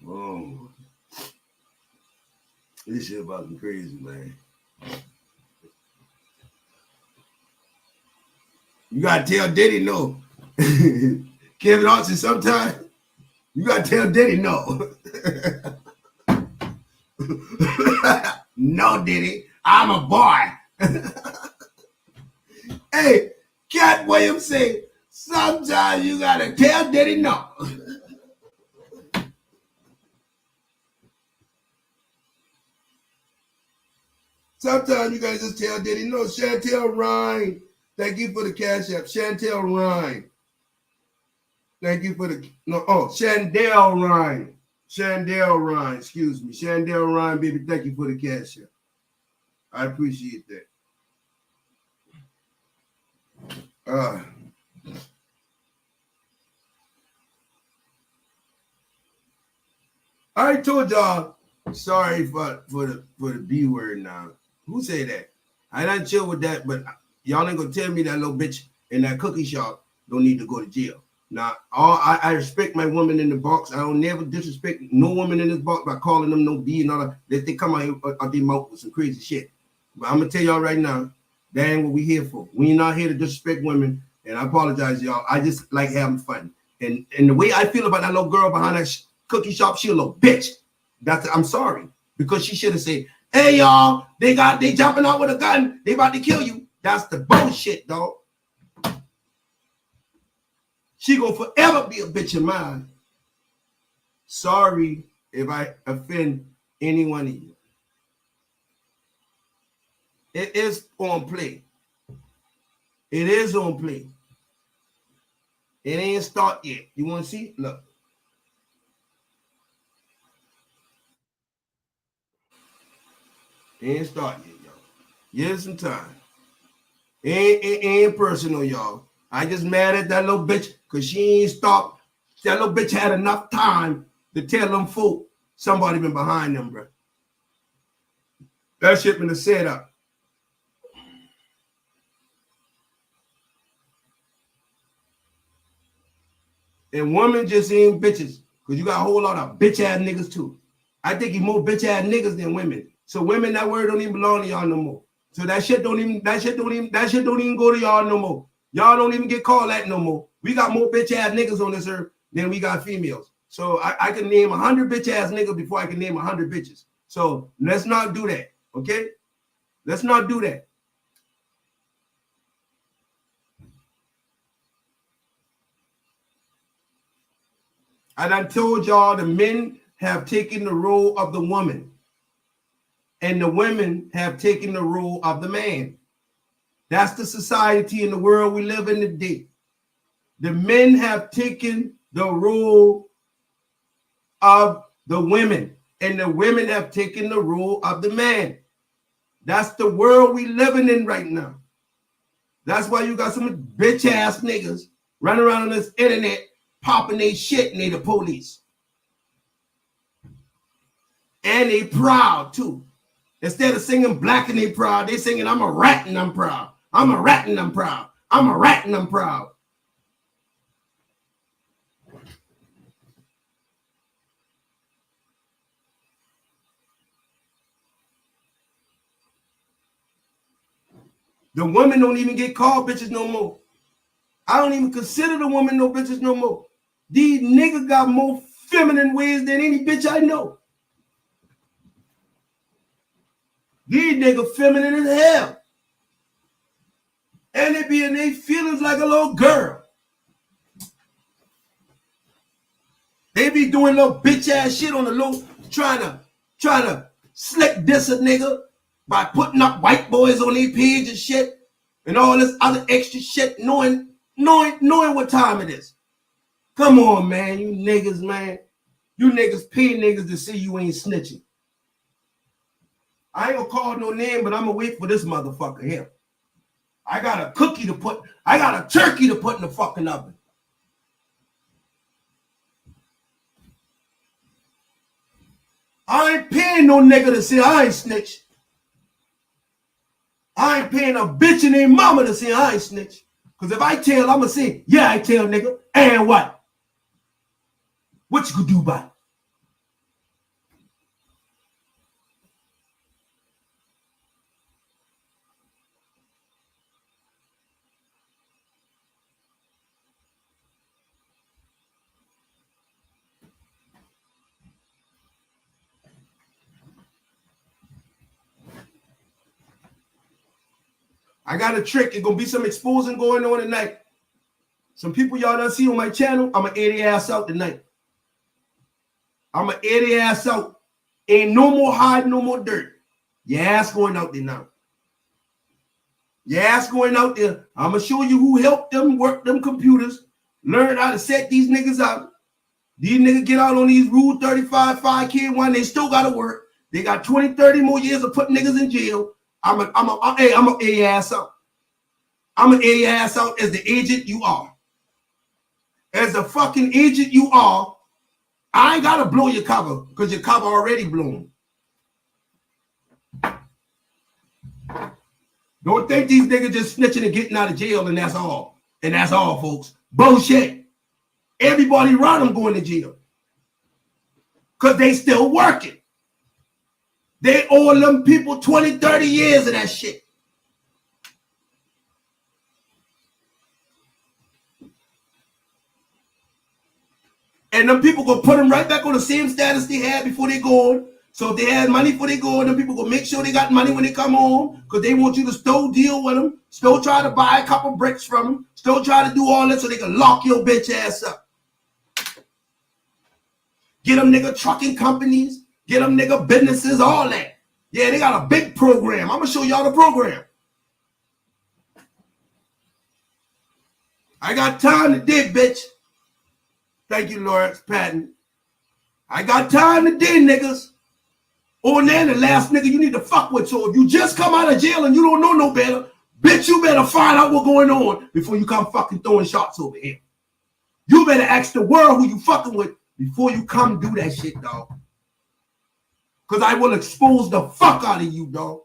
Oh. This shit about to be crazy, man. You gotta tell Diddy no. Kevin Hart said sometime, you gotta tell Diddy no. No, Diddy, I'm a boy. Hey, Cat Williams say, sometimes you gotta tell Diddy no. Sometimes you gotta just tell Diddy no. Chantel Ryan, thank you for the cash app. Chantel Ryan. Thank you for the Shandell Ryan. Shandell Ryan, excuse me. Shandell Ryan, baby, thank you for the cash app. I appreciate that. I told y'all, sorry for the B word now. Who say that? I don't chill with that, but y'all ain't gonna tell me that little bitch in that cookie shop don't need to go to jail. Now, I respect my woman in the box. I don't never disrespect no woman in this box by calling them no B and all that. They come out here out their mouth with some crazy shit. But I'm gonna tell y'all right now, that ain't what we here for. We not here to disrespect women, and I apologize, y'all. I just like having fun. And the way I feel about that little girl behind that cookie shop, she a little bitch. I'm sorry. Because she should have said, hey, y'all, they jumping out with a gun. They about to kill you. That's the bullshit, dog. She gonna forever be a bitch of mine. Sorry if I offend any one of you. It is on play. It is on play. It ain't start yet. You want to see? Look. It ain't start yet, y'all. Give it some time. It ain't personal, y'all. I just mad at that little bitch because she ain't stopped. That little bitch had enough time to tell them folk somebody been behind them, bro. That shit been a setup. And women just ain't bitches because you got a whole lot of bitch ass niggas too. I think you more bitch ass niggas than women. So women, that word don't even belong to y'all no more. So that shit don't even go to y'all no more. Y'all don't even get called that no more. We got more bitch ass niggas on this earth than we got females. So I can name 100 bitch ass niggas before I can name 100 bitches. So let's not do that, okay? Let's not do that. I done told y'all the men have taken the role of the woman, and the women have taken the role of the man. That's the society and the world we live in today. The men have taken the role of the women, and the women have taken the role of the man. That's the world we living in right now. That's why you got some bitch ass niggas running around on this internet popping their shit and they the police. And they proud too. Instead of singing black and they proud, they singing I'm a rat and I'm proud. I'm a rat and I'm proud. I'm a rat and I'm proud. The women don't even get called bitches no more. I don't even consider the woman no bitches no more. These niggas got more feminine ways than any bitch I know. These niggas feminine as hell. And they be in their feelings like a little girl. They be doing little bitch ass shit on the low, trying to slick diss a nigga by putting up white boys on their page and shit and all this other extra shit, knowing what time it is. Come on, man, you niggas, man. You niggas pay niggas to say you ain't snitching. I ain't gonna call no name, but I'm gonna wait for this motherfucker here. I got a cookie to put, I got a turkey to put in the fucking oven. I ain't paying no nigga to say I ain't snitch. I ain't paying a bitch and their mama to say I ain't snitch. Because if I tell, I'm going to say, yeah, I tell, nigga. And what? What you could do about it? I got a trick. It's going to be some exposing going on tonight. Some people y'all done see on my channel, I'm going to air their ass out tonight. I'm going to air their ass out. Ain't no more hide, no more dirt. Your ass going out there now. Your ass going out there. I'm going to show you who helped them work them computers, learn how to set these niggas out. These niggas get out on these Rule 35, 5K1. They still got to work. They got 20, 30 more years of putting niggas in jail. I'm a air your ass out. I'm a air your ass out as the agent you are. As the fucking agent you are, I ain't gotta blow your cover because your cover already blown. Don't think these niggas just snitching and getting out of jail and that's all. And that's all, folks. Bullshit. Everybody around them going to jail. Because they still working. They owe them people 20, 30 years of that shit. And them people gonna put them right back on the same status they had before they go on. So if they had money before they go on, them people gonna make sure they got money when they come home because they want you to still deal with them, still try to buy a couple bricks from them, still try to do all that so they can lock your bitch ass up. Get them nigga trucking companies, get them nigga businesses, all that. Yeah, they got a big program. I'm gonna show y'all the program. I got time today, bitch. Thank you, Lawrence Patton. I got time today, niggas. Oh, and then the last nigga you need to fuck with. So if you just come out of jail and you don't know no better, bitch, you better find out what's going on before you come fucking throwing shots over here. You better ask the world who you fucking with before you come do that shit, dog. Because I will expose the fuck out of you, dog.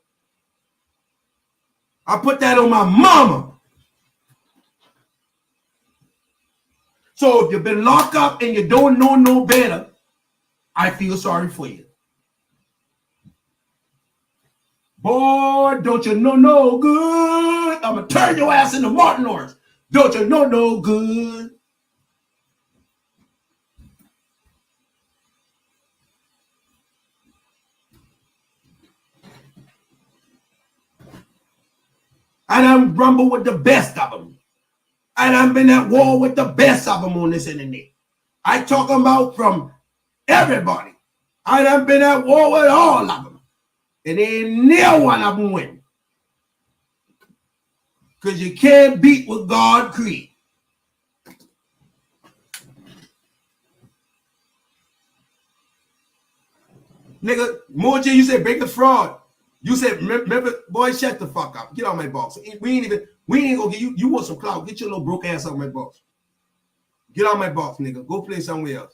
I put that on my mama. So if you've been locked up and you don't know no better, I feel sorry for you. Boy, don't you know no good? I'm going to turn your ass into Martin Lawrence. Don't you know no good? I done rumble with the best of them. I done been at war with the best of them on this internet. I talking about from everybody. I done been at war with all of them. And ain't near one of them win. Because you can't beat what God created. Nigga, Moji, you said break the fraud. You said, remember, boy, shut the fuck up. Get on my box. We ain't gonna get you. You want some clout. Get your little broke ass on my box. Get on my box, nigga. Go play somewhere else.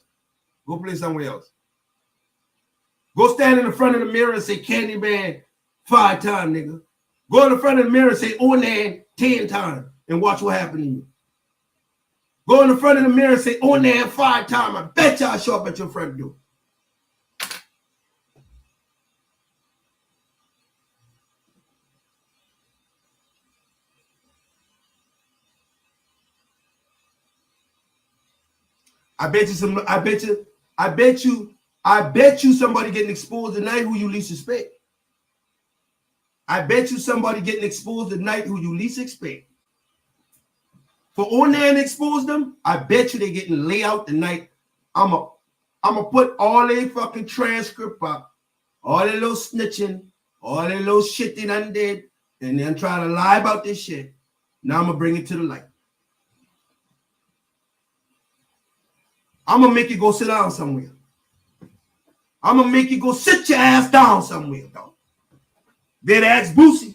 Go play somewhere else. Go stand in the front of the mirror and say Candyman 5 times, nigga. Go in the front of the mirror and say Onan 10 times and watch what happens to you. Go in the front of the mirror and say Onan 5 times. I bet you I'll show up at your front door. I bet you somebody getting exposed tonight who you least suspect. I bet you somebody getting exposed tonight who you least expect. For Onan expose them, I bet you they getting laid out tonight. I'ma put all their fucking transcript up, all their little snitching, all their little shit they done did, and then try to lie about this shit. Now I'm gonna bring it to the light. I'm gonna make you go sit down somewhere. I'm gonna make you go sit your ass down somewhere, dog. Better ask Boosie.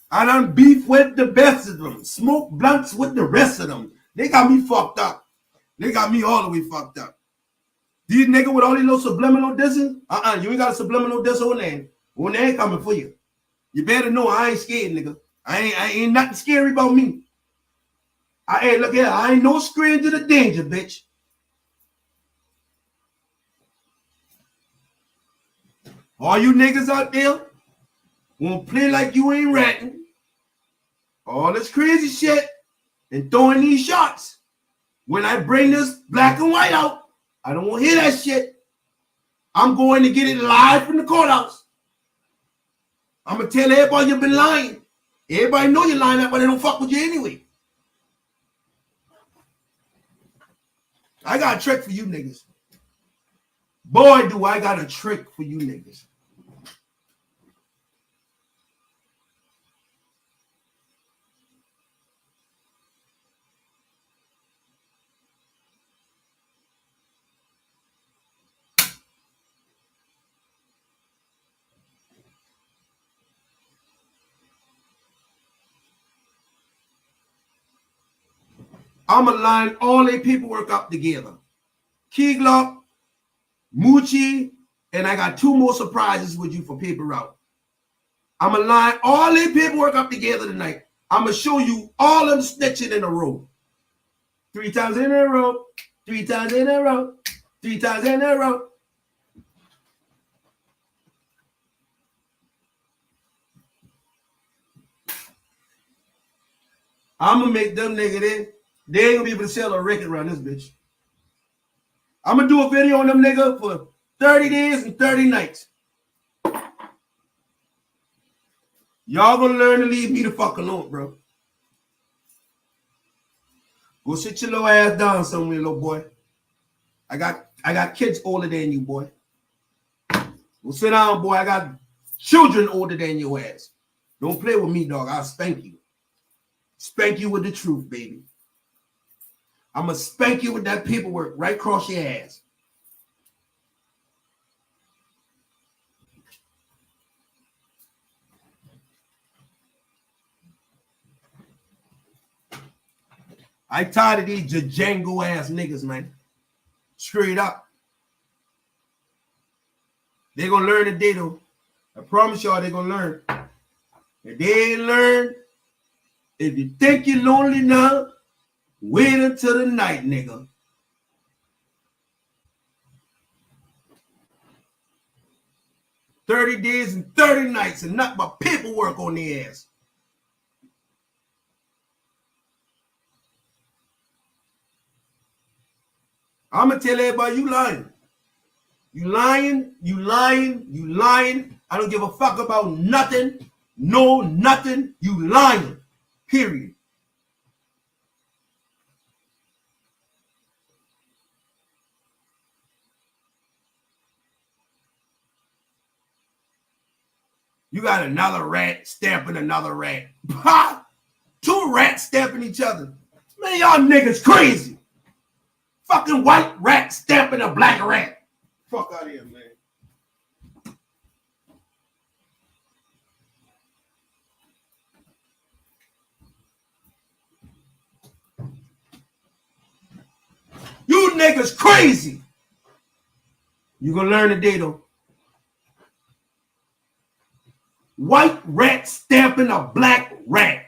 I done beef with the best of them. Smoke blunts with the rest of them. They got me fucked up. They got me all the way fucked up. These niggas with all these little subliminal dissing, you ain't got a subliminal diss on there. When they ain't coming for you. You better know I ain't scared, nigga. I ain't nothing scary about me. Hey, look here, I ain't no stranger to danger, bitch. All you niggas out there won't play like you ain't ratting. All this crazy shit and throwing these shots. When I bring this black and white out, I don't want to hear that shit. I'm going to get it live from the courthouse. I'm going to tell everybody you've been lying. Everybody know you're lying, but they don't fuck with you anyway. I got a trick for you niggas. Boy, do I got a trick for you niggas. I'm going to line all their paperwork up together. Key Glock, Moochie, and I got 2 more surprises with you for paper route. I'm going to line all their paperwork up together tonight. I'm going to show you all of them snitching in a row. 3 times in a row, 3 times in a row, 3 times in a row. I'm going to make them niggas they ain't gonna be able to sell a record around this bitch. I'm gonna do a video on them nigga for 30 days and 30 nights. Y'all gonna learn to leave me the fuck alone, bro. Go sit your little ass down somewhere, little boy. I got kids older than you, boy. Go sit down, boy. I got children older than your ass. Don't play with me, dog. I'll spank you. Spank you with the truth, baby. I'm going to spank you with that paperwork right across your ass. I tired of these Django ass niggas, man. Straight up. They're going to learn today, though. I promise y'all they're going to learn. If they ain't learn, if you think you're lonely now, wait until the night, nigga. $30 days and 30 nights and nothing but paperwork on the ass. I'm going to tell everybody you lying. You lying, you lying, you lying. I don't give a fuck about nothing. No, nothing. You lying. Period. You got another rat stamping another rat. Ha! 2 rats stamping each other. Man, y'all niggas crazy. Fucking white rat stamping a black rat. Fuck out of here, man. You niggas crazy. You gonna learn today though. White rat stamping a black rat.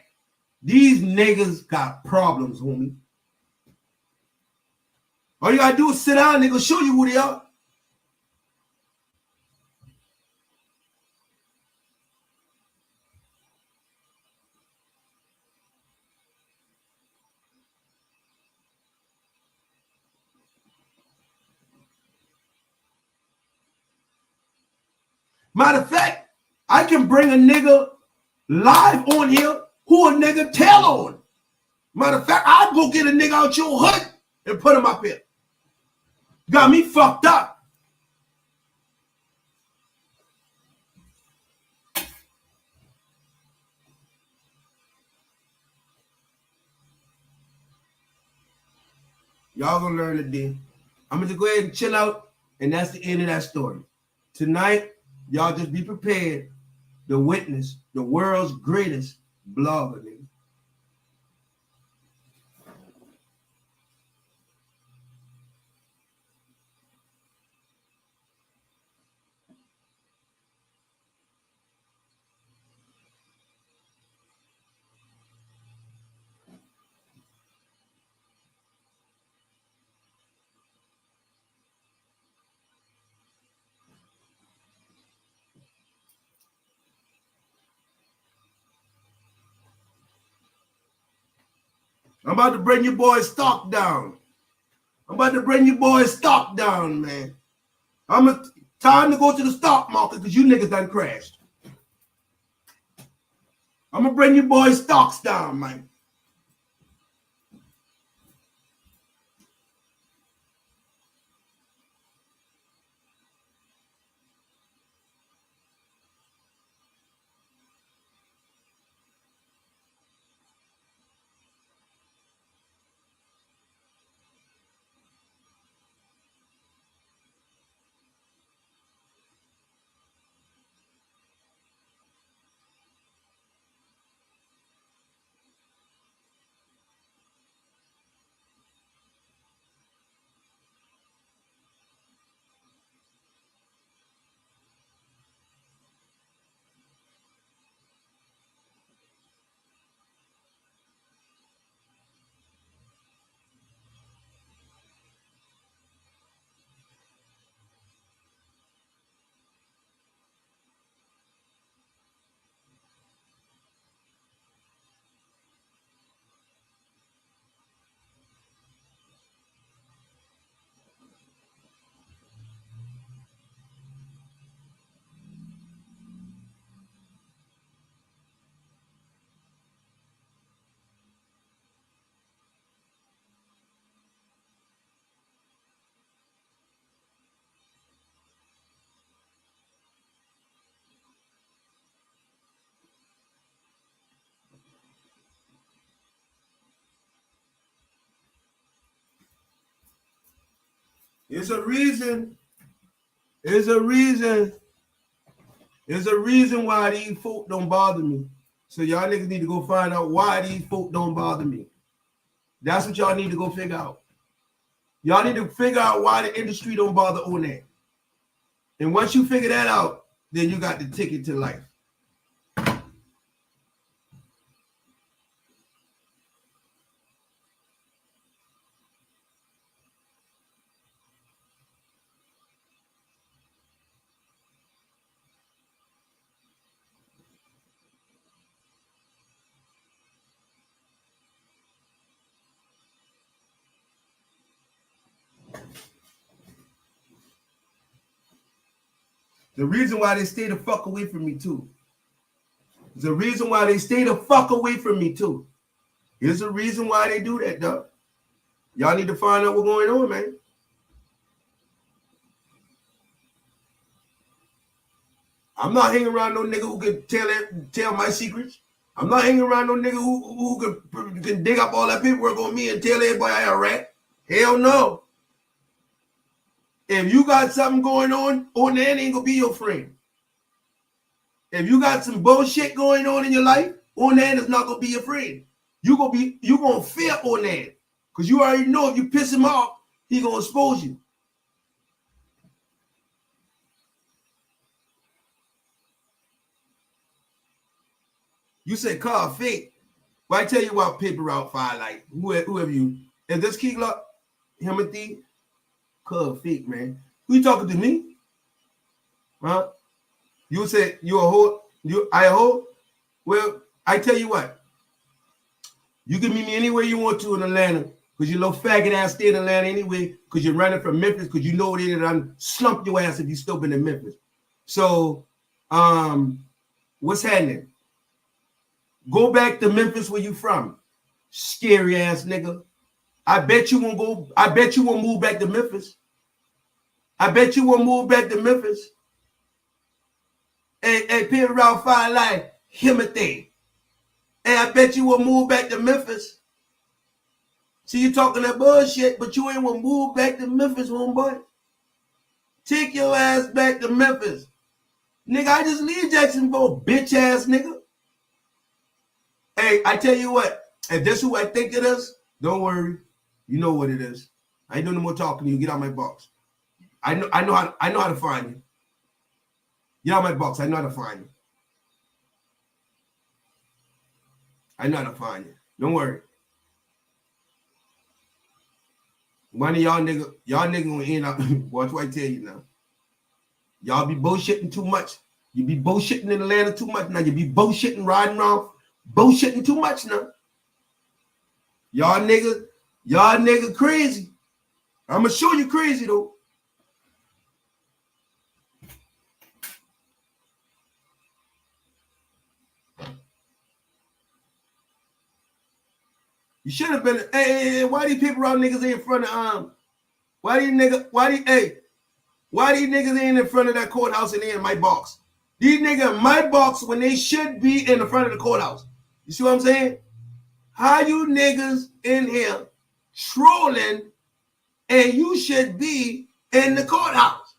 These niggas got problems, homie. All you gotta do is sit down and they gonna show you who they are. Matter of fact, I can bring a nigga live on here who a nigga tell on. Matter of fact, I'll go get a nigga out your hood and put him up here. Got me fucked up. Y'all gonna learn today. I'm gonna just go ahead and chill out, and that's the end of that story. Tonight, y'all just be prepared to witness the world's greatest blogger, nigga. I'm about to bring your boy's stock down. Man. Time to go to the stock market because you niggas done crashed. I'm gonna bring your boy's stocks down, man. There's a reason why these folk don't bother me. So y'all niggas need to go find out why these folk don't bother me. That's what y'all need to go figure out. Y'all need to figure out why the industry don't bother on that. And once you figure that out, then you got the ticket to life. The reason why they stay the fuck away from me too. There's a reason why they stay the fuck away from me too. Here's a reason why they do that, dog. Y'all need to find out what's going on, man. I'm not hanging around no nigga who can tell my secrets. I'm not hanging around no nigga who can dig up all that paperwork on me and tell everybody I a rat. Hell no. If you got something going on there, it ain't gonna be your friend. If you got some bullshit going on in your life, on there is not gonna be your friend. You gonna fear on there. Because you already know if you piss him off, he gonna expose you. You say car fake. Well, I tell you what, paper route file like whoever you. If this key lock, Timothy, car fake, man. Who you talking to me? Huh? You say you a hoe? I a hoe? Well, I tell you what. You can meet me anywhere you want to in Atlanta, because you little faggot ass stay in Atlanta anyway, because you're running from Memphis, because you know they done slump your ass if you still been in Memphis. So, what's happening? Go back to Memphis where you from. Scary ass nigga. I bet you won't go. I bet you won't move back to Memphis. I bet you won't move back to Memphis. Hey, Peter Ralph Fire Line, him a thing. Hey, I bet you will move back to Memphis. See, you talking that bullshit, but you ain't want to move back to Memphis, homeboy. Take your ass back to Memphis. Nigga, I just leave Jacksonville, bitch ass nigga. Hey, I tell you what, if this who I think it is, don't worry. You know what it is. I ain't doing no more talking to you. Get out my box. I know how to find you. Get out my box. I know how to find you. I know how to find you. Don't worry. One of y'all nigga gonna end up. Watch what I tell you now. Y'all be bullshitting too much. You be bullshitting in Atlanta too much now. You be bullshitting riding around, bullshitting too much now. Y'all nigga crazy. I'ma show you crazy though. You should have been. Hey, why these people around niggas ain't in front of why these niggas ain't in front of that courthouse and they in my box? These niggas in my box when they should be in the front of the courthouse. You see what I'm saying? How you niggas in here trolling and you should be in the courthouse?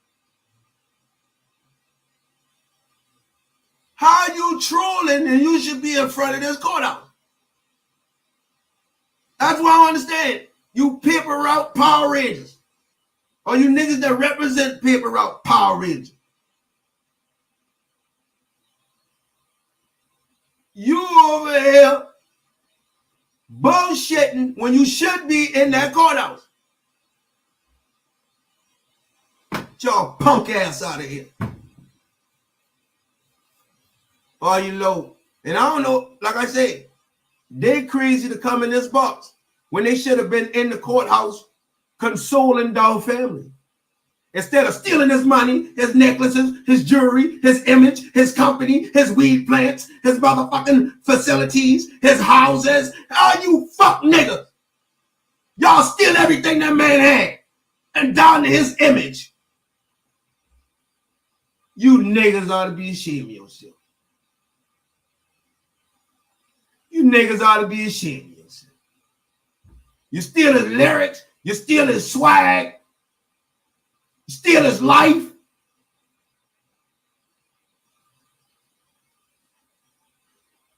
How you trolling and you should be in front of this courthouse? That's what I don't understand. You paper route Power Rangers. Or you niggas that represent paper route Power Rangers. You over here bullshitting when you should be in that courthouse. Get y'all punk ass out of here. Are you low? And I don't know, like I said, they crazy to come in this box when they should have been in the courthouse consoling Dolph family. Instead of stealing his money, his necklaces, his jewelry, his image, his company, his weed plants, his motherfucking facilities, his houses. All you fuck niggas. Y'all steal everything that man had and down to his image. You niggas ought to be ashamed of yourself. You niggas ought to be ashamed of yourself. You steal his lyrics. You steal his swag. You steal his life.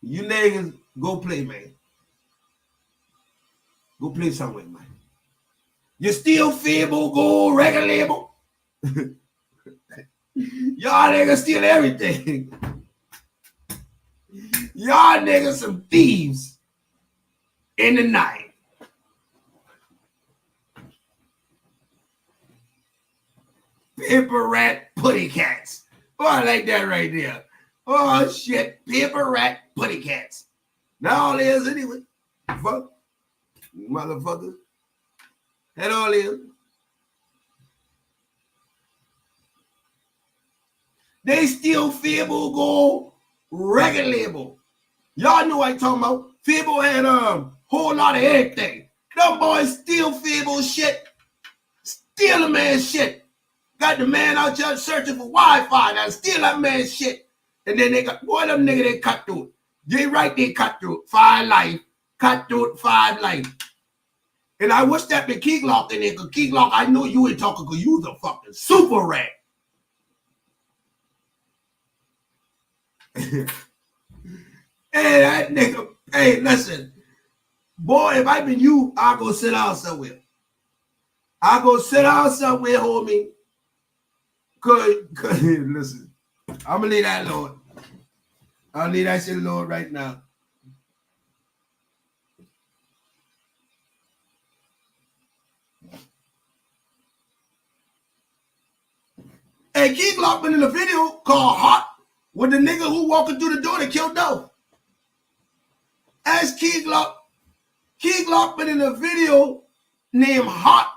You niggas go play, man. Go play somewhere, man. You steal Fable, Gold, record label. Y'all niggas steal everything. Y'all niggas some thieves in the night. Paper rat putty cats. Oh, I like that right there. Oh shit, paper rat putty cats. Now all is anyway. Fuck. Motherfuckers. That all is. They still Fibble go record label. Y'all know what I'm talking about. Fibble had whole lot of everything. Them boys still Fibble shit. Steal the man's shit. Got the man out there searching for Wi-Fi. Now steal that man's shit. And then they got, boy, them nigga, they cut through it. They right, they cut through it. 5 life. Cut through it, 5 life. And I wish that the Key Glock in there, because Key Glock, I know you ain't talking because you was a fucking super rat. Hey, that nigga, hey, listen. Boy, if I been you, I'll go sit down somewhere. I'll go sit down somewhere, homie. Cause listen, I'm gonna leave that, Lord. I'll leave that shit, Lord, right now. Hey, Key Glock been in a video called Hot with the nigga who walking through the door that killed Dolph. Ask Key Glock. Key Glock been in a video named Hot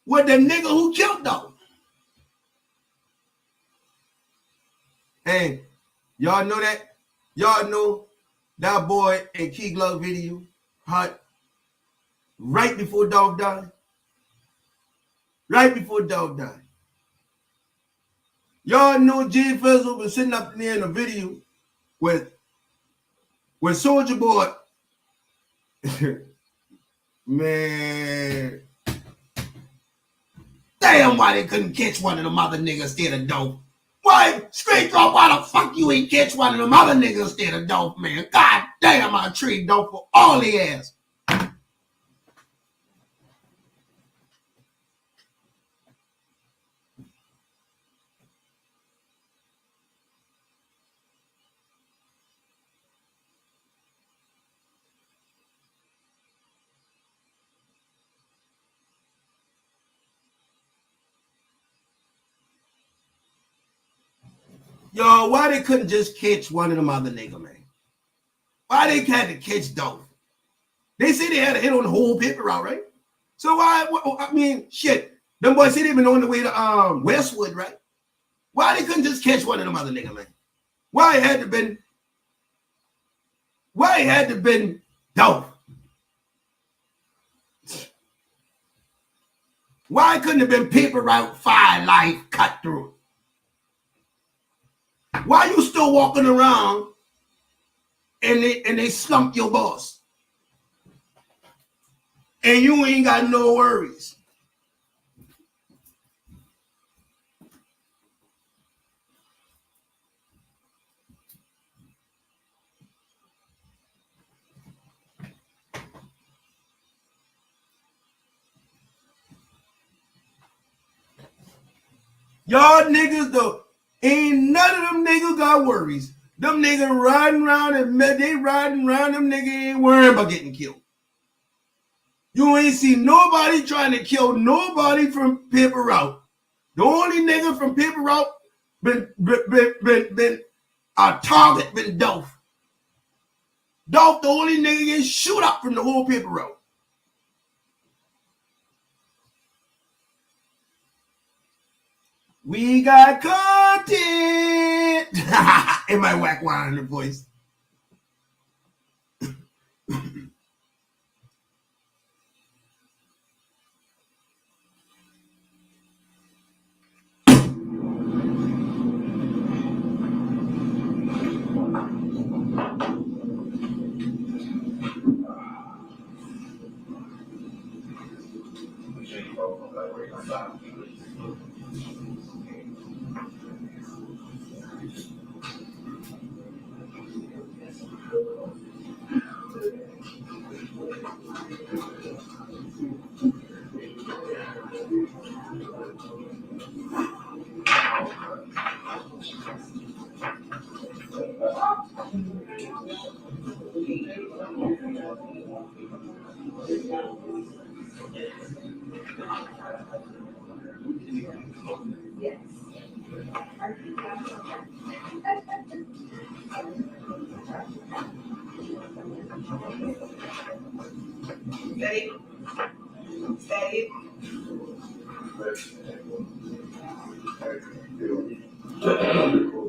with the nigga who killed Dolph. Hey, y'all know that? Y'all know that boy in Key Glock video, Hot, right before Dolph died? Right before Dolph died. Y'all know Jay Fizzle was sitting up there in a video with Soulja Boy. Man. Damn, why they couldn't catch one of them other niggas instead of Dolph. Why, straight drop, why the fuck you ain't catch one of them other niggas instead of Dolph, man? God damn, I treat Dolph for all he ass. Yo, why they couldn't just catch one of them other niggas, man? Why they had to catch Dolph? They say they had a hit on the whole paper route, right? So why, I mean, shit. Them boys say they been on the way to Westwood, right? Why they couldn't just catch one of them other niggas, man? Why it had to been Dolph? Why couldn't it have been paper route 5 life cut through? Why you still walking around and they slumped your boss? And you ain't got no worries. Y'all niggas though, ain't none of them niggas got worries. Them niggas riding around and they riding around, them niggas ain't worrying about getting killed. You ain't see nobody trying to kill nobody from paper route. The only nigga from paper route been a target been Dolph. Dolph the only nigga getting shoot up from the whole paper route. We got content in my whack whiner voice.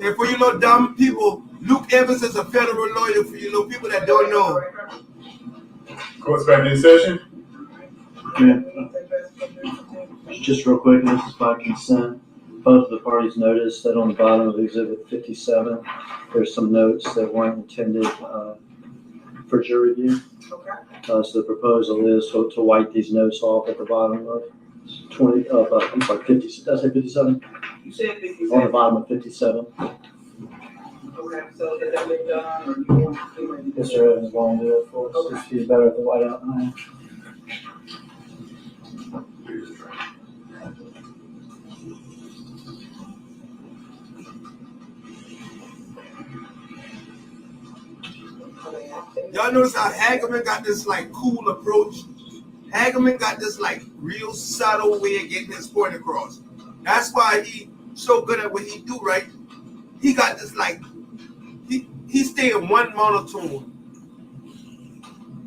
And for you little dumb people, Luke Evans is a federal lawyer for you little people that don't know. Court's back in session. Just real quick, and this is by consent. Both of the parties noticed that on the bottom of Exhibit 57, there's some notes that weren't intended for jury review. So the proposal is to wipe these notes off at the bottom of 50. Did I say 57? You said 57. On the bottom of 57. Okay, so is that been done, or you want to? Yes, sir. Evans will do it for us. He's better at the whiteout than I am. Y'all notice how Hagerman got this like cool approach? Hagerman got this like real subtle way of getting his point across. That's why he so good at what he do, right? He got this like, he stay in one monotone.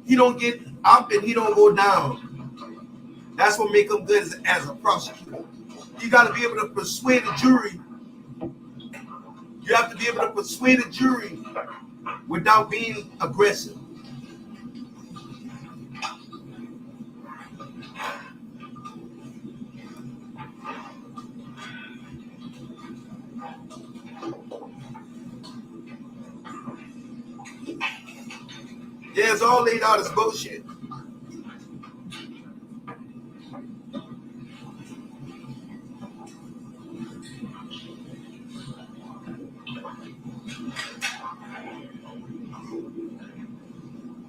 He don't get up and he don't go down. That's what make him good as a prosecutor. You got to be able to persuade a jury. You have to be able to persuade a jury without being aggressive. Yeah, it's all laid out as bullshit.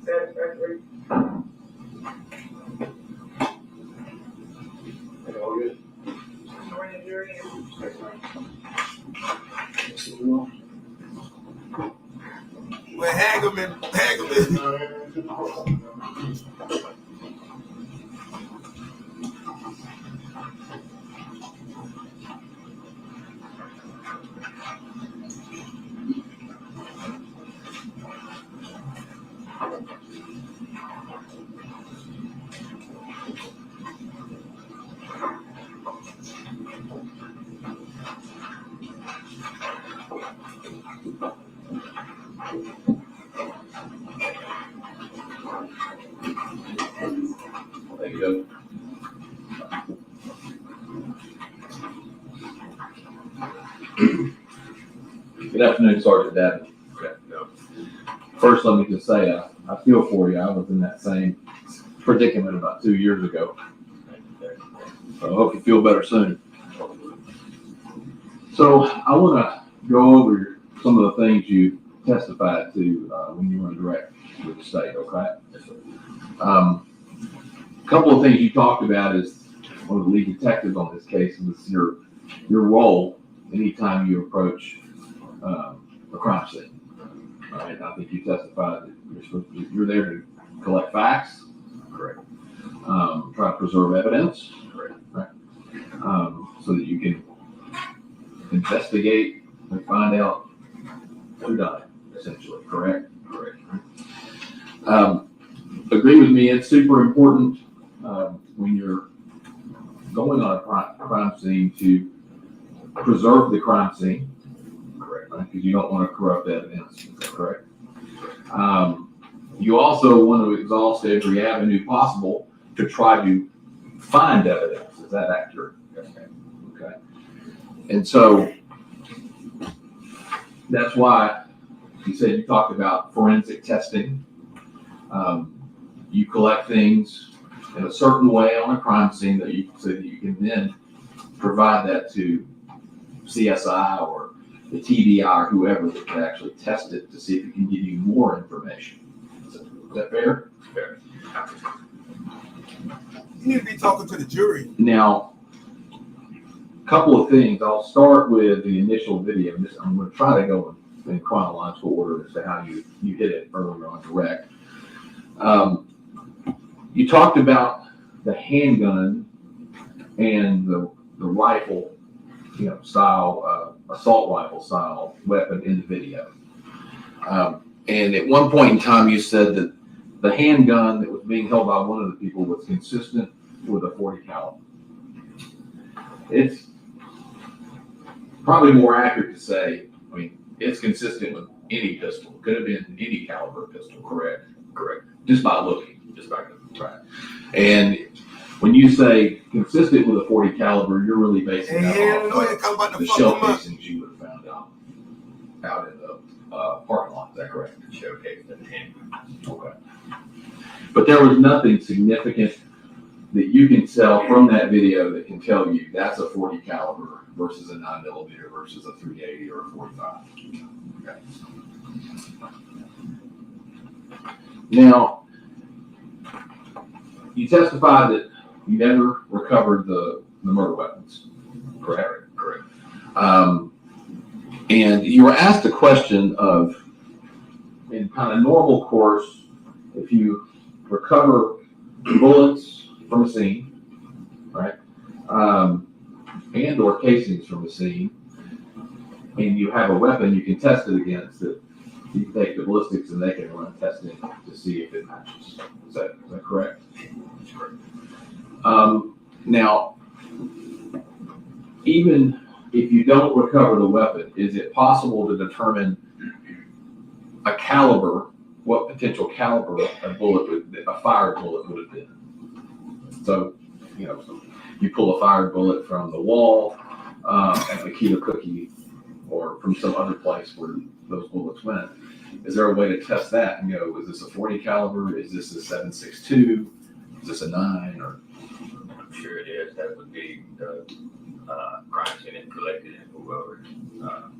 Satisfactory. All good. Grand jury and Well, Hagerman. Thank you. Good afternoon, Sergeant Dabney. First, let me just say, I feel for you. I was in that same predicament about 2 years ago. So I hope you feel better soon. So I want to go over some of the things you testified to when you were in direct with the state, okay? A couple of things you talked about is one of the lead detectives on this case was your role anytime you approach a crime scene. All right, I think you testified that you're there to collect facts. Correct. Try to preserve evidence. Correct. Right. So that you can investigate and find out who done it, essentially. Correct. Correct. Agree with me. It's super important when you're going on a crime scene to preserve the crime scene. Correct. Right? Because you don't want to corrupt evidence. Is that correct? You also want to exhaust every avenue possible to try to find evidence. Is that accurate? Okay. Okay. And so that's why you said you talked about forensic testing. You collect things in a certain way on a crime scene so that you can then provide that to CSI or the TBI or whoever that can actually test it to see if it can give you more information. Is that fair? Fair. You need to be talking to the jury. Now, a couple of things. I'll start with the initial video. I'm going to try to go in chronological order as to how you hit it earlier on direct. You talked about the handgun and the rifle, style, assault rifle style weapon in the video. And at one point in time, you said that the handgun that was being held by one of the people was consistent with a .40 caliber. It's probably more accurate to say I mean, it's consistent with any pistol. Could have been any caliber pistol, correct? Correct. Just by looking. Just by looking. Right. And when you say consistent with a 40 caliber, you're really basing that off the shell casings you would have found out in the parking lot. Is that correct? Shell casings and hand. Okay. But there was nothing significant that you can tell from that video that can tell you that's a 40 caliber versus a 9mm versus a 380 or a 45. Okay. Now, you testified that you never recovered the murder weapons, correct? Correct. And you were asked a question of, in kind of normal course, if you recover bullets from a scene, right, and or casings from a scene, and you have a weapon you can test it against it, you can take the ballistics and they can run testing to see if it matches. Is that correct? That's correct. Now, even if you don't recover the weapon, is it possible to determine a caliber, what potential caliber a fired bullet would have been? So, you pull a fired bullet from the wall at the Keto Cookie or from some other place where those bullets went. Is there a way to test that and go, is this a 40 caliber? Is this a 7.62? Is this a 9? Or I'm sure it is. That would be the crime scene and collected and whoever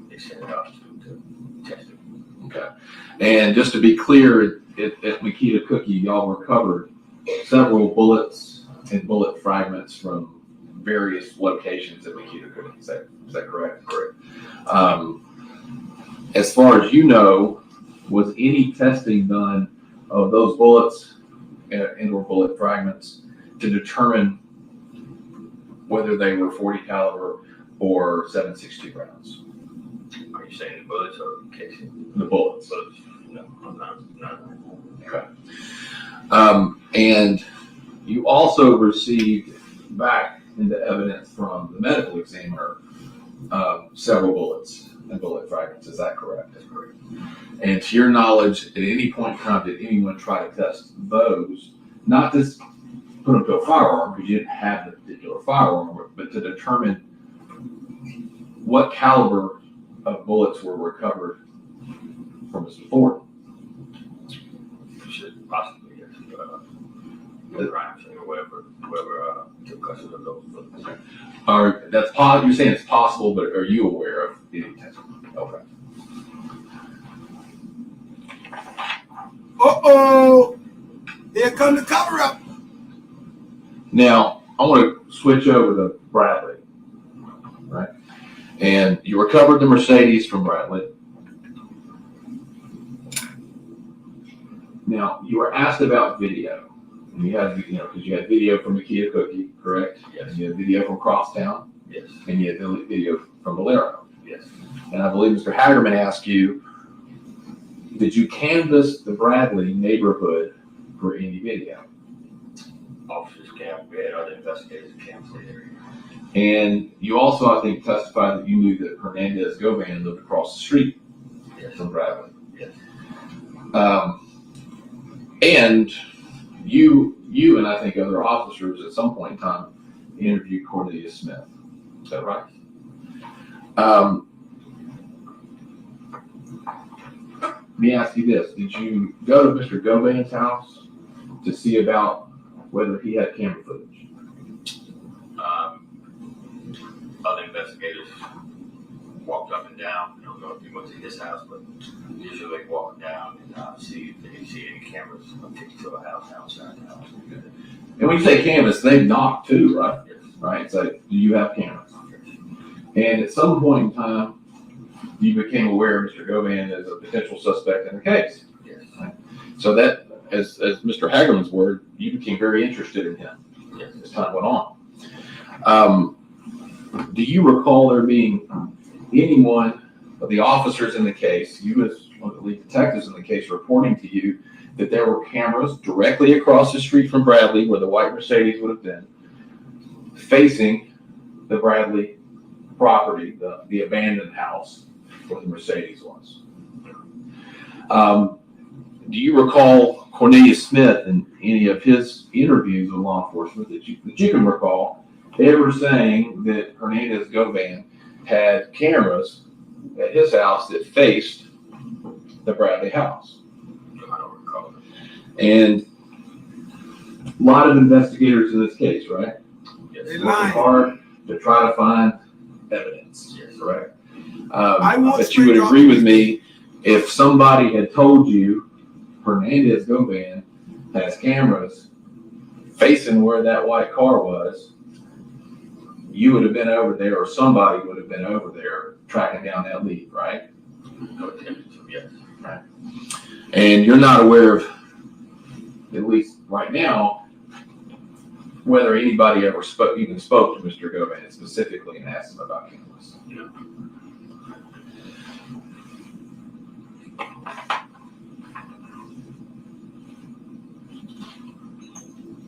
they sent it off to test it. okay. And just to be clear, at Makita Cookie, y'all recovered several bullets and bullet fragments from various locations at Makita Cookie. Is that correct? Correct. As far as you know, was any testing done of those bullets and or bullet fragments to determine whether they were 40 caliber or 7.62 rounds? Are you saying the bullets or the casing? The bullets. No, I'm not. Okay. And you also received back into evidence from the medical examiner several bullets and bullet fragments. Is that correct? That's correct. And to your knowledge, at any point in time, did anyone try to test those? Not to put them to a firearm because you didn't have the particular firearm, but to determine what caliber of bullets were recovered from Mr. Ford. Should possibly, yes. The crime scene or whoever took custody of those bullets. You're saying it's possible, but are you aware of any testing? Okay. Uh-oh. Here come the cover up. Now, I want to switch over to Bradley, right? And you recovered the Mercedes from Bradley. Now, you were asked about video. And you had, because you had video from Makita Cookie, correct? Yes. And you had video from Crosstown. Yes. And you had video from Valero. Yes. And I believe Mr. Hagerman asked you, did you canvass the Bradley neighborhood for any video? Officers camped. We had other investigators camped in the area. And you also, I think, testified that you knew that Hernandez Govan lived across the street from Bradley. Yes. And you and I think other officers at some point in time interviewed Cornelius Smith. Is that right? Let me ask you this. Did you go to Mr. Govan's house to see about whether he had camera footage? Other investigators walked up and down. I don't know if you went to his house, but usually walking down and see if they see any cameras taken to a house outside the house. And when you say canvas, they knock too, right? Yes. Right? So do you have cameras? And at some point in time, you became aware of Mr. Govan as a potential suspect in the case. Yes. Right? So that, as Mr. Hagerman's word, you became very interested in him Yes. as time went on. Do you recall there being anyone of the officers in the case, you as one of the lead detectives in the case, reporting to you that there were cameras directly across the street from Bradley where the white Mercedes would have been, facing the Bradley property, the abandoned house, where the Mercedes was. Do you recall Cornelius Smith in any of his interviews with law enforcement that you can recall ever saying that Hernandez Govan had cameras at his house that faced the Bradley house? I don't recall. And a lot of investigators in this case, right? Yes. They Working lying. hard to try to find evidence, Yes. correct? I want But you would straight agree up- with me if somebody had told you Hernandez Govan has cameras facing where that white car was, you would have been over there, or somebody would have been over there tracking down that lead, right? No attempt to, yes. Right. And you're not aware of, at least right now, whether anybody ever spoke to Mr. Govan specifically and asked him about cameras. Yeah.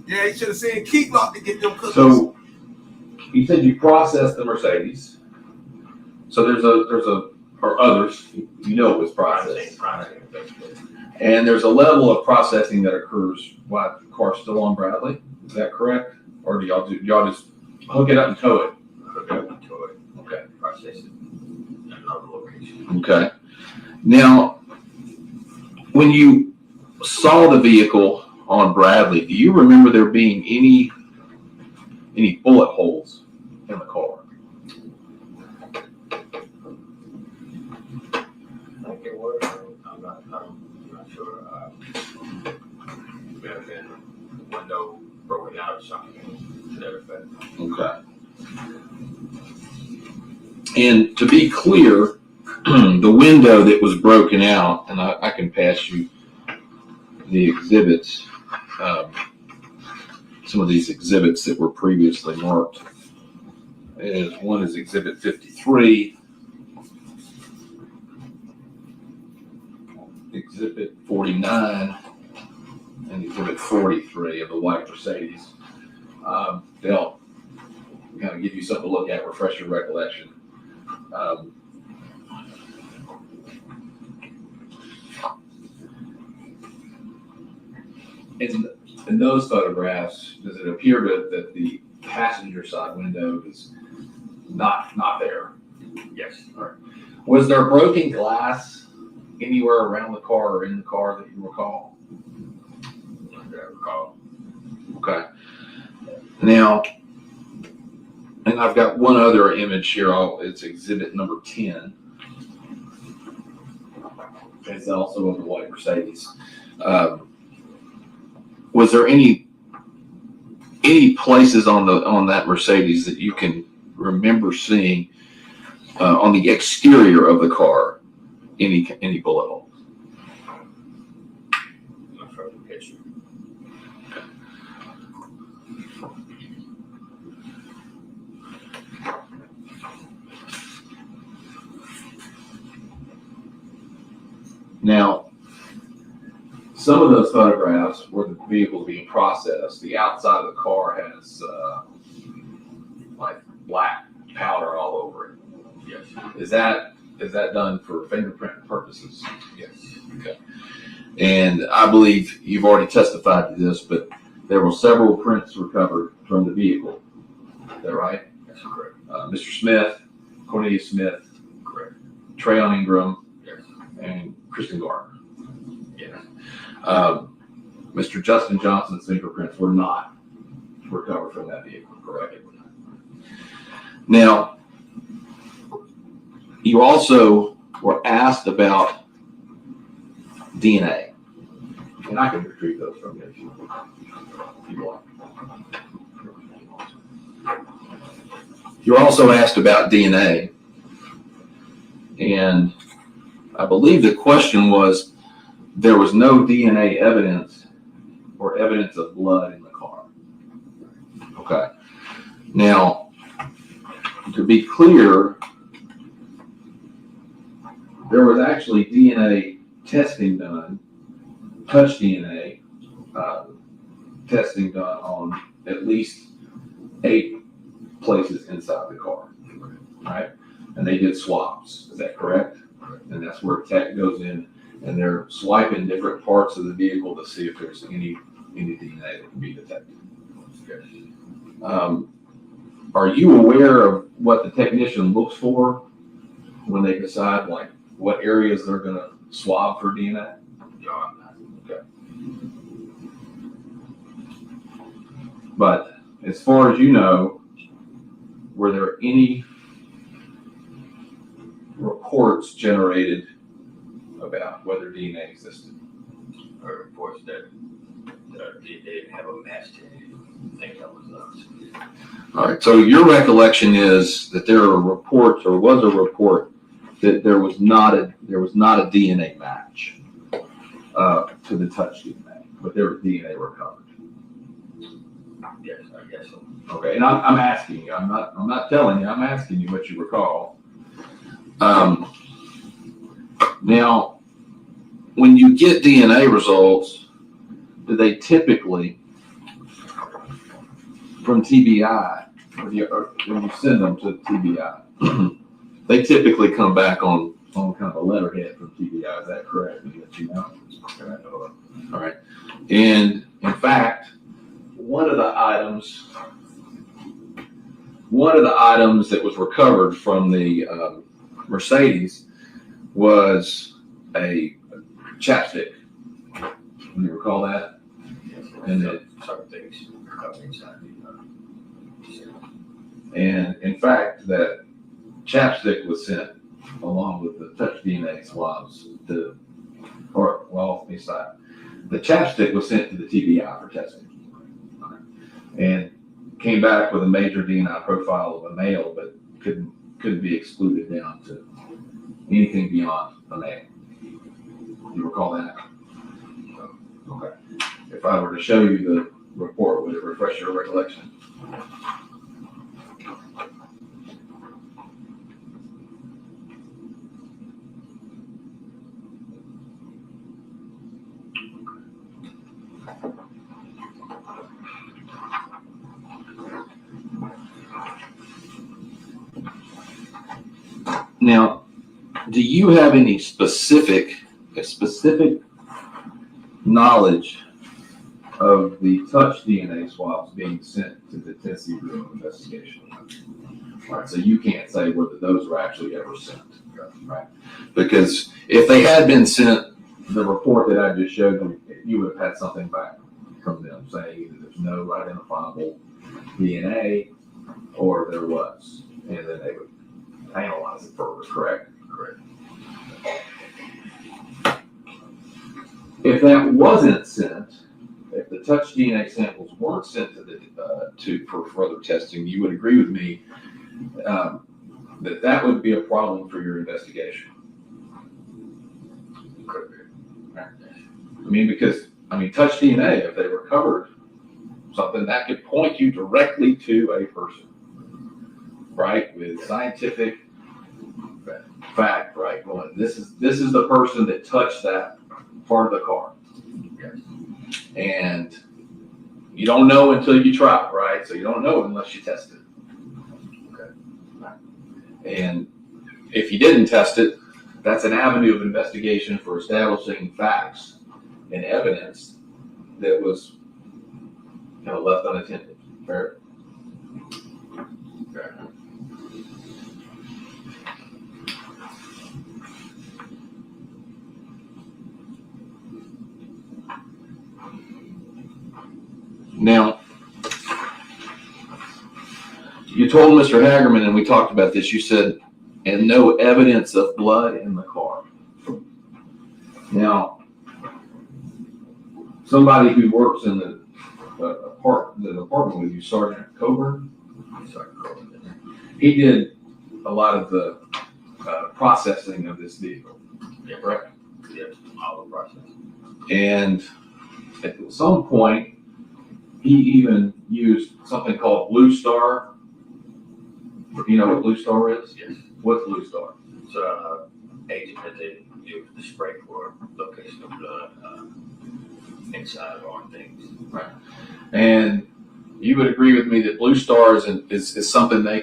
Yeah, he should have seen Keith Lock to get them cookies. So you said you processed the Mercedes. So there's or others, you know it was processed. And there's a level of processing that occurs while the car's still on Bradley. Is that correct? Or do y'all just hook it up and tow it? Hook up and tow it. Okay. Process it at another location. Okay. Now, when you saw the vehicle on Bradley, do you remember there being any bullet holes in the car? I think it was. I'm not sure. May have been the window broken out or something to that effect. Okay. And to be clear, the window that was broken out, and I can pass you the exhibits, some of these exhibits that were previously marked. One is Exhibit 53, Exhibit 49, and Exhibit 43 of the white Mercedes. They'll kind of give you something to look at, refresh your recollection. In those photographs, does it appear that the passenger side window is not there? Yes. All right. Was there broken glass anywhere around the car or in the car that you recall? Not that I recall. Okay. Now, and I've got one other image here. It's exhibit number 10. It's also of the white Mercedes. Was there any places on that Mercedes that you can remember seeing on the exterior of the car any bullet holes? Not from the picture. Now, some of those photographs where the vehicle is being processed, the outside of the car has like black powder all over it. Yes. Is that done for fingerprint purposes? Yes. Okay. And I believe you've already testified to this, but there were several prints recovered from the vehicle. Is that right? That's correct. Mr. Smith, Cornelius Smith, Correct. Trayon Ingram, Yes. and Kristen Garner. Yes. Mr. Justin Johnson's fingerprints were not recovered from that vehicle, correct? Now, you also were asked about DNA, and I can retrieve those from you if you want. You were also asked about DNA, and I believe the question was, there was no DNA evidence or evidence of blood in the car. Okay. Now, to be clear, there was actually DNA testing done, touch DNA testing done on at least 8 places inside the car, right? And they did swabs. Is that correct? And that's where tech goes in, and they're swiping different parts of the vehicle to see if there's any DNA that can be detected. Are you aware of what the technician looks for when they decide like what areas they're going to swab for DNA? No, I'm not. Okay. But as far as you know, were there any reports generated about whether DNA existed? Or reports that they didn't have a match to anything that was us. All right. So your recollection is that there are reports, or was a report, that there was not a DNA match to the touch DNA, but there was DNA recovered. Yes, I guess so. Okay, and I'm asking you. I'm not telling you. I'm asking you what you recall. Now, when you get DNA results, do they typically, from TBI, or when you send them to TBI, they typically come back on kind of a letterhead from TBI? Is that correct? That you know? All right. And in fact, one of the items that was recovered from the Mercedes was a chapstick. Do you recall that? And it, certain things coming inside the and in fact, that chapstick was sent along with the touch DNA swabs to, or well, let me stop. The chapstick was sent to the TBI for testing, and came back with a major DNA profile of a male, but couldn't be excluded down to anything beyond a male. You recall that? Okay. If I were to show you the report, would it refresh your recollection? Now, do you have any specific knowledge of the touch DNA swabs being sent to the Tennessee Bureau of Investigation? All right, so you can't say whether those were actually ever sent, right? Because if they had been sent, the report that I just showed you would have had something back from them saying either there's no identifiable DNA or there was, and then they would analyze it further, correct? Correct. If that wasn't sent, if the touch DNA samples weren't sent to for further testing, you would agree with me that would be a problem for your investigation. Could be. Because touch DNA, if they recovered something, that could point you directly to a person, right? With scientific fact, right? Well, this is the person that touched that part of the car. Yes. And you don't know until you try, right? So you don't know unless you test it. Okay. Right. And if you didn't test it, that's an avenue of investigation for establishing facts and evidence that was kind of left unattended. Fair? Okay. Now, you told Mr. Hagerman, and we talked about this, you said, and no evidence of blood in the car. Now, somebody who works in the apartment with you, Sergeant Coburn, he did a lot of the processing of this vehicle. Yeah, correct? Yes, all the process. And at some point, he even used something called Blue Star. You know what Blue Star is? Yes. What's Blue Star? It's agent that they use to spray for location of blood inside or on things. Right. And you would agree with me that Blue Star is something they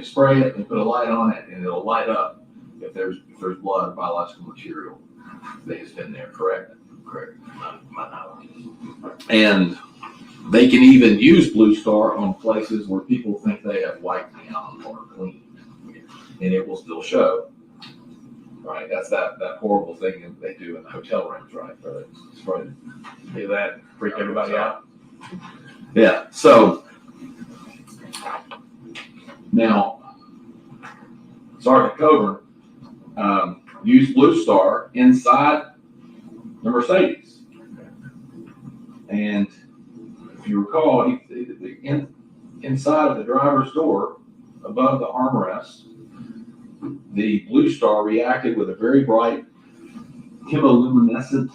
spray it and put a light on it and it'll light up if if there's blood or biological material that has been there, correct? Correct. My knowledge. And they can even use Blue Star on places where people think they have wiped down or cleaned, and it will still show. Right, that's that horrible thing that they do in the hotel rooms, right? Do that, freak everybody out. Yeah. So now, Sergeant Coburn used Blue Star inside the Mercedes, and if you recall, inside of the driver's door, above the armrest, the Blue Star reacted with a very bright chemoluminescence,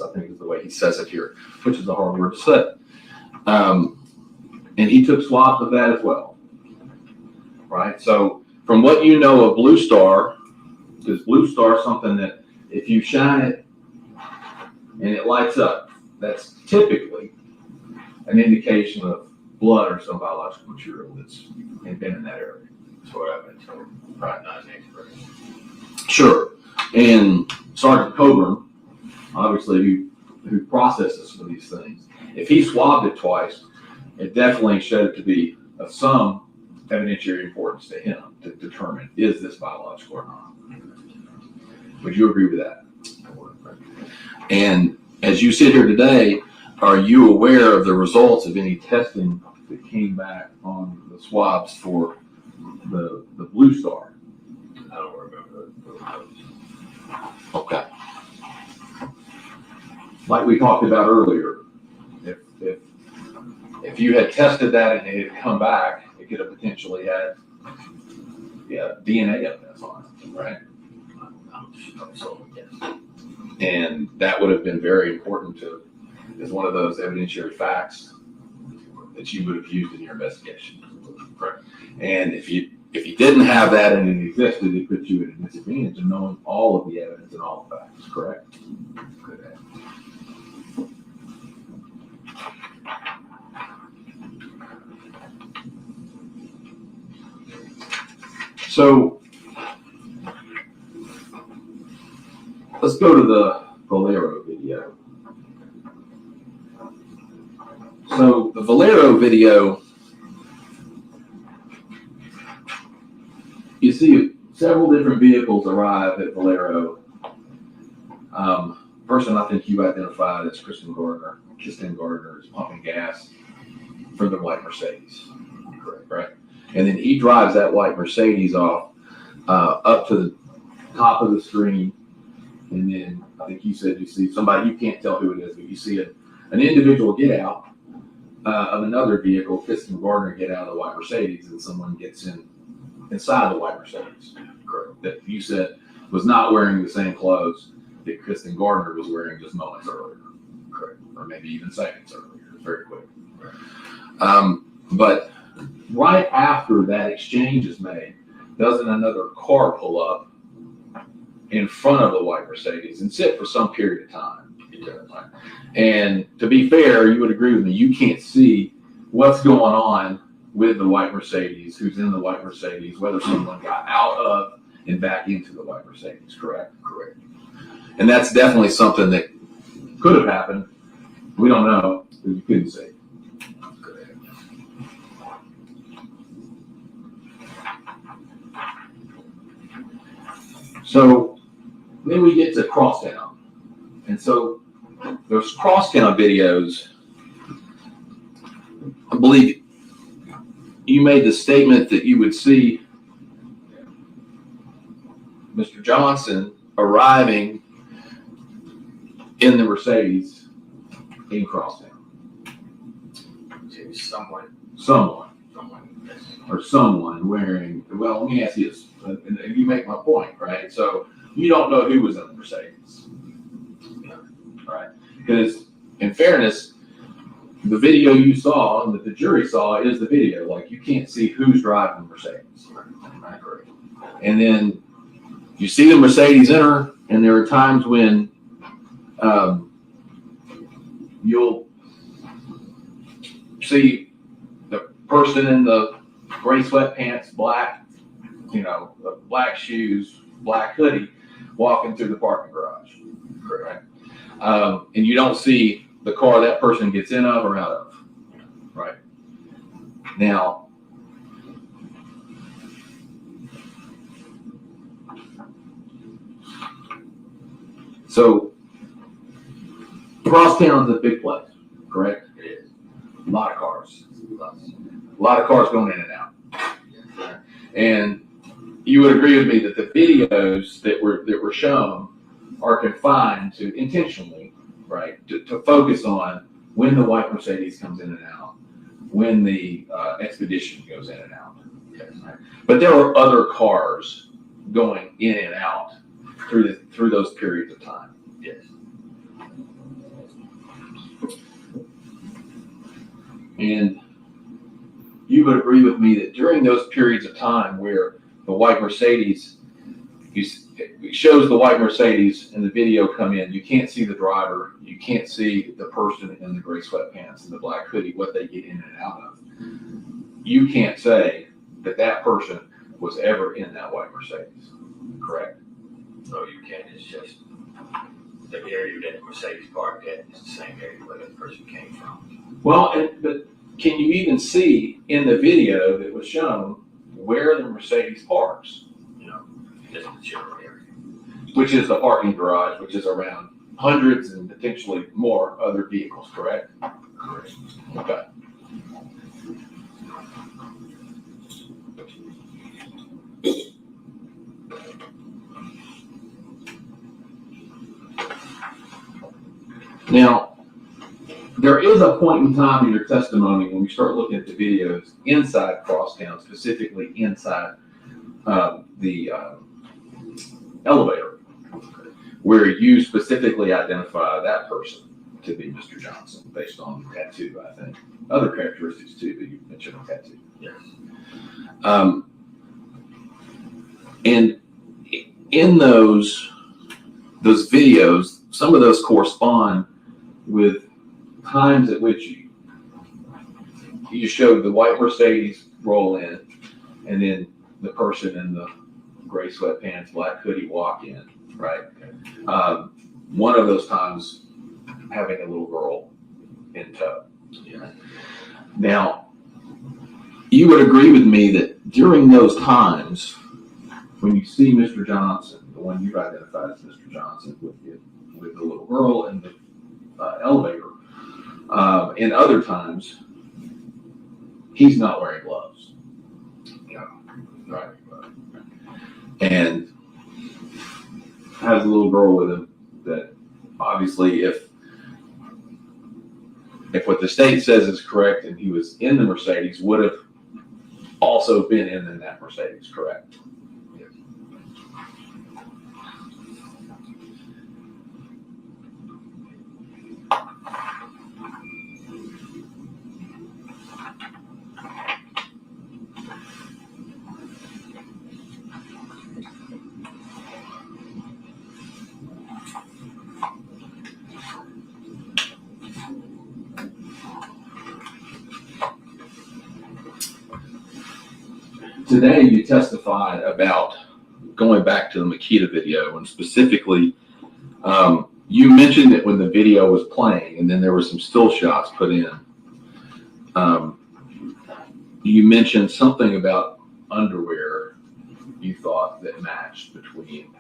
I think is the way he says it here, which is a hard word to say. And he took swabs of that as well, right? So from what you know of Blue Star, is Blue Star something that if you shine it and it lights up, that's typically an indication of blood or some biological material that's been in that area. That's what I've been told. Right, not an expert. Sure. And Sergeant Coburn, obviously, who processes some of these things, if he swabbed it twice, it definitely showed to be of some evidentiary importance to him to determine, is this biological or not? Would you agree with that? And as you sit here today, are you aware of the results of any testing that came back on the swabs for the Blue Star? I don't remember those. Okay. Like we talked about earlier, if you had tested that and it had come back, it could have potentially had DNA evidence on it, right? So, yes. And that would have been very important to, as one of those evidentiary facts that you would have used in your investigation. Correct. And if you didn't have that and it existed, it put you at a disadvantage of knowing all of the evidence and all the facts, correct? Could have. So let's go to the Valero video. So the Valero video, you see several different vehicles arrive at Valero. Person I think you identified as Kristen Garner is pumping gas for the white Mercedes, correct, right? And then he drives that white Mercedes off up to the top of the screen. And then I think you said you see somebody, you can't tell who it is, but you see an individual get out of another vehicle, Kristen Garner get out of the white Mercedes, and someone gets inside the white Mercedes, correct, that you said was not wearing the same clothes that Kristen Garner was wearing just moments earlier, correct, or maybe even seconds earlier, very quick. But right after that exchange is made, doesn't another car pull up in front of the white Mercedes and sit for some period of time? And to be fair, you would agree with me, you can't see what's going on with the white Mercedes, who's in the white Mercedes, whether someone got out of and back into the white Mercedes, correct? Correct. And that's definitely something that could have happened. We don't know, because you couldn't see. So then we get to Crosstown. And so those Crosstown videos, I believe you made the statement that you would see Mr. Johnson arriving in the Mercedes in Crosstown. Someone wearing, well, let me ask you this, and you make my point, right? So you don't know who was in the Mercedes, right? Because in fairness, the video you saw and that the jury saw is the video. Like, you can't see who's driving the Mercedes, right? And then you see the Mercedes enter, and there are times when you'll see the person in the gray sweatpants, black, black shoes, black hoodie, walking through the parking garage. Correct. And you don't see the car that person gets in of or out of. Right. Now, so Crosstown's a big place, correct? It is. A lot of cars. A lot of cars going in and out. And you would agree with me that the videos that were shown are confined to intentionally, right, to focus on when the white Mercedes comes in and out, when the Expedition goes in and out. Right? But there are other cars going in and out through those periods of time. Yes. And you would agree with me that during those periods of time where the white Mercedes, it shows the white Mercedes and the video come in, you can't see the driver, you can't see the person in the gray sweatpants and the black hoodie, what they get in and out of. You can't say that person was ever in that white Mercedes, correct? No, you can't. It's just the area that the Mercedes parked at is the same area where that person came from. Well, but can you even see in the video that was shown where the Mercedes parks? Just the general area. Which is the parking garage, which is around hundreds and potentially more other vehicles, correct? Correct. Okay. Now, there is a point in time in your testimony when we start looking at the videos inside Crosstown, specifically inside the elevator, where you specifically identify that person to be Mr. Johnson based on the tattoo, I think. Other characteristics too, but you mentioned a tattoo. Yes. And in those videos, some of those correspond with times at which you showed the white Mercedes roll in, and then the person in the gray sweatpants, black hoodie walk in, right? One of those times having a little girl in tow. Yeah. Now, you would agree with me that during those times, when you see Mr. Johnson, the one you've identified as Mr. Johnson with the little girl in the elevator, and other times, he's not wearing gloves. Yeah. Right. And has a little girl with him that obviously if what the state says is correct and he was in the Mercedes, would have also been in that Mercedes, correct? Yes. Today, you testified about going back to the Makita video, and specifically, you mentioned that when the video was playing, and then there were some still shots put in, you mentioned something about underwear you thought that matched between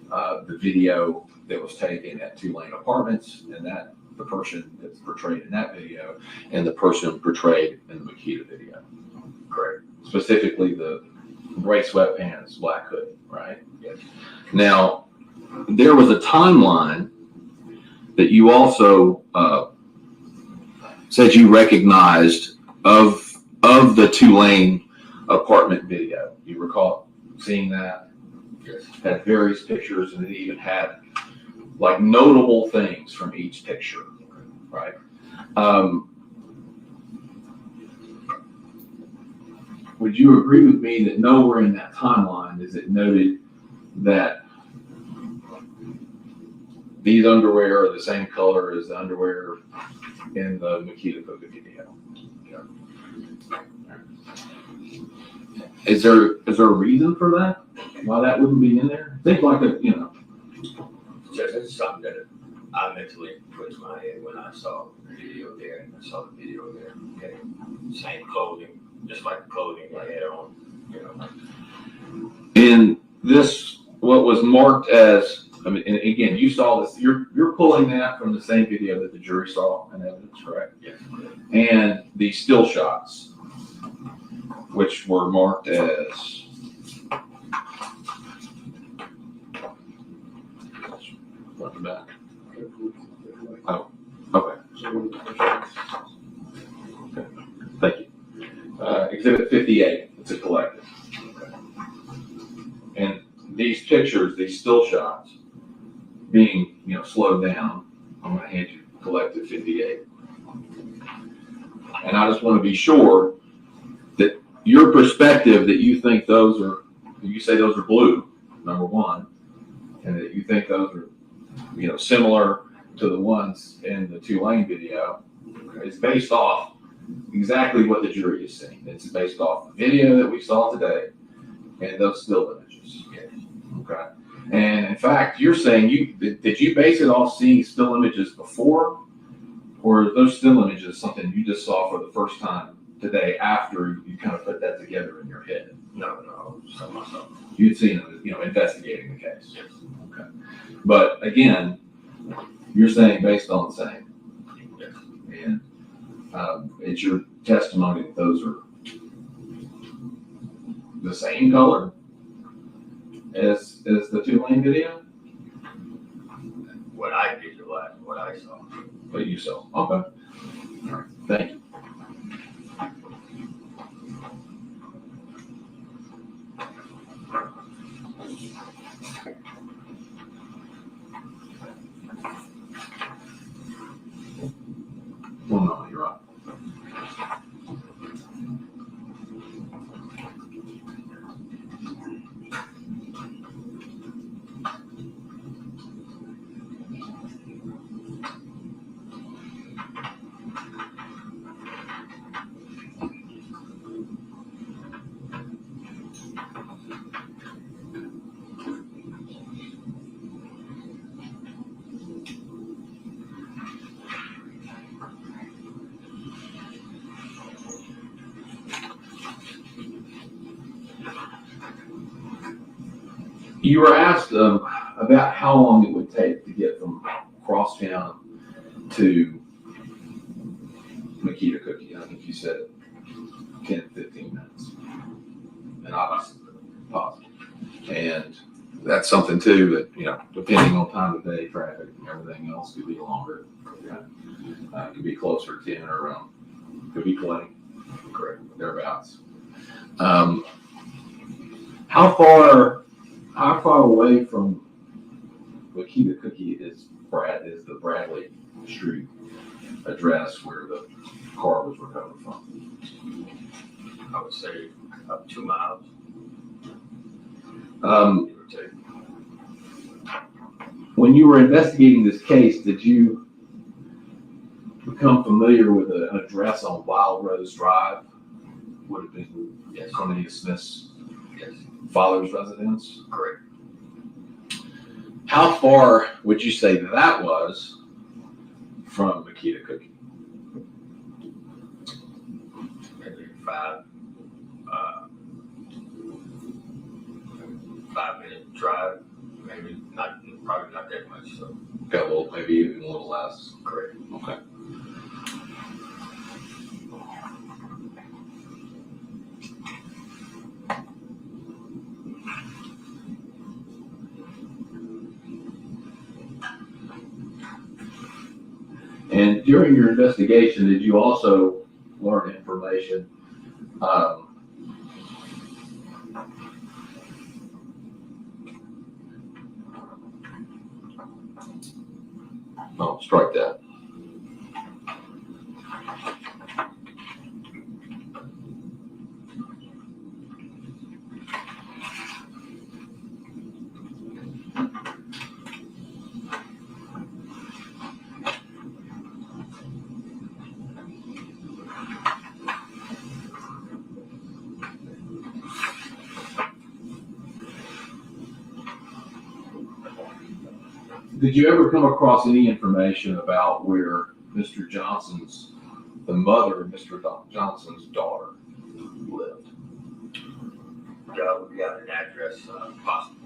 the video that was taken at Two Lane Apartments and that the person that's portrayed in that video and the person portrayed in the Makita video. Correct. Specifically the gray sweatpants, black hoodie, right? Yes. Now, there was a timeline that you also said you recognized of the Two Lane Apartment video. You recall seeing that? Yes. Had various pictures, and it even had like notable things from each picture, right? Would you agree with me that nowhere in that timeline is it noted that these underwear are the same color as the underwear in the Makita Coca video? Yeah. Is there a reason for that? Why that wouldn't be in there? Think like a, you know. It's something that I mentally put in my head when I saw the video there, and I saw the video there. Okay. Same clothing, just like the clothing I had on, you know. In this, what was marked as, I mean, and again, you saw this, you're pulling that from the same video that the jury saw in evidence, correct? Yes. And the still shots, which were marked as, front and back. Oh, okay. Thank you. Exhibit 58, it's a collective. Okay. And these pictures, these still shots, being, you know, slowed down, I'm gonna hand you collective 58. And I just want to be sure that your perspective that you think those are, you say those are blue, number one, and that you think those are, you know, similar to the ones in the Tulane video, is based off exactly what the jury is seeing. It's based off the video that we saw today and those still images. Okay. And in fact, you're saying did you base it off seeing still images before, or are those still images something you just saw for the first time today after you kind of put that together in your head? No, so myself. You'd seen it, you know, investigating the case. Yes. Okay. But again, you're saying based on the same. Yes. And it's your testimony that those are the same color as the Tulane video? What I visualized, what I saw. What you saw. Okay. All right. Thank you. Well, no, you're right. You were asked about how long it would take to get from Crosstown to Makita Cookie. I think you said 10, 15 minutes. And obviously, positive. And that's something too that, you know, depending on time of day, traffic, and everything else could be longer. Yeah. Could be closer to 10 or around, could be 20, correct, thereabouts. How far away from Makita Cookie is the Bradley Street address where the car was recovered from? I would say about 2 miles. When you were investigating this case, did you become familiar with an address on Wild Rose Drive? Would have been Cornelia Smith's father's residence? Correct. How far would you say that was from Makita Cookie? Maybe 5-minute drive, maybe not, probably not that much. So Got a little, maybe even a little less. correct. Okay. And during your investigation, did you also learn information strike that. Did you ever come across any information about where Mr. Johnson's, the mother of Mr. Johnson's daughter lived? Yeah, we got an address, possible.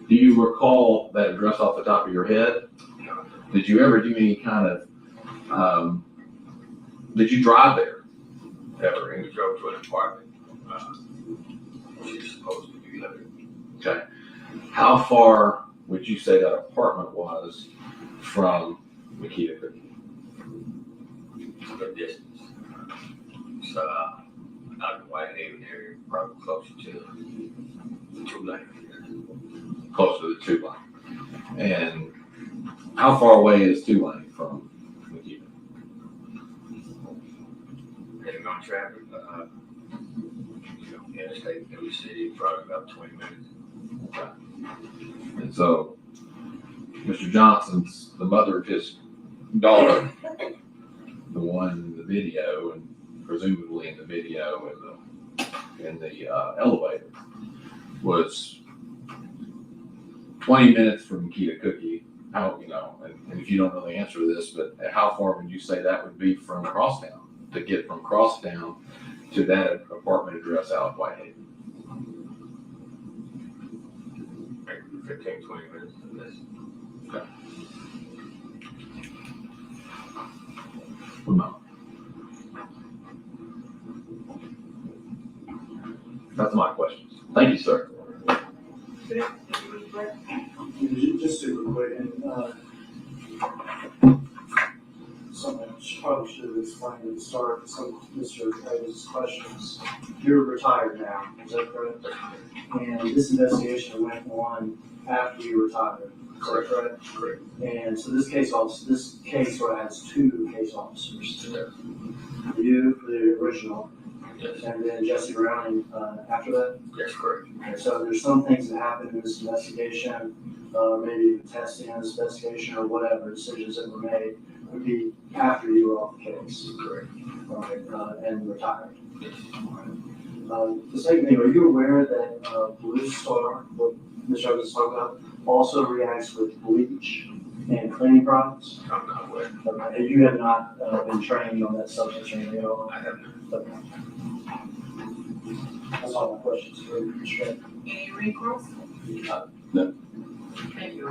Do you recall that address off the top of your head? No. Did you ever do any kind of, did you drive there ever? We drove to an apartment. She's supposed to be living. Okay. How far would you say that apartment was from Makita Cookie? Good distance. It's out in the Whitehaven area, probably closer to 2 lane. Close to the 2 lane. And how far away is 2 lane from Makita? Depending on traffic, interstate in the city, probably about 20 minutes. Okay. And so, Mr. Johnson's, the mother of his daughter, the one in the video, and presumably in the video in the elevator, was 20 minutes from Makita Cookie. How, and if you don't know the answer to this, but how far would you say that would be from Crosstown, to get from Crosstown to that apartment address out in Whitehaven? 15, 20 minutes to this. Okay. One moment. That's my questions. Thank you, sir. Just super quick, and something I probably should have explained at the start, some of Mr. Davis' questions. You're retired now, is that correct? And this investigation went on after you retired, is that correct? Correct. And so this case sort of has 2 case officers. You for the original, Yes. and then Jesse Browning after that. Yes, correct. And so there's some things that happened in this investigation, maybe even testing in this investigation or whatever decisions that were made would be after you were off the case. Correct. And retired. Yes. The second thing, are you aware that Blue Star, what Mr. Evans was talking about, also reacts with bleach and cleaning products? I'm not aware. Okay. You have not been trained on that substance or anything at all? I have not. Okay. That's all my questions for you, Mr. Any recourse? No. Thank you.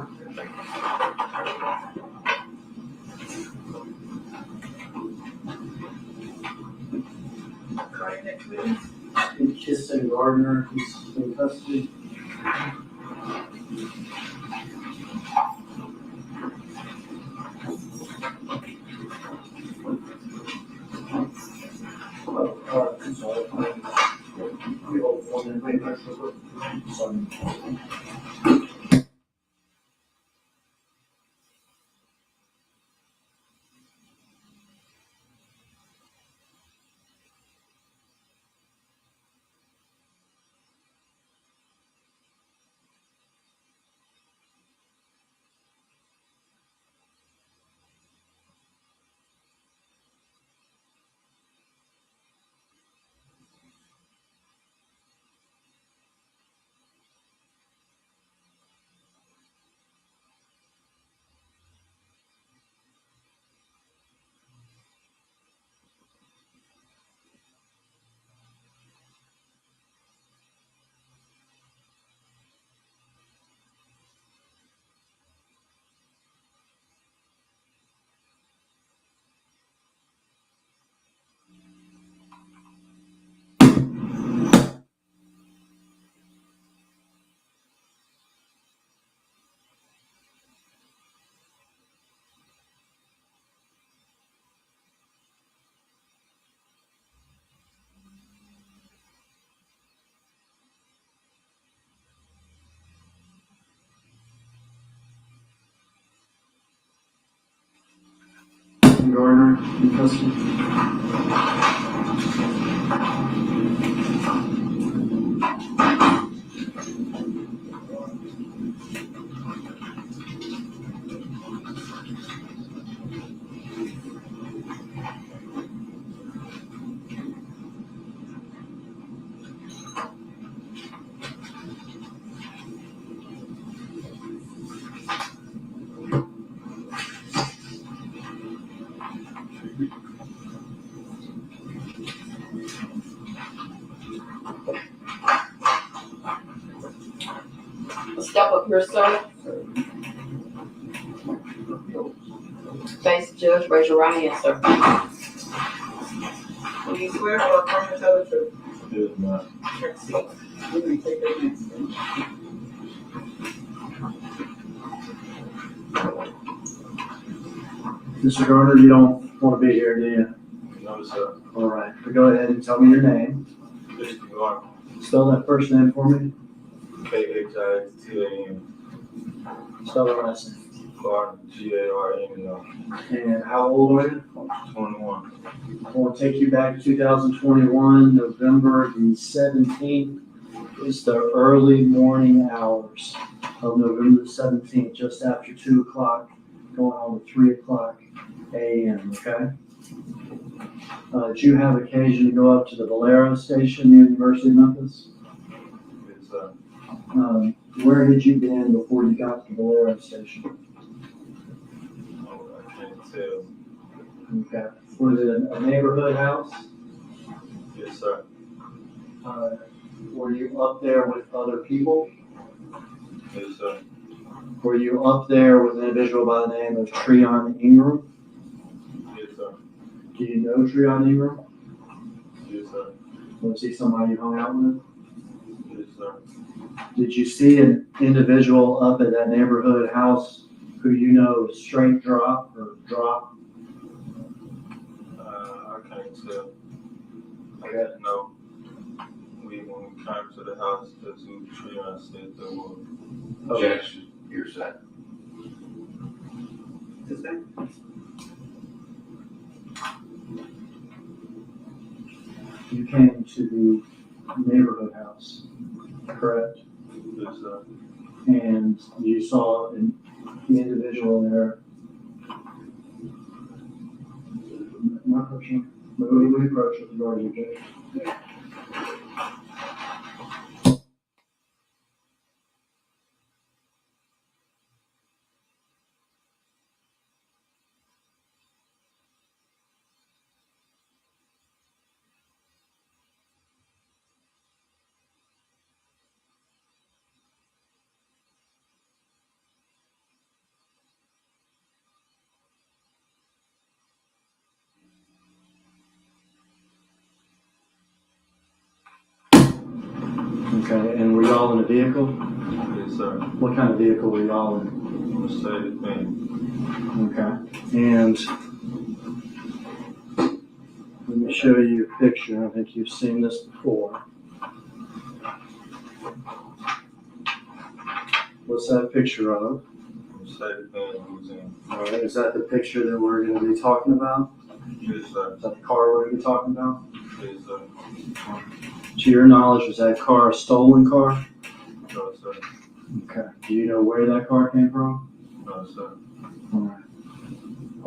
Cardi, next witness. Kirsten Garner, who's in custody. I'm sorry. We hold 1 minute, wait, sorry. Garner, in custody. yourself. Face the judge, raise your right hand, sir. Do you swear or affirm to tell the truth? Yes, ma'am. Take a seat. You may take that next thing. Mr. Garner, you don't want to be here, do you? No, sir. All right, but go ahead and tell me your name. Mr. Garner, Spell that first name for me. Khixtan. Spell the last name. Garner, Garner. And how old are you? 21. I want to take you back to 2021, November the 17th. It's the early morning hours of November the 17th, just after 2 o'clock, going on to 3 o'clock a.m., okay? Did you have occasion to go up to the Valero station near the University of Memphis? Yes, sir. Where had you been before you got to the Valero station? Oh, I can't tell. Okay. Was it a neighborhood house? Yes, sir. Were you up there with other people? Yes, sir. Were you up there with an individual by the name of Treon Ingram? Yes, sir. Do you know Treon Ingram? Yes, sir. Was he somebody you hung out with? Yes, sir. Did you see an individual up at that neighborhood house who you know straight drop or drop? I can't tell. I Okay. didn't know. When we came to the house, that's who Treon said there was. Objection, hearsay. You came to the neighborhood house, correct? Yes, sir. And you saw the individual there. My question, we approach with regard to objection. Okay, and were y'all in a vehicle? Yes, sir. What kind of vehicle were y'all in? Mercedes-Benz. Okay, and let me show you a picture. I think you've seen this before. What's that picture of? Mercedes-Benz was in. All right, is that the picture that we're going to be talking about? Yes, sir. Is that the car we're going to be talking about? Yes, sir. To your knowledge, was that car a stolen car? No, sir. Okay. Do you know where that car came from? No, sir. All right.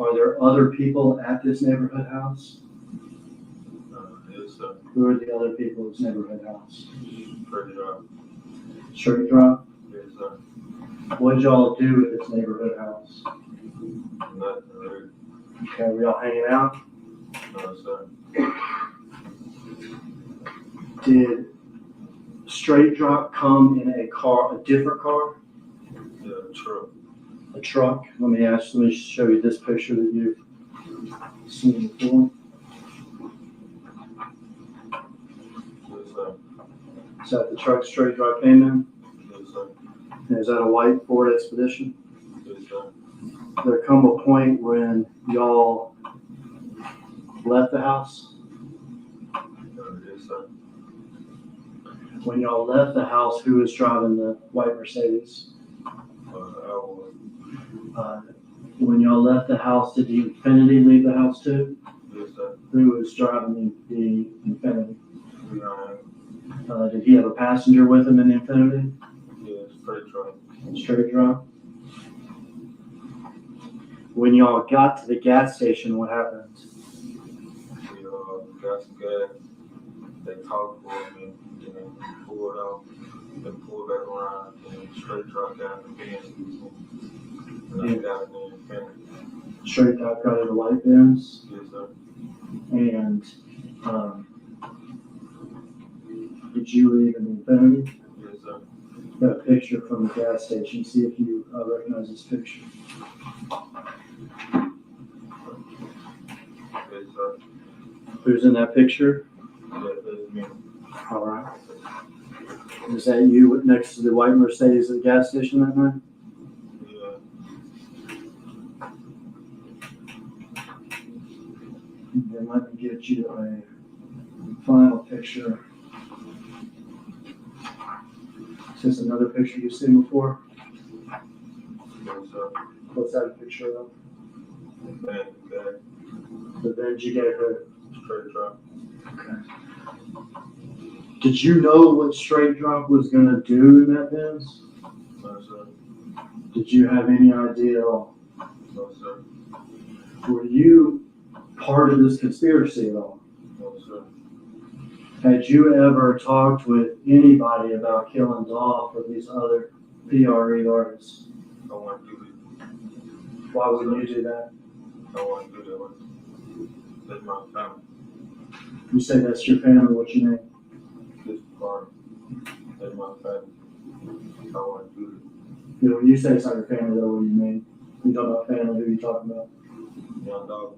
Are there other people at this neighborhood house? Yes, sir. Who are the other people at this neighborhood house? Pretty rough. Straight drop? Yes, sir. What did y'all do at this neighborhood house? Nothing really. Okay, were y'all hanging out? No, sir. Did Straight Drop come in a car, a different car? Yeah, truck. A truck? Let me show you this picture that you've seen before. Yes, sir. Is that the truck Straight Drop came in? Yes, sir. And is that a white Ford Expedition? Yes, sir. There come a point when y'all left the house? Yes, sir. When y'all left the house, who was driving the white Mercedes? I was. When y'all left the house, did the Infiniti leave the house too? Yes, sir. Who was driving the Infiniti? Behind. Did he have a passenger with him in the Infiniti? Yeah, straight truck. Straight drop? When y'all got to the gas station, what happened? We got some gas. They talked for me, and then pulled out, then pulled back around, and straight truck down the Benz. And I got in the Infiniti. Straight drop got in the white Benz? Yes, sir. And did you leave in the Infiniti? Yes, sir. that picture from the gas station. See if you recognize this picture. Yes, sir. Who's in that picture? Yeah, that's me. All right. Is that you next to the white Mercedes at the gas station that night? Yeah. And then let me get you a final picture. Is this another picture you've seen before? Yes, sir. What's that a picture of? Man, okay. The Benz you gave her. Straight truck. Okay. Did you know what Straight Drop was gonna do in that Benz? No, sir. Did you have any idea? No, sir. Were you part of this conspiracy at all? No, sir. Had you ever talked with anybody about killing Dolph or these other PRE artists? I want to do it. Why wouldn't you do that? I want to do that one. That's my family. You say that's your family, what's your name? This part. That's my family. I want to do it. You know, when you say it's not your family, though, what do you mean? You talking about family, who are you talking about? Young dog.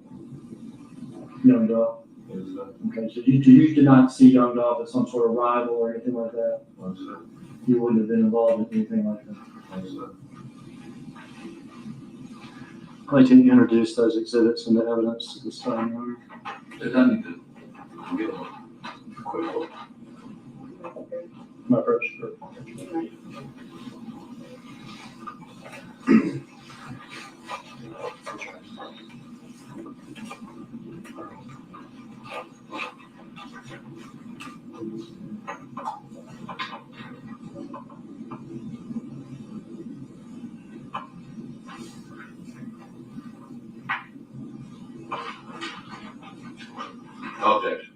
Young Dolph? Yes, sir. Okay, so you did not see Young Dolph as some sort of rival or anything like that? No, sir. You wouldn't have been involved in anything like that? No, sir. I'd like to introduce those exhibits and the evidence at this time, Your Honor. Does that need to give a quick look? My first. Objection.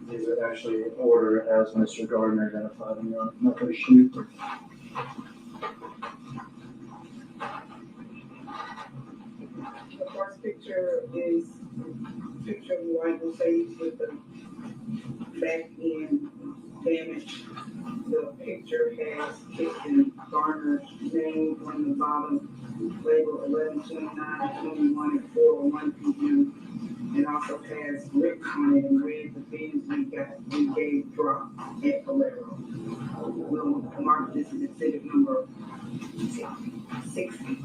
These are actually in order as Mr. Garner identified them, Your Honor. I'm not going to shoot. The first picture is a picture of the white Mercedes with the back end damage. The picture has Kirsten Garner's name on the bottom, labeled 11/29/21 at 4:01 p.m. And also has written on it in red, the bins we gave drop at Valero. We'll mark this as exhibit number 60.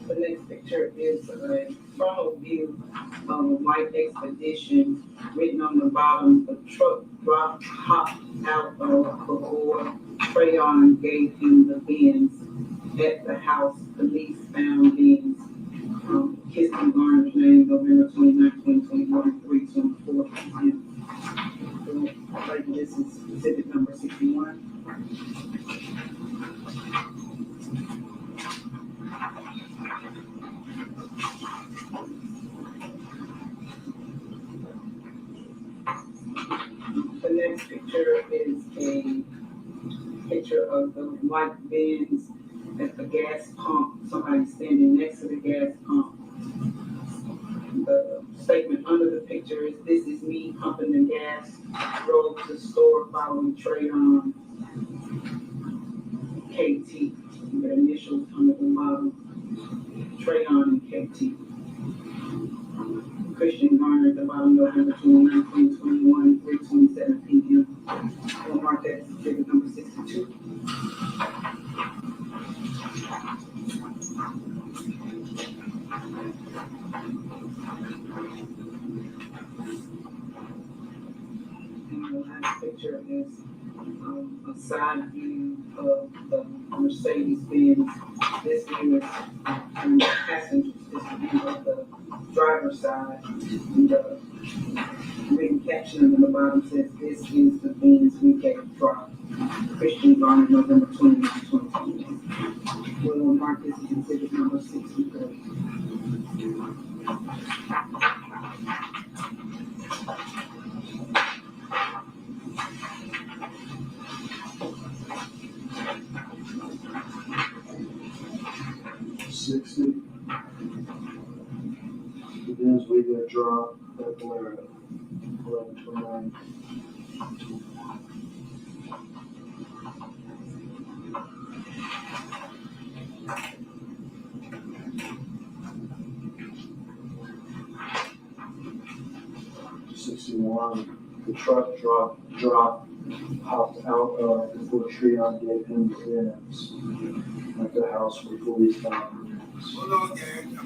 The next picture is a frontal view of a white Expedition. Written on the bottom, the truck hopped out of before Trayon gave him the bins. At the house, police found bins. Kirsten Garner's name, November 29, 2021, 3:24 p.m. So, like this is exhibit number 61. The next picture is a picture of the white bins at the gas pump. Somebody standing next to the gas pump. The statement under the picture is, "This is me pumping the gas. Drove to the store following Trayon KT." The initials under the bottom. Trayon and KT. Christian Garner at the bottom, November 29, 2021, 3:27 p.m. We'll mark that as exhibit number 62. And the last picture is a side view of the Mercedes-Benz. This view is from the passengers. This view of the driver's side. And the written caption on the bottom says, "This is the Benz we gave drop." Christian Garner, November 29, 2021. We'll mark this as exhibit number 63. $60. The bins we got dropped at Valero. 1129. $61. The truck hopped out before Treon gave him the bins at the house where police found the bins. Hold on, gang.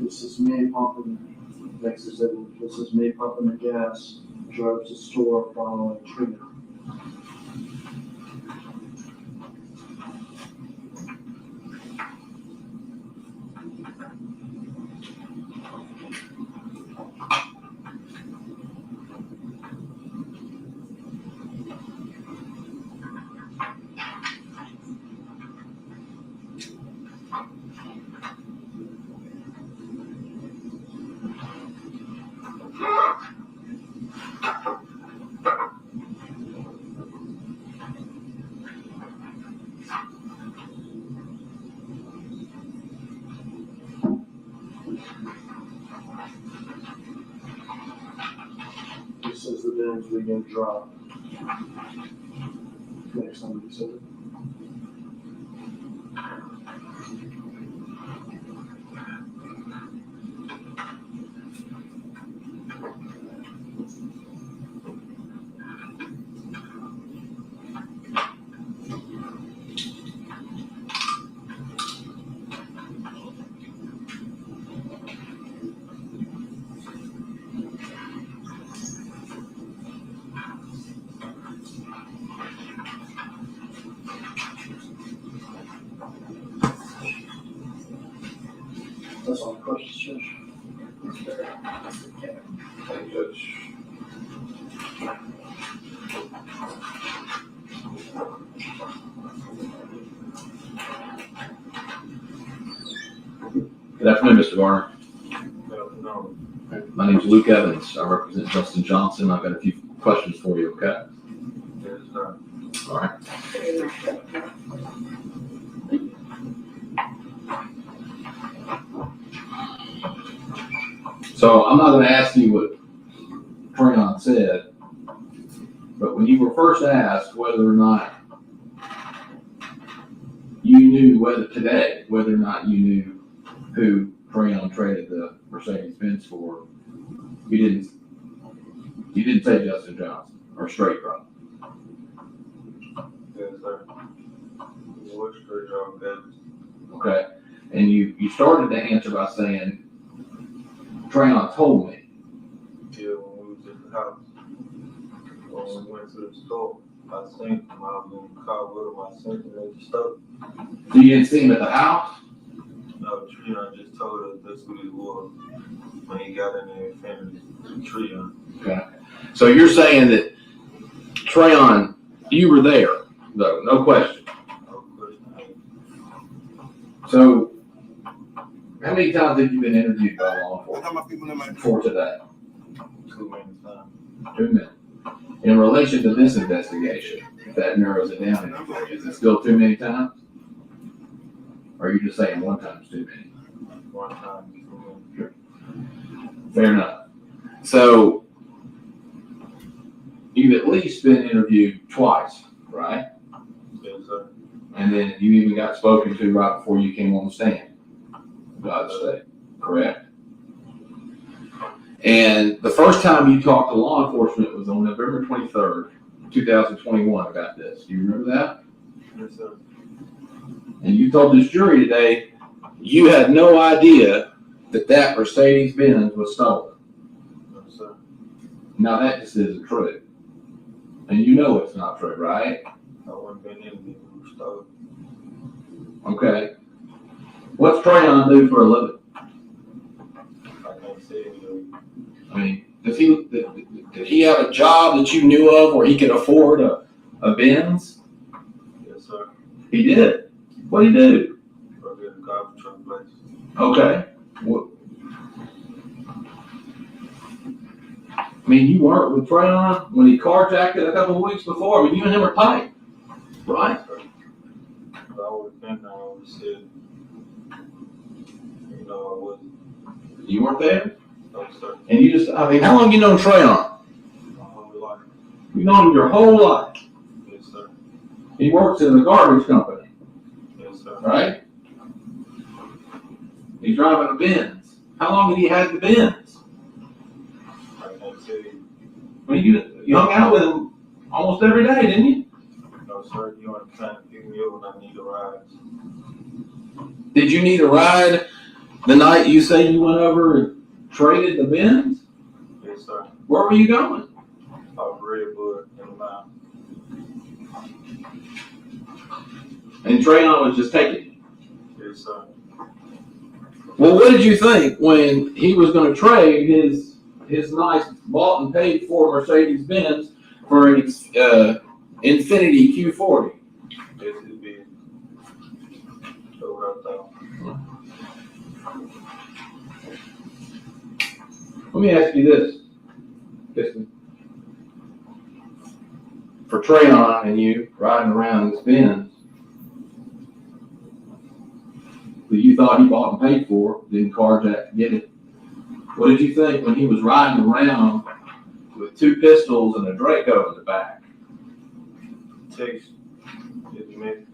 This is me pumping, Dexter said, this is me pumping the gas, drove to store following Trina. This is the bins we get dropped. Next time you said it. That's all the questions, Judge. Thank you, Judge. Good afternoon, Mr. Garner. No. My name is Luke Evans. I represent Justin Johnson. I've got a few questions for you, okay? Yes, sir. All right. So I'm not going to ask you what Treon said, but when you were first asked whether or not you knew whether or not you knew who Treon traded the Mercedes-Benz for, you didn't say Justin Johnson or straight drop. Yes, sir. What straight drop Davis? Okay, and you started to answer by saying Treon told me. Yeah, when we was at the house. When we went to the store, I seen him. I was in the car with him. I seen him at the store. You didn't see him at the house? No, Treon just told us that's what it was when he got in there and finished Treon. Okay. So you're saying that Treon, you were there, though, no question. No question. So how many times have you been interviewed by law enforcement for today? Too many times. 2 minutes. In relation to this investigation, if that narrows it down any for you, is it still too many times? Or are you just saying one time's too many? One time. Sure. Fair enough. So you've at least been interviewed twice, right? Yes, sir. And then you even got spoken to right before you came on the stand. God's sake, correct? And the first time you talked to law enforcement was on November 23rd, 2021 about this. Do you remember that? Yes, sir. And you told this jury today you had no idea that Mercedes-Benz was stolen. Yes, sir. Now that just isn't true. And you know it's not true, right? I wouldn't been in the store. Okay. What's Trayon do for a living? I can't say it. I mean, did he have a job that you knew of where he could afford a Benz? Yes, sir. He did. What did he do? Work at a garbage truck place. Okay. What? I mean, you worked with Trayon when he carjacked it a couple of weeks before. I mean, you and him were tight, right? Yes, sir. But I would have been there. I would have said, I wasn't. You weren't there? No, sir. And you just, I mean, how long you known Trayon? My whole life. You known him your whole life. Yes, sir. He works in a garbage company, Yes, sir. right? He's driving a Benz. How long had he had the Benz? I can't say it. I mean, you hung out with him almost every day, didn't you? No, sir. You want to kind of pick me up when I need a ride. Did you need a ride the night you say you went over and traded the Benz? Yes, sir. Where were you going? Off Redwood in the mountain. And Trayon was just taking you. Yes, sir. Well, what did you think when he was going to trade his nice bought and paid for Mercedes Benz for an Infiniti Q40? Yes, it'd be. So what I thought. Let me ask you this. For Trayon and you riding around this Benz that you thought he bought and paid for, didn't carjack to get it. What did you think when he was riding around with 2 pistols and a Draco in the back? Text. It meant.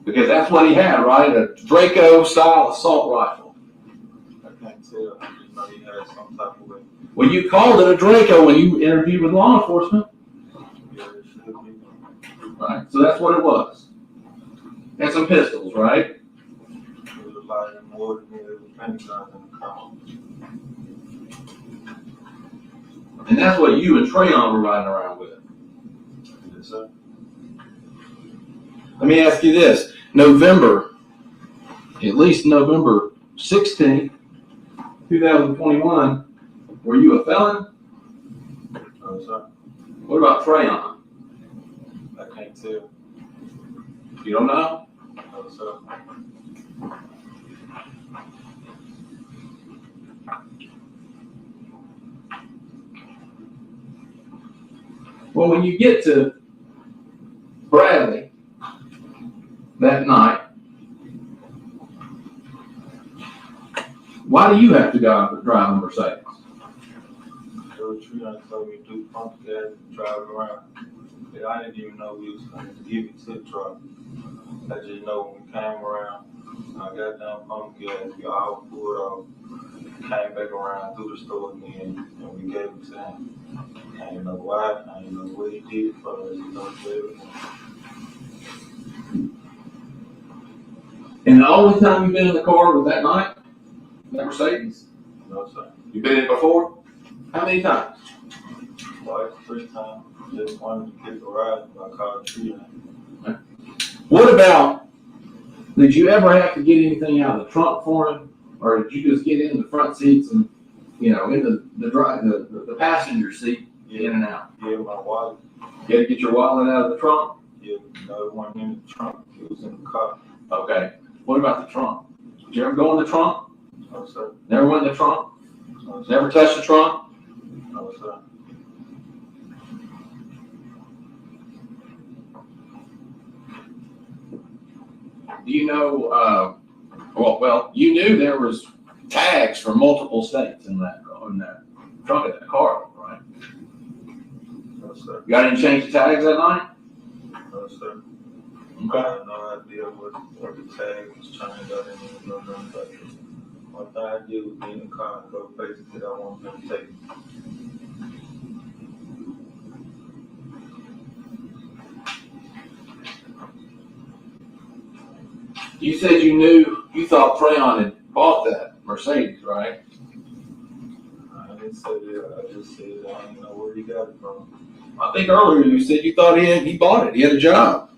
Because that's what he had, right? A Draco style assault rifle. I can't tell. I just know he had some type of way. Well, you called it a Draco when you interviewed with law enforcement. Yeah, it should be. Right, so that's what it was. And some pistols, right? It was a lot more than me. There was plenty of guns in the car. And that's what you and Trayon were riding around with. Yes, sir. Let me ask you this. At least November 16th, 2021, were you a felon? No, sir. What about Trayon? I can't tell. You don't know? No, sir. Well, when you get to Bradley that night, why do you have to go drive a Mercedes? There was 3 on told me to do pump gas and drive around. But I didn't even know we was going to give it to the truck. I just know when we came around, I got down pump gas, we all pulled off, came back around through the store again, and we gave it to him. I didn't know why, I didn't know what he did for us, he know everything. And the only time you've been in the car was that night? That Mercedes? No, sir. You been in it before? How many times? Twice, 3 times. Just wanted to get the ride, I called 3 times. What about, did you ever have to get anything out of the trunk for him? Or did you just get in the front seats and, in the passenger seat, in and out? Yeah, my wallet. You had to get your wallet out of the trunk? Yeah, no, it wasn't in the trunk, it was in the car. Okay. What about the trunk? Did you ever go in the trunk? No, sir. Never went in the trunk? No, sir. Never touched the trunk? No, sir. Do you know, you knew there was tags from multiple states in that trunk of that car, right? No, sir. You got any change of tags that night? No, sir. I Okay. had no idea what the tag was trying to do. I didn't even know nothing about it. One thing I did was be in the car and go places that I wanted them to take me. You said you thought Trayon had bought that Mercedes, right? I didn't didn't say that. I just said I didn't know where he got it from. I think earlier you said you thought he bought it. He had a job.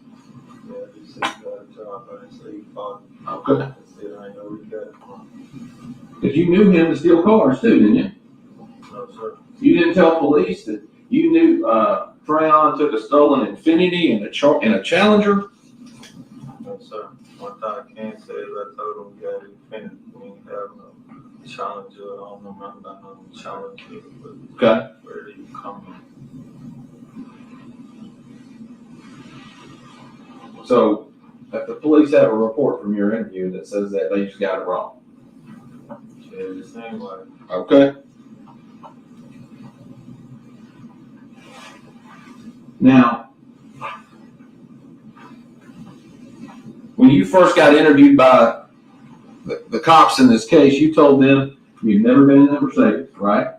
Yeah, I just said he got a job. I didn't say he bought it. Okay. I said I didn't know where he got it from. Because you knew him to steal cars too, didn't you? No, sir. You didn't tell police that you knew Treyon took a stolen Infiniti and a Challenger? No, sir. One time I can't say it. I told him we got it finished. We didn't have no Challenger. I don't know nothing about no Challenger. But Okay. where did you come from? So, if the police have a report from your interview that says that they just got it wrong. Yeah, the same way. Okay. Now, when you first got interviewed by the cops in this case, you told them you'd never been in that Mercedes, right?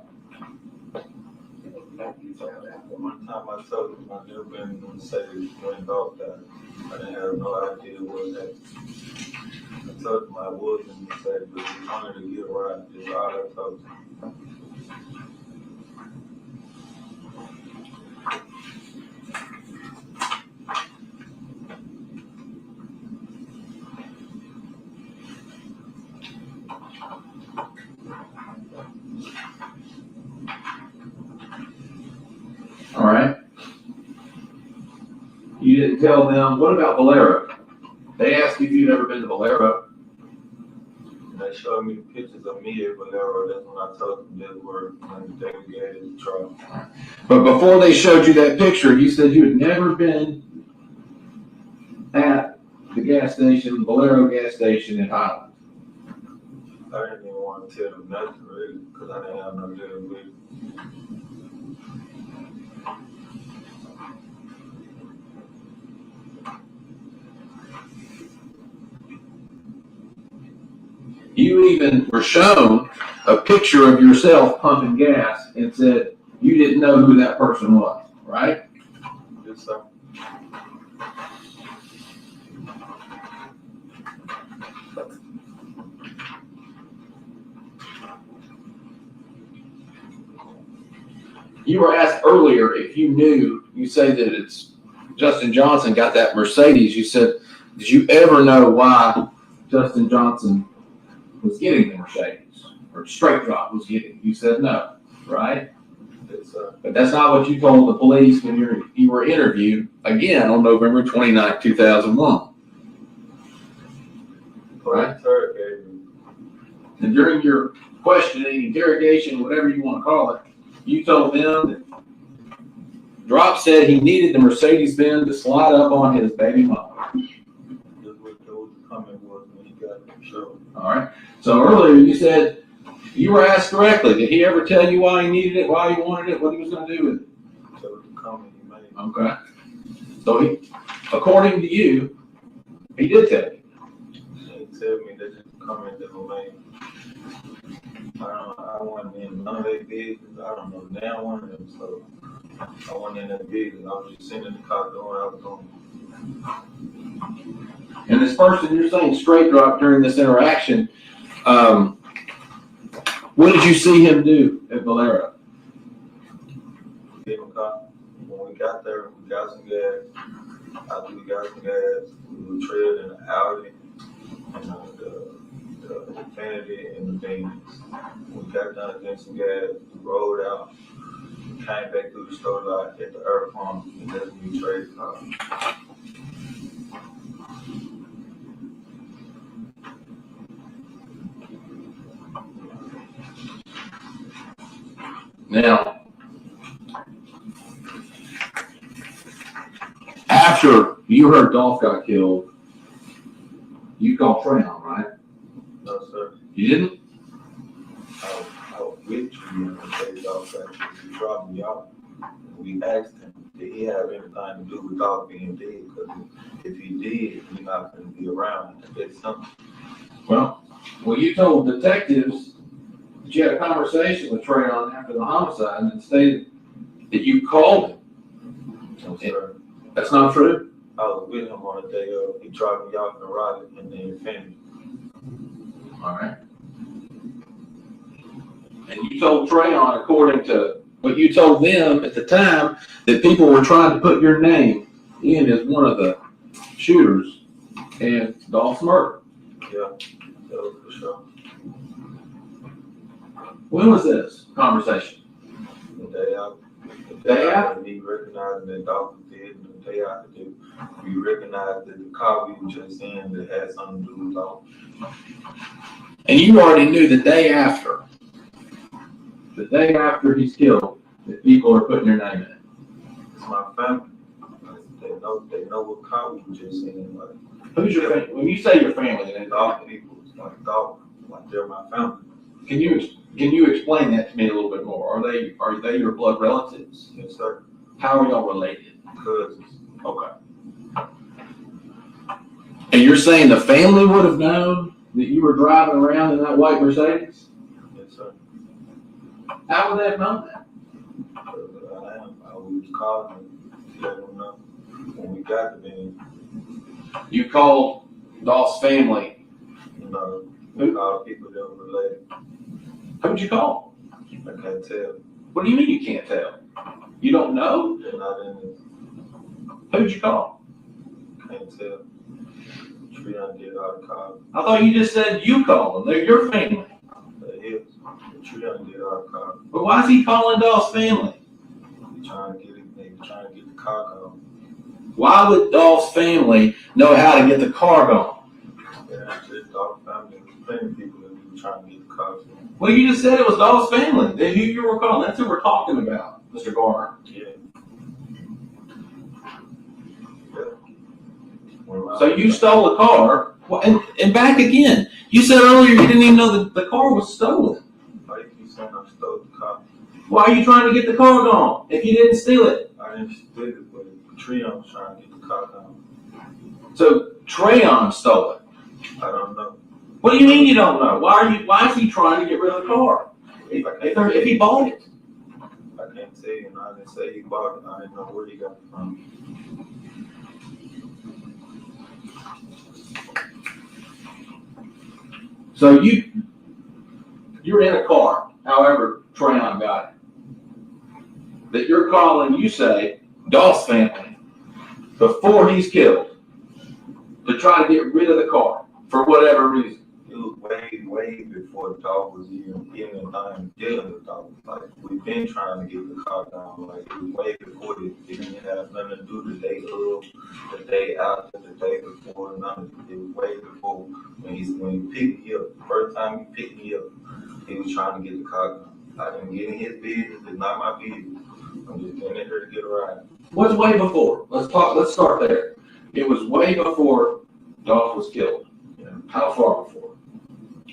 One time I told him I'd never been in the Mercedes when Dolph died. I didn't have no idea what that. I told him I was in the Mercedes, but he wanted to get a ride. That's all I told him. All right. You didn't tell them. What about Valero? They asked you if you'd ever been to Valero. And they showed me the pictures of me at Valero. That's when I told them they were when they gave it a trial. But before they showed you that picture, you said you had never been at the gas station, Valero gas station in Highland. I didn't even want to tell them nothing really, because I didn't have no deal with it. You even were shown a picture of yourself pumping gas and said you didn't know who that person was, right? Yes, sir. You were asked earlier if you knew, you say that it's Justin Johnson got that Mercedes. You said, did you ever know why Justin Johnson was getting the Mercedes or Straight Drop was getting? You said no, right? Yes, sir. But that's not what you told the police when you were interviewed again on November 29, 2001. Right? And during your questioning, interrogation, whatever you want to call it, you told them that Drop said he needed the Mercedes-Benz to slide up on his baby mama. That's what the comment was when he got the show. All right. So earlier you said you were asked directly, did he ever tell you why he needed it, why he wanted it, what he was going to do with it? So the comment he made. Okay. So he, according to you, he did tell you. He told me that the comment that was made. I wasn't in none of their business. I don't know damn one of them, so I wasn't in that business. I was just sitting in the car doing what I was doing. And this person you're saying Straight Drop during this interaction, what did you see him do at Valero? Gave him a car. When we got there, we got some gas. After we got some gas, we were trailed in an Audi and the Infiniti and the Benz. We got done getting some gas, rolled out, came back through the store lot at the earth farm, and that's when we traded cars. Now, after you heard Dolph got killed, you called Treyon, right? No, sir. You didn't? I was with you in the day Dolph actually dropped me off. We asked him, did he have anything to do with Dolph being dead? Because if he did, he's not going to be around. It's something. Well, you told detectives that you had a conversation with Treyon after the homicide and stated that you called him. No, sir. That's not true? I was with him on the day of. He dropped me off in Raleigh and then Infiniti. All right. And you you told Trayon, according to what you told them at the time, that people were trying to put your name in as one of the shooters in Dolph's murder. Yeah, that was for sure. When was this conversation? The day after. The day after? We recognized that Dolph was dead, and the day after that, we recognized that the car we were just in that had something to do with Dolph. And you already knew the day after he's killed, that people are putting your name in it. It's my family. They know what car we were just in. Like, Who's your family? When you say your family, then Dolph people, like Dolph, like they're my family. Can you explain that to me a little bit more? Are they your blood relatives? Yes, sir. How are y'all related? Cousins. Okay. And you're saying the family would have known that you were driving around in that white Mercedes? Yes, sir. How would they have known that? I was calling them, let them know when we got the van. You called Dolph's family. No, we called people that were related. Who'd you call? I can't tell. What do you mean you can't tell? You don't know? They're not in it. Who'd you call? Can't tell. Treon did all the calling. I thought you just said you called them. They're your family. They is. Treon did all the calling. But why is he calling Dolph's family? They trying to get it. They trying to get the car going. Why would Dolph's family know how to get the car going? Yeah, just Dolph family. There's plenty of people that we were trying to get the car going. Well, you just said it was Dolph's family. Then who you were calling? That's who we're talking about, Mr. Garner. Yeah. So you stole a car, well, and back again. You said earlier you didn't even know that the car was stolen. Why you keep saying I stole the car? Why are you trying to get the car gone if you didn't steal it? I didn't steal it, but Treon was trying to get the car going. So Trayon stole it. I don't know. What do you mean you don't know? Why is he trying to get rid of the car? If he bought it. I can't tell you, and I didn't say he bought it. I didn't know where he got it from. So you're in a car, however Trayon got it. That you're calling, you say, Dolph's family before he's killed to try to get rid of the car for whatever reason. It was way before Dolph was even dealing with Dolph. Like, we've been trying to get the car down. Like, it was way before it. It didn't have nothing to do the day of, the day after, the day before, nothing. It was way before when he picked me up. The first time he picked me up, he was trying to get the car down. I didn't get in his business. It's not my business. I'm just getting in here to get a ride. What's way before? Let's start there. It was way before Dolph was killed. Yeah. How far before?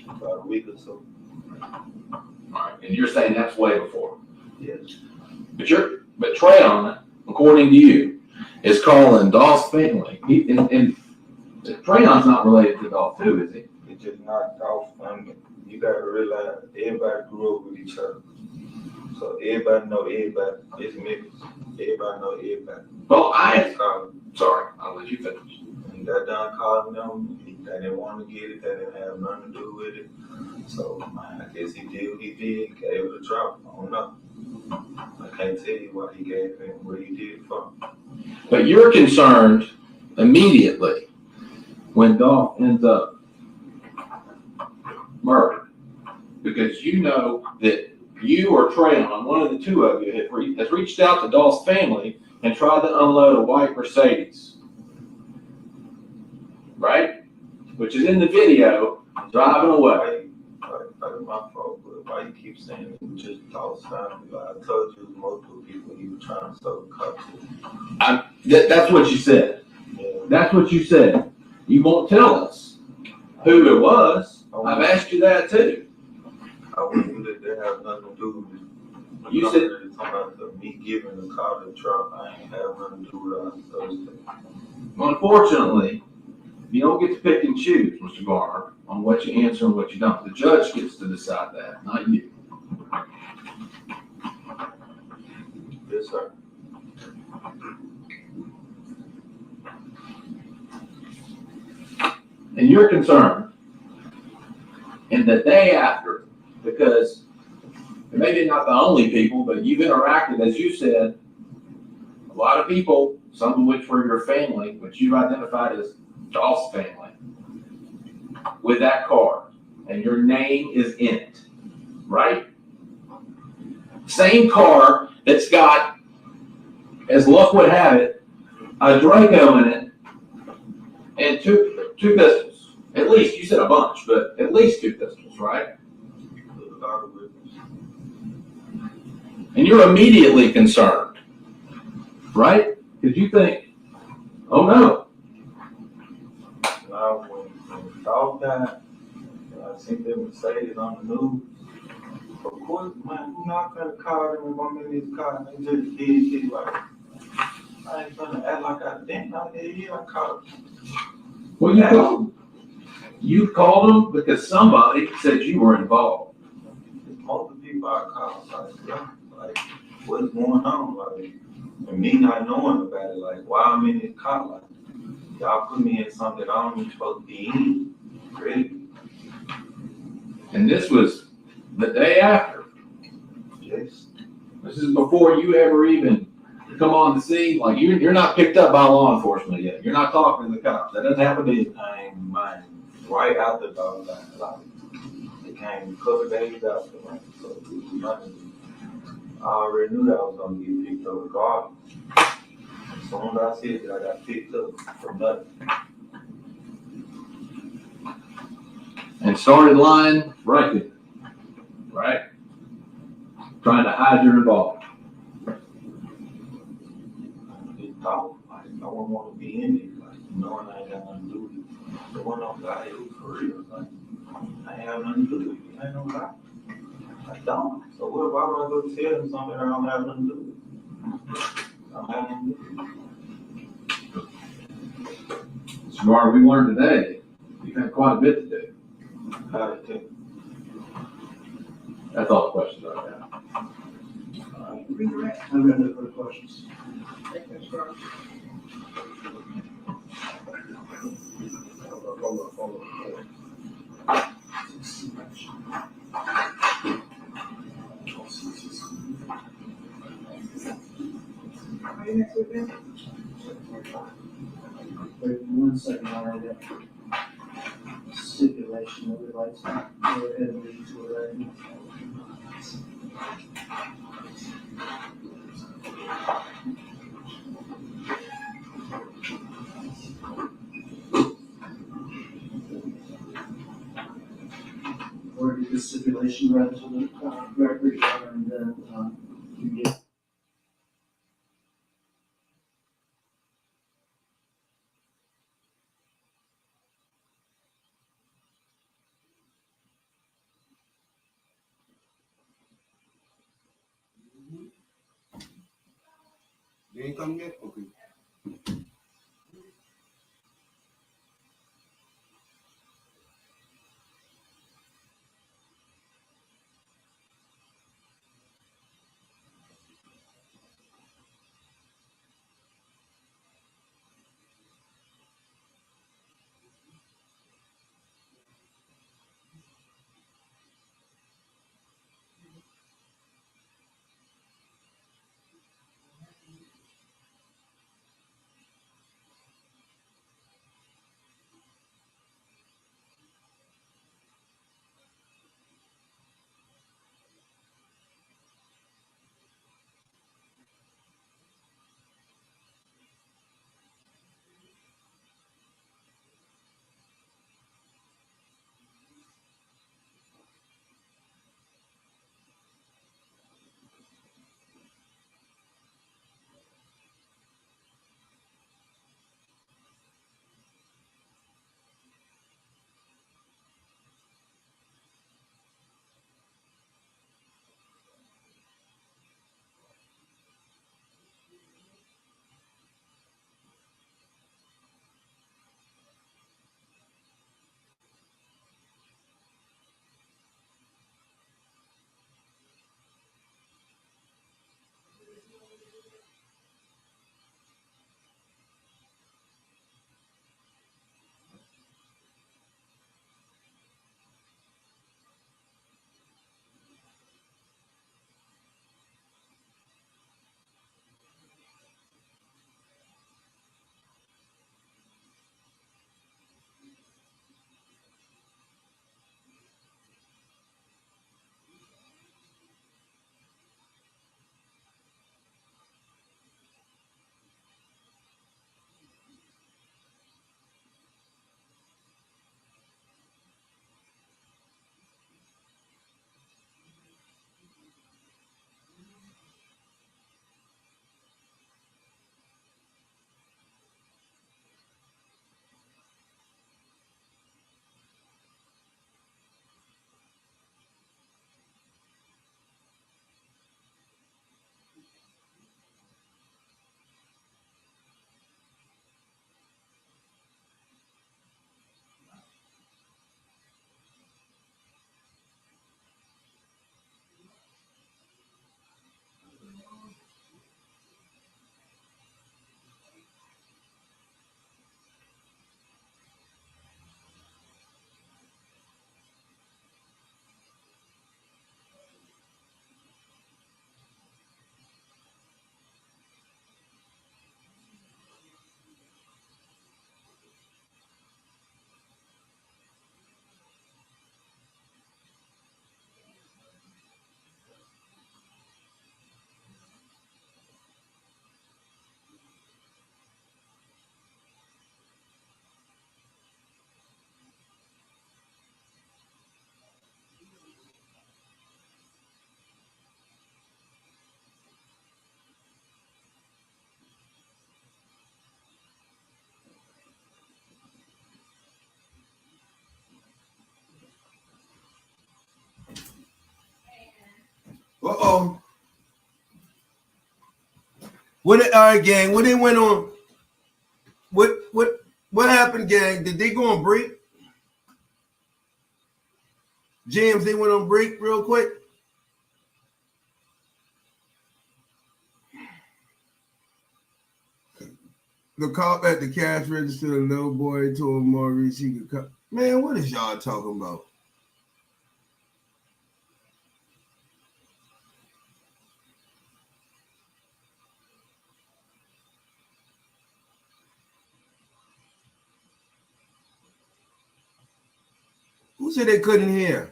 About a week or so. All right, and you're saying that's way before. Yes. But Trayon, according to you, is calling Dolph's family. And Trayon's not related to Dolph too, is he? It's just not Dolph's family. You gotta realize everybody grew up with each other. So everybody know everybody. It's Memphis. Everybody know everybody. Well, sorry, I'll let you finish. He got done calling them. They didn't want to get it. They didn't have nothing to do with it. So I guess he did what he did. Gave it a drop. I don't know. I can't tell you what he gave him, what he did for him. But you're concerned immediately when Dolph ends up murdered because you know that you or Trayon, one of the two of you, has reached out to Dolph's family and tried to unload a white Mercedes, right? Which is in the video, driving away. Like my fault, but why you keep saying it was just Dolph's family? Like I told you, it was multiple people he was trying to sell the car to. That's what you said. Yeah. That's what you said. You won't tell us who it was. I've asked you that too. I wouldn't do that. They have nothing to do with it. You said talking about me giving the car to Trump. I ain't have nothing to do with Thursday. Unfortunately, you don't get to pick and choose, Mr. Garner, on what you answer and what you don't. The judge gets to decide that, not you. Yes, sir. And you're concerned in the day after, because and maybe not the only people, but you've interacted, as you said, a lot of people, some of which were your family, which you've identified as Dolph's family, with that car, and your name is in it, right? Same car that's got, as luck would have it, a Draco in it, and two pistols. At least, you said a bunch, but at least 2 pistols, right? And you're immediately concerned, right? Because you think, oh no. Now, when Dolph died, I seen them say it on the news. Of course, man, who not gonna call them if I'm in this car and they just did shit like, I ain't gonna act like I didn't. I called them. Well, you called them because somebody said you were involved. Most of the people I call, like, what's going on? Like, and me not knowing about it, like, why I'm in this car, like, y'all put me in something that I don't even supposed to be in. Really? And this was the day after. Yes. This is before you ever even come on the scene. Like you're not picked up by law enforcement yet. You're not talking to the cops. That doesn't happen to you. Came mine right after Dolph died. Like, it came a couple days after, like, so it was nothing. I already knew that I was gonna get picked up regardless. As soon as I said that, I got picked up for nothing. And started lying right there. Right? Trying to hide your involvement. It thought, like, no one want to be in it, like, knowing I ain't got nothing to do with it. The one on God, it was for real, like, I ain't have nothing to do with it, I ain't no lie. I don't. So why would I go tell them something I don't have nothing to do with? I don't have nothing to do with it. Smart, we learned today. You've had quite a bit to do. How to take. That's all the questions I have. I've got no further questions. Hold on. Wait 1 second, I already got stipulation that we'd like to go ahead and lead to a writing. Or get the stipulation read to the record, and then you get. They ain't come yet? Okay. y'all. All right, gang, what they went on? What happened, gang? Did they go on break? James, they went on break real quick. The cop at the cash register, the little boy told Maurice he could cut. Man, what is y'all talking about? Who said they couldn't hear?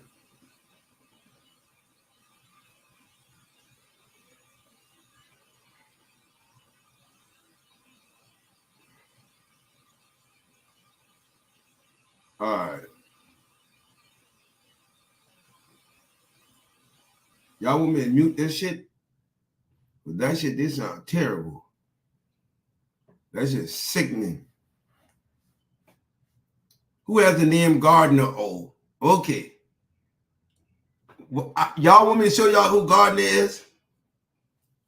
All right. Y'all want me to mute this shit? But that shit, this sound terrible. That shit sickening. Who has the name Garner? Oh, okay. Well, y'all want me to show y'all who Garner is?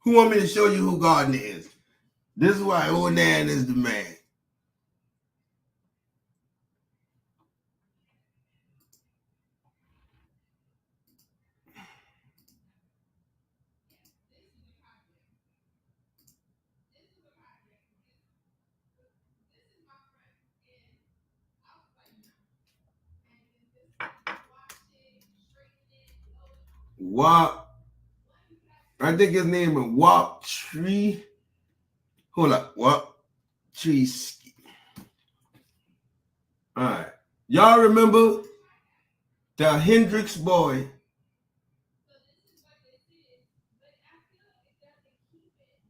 Who want me to show you who Garner is? This is why old Nan is the man. Wap. I think his name is Wap Tree. Hold up. Wap Tree. All right. Y'all remember the Hendrix boy?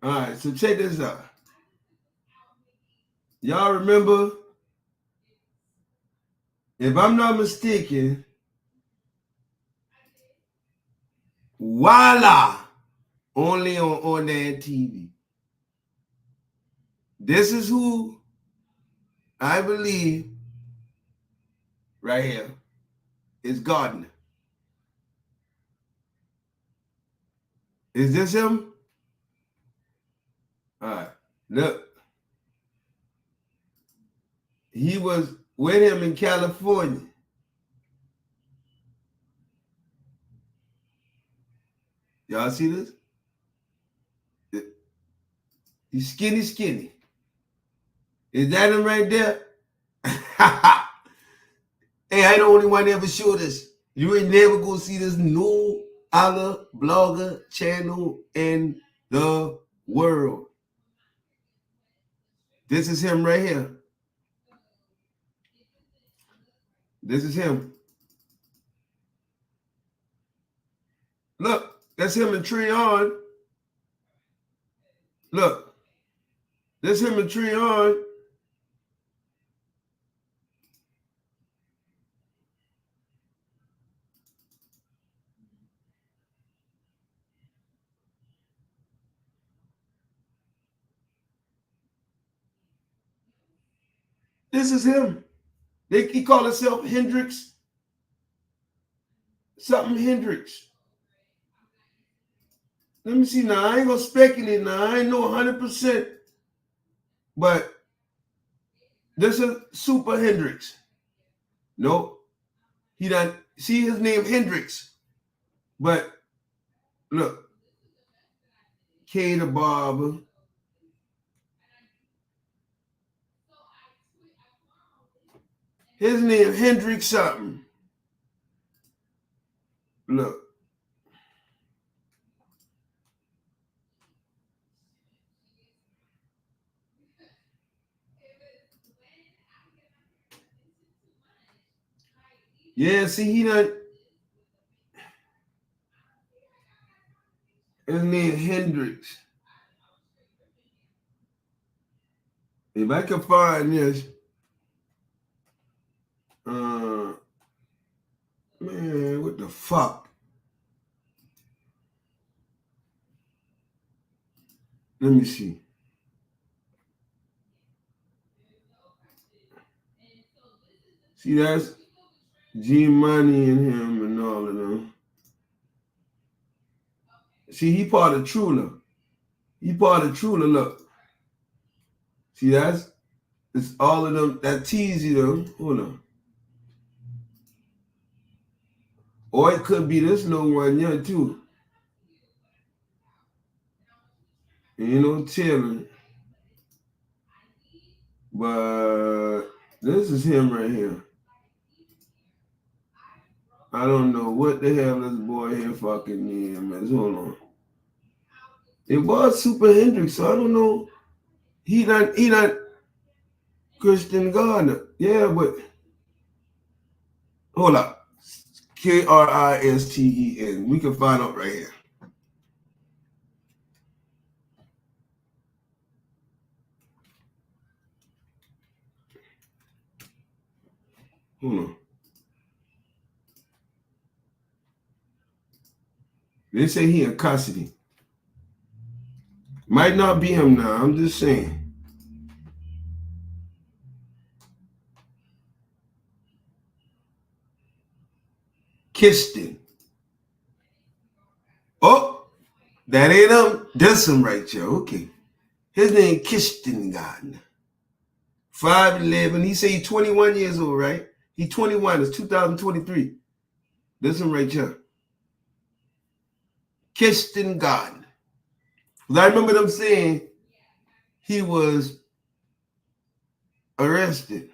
All right. So check this out. Y'all remember? If I'm not mistaken, voila, only on that TV. This is who I believe right here is Gardner. Is this him? All right, look. He was with him in California. Y'all see this? He's skinny. Is that him right there? Hey, I ain't the only one that ever show this. You ain't never gonna see this no other blogger channel in the world. This is him right here. This is him. Look, that's him in Treon. Look, that's him in Treon. This is him. He call himself Hendrix. Something Hendrix. Let me see now. I ain't gonna speculate now. I ain't know 100%. But this is Super Hendrix. Nope. He done see his name Hendrix. But look. K the Barber. His name Hendrix something. Look. Yeah, see, he done. His name Hendrix. If I can find this, man, what the fuck? Let me see. See, that's G Money and him and all of them. See, he part of Trula. He part of Trula, look. See, it's all of them, that teasy them. Hold on. Or it could be this little one here, too. Ain't no telling. But this is him right here. I don't know what the hell this boy here fucking name is. Hold on. It was Super Hendrix, so I don't know. He not Christian Garner. Yeah, but hold up. Kristen. We can find out right here. Hold on. They say he in custody. Might not be him now. I'm just saying. Kirsten. Oh, that ain't him. That's him right there. Okay. His name Kirsten Gardner. 5'11". He say he's 21 years old, right? He's 21. It's 2023. This him right here. Kirsten Gardner. I remember them saying he was arrested.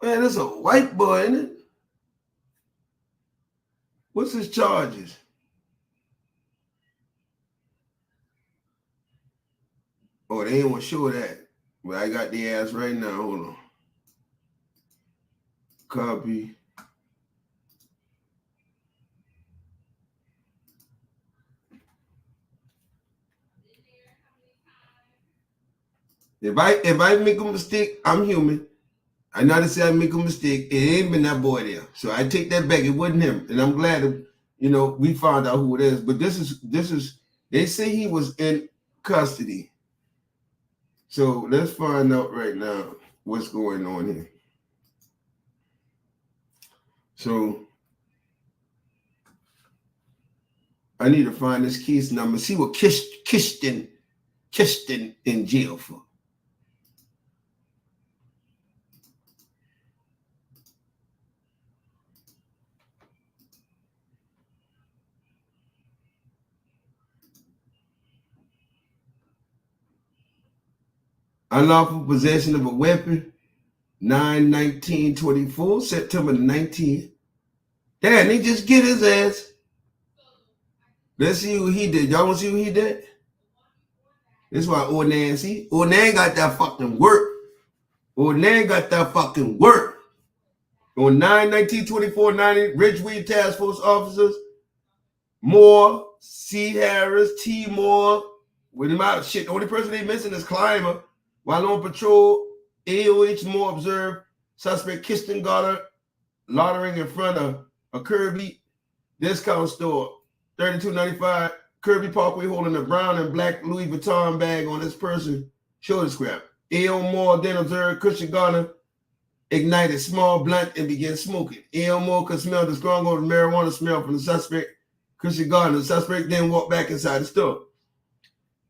Man, that's a white boy, isn't it? What's his charges? Oh, they ain't want to show that. But I got the ass right now. Hold on. Copy. If I make a mistake, I'm human. I know to say I make a mistake. It ain't been that boy there. So I take that back. It wasn't him. And I'm glad that, we found out who it is. But this is they say he was in custody. So let's find out right now what's going on here. So I need to find this case number. See what Kirsten in jail for. Unlawful possession of a weapon, 9/19/24, September 19th. Damn, they just get his ass. Let's see what he did. Y'all want to see what he did? This is why old Nancy. Old Nan got that fucking work. Old Nan got that fucking work. On 9/19/24, 90 Ridgeway Task Force officers, Moore, C. Harris, T. Moore, with him out. Shit, the only person they missing is Clymer. While on patrol, AOH Moore observed suspect Kirsten Garner loitering in front of a Kirby discount store, 3295 Kirby Parkway, holding a brown and black Louis Vuitton bag on his person, shoulder strap. A.O. Moore then observed Kirsten Garner ignite a small blunt and began smoking. A.O. Moore could smell the strong odor of marijuana smell from the suspect, Kirsten Garner. The suspect then walked back inside the store.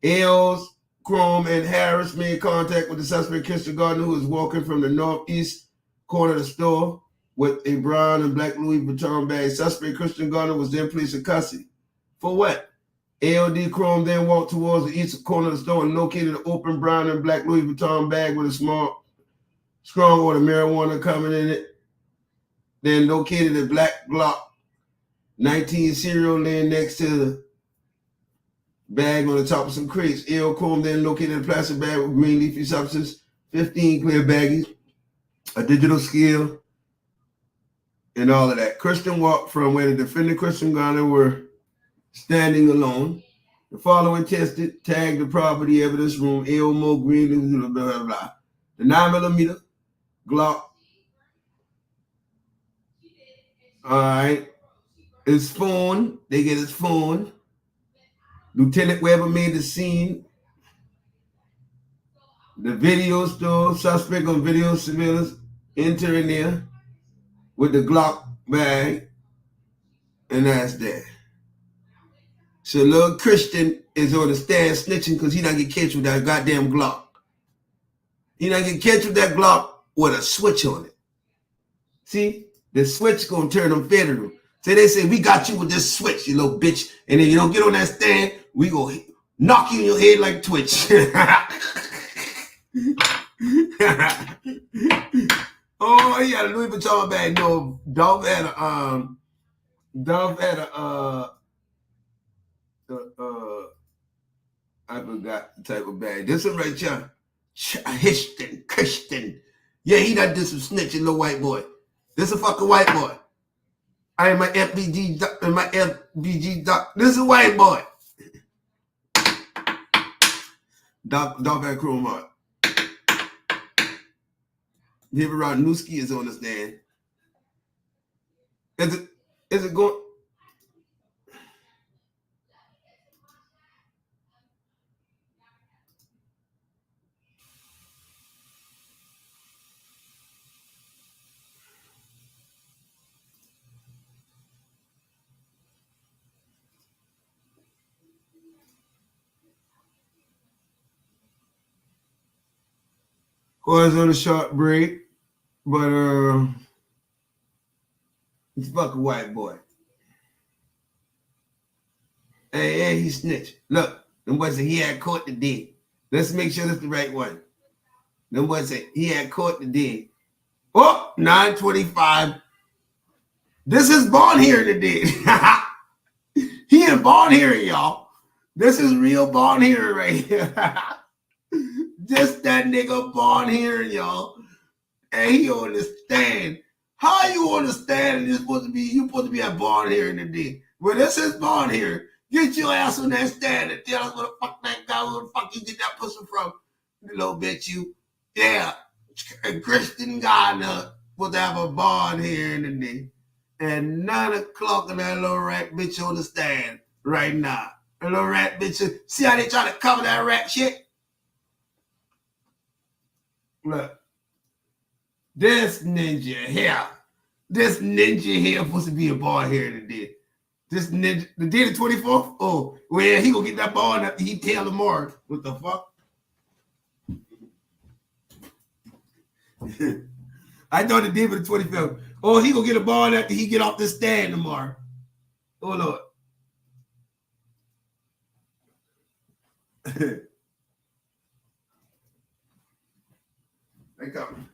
A.O.'s Courtroom and Harris made contact with the suspect, Kirsten Garner, who was walking from the northeast corner of the store with a brown and black Louis Vuitton bag. Suspect Kirsten Garner was then placed in custody. For what? ALD Chrome then walked towards the east corner of the store and located an open brown and black Louis Vuitton bag with a strong odor of marijuana coming in it. Then located a black Glock 19 serial laying next to the bag on the top of some crates. A.O. Chrome then located a plastic bag with green leafy substance, 15 clear baggies, a digital scale, and all of that. Kirsten walked from where the defendant Kirsten Garner were standing alone. The following tested, tagged the property evidence room, A.O. Moore green, blah, blah, blah. The 9mm Glock. All right. His phone, they get his phone. Lieutenant Weber made the scene. The video store, suspect on video surveillance entering there with the Glock bag. And that's that. So little Christian is on the stand snitching because he not get catch with that goddamn Glock. He not get catch with that Glock with a switch on it. See? The switch gonna turn them federal. So they say, we got you with this switch, you little bitch. And then you don't get on that stand, we gonna knock you in your head like Twitch. Oh, he had a Louis Vuitton bag. No, Dolph had a I forgot the type of bag. This is right here. Christian. Yeah, he done did some snitching, little white boy. This a fucking white boy. I am my FBG doc. This is a white boy. Dolph at Chromart. Here around Newski is on the stand. Is it going? Was on a short break, but it's fucking white boy. Hey, he snitched. Look, them boys said he had caught the dead. Let's make sure that's the right one. Them boys said he had caught the dead. Oh, 9:25. This is bond hearing the dead. He in bond hearing, y'all. This is real bond hearing right here. Just that nigga bond hearing, y'all. And he on the stand. How you on the stand and you supposed to be at bond hearing today? Well, this is bond hearing. Get your ass on that stand and tell us where the fuck that guy, where the fuck you get that pussy from. You little bitch, you. Yeah. Christian Garner supposed to have a bond hearing today. And 9 o'clock and that little rat bitch on the stand right now. A little rat bitch. See how they try to cover that rat shit? Look, this ninja here supposed to be a ball here today. This ninja, the day the 24th? Oh, well, he gonna get that ball after he tell tomorrow. What the fuck? I thought the day for the 25th. Oh, he gonna get a ball after he get off the stand tomorrow. Oh, Lord. They coming.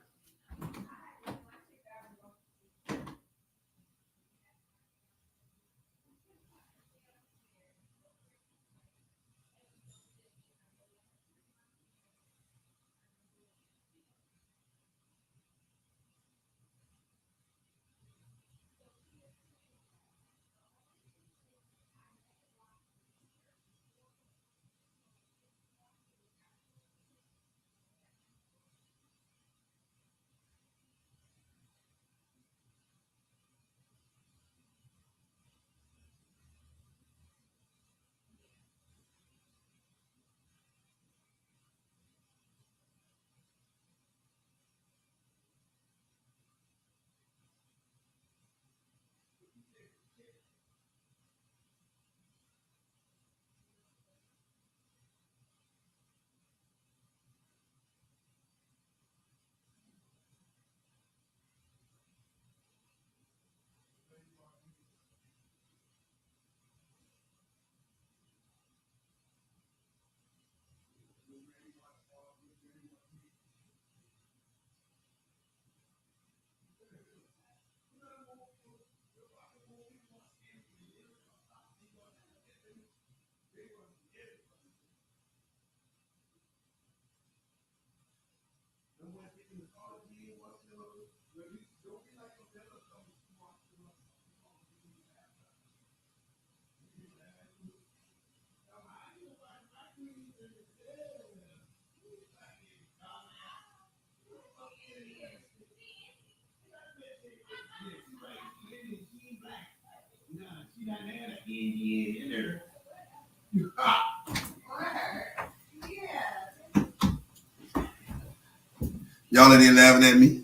Y'all are there laughing at me.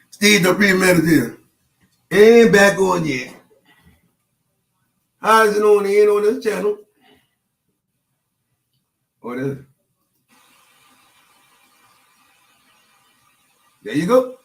Steve, the premeditator. Ain't back on yet. How is it on the end on this channel? What is it? There you go.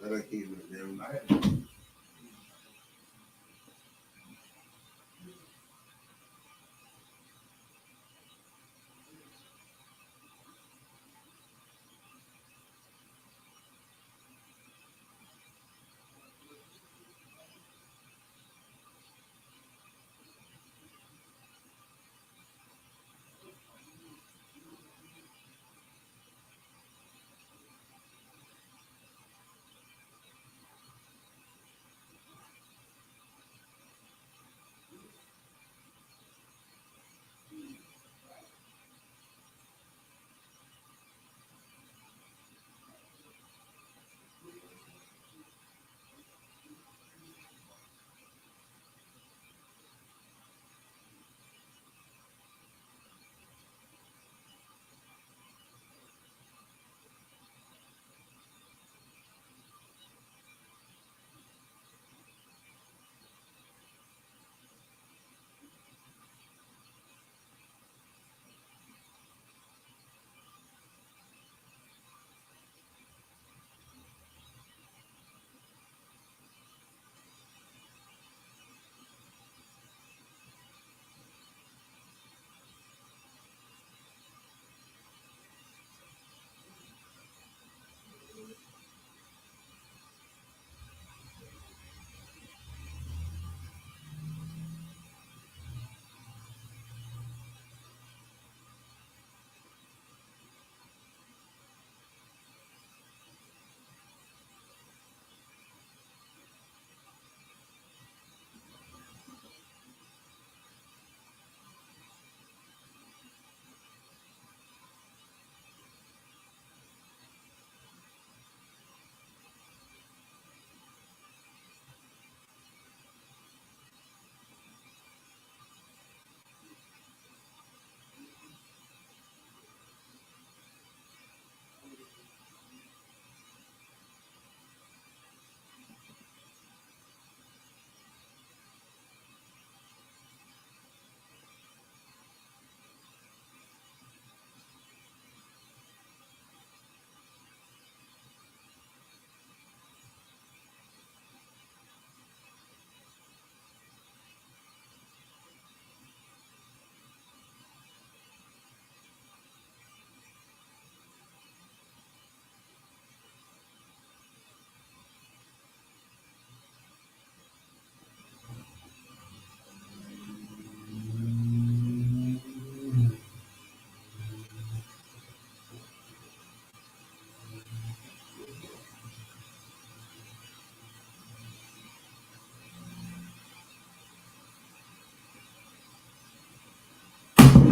I keep it damn night.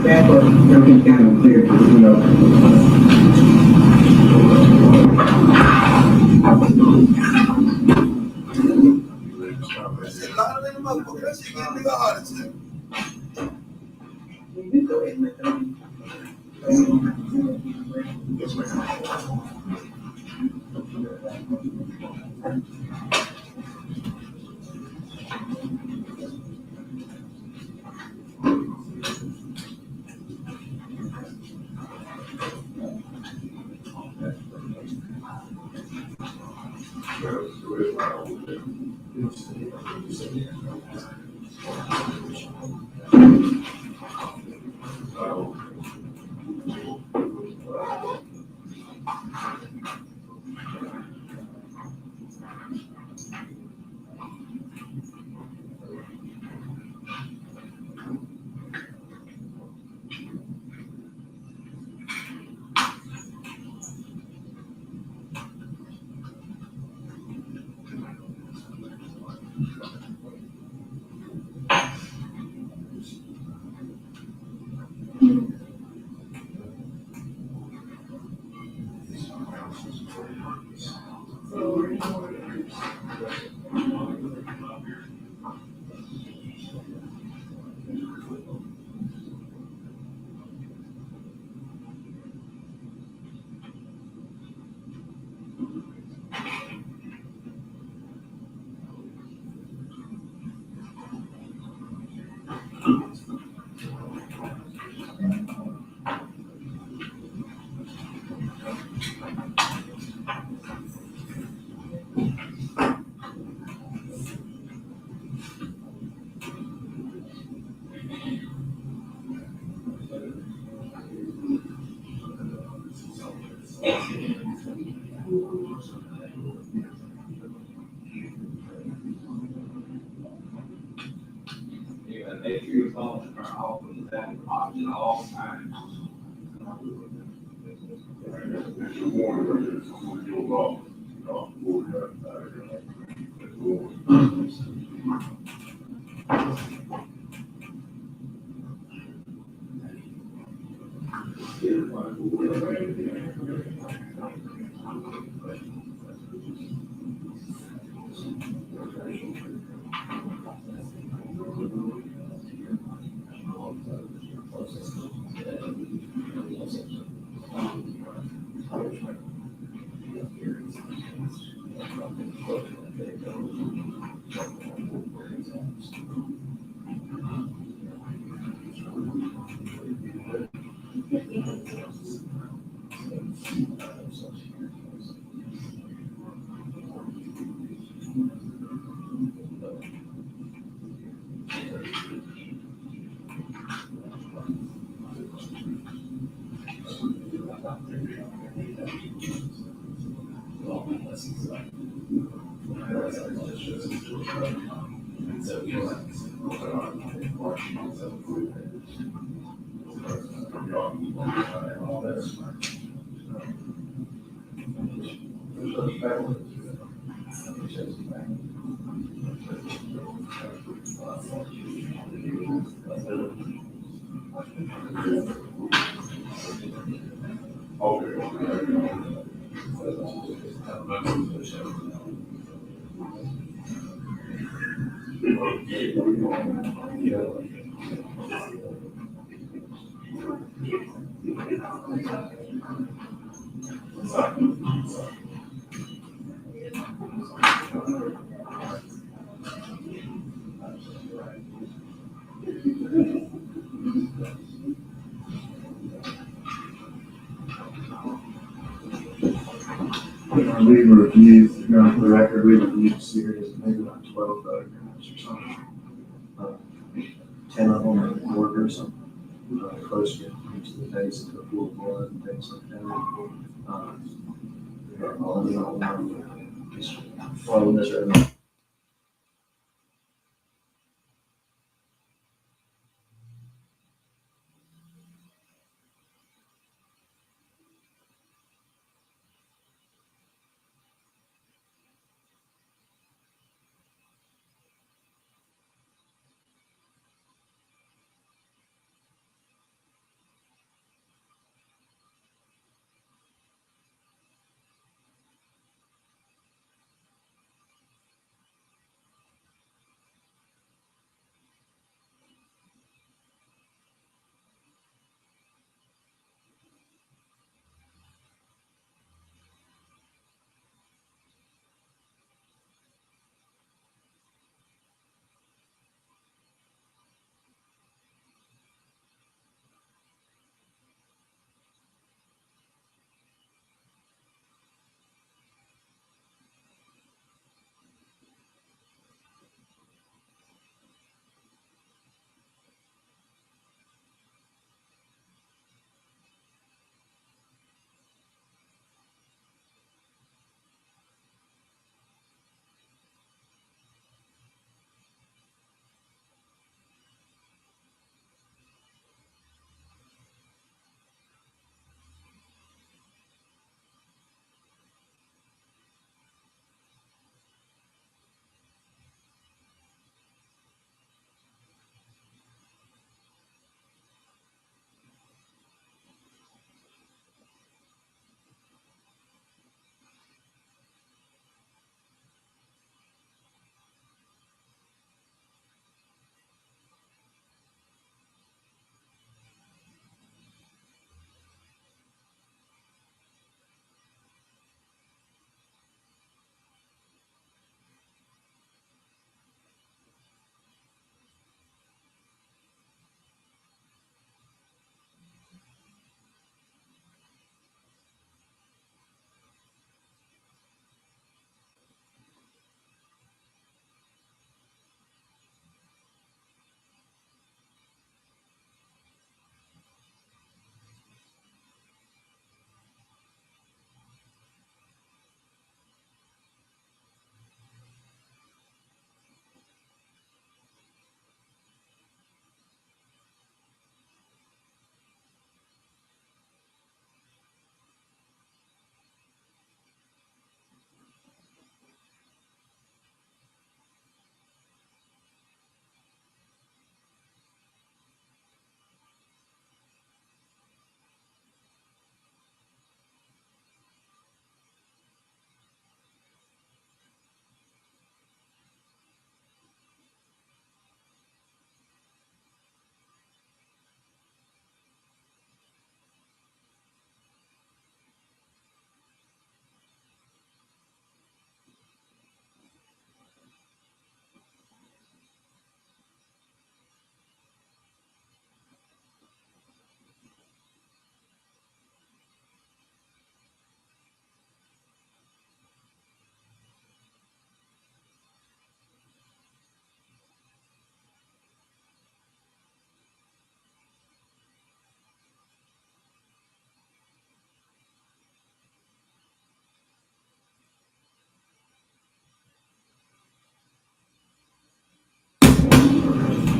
Bad, but everything's kind of clear, you know. It's louder than the motherfucker. That shit getting nigga heart attack. You go ahead and let them. Yes, ma'am. Yeah, make sure your phones are off with that option all times. We reviewed, you know, for the record, we reviewed a series, maybe like 12 photographs or something. 10 of them in order or something. Close to the face of the full blood and things like that. All of them, just following this right.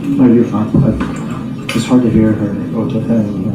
No, you're fine. It's hard to hear her over the phone.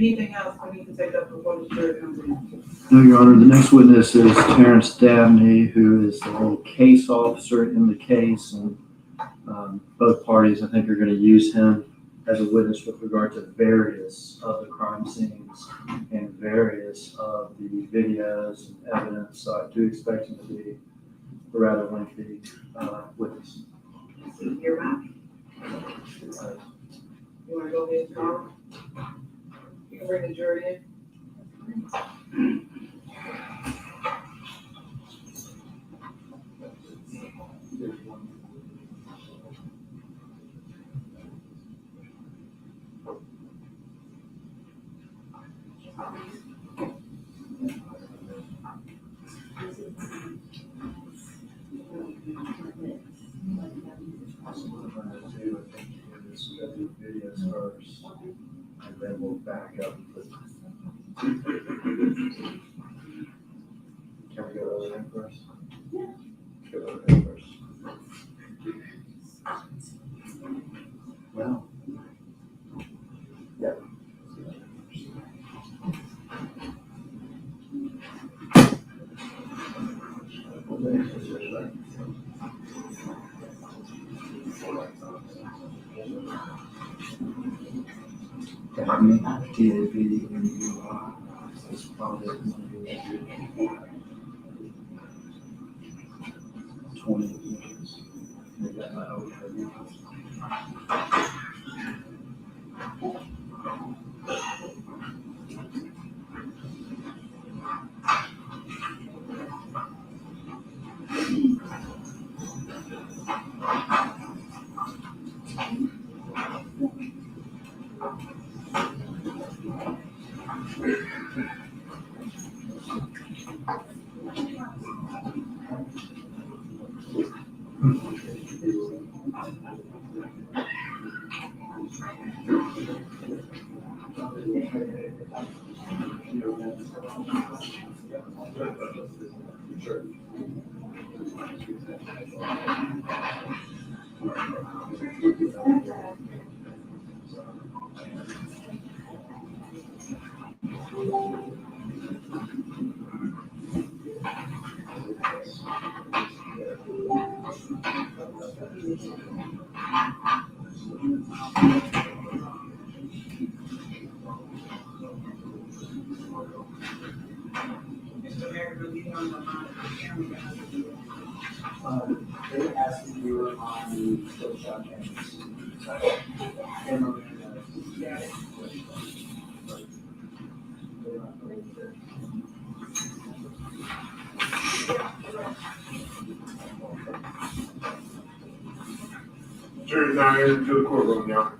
Anything else we need to take up before the jury comes in? No, Your Honor. The next witness is Terrence Dabney, who is the case officer in the case, and both parties, I think, are going to use him as a witness with regard to various of the crime scenes and various of the videos and evidence. So I do expect him to be a rather lengthy witness. Your mouth. You wanna go ahead and call? You can bring the jury in. Videos first, and then we'll back up. Can we go to the end first? Yeah. Go to the end first. Well. Yeah. Dabney, D-A-B-N-E-Y, is probably 20 inches. They got my old heavy. They asked if you were on the still shot cameras. Jury's now entered into the courtroom, y'all.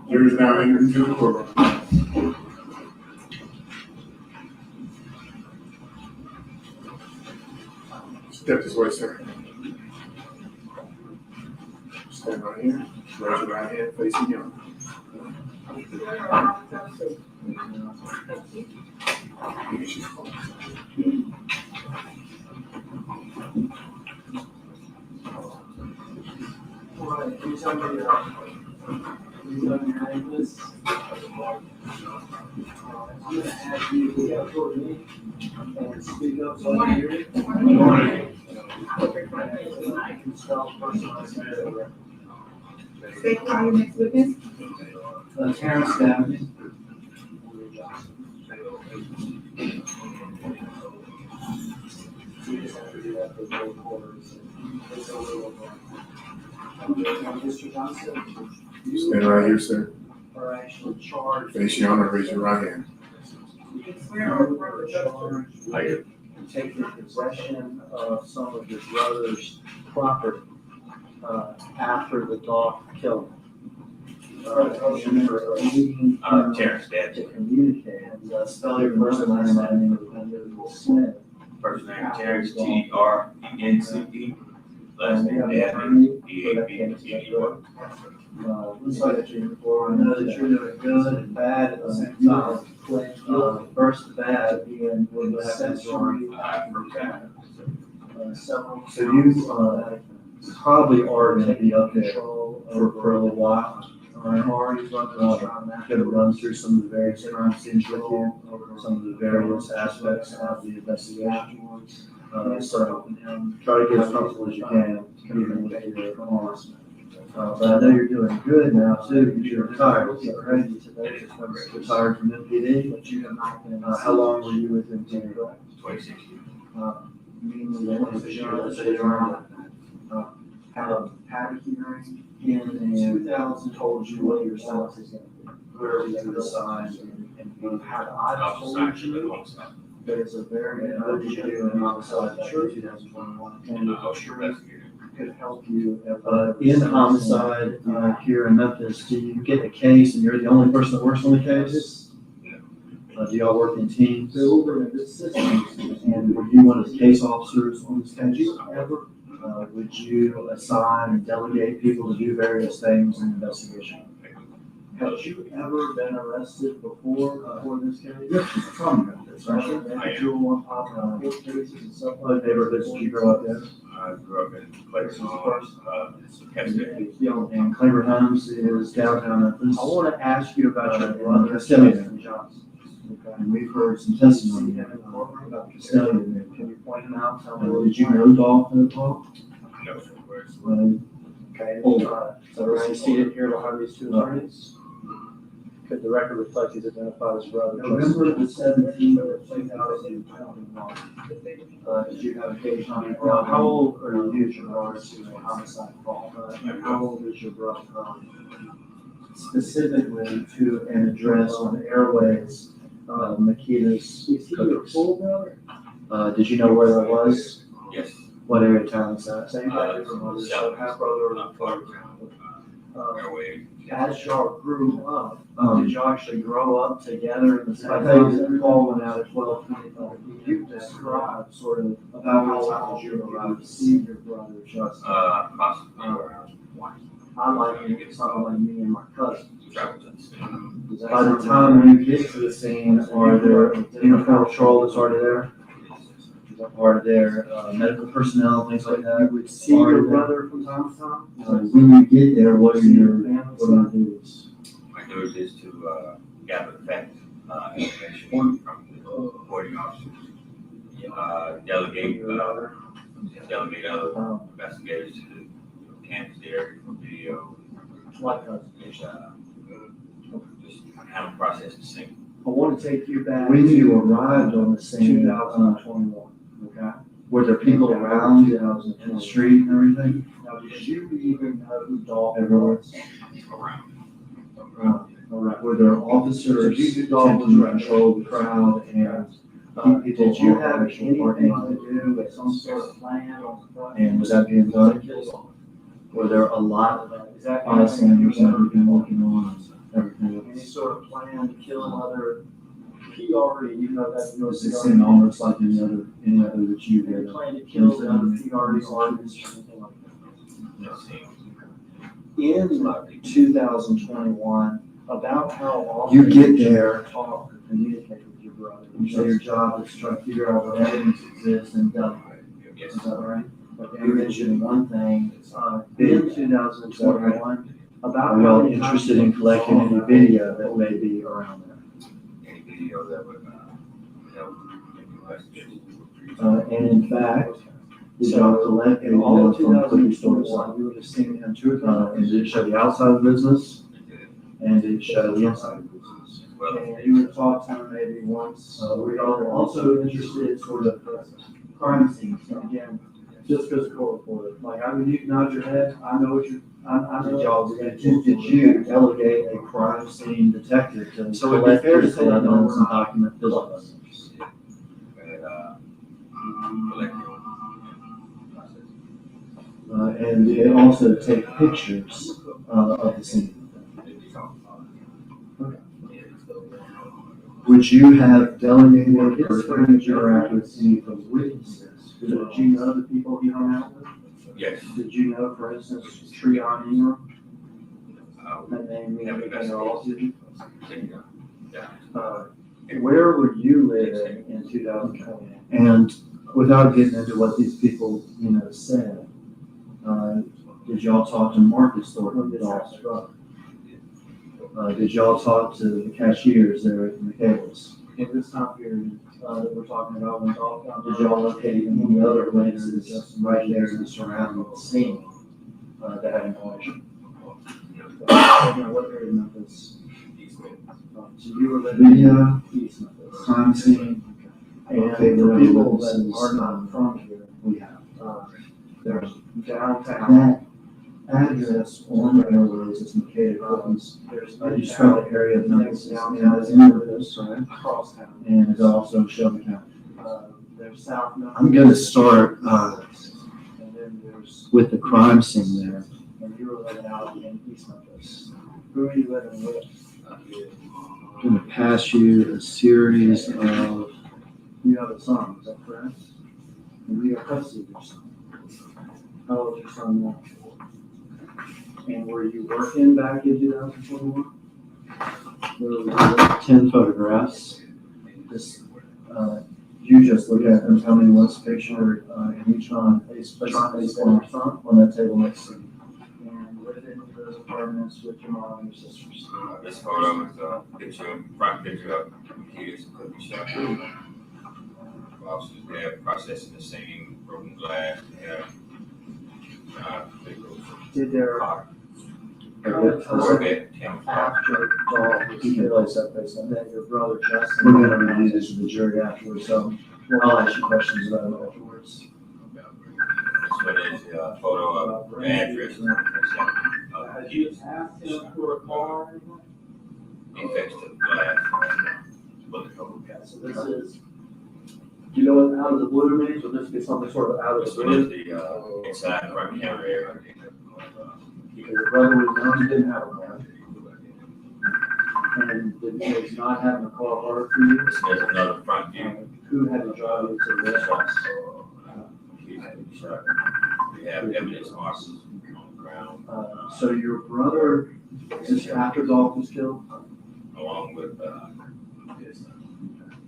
Jury's now entered into the courtroom. Step this way, sir. Stand right here. Raise your right hand facing you. Alright, can you tell me your name, please? I'm gonna ask you to come toward me and speak up so I can hear you. Good morning. State your next witness. Terrence Dabney. Mr. Johnson, Stand right here, sir. are actually charged. Face your honor, raise your right hand. Charged taking possession of some of his brother's property after the Dolph killed him. Terrence Dabney. To communicate, and spell your first and last name, Smith. First name Terrence, T-R-E-N-C-E. Last name Dabney, D-A-B-N-E-Y. Looks like that you're before. I know that you're doing good and bad at the same time. First bad being with the sensory. So you probably are going to be up there for a little while. Going to run through some of the various crime scenes with you, some of the various aspects of the investigation. So try to get as comfortable as you can, even with your arms. But I know you're doing good now too, because you're retired. Is that right? Retired from MPD. How long were you with MPD? 26 years. Meaning that was had a hearing in 2000 told you what your sentence is going to be. Where we could decide and had I told you that it's a very good issue in homicide in 2021 and could help you. In homicide here in Memphis, do you get a case and you're the only person that works on the case? Do y'all work in teams? And were you one of the case officers on this case? Would you assign and delegate people to do various things in the investigation? Have you ever been arrested before this case? Yes, from Memphis, right? Did you want court cases and stuff? What neighborhoods did you grow up in? I grew up in Claiborne, And Claiborne Homes is downtown Memphis. I want to ask you about your brother, Castellian Johnson. And we've heard some testimony about Castellian. Can you point him out? Did you know Dolph and Dolph? No. Okay. So you see it here behind these two attorneys? Could the record reflect he's identified as brother? November the 17th of 2021. Did you have a case on it? How old are you, Jamarcus, to a homicide call? And how old is your brother? Specifically to an address on Airways, Makita's. Is he your full brother? Did you know where that was? Yes. What area of town is that? Same half brother As y'all grew up, did y'all actually grow up together in the same house? The call went out at 12:25. You describe sort of about how long you arrived to see your brother Justin. Possibly around 1. I like to get something like me and my cousin. Travel to the scene. By the time when you get to the scene, are there uniform patrol that's already there? Are there medical personnel, things like that? You would see your brother from time to time? When you get there, what are your duties? My duty is to gather facts, information from the reporting officers, delegate other investigators to campus area for video. Just have a process to see. I want to take you back. When you arrived on the scene in 2021, okay? Were there people around in the street and everything? Now, did you even know who Dolph was? Around. All right. Were there officers attempting to control the crowd and did you have anything to do with some sort of plan on the front? And was that being done? Were there a lot of bystanders that we've been working on? Everything. Any sort of plan to kill another PRE, you know that Does it seem almost like any other that you Any did? plan to kill another PRE artist or anything like that? No. in 2021, about how often You get there. talk or communicate with your brother. You say your job is to try to figure out what evidence exists and delegate. Yes. Is that right? Okay, you mentioned one thing, in 2021, about. Are y'all interested in collecting any video that may be around there? Any video that would help investigate. And in fact, did y'all collect any all of 2021, you would have seen him two times. And did it show the outside of the business? And did it show the inside of the business? Well, And you would talk to him maybe once. We're also interested sort of crime scenes. And again, just physical reporter. Like, I mean, you can nod your head. I know what you're. I know. Did you delegate a crime scene detective to So it'd be collect fair to physical say that evidence and we're not- document physical evidence? And it also take pictures of the scene. Would you have delegated or interact with any of the witnesses? Did you know the people he hung out with? Yes. Did you know, for instance, Treon Ingram? That name means Never anything at all to you? Yeah. Where were you living in 2020? And without getting into what these people, said, did y'all talk to Marcus Thornton, Dolph's brother? Did y'all talk to the cashiers there at McCabe's? In this time period that we're talking about, when Dolph got. Did y'all locate any other witnesses right there in the surrounding scene that had information? What area of Memphis? So you were living Video, in East Memphis. crime scene, And okay, for the people witnesses, that are not from here, we have. there's downtown. That address on the airways is McCabe Cookie's. There's You described the area of Memphis as downtown, in Memphis, right? across town. And it's also Shelby County. There's South Memphis. I'm gonna start And then there's, with the crime scene there. and you were living out in East Memphis. Who are you living with? I'm gonna pass you a series of, You have a son, is that correct? And you have custody of your son. How old is your son now? And were you working back in 2021? 10 photographs. You just look at them, tell me what's pictured in each one, face on that table next to you. And lived in those apartments with your mom and your sisters. This photo is front picture of kids cookie shop. Officers there processing the scene, broken glass, Did there, Corvette, after Dolph was You can killed, place that face on. that your brother Justin? We're gonna review this with the jury afterwards, so I'll ask you questions about it afterwards. This one is a photo of the address of the kids. Infects to the glass. So this is, do you know what out of the blue means? Would this be something sort of out of This the one is blue? the inside front camera area. Because your brother was known he didn't have a car. And did not having a car hard for you? This is another front view. Who had to drive you to the restaurant? We have evidence marks on the ground, So your brother, just after Dolph was killed, along with his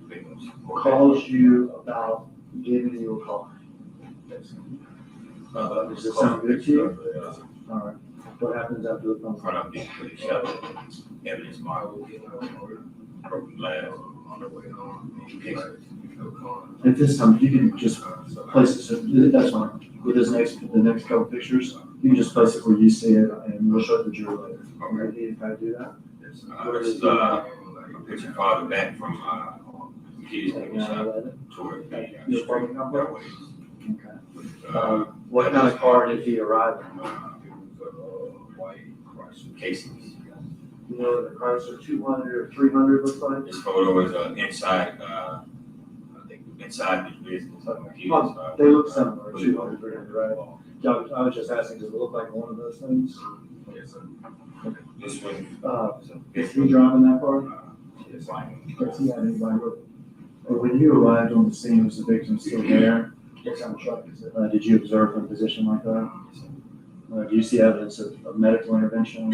victims. calls you about giving you a car. Does this sound good to you? All right. What happens after the phone call? Front of the police shop, evidence mark, broken glass, on the way home, pictures. At this time, you can just place it, that's fine. With the next couple pictures, you can just place it where you see it and we'll show it to the jury later. Ready if I do that? This is a picture farther back from kids' cookie shop toward the Your apartment number? Uh, What kind of car did he arrive in? White Chrysler Casings. You know, the Chrysler 200 or 300 looks like? This photo is inside, I think, inside the business. They look similar, 200, 300, right? I was just asking, does it look like one of those things? This one. Is he driving that car? It's like. Does he have anybody with? But when you arrived on the scene, was the victim still there? What kind of truck is it? Did you observe a position like that? Do you see evidence of medical intervention on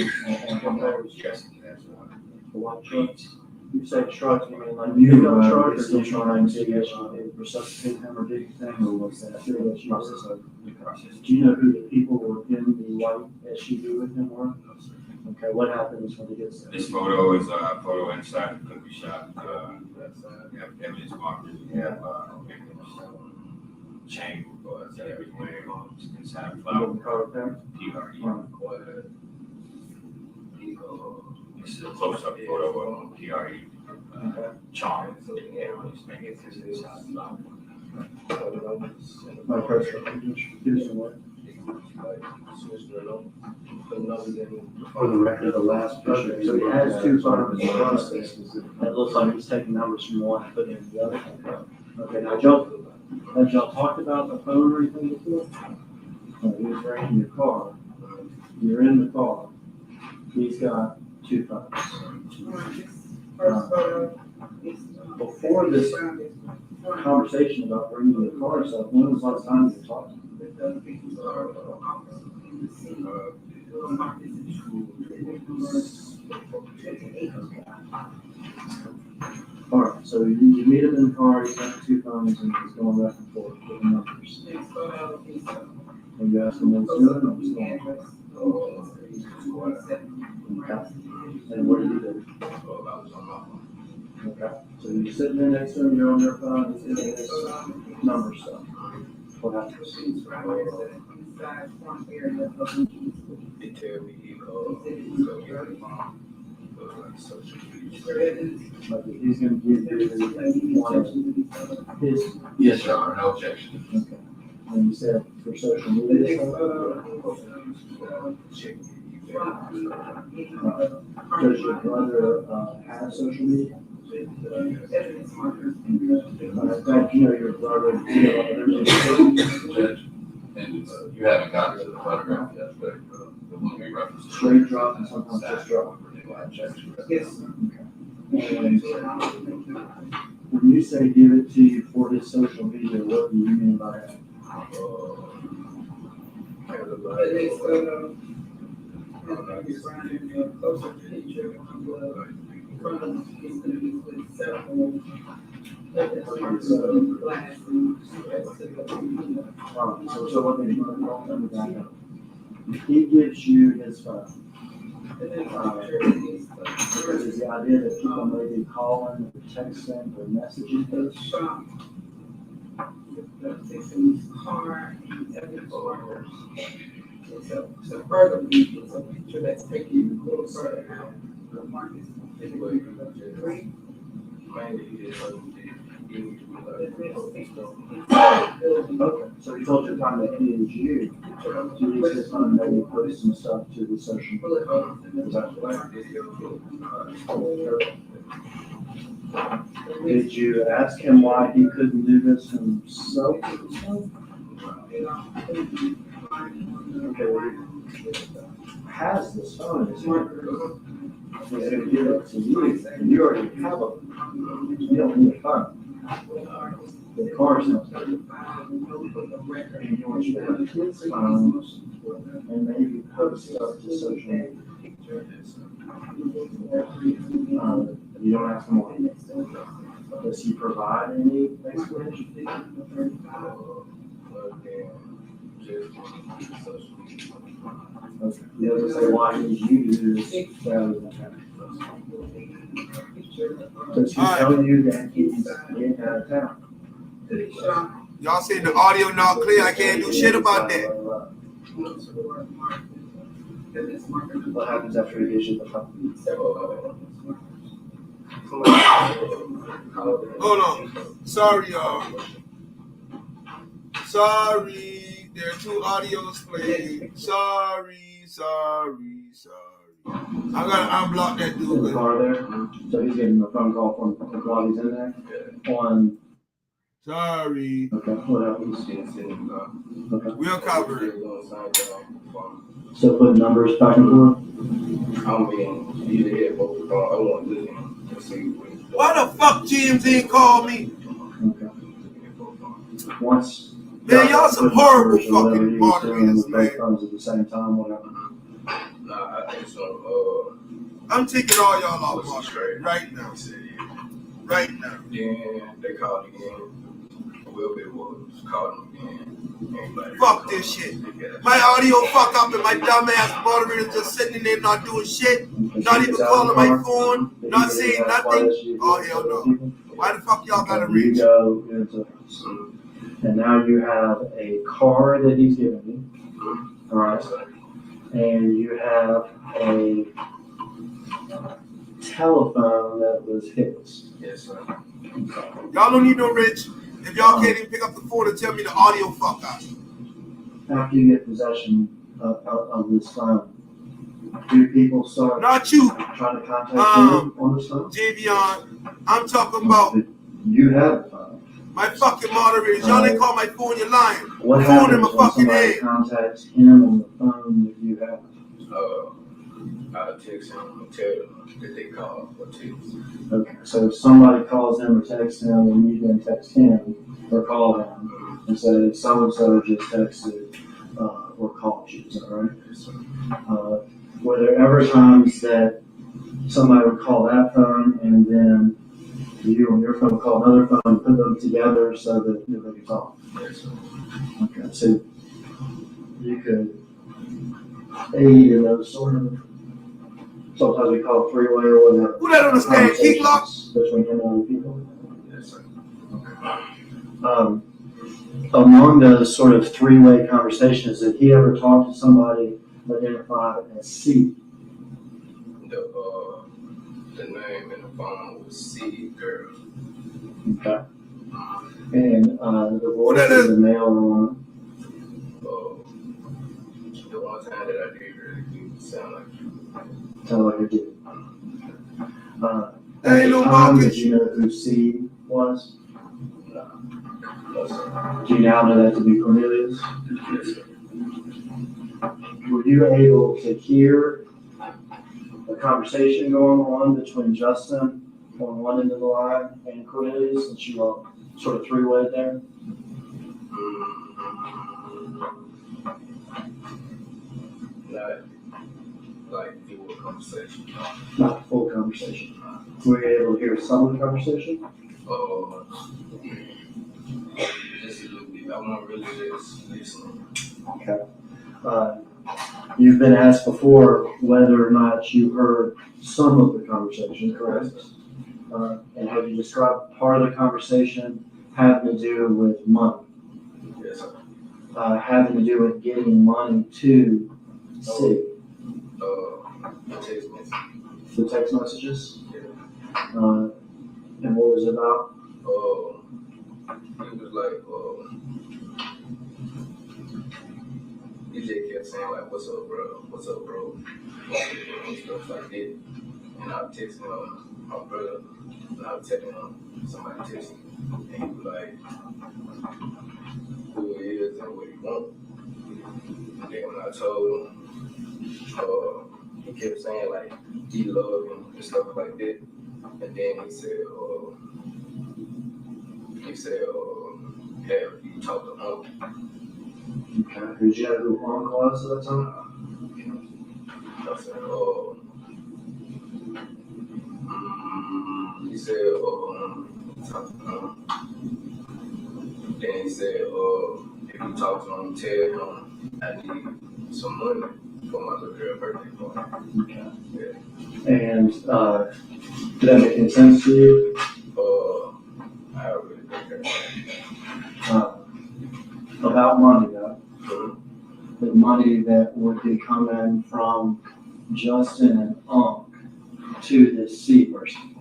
those? Yes, absolutely. What trucks? You say trucks, you mean like you got a truck, or you trying to resuscitate him or do anything, or was that the process of the process? Do you know who the people were in the white SUV with him were? Okay, what happens when he gets there? This photo is a photo inside the cookie shop. We have evidence markers. We have chain everywhere inside the flower. PRE. This is a close-up photo of PRE. Charm. My pressure. For the record, the last picture. So he has two photos in front of us. It looks like he's taking numbers from one and putting it in the other. Okay, now have y'all talked about the phone or anything before? He was right in your car. You're in the car. He's got two phones. First photo is Before this conversation about bringing the car stuff, when was the last time you talked? All right, so you meet him in the car, he's got two phones, and he's going back and forth with the numbers. And you ask him what he's doing, or what's going on? Okay. And what did he do? Okay. So you're sitting there next to him, you're on your phone, he's doing this number stuff. What happens? They tell me he Like if he's gonna give you one of his. Yes, Your Honor, no objection. Okay. And you said for social media stuff? Does your brother have social media? Thank you, your brother. Judge, and you haven't gotten to the photograph yet, but it will be referenced. Straight drop and sometimes just drop. Yes. Okay. And when you say give it to you for his social media, what do you mean by that? The next photo, closer picture in front of his with several glasses. So what they do, he gives you his phone. Is the idea that people may be calling, or texting, or messaging this? So further, it's a picture that's taking you a little further out. Marcus. Okay, so he told you time that he and you, to use his phone, maybe put some stuff to the social media. Did you ask him why he couldn't do this himself? Okay, well, he has this phone in his hand. He's going to give it to you, and you already have a, you don't need a phone. The car's not there. And you want you to have his phones and maybe post stuff to social media. You don't ask him why. Does he provide any explanation? Okay. He doesn't say why he's using this rather than that. Does he tell you that he's getting out of town? Y'all saying the audio not clear? I can't do shit about that. What happens after he gives you the phone? Hold on. Sorry, y'all. Sorry. There are two audios playing. Sorry. I gotta unblock that dude. In the car there? So he's getting a phone call from while he's in there? On. Sorry. Okay, what happens? Okay. We'll cover it. So put numbers back and forth? I'm being either hit both of them. I want to listen to see. Why the fuck GMZ called me? Okay. Once. Man, y'all some horrible fucking moderators moderators, with man. both phones at the same time, whatever. Nah, I think so. I'm taking all y'all off moderators right now. Right now. Then they called again. Whoever it was called them again. Anybody Fuck this shit. My audio fuck up and my dumbass moderator just sitting in there not doing shit, not even calling my phone, not saying nothing. Oh hell no. Why the fuck y'all gotta reach? You go into the house. And now you have a car that he's given you. All right. And you have a telephone that was his. Yes, sir. Y'all don't need no rich if y'all can't even pick up the phone and tell me the audio fuck out. After you get possession of this phone, do people start Not you, trying to contact you on this phone? Javion. I'm talking about You have the phone. my fucking moderators. Y'all ain't call my phone, you're lying. What Phone in happens my when fucking somebody head. contacts him on the phone that you have? I'll text him and tell him that they called or text. Okay, so if somebody calls him or texts him, and you then text him or call him and say, so-and-so just texted or called you, is that right? Were there ever times that somebody would call that phone and then you on your phone call another phone and put them together so that they could talk? Yes, sir. Okay, so you could aid in those sort of, sometimes we call it freeway or whatever. Who that understand? Keep lock? Between him and other people. Yes, sir. Among those sort of three-way conversations, did he ever talk to somebody identified as C? The name in the phone was C Girl. Okay. And the voice of the male one? The one time that I did really sound like you. Sound like it did. There ain't no market. Did you know who C was? No, sir. Do you now know that to be Cornelius? Yes, sir. Were you able to hear a conversation going on between Justin on one end of the line and Cornelius, since you are sort of three-way there? Not like the full conversation. Not the full conversation. Were you able to hear some of the conversation? Just a little bit. I want really just listening. Okay. You've been asked before whether or not you heard some of the conversation, correct? And have you described part of the conversation having to do with money? Yes, sir. Having to do with getting money to C? Text message. The text messages? Yeah. And what was it about? It was like, he just kept saying like, what's up, bro? What's up, bro? And stuff like that. And I was texting my brother, and I was telling him, somebody texted me, and he was like, who he is and what he want. And then when I told him, he kept saying like, he loved him and stuff like that. And then he said, have you talked to Uncle? Okay. Did you know who Uncle was at that time? I said, he said, talk to him. Then he said, if you talk to him, tell him I need some money for my little girl's birthday party. Okay. Yeah. And did that make any sense to you? I really don't care. About money, though. The money that would be coming from Justin and Unc to this C person.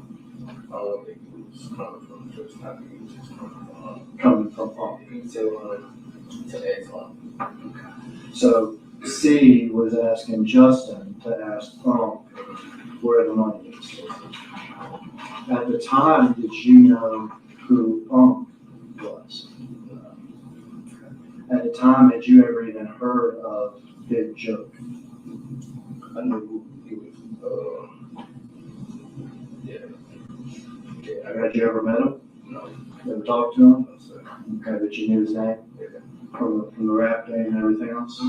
I don't think it was coming from Justin. I think it was just Coming from Unc. You tell him to ask Unc. So C was asking Justin to ask Unc where the money is. At the time, did you know who Unc was? At the time, had you ever even heard of Big Joke? I knew he was, Had you ever met him? No. You ever talked to him? No, sir. Okay, but you knew his name? Yeah. from the rap game and everything else?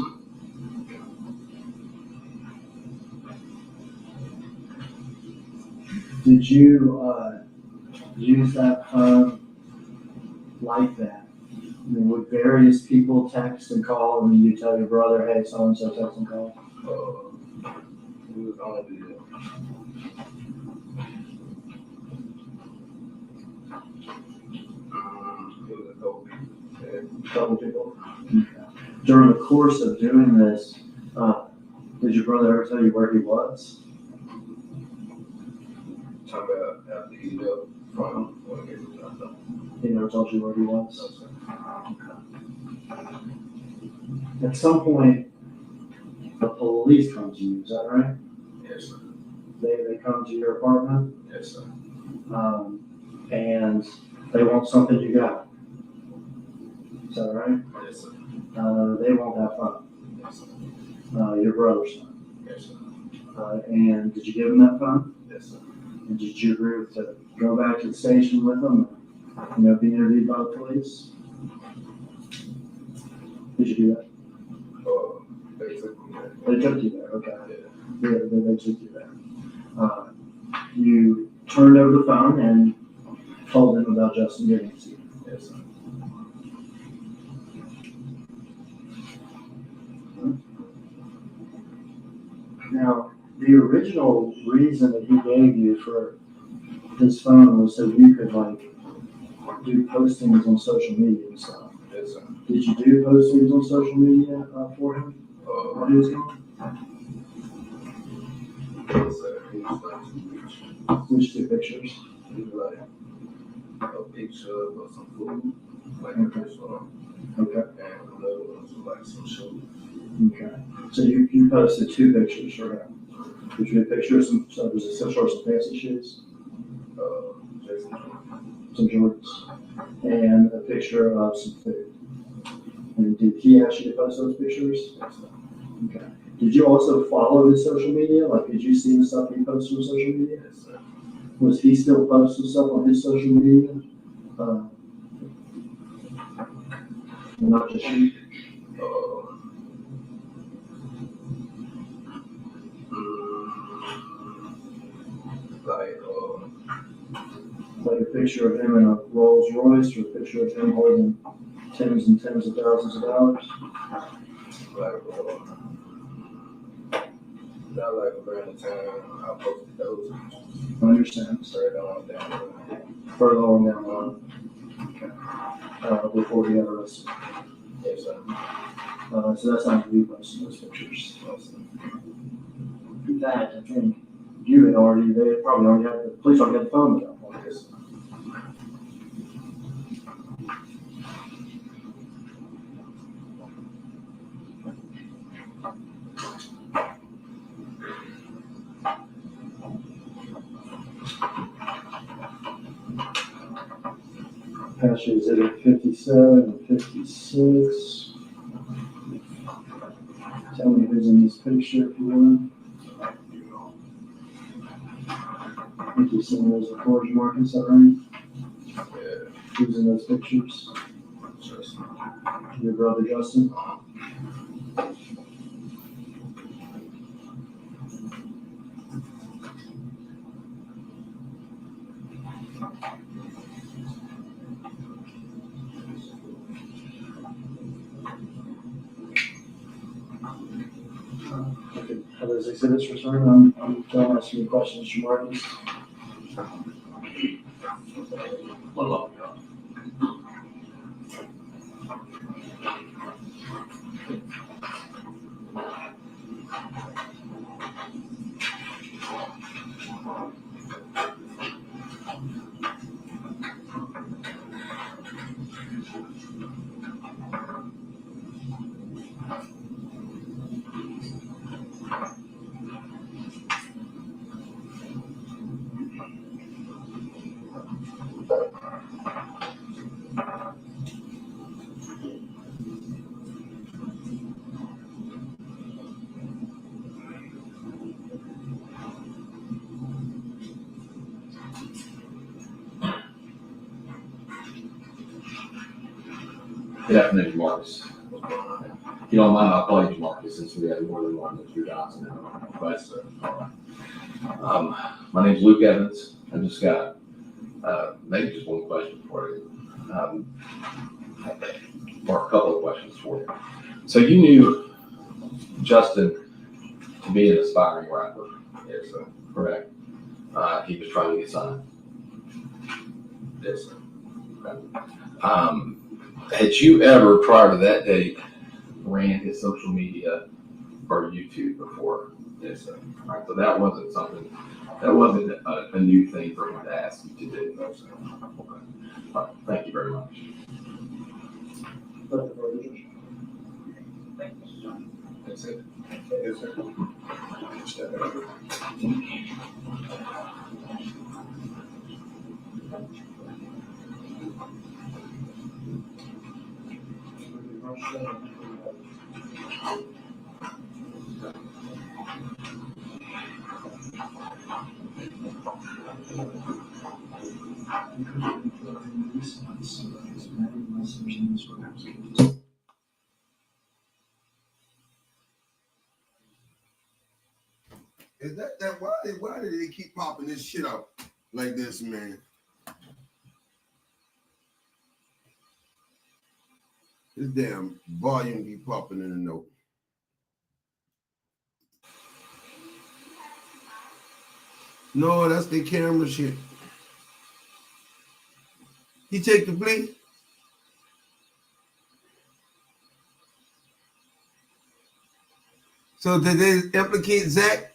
Did you use that phone like that? I mean, would various people text and call, and you tell your brother, hey, so-and-so text and call? We was only do it was a couple people. Yeah. Couple people? During the course of doing this, did your brother ever tell you where he was? Talking about after he left from when he was done. He never told you where he was? At some point, the police come to you, is that right? Yes, sir. They come to your apartment, Yes, sir. and they want something you got. Is that right? Yes, sir. They want that phone, Yes, sir. your brother's phone. Yes, sir. And did you give him that phone? Yes, sir. And did you agree to go back to the station with them, be interviewed by the police? Did you do that? They took me there. They took you there, okay. Yeah. Yeah, they took you there. You turned over the phone and told them about Justin getting to you. Yes, sir. Now, the original reason that he gave you for his phone was so you could do postings on social media and stuff. Yes, sir. Did you do postings on social media for him while he was gone? Yes, sir. He was like 2 weeks. Which two pictures? He was like a picture of some food, like a picture, Okay. and another one was like some shoes. Okay. So you posted two pictures for him. Did you get a picture of some fancy shoes? Jason. Some Jordans. And a picture of some food. And did he ask you to post those pictures? Yes, sir. Okay. Did you also follow his social media? Did you see the stuff he posted on social media? Yes, sir. Was he still posting stuff on his social media? Not just you? Like a picture of him in a Rolls Royce, or a picture of him holding tens and tens of thousands of dollars? Not like around the time I posted those. I understand. Further on down the line. Further on down the line. Okay. Before he got arrested. Yes, sir. So that's not you posting those pictures. Yes, sir. That, I think, you had already, they probably already had, the police already had the phone with them. Yes, sir. Patch exhibit 57 and 56. Tell me who's in this picture if you want. I think you've seen those before, Jamarcus, is that right? Yeah. Who's in those pictures? Justin. Your brother Justin? Okay, have those exhibits returned. I'm done asking you questions, Jamarcus. What long? Good afternoon, Marcus. you don't mind, I'll call you Jamarcus since we have more than one Mr. Johnson now. But, my name's Luke Evans. I just got maybe just one question for you, or a couple of questions for you. So you knew Justin to be an aspiring rapper, Yes, sir. correct? He was trying to get signed. Yes, sir. Had you ever, prior to that date, ran his social media or YouTube before? Yes, sir. All right, so that wasn't a new thing for him to ask you to do. No, sir. Okay. All right, thank you very much. That's it. Yes, sir. Step it over. Is that why did they keep popping this shit out like this, man? This damn volume keep popping in the note. No, that's the camera shit. He take the plea? So did they implicate Zach?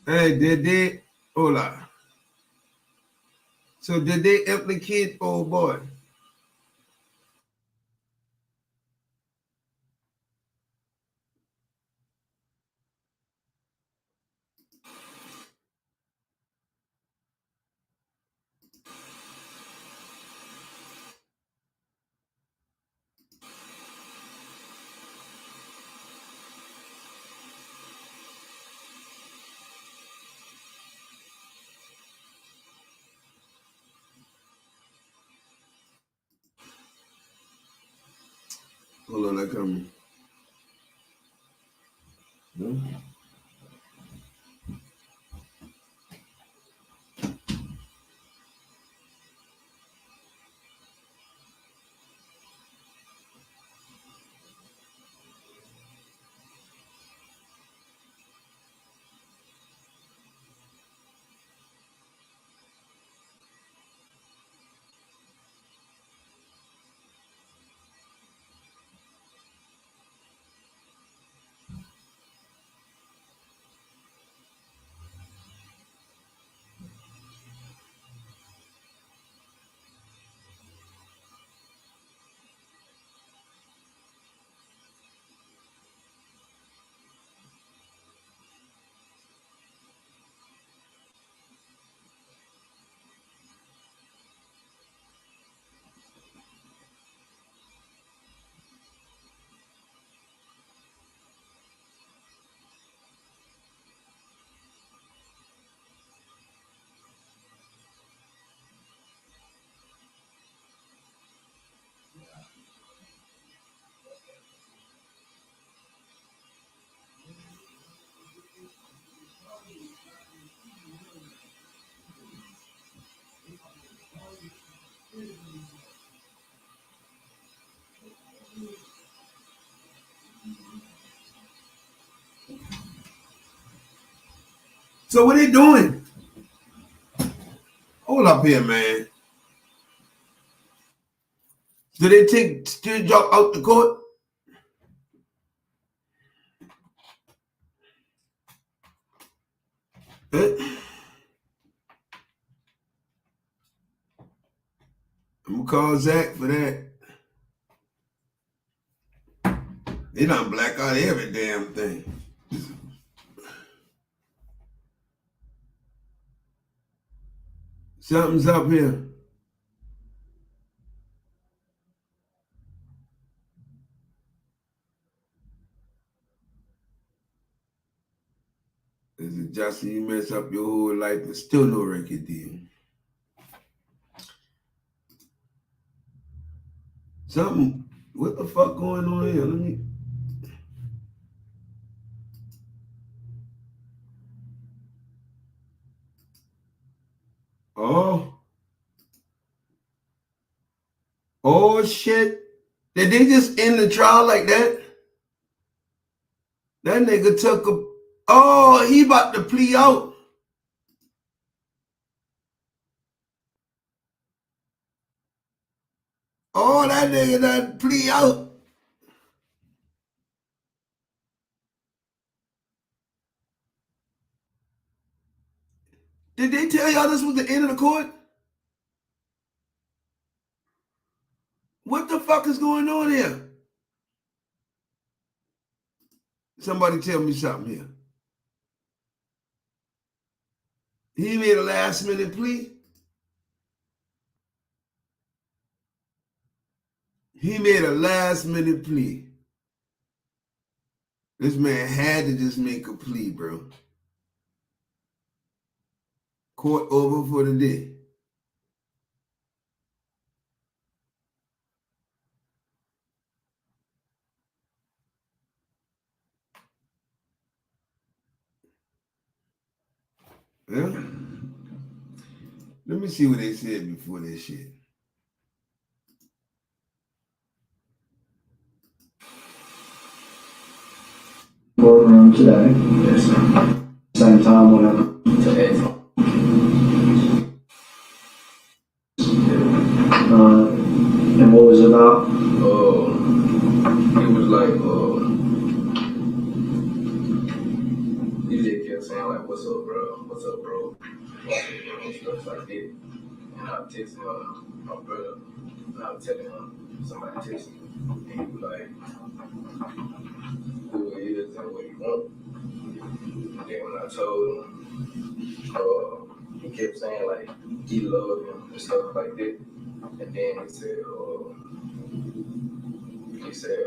Hey, did they? Hola. So did they implicate old boy? Hold on, I come. Hmm? So what they doing? Hold up here, man. Do they take Steve Jock out the court? I'm gonna call Zach for that. They done black out every damn thing. Something's up here. Is it Justin, you mess up your whole life and still no record deal? Something, what the fuck going on here? Let me. Oh shit. Did they just end the trial like that? That nigga took a, oh, he about to plea out. Oh, that nigga done plea out. Did they tell y'all this was the end of the court? What the fuck is going on here? Somebody tell me something here. He made a last minute plea. He made a last minute plea. This man had to just make a plea, bro. Court over for the day. Yeah. Let me see what they said before this shit. Courtroom today. Yes, sir. Same time, whatever. To And what was it about? it was like, he just kept saying like, what's up, bro? What's up, bro? And stuff like that. And I was texting my brother, and I was telling him, somebody texted me, and he was like, who it is and what he want. And then when I told him, he kept saying like, he loved him and stuff like that. And then he said,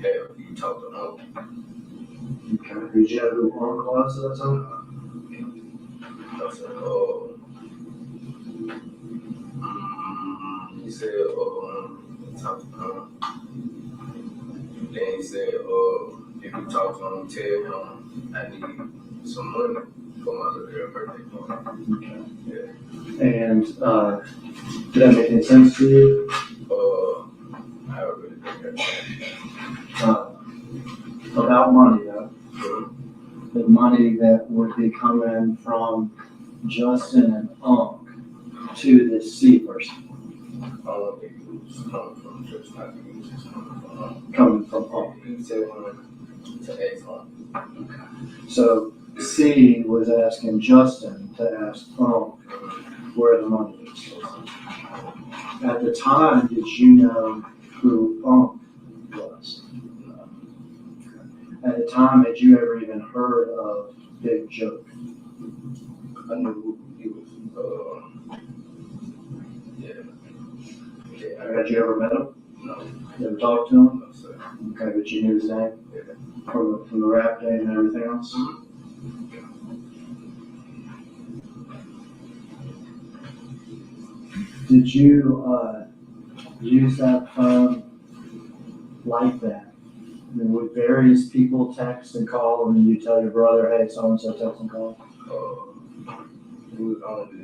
have you talked to him? Okay. Did you know who Uncle was at that time? I said, he said, talk to him. Then he said, if you talk to him, tell him I need some money for my little girl birthday party. Okay. Yeah. And did that make any sense to you? I really think that's About money, though. The money that would be coming from Justin and Unc to this C person. I don't think it was coming from just not it was just Coming from Unc. He said to ask him. So C was asking Justin to ask Unc where the money is. At the time, did you know who Unc was? At the time, had you ever even heard of Big Joke? I knew he was, yeah. Had you ever met him? No. You ever talked to him? No, sir. Okay, but you knew his name? Yeah. From the rap game and everything else? Did you use that phone like that? I mean, would various people text and call, and then you tell your brother, hey, so-and-so text and call? He was on the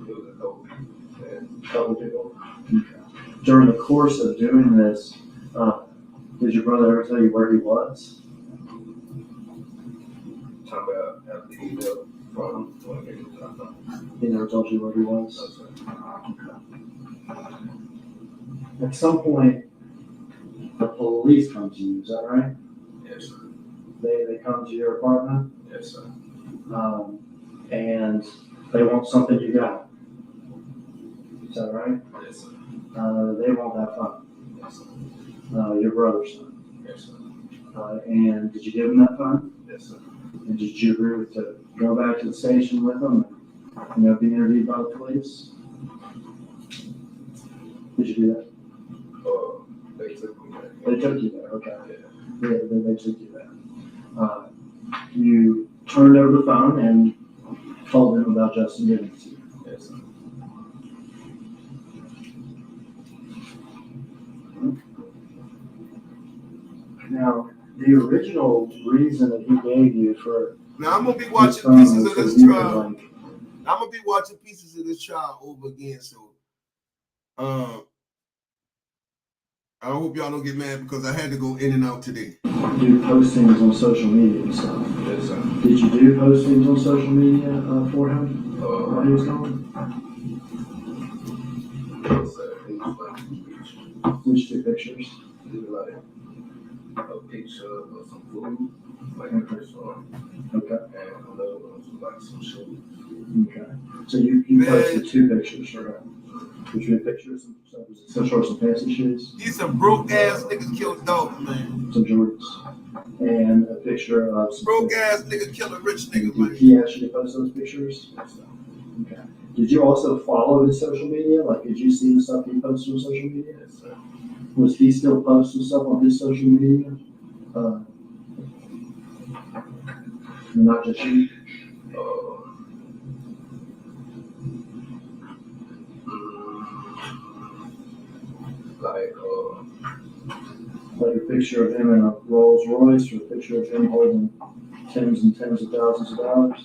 it was a Couple people? Okay. During the course of doing this, did your brother ever tell you where he was? talking about after he left from when he was out there. He never told you where he was? No, sir. Okay. At some point, the police come to you, is that right? Yes, sir. They come to your apartment? Yes, sir. And they want something you got. Is that right? Yes, sir. They want that phone. Yes, sir. Your brother's phone. Yes, sir. And did you give him that phone? Yes, sir. And did you agree to go back to the station with them and, be interviewed by the police? Did you do that? They they took me there. They took you there, okay. Yeah, they took you there. You turned over the phone and told them about Justin giving it to you. Yes, sir. Now, the original reason that he gave you for Now I'm gonna be his watching phone pieces was of so this you could, trial. like, I'm gonna be watching pieces of this trial over again. So, I hope y'all don't get mad because I had to go in and out today. do postings on social media and stuff. Yes, sir. Did you do postings on social media for him while he was gone? Yes, sir. It was like 2 pictures. Which two pictures? It was like a picture of some food, like a restaurant, Okay. and another one was like some shoes. Okay. So you posted two pictures for him. Which were pictures, some short, some fancy shoes, These some broke ass niggas killed Dolph, man. some Jordans, and a picture of some Broke ass nigga kill a rich nigga, man. He asked you to post those pictures? Okay. Did you also follow his social media? Like, did you see the stuff he posted on social media? Yes, sir. Was he still posting stuff on his social media? Not just you? Like a picture of him in a Rolls Royce, or a picture of him holding tens and tens of thousands of dollars?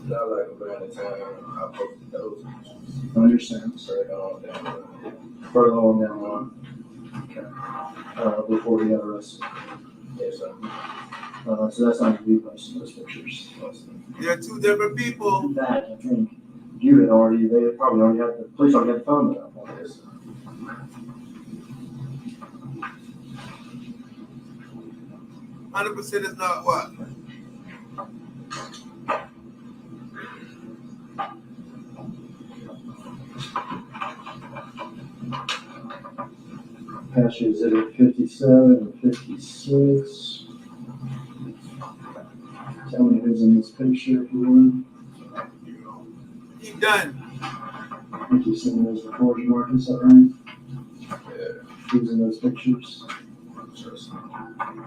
Not like around the time I posted those pictures. I understand. Further on down the line. Further on down the line. Okay. Before he got arrested. Yes, sir. So that's not you posting those pictures. They're two different people. In fact, I think you had already, they had probably already had, the police already had the phone at that point. Yes, sir. 100% is not what? Pass you exhibit 57 and 56. Tell me who's in this picture if you would. He done. I think you've seen those before, Jamarcus, is that right? Yeah. Who's in those pictures? Justin.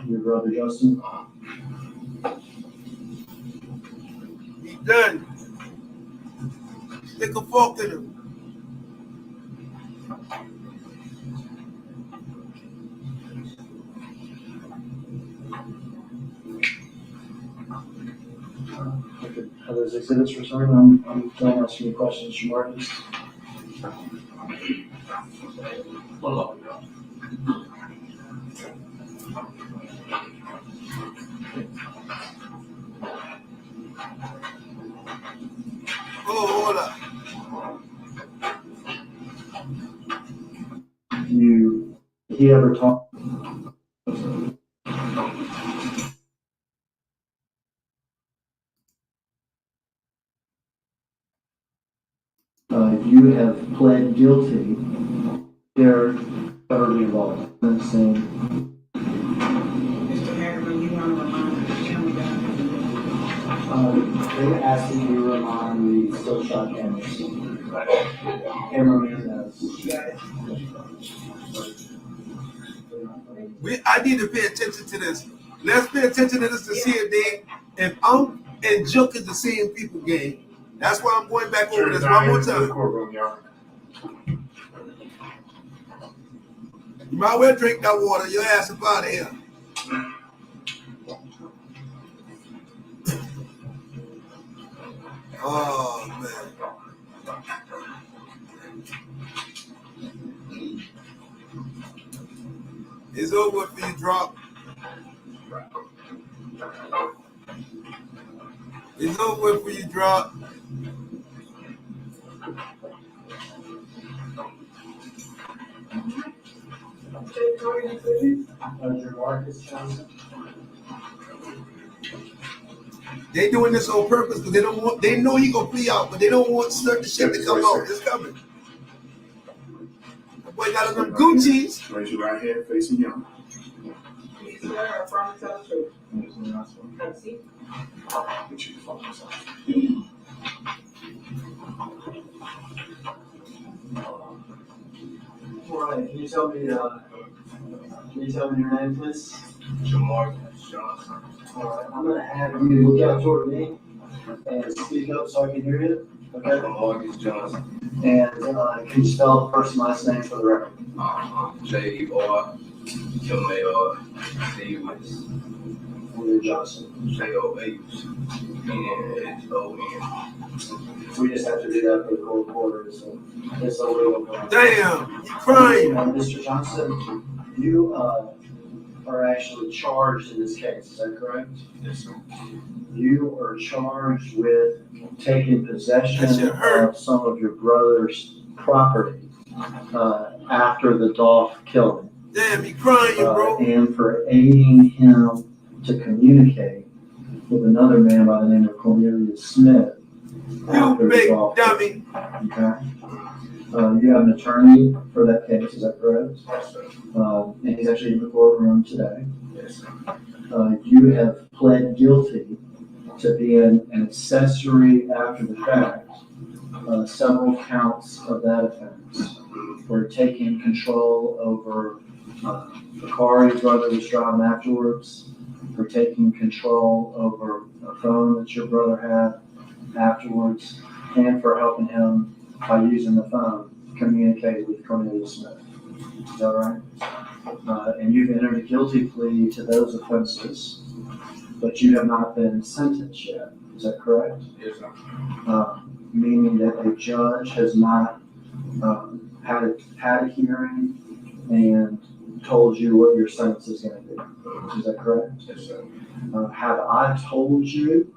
Your brother Justin? He done. Stick a fork in him. Are those exhibits returned? I'm done asking you questions, Jamarcus. Oh, hold up. He ever talked? You have pled guilty. They're thoroughly involved in the same. Mr. Harriman, you want to remind the camera guy? They asked that you remind the still shot cameras. Cameraman has. I need to pay attention to this. Let's pay attention to this to see if I'm and Jook is the same people game. That's why I'm going back over this one more time. Courtroom, y'all. You might well drink that water. Your ass up out of here. Oh, man. It's over for you, Drop. It's over for you, Drop. Jamarcus Johnson. They doing this on purpose because they know he gonna plea out, but they don't want certain shit to come out. It's coming. That boy got them Gucci's. Raise your right hand facing him. Please swear or promise to tell the truth. Have a seat. Get you to focus on. right, can you tell me your name, please? Jamarcus Johnson. All right, I'm gonna have you look out toward me and speak up so I can hear you, okay? Jamarcus Johnson. And, can you spell the first and last name for the record? J-E-R-M-A-R-C-U-S. William Johnson. J-O-H-N-S-O-N. We just have to do that for the court reporter, so it's a legal process. Damn, you crying. Mr. Johnson, you, are actually charged in this case, is that correct? Yes, sir. You are charged with taking That possession shit hurt. of some of your brother's property, after the Dolph killing. Damn, you crying, bro. And for aiding him to communicate with another man by the name of Cornelius Smith. You big dummy. Okay. You have an attorney for that case, is that correct? Yes, sir. And he's actually in the courtroom today. Yes, sir. You have pled guilty to being an accessory after the fact, several counts of that offense. For taking control over the car your brother was driving afterwards, for taking control over a phone that your brother had afterwards, and for helping him by using the phone communicate with Cornelius Smith. Is that right? And you've entered a guilty plea to those offenses, but you have not been sentenced yet. Is that correct? Yes, sir. Meaning that a judge has not had a hearing and told you what your sentence is going to be. Is that correct? Yes, sir. Have I told you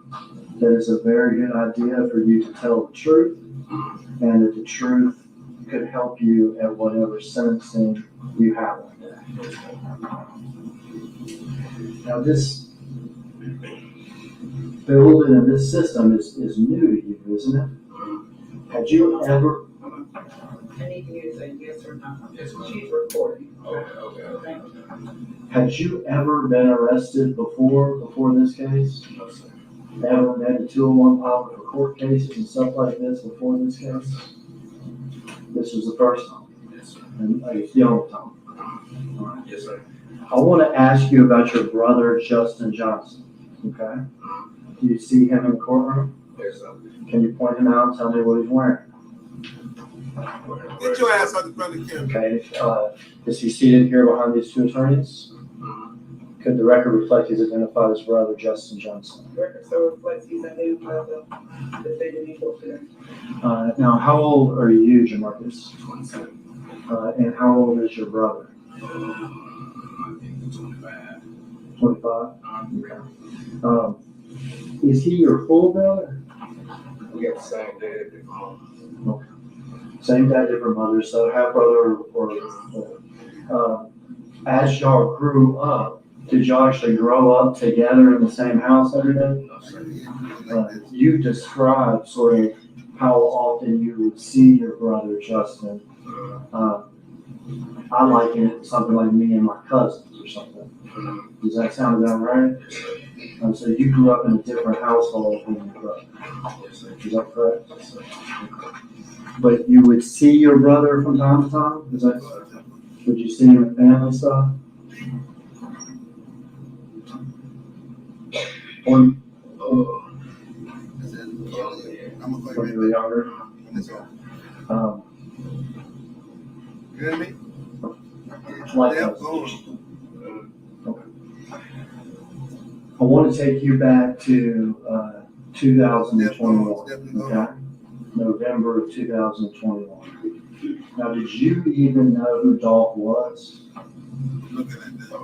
that it's a very good idea for you to tell the truth, and that the truth could help you at whatever sentencing you have one day? Now, this building and this system is new to you, isn't it? Had you ever, I need you to say yes or no. Yes, ma'am. She's recording. Okay. had you ever been arrested before this case? No, sir. Ever been to 201 file for court cases and stuff like this before this case? This was the first time, Yes, sir. and it's the only time. All right. Yes, sir. I want to ask you about your brother, Justin Johnson, okay? Do you see him in the courtroom? Yes, sir. Can you point him out and tell me what he's wearing? Get your ass out the front of the camera. Okay, is he seated here behind these two attorneys? Could the record reflect he's identified as brother Justin Johnson? Record so reflects he's identified the defendant in court today. Now, how old are you, Jamarcus? 27. And how old is your brother? I think 25. 25? Okay. Is he your full brother? We got the same dad, different mom. Okay. Same dad, different mother, so half brother or as y'all grew up, did y'all actually grow up together in the same house every day? No, sir. You described sort of how often you would see your brother Justin. I liken it to something like me and my cousins or something. Does that sound about right? Yes, sir. So you grew up in a different household than your brother. Yes, sir. Is that correct? Yes, sir. But you would see your brother from time to time? Would you see him at family stuff? When you were younger? You hear me? Like Damn, us. go on. Okay. I want to take you back to 2021, okay? November of 2021. Now, did you even know who Dolph was? Looking at this. A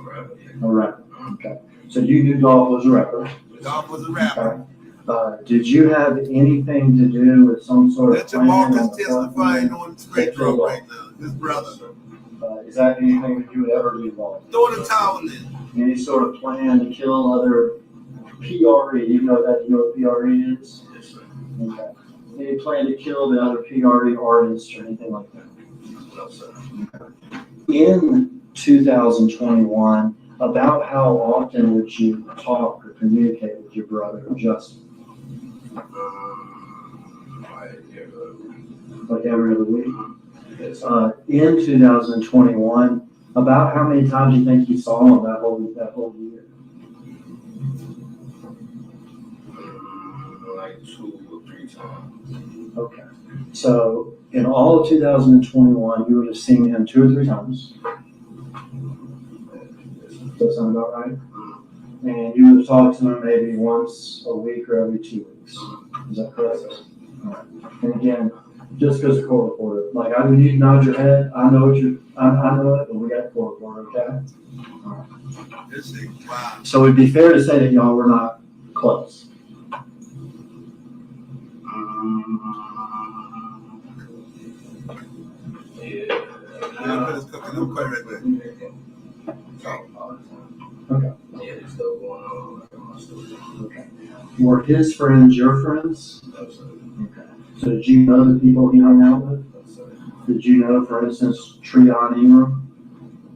rapper. Okay. So you knew Dolph was a rapper. Dolph was a rapper. Okay. Did you have anything to do with some sort of Let plan on Jamarcus the testifying front on straight end? road right now. His brother. Is that anything that you would ever be involved Throw the towel in. in? Any sort of plan to kill other PRE? You know what PRE is? Yes, sir. Okay. Any plan to kill the other PRE artists or anything like that? No, sir. In 2021, about how often would you talk or communicate with your brother Justin? Like every other week. Like every other week? Yes, Yes, sir. In 2021, about how many times do you think you saw him that whole year? Like 2 or 3 times. Okay. So in all of 2021, you would have seen him 2 or 3 times. Does that sound about right? And you would have talked to him maybe once a week or every 2 weeks. Is that correct? All right. And again, just because a court reporter, like when you nod your head, I know I know it, but we got a court reporter, okay? All right. This thing, wow. So it'd be fair to say that y'all were not close. Yeah. I'm finished cooking. I'm quite right back. Okay. Yeah, there's stuff going on like in my story. Okay. Were his friends your friends? No, sir. Okay. So did you know the people he hung out with? No, sir. Did you know, for instance, Treon Ingram?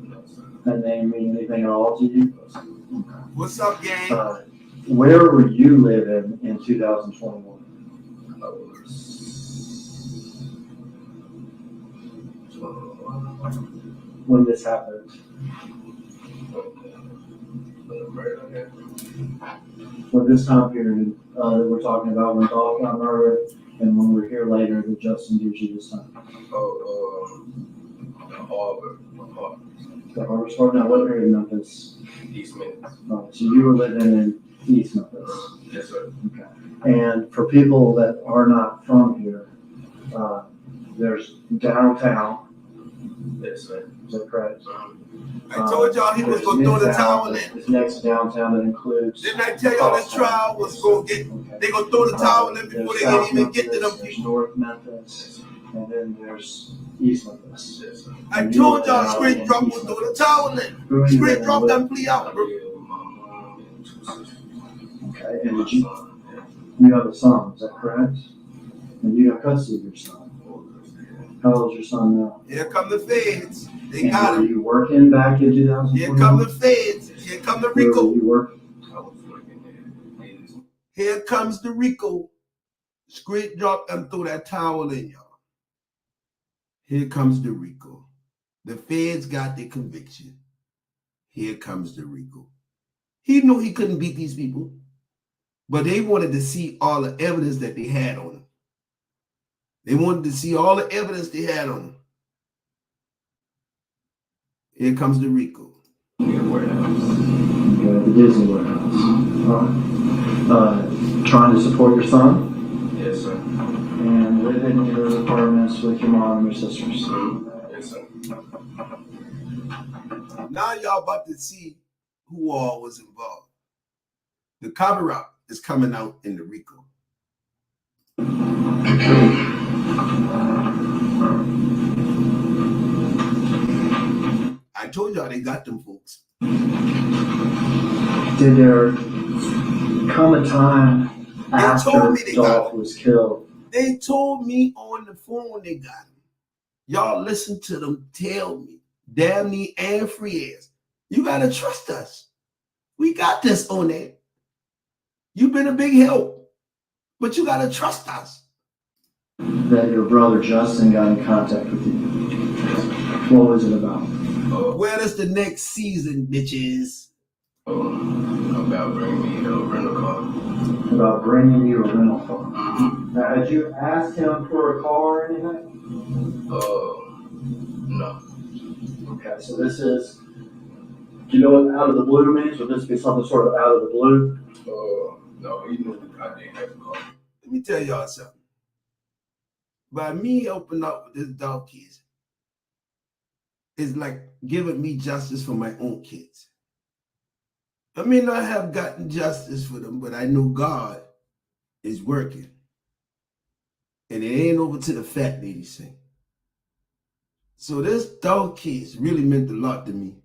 No, sir. That name mean anything at all to you? No, sir. What's up, gang? Where were you living in 2021? I was 21. When this happened? When this time period that we're talking about, when Dolph got murdered, and when we're here later, that Justin gives you this time. The Harbor. The Harbor Store? Now, what area of Memphis? East Memphis. So you were living in East Memphis. Yes, sir. Okay. And for people that are not from here, there's downtown. Yes, sir. Is that correct? I told y'all he was going to throw the towel in. This next downtown that includes. Didn't I tell y'all this trial was going to get, they going to throw the towel in before they can even get to them There's people? North Memphis, and then there's East Memphis. Yes, sir. I told y'all the straight drop was throw the towel in. Who are you Straight living drop with? them plea out, bro. My mom and 2 sisters. Okay, and did you have a son, is that correct? And you got custody of your son. How old is your son now? Here come the feds. They And got were him. you working back in 2021? Here come the feds. Here come the Where were Rico. you working? I was working Here comes the Rico. Straight drop and throw that towel in, y'all. Here comes the Rico. The feds got their conviction. Here comes the Rico. He knew he couldn't beat these people, but they wanted to see all the evidence that they had on him. They wanted to see all the evidence they had on him. Here comes the Rico. in the warehouse. Okay, the Disney warehouse. All right. Trying to support your son Yes, sir. and living in your apartments with your mom and your sisters. Yes, sir. Now y'all about to see who all was involved. The cover-up is coming out in the Rico. I told y'all they got them folks. Did there come a time after told me they got Dolph was killed? They told me on the phone they got him. Y'all listen to them tell me, Dabney and Frias, you gotta trust us. We got this on that. You've been a big help, but you gotta trust us. That your brother Justin got in contact with you. What was it about? Where is the next season, bitches? About bringing me a rental car. About bringing you a rental car. Now, had you asked him for a car or anything? No. Okay, so this is, do you know what out of the blue means? Would this be something sort of out of the blue? No, he knew I didn't have a car. Let me tell y'all something. By me helping out with this dog kids, it's like giving me justice for my own kids. I may not have gotten justice for them, but I know God is working. And it ain't over to the fat lady thing. So this dog kids really meant a lot to me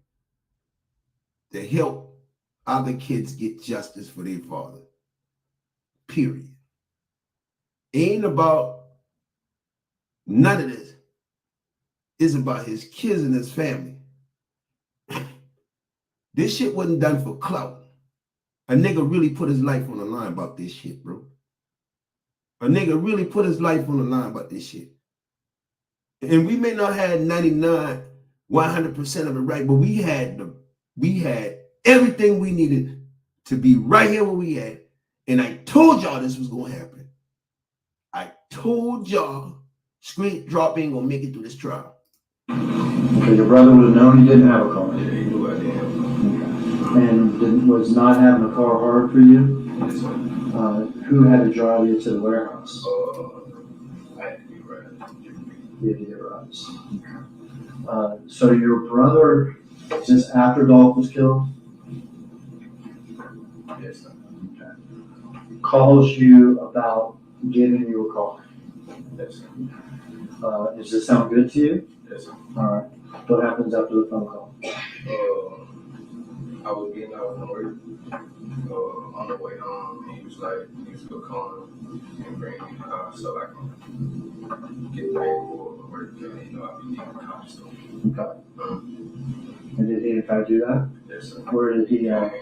to help other kids get justice for their father. Period. It ain't about none of this. It's about his kids and his family. This shit wasn't done for clout. A nigga really put his life on the line about this shit, bro. A nigga really put his life on the line about this shit. And we may not have 99, 100% of it right, but we had everything we needed to be right here where we at. And I told y'all this was gonna happen. I told y'all Street Drop ain't gonna make it through this trial. Okay, your brother would have known he didn't have a car. Yeah, he knew I didn't have one. Okay. And was not having a car hard for you? Yes, sir. Who had to drive you to the warehouse? I had to get right. You had to get rides. Okay. So your brother, just after Dolph was killed, Yes, sir. okay, calls you about giving you a car. Yes, sir. Does this sound good to you? Yes, sir. All right. What happens after the phone call? I was getting out from work. On the way home, and he was like, "You should come and bring me the car so I can get paid for work." And you know, I be getting the car stuff. Okay. And did he in fact do that? Yes, sir. Where did he? Like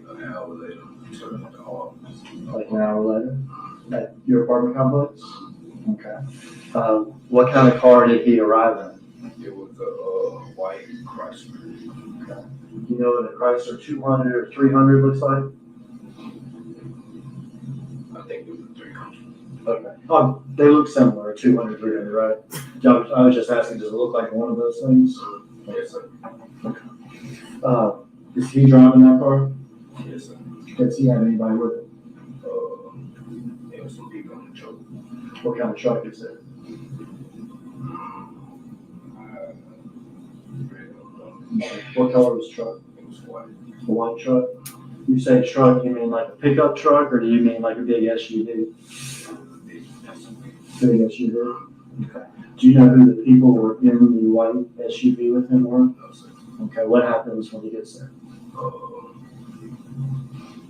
an hour later to the office. Like an hour later, at your apartment complex. Okay. What kind of car did he arrive in? It was a white Chrysler. Okay. You know what a Chrysler 200 or 300 looks like? I think it was a 300. Okay. They look similar, 200, 300, right? I was just asking, does it look like one of those things? Yes, sir. Is he driving that car? Yes, sir. Does he have anybody with him? There was some people on the truck. What kind of truck is it? What color was the truck? It was white. A white truck? You say truck, you mean like a pickup truck, or do you mean like a big SUV? Big SUV? Okay. Do you know who the people were in the white SUV with him were? No, sir. Okay, what happens when he gets there?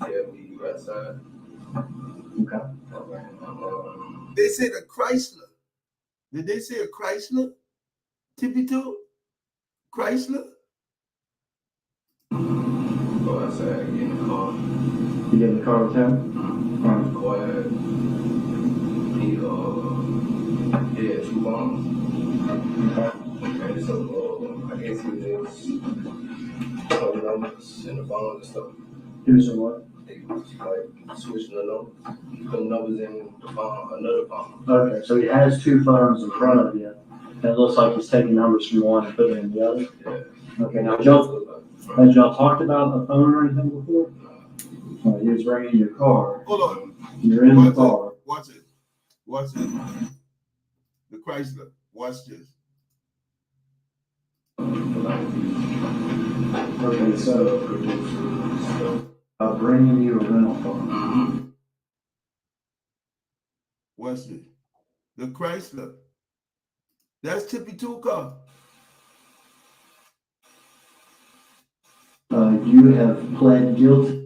Yeah, we outside. Okay. They said a Chrysler. Did they say a Chrysler? Tippy toe? Chrysler? Go outside, get in the car. You get in the car with him? Quiet. He had 2 phones. Okay, so I guess he was putting numbers in the phone and stuff. He was in what? He was like switching the numbers, putting numbers in the phone, another phone. Okay, so he has 2 phones in front of you, and it looks like he's taking numbers from one and putting it in the other? Yeah. Okay, now had y'all talked about a phone or anything before? He was bringing your car. Hold on. You're in the car. Watch it. The Chrysler. Watch this. Okay, so bringing you a rental car. Watch this. The Chrysler. That's Tippy Toe car. You have pled guilty.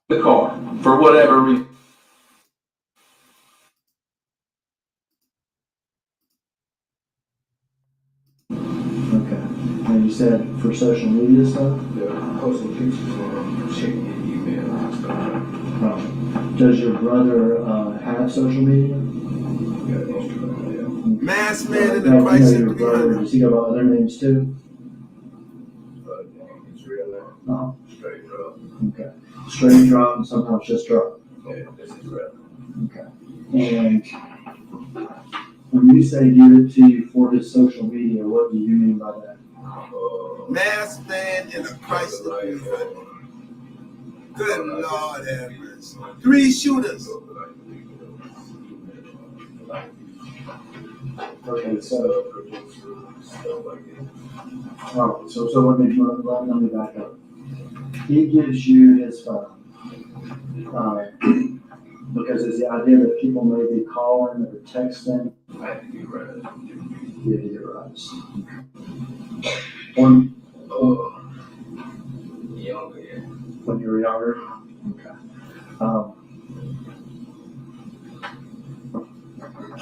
The car, for whatever reason. Okay. And you said for social media stuff? Yeah, posting pictures and checking your email and stuff. Does your brother have social media? Yeah, Instagram, yeah. Mass man in the Your Chrysler brother, 300. does he go by other names too? His real name. No. Straight up. Okay. Straight drop and sometimes just drop. Yeah, this is real. Okay. And when you say give it to you for his social media, what do you mean by that? Mass man in a Chrysler 300. Good Lord have mercy. 3 shooters. Okay, so let me back up. He gives you his phone because it's the idea that people may be calling or texting. I had to get right. You have to get rights. When Younger, yeah. When you were younger? Okay.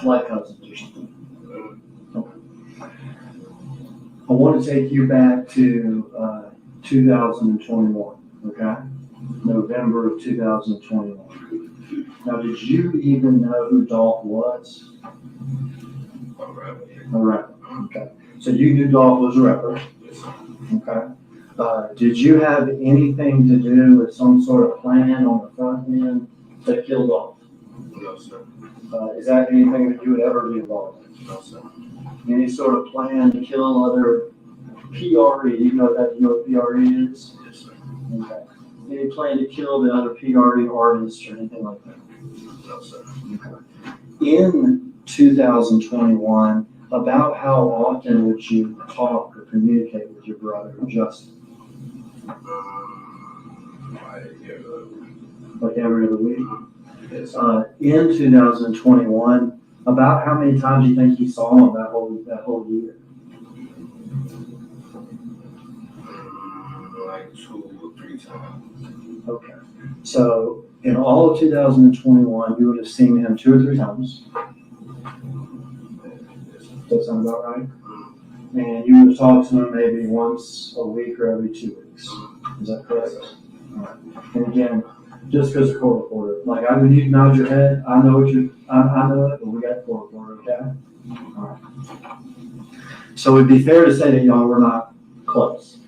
Like cousins or something. Okay. I want to take you back to 2021, okay? November of 2021. Now, did you even know who Dolph was? A rapper. A rapper, okay. So you knew Dolph was a rapper, Yes, sir. okay? Did you have anything to do with some sort of plan on the front end to kill Dolph? No, sir. Is that anything that you would ever be involved in? No, sir. Any sort of plan to kill other PRE? You know what PRE is? Yes, sir. Okay. Any plan to kill the other PRE artists or anything like that? No, sir. Okay. In 2021, about how often would you talk or communicate with your brother, Justin? Like every other week? Yes, In 2021, about how many times do you think you saw him that whole year? like 2 or 3 times. Okay. So in all of 2021, you would have seen him 2 or 3 times. Does that sound about right? And you would have talked to him maybe once a week or every 2 weeks. Is that correct? All right. And again, just because of court reporter, like I mean, you can nod your head. I know I know it, but we got court reporter, okay? All right. So it'd be fair to say that y'all were not close.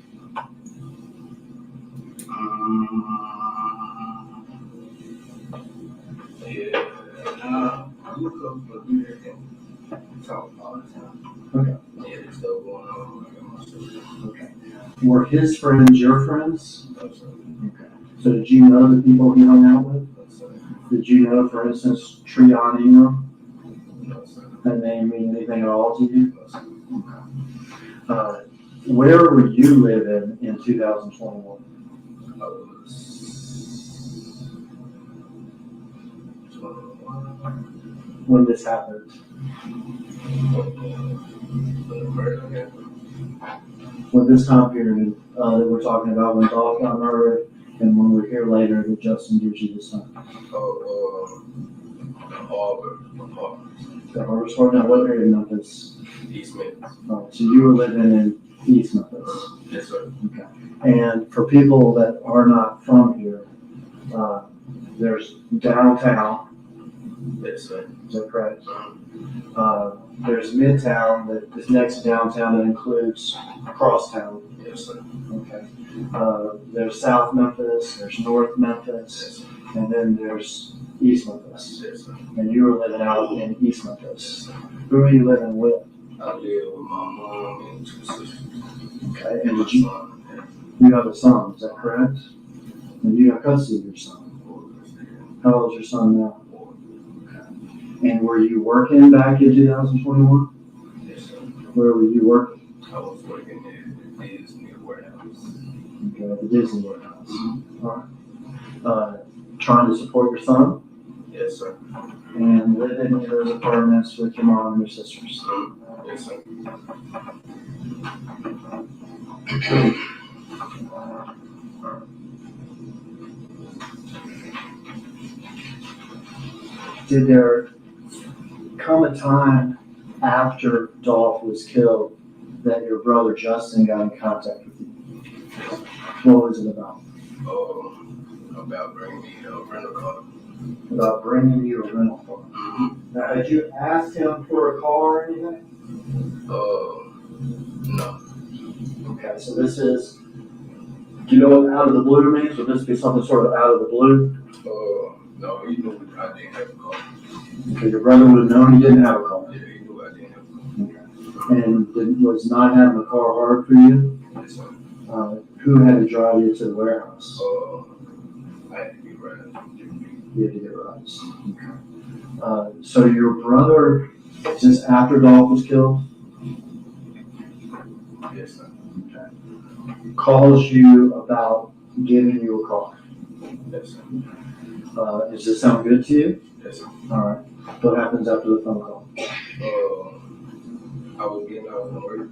Yeah. I'm a couple of years ago. Talk all the time. Okay. Yeah, there's stuff going on. I got my stuff. Okay. Were his friends your friends? No, sir. Okay. So did you know the people he hung out with? No, sir. Did you know, for instance, Trion Ingram? No, sir. That name mean anything at all to you? No, sir. Okay. Where were you living in 2021? I was 21. When this happened? When this time period that we're talking about, when Dolph got murdered, and when we're here later that Justin gives you this time. The Harvard Store. Now, what area of Memphis? East Memphis. So you were living in East Memphis. Yes, sir. Okay. And for people that are not from here, there's downtown. Yes, sir. Is that correct? There's Midtown that is next to downtown that includes Crosstown. Yes, sir. Okay. There's South Memphis, there's North Memphis, and then there's East Memphis. Yes, sir. And you were living out in East Memphis. Who are you living with? I live with my mom and 2 sisters. Okay. And did you have a son, is that correct? And you have custody of your son. How old is your son now? And were you working back in 2021? Yes, sir. Where were you working? I was working at the Disney warehouse. Okay, at the Disney warehouse. All right. Trying to support your son? Yes, sir. And living in those apartments with your mom and your sisters? Yes, sir. Did there come a time after Dolph was killed that your brother Justin got in contact with you? What was it about? About bringing me a rental car. About bringing you a rental car. Now, had you asked him for a car or anything? No. Okay, so this is, do you know what out of the blue means? Would this be something sort of out of the blue? No, he knew I didn't have a car. Okay, your brother would have known he didn't have a car. Yeah, he knew I didn't have a car. Okay. And was not having a car hard for you? Yes, sir. Who had to drive you to the warehouse? I had to get rides. You had to get rides. Okay. So your brother, since after Dolph was killed, Yes, sir. okay, calls you about giving you a car. Yes, sir. Does this sound good to you? Yes, sir. All right. What happens after the phone call? I was getting out from work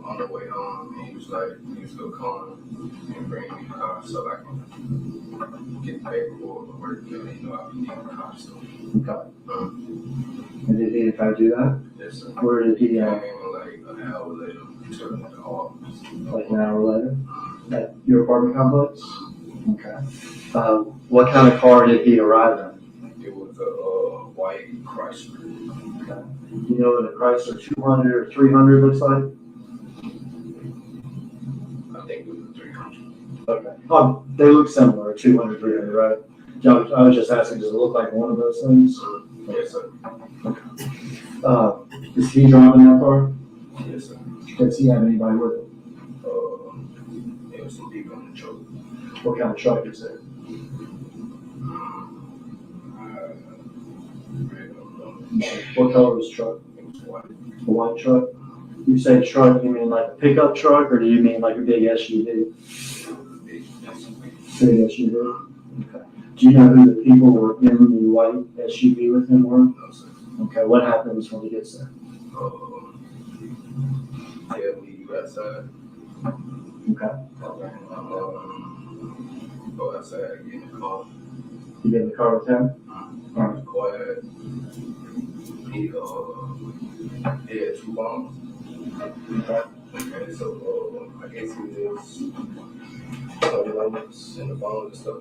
on the way home, and he was like, "You just go come and bring me the car so I can get the paperwork for work." You know, I need the car. So, Okay. And did he in fact do that? yes, sir. Where did he, Came like an hour later to the office. like an hour later? At your apartment complex? Okay. What kind of car did he arrive in? It was a white Chrysler. Okay. You know what a Chrysler 200 or 300 looks like? I think it was a 300. Okay. They look similar, 200, 300, right? I was just asking, does it look like one of those things? Yes, sir. Is he driving that car? Yes, sir. Does he have anybody with him? There was some people in the truck. What kind of truck is it? What color is the truck? It was white. A white truck? You say truck, you mean like a pickup truck, or do you mean like a big SUV? Big SUV. Big SUV? Okay. Do you know who the people were in the white SUV with him were? No, sir. Okay, what happens when he gets there? They'll leave you outside. Okay. Go outside, get in the car. You get in the car with him? Alright. Quiet. He had 2 bombs. Okay. Okay, so I guess he was putting numbers in the phone and stuff.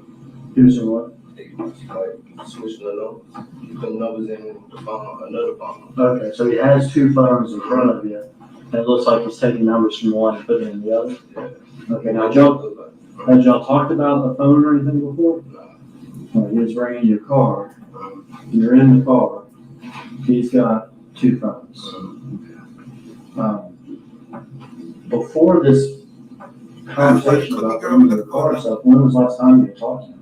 He was in what? They was like switching the numbers, putting numbers in the phone, another phone. Okay, so he has 2 phones in front of you, and it looks like he's taking numbers from one and putting it in the other. Yeah. Okay, now had y'all talked about a phone or anything before? Nah. He was bringing your car. You're in the car. He's got 2 phones. Before this conversation about bringing the car stuff, when was the last time you talked to him?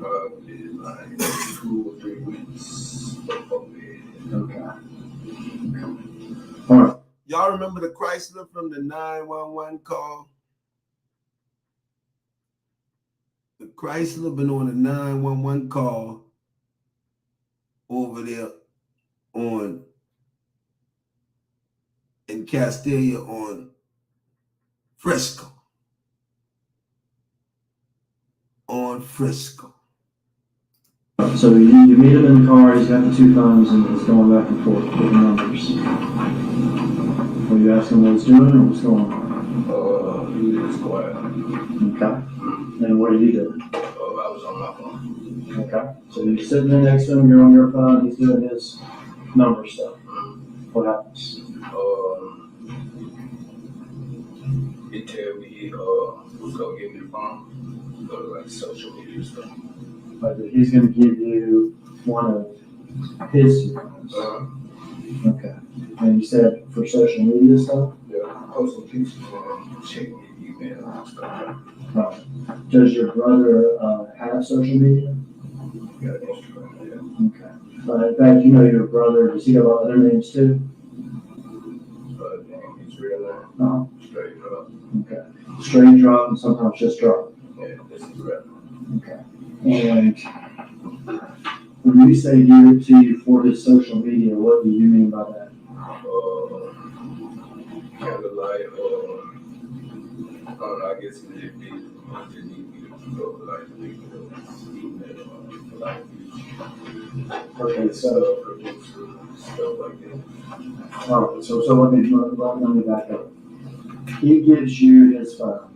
Probably like 2 or 3 weeks before bed. Okay. All right. Y'all remember the Chrysler from the 911 call? The Chrysler been on a 911 call over there in Castelia on Frisco. On Frisco. So you meet him in the car, he's got the 2 phones, and he's going back and forth with the numbers. Are you asking what he's doing, or what's going on? He was quiet. Okay. And what are you doing? I was on my phone. Okay. So you're sitting there next to him, you're on your phone, he's doing his number stuff. What happens? He tell me he was gonna give me the phone, go to like social media stuff. Like he's going to give you one of his phones. Okay. And you said for social media stuff? Yeah, post some pictures and check your email and stuff. Does your brother have social media? Yeah, Instagram, yeah. Okay. In fact, you know your brother, does he have other names too? His real name. No. Straight drop. Okay. Straight drop and sometimes just drop. Yeah, this is rap. Okay. And when you say give it to you for his social media, what do you mean by that? Kind of like, I don't know, I guess he just need me to go like email like Okay, so stuff like that. all right, so let me back up. He gives you his phone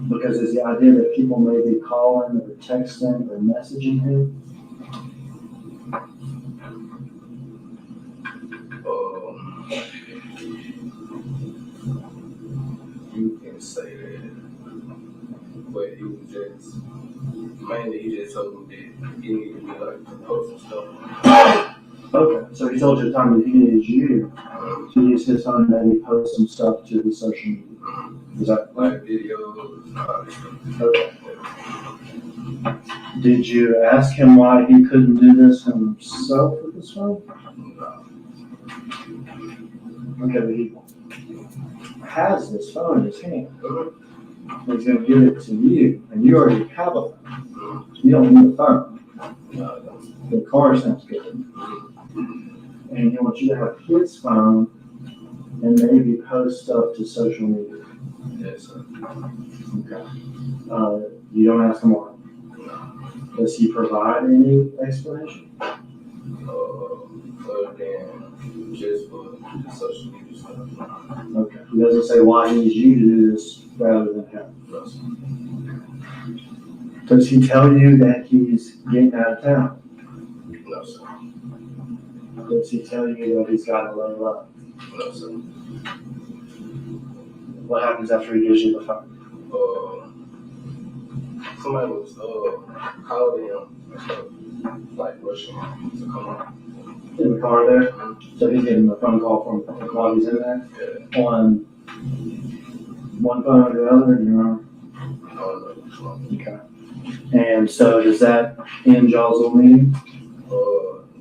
because it's the idea that people may be calling or texting or messaging him. You can say that, but he was just mainly he just told me that he needed me like to post some stuff. Okay, so he told you the time that he needed you to use his phone and maybe post some stuff to the social media. Is that like videos? Okay. Did you ask him why he couldn't do this himself with his phone? No. Okay, but he has this phone in his hand. He's going to give it to you, and you already have a phone. You don't need a phone. The car sounds good. And he wants you to have his phone and maybe post stuff to social media. Yes, sir. Okay. You don't ask him why. Does he provide any explanation? Other than just for the social media stuff. Okay. He doesn't say why he needs you to do this rather than him. No, sir. Does he tell you that he's getting out of town? No, sir. Does he tell you that he's got a low up? No, sir. What happens after he gives you the phone? Somebody was calling him and stuff, like rushing him to come on. In the car there? So he's getting a phone call from while he's in there? Yeah. On one phone or the other, do you remember? I don't know which one. Okay. And so does that end y'all's little meeting?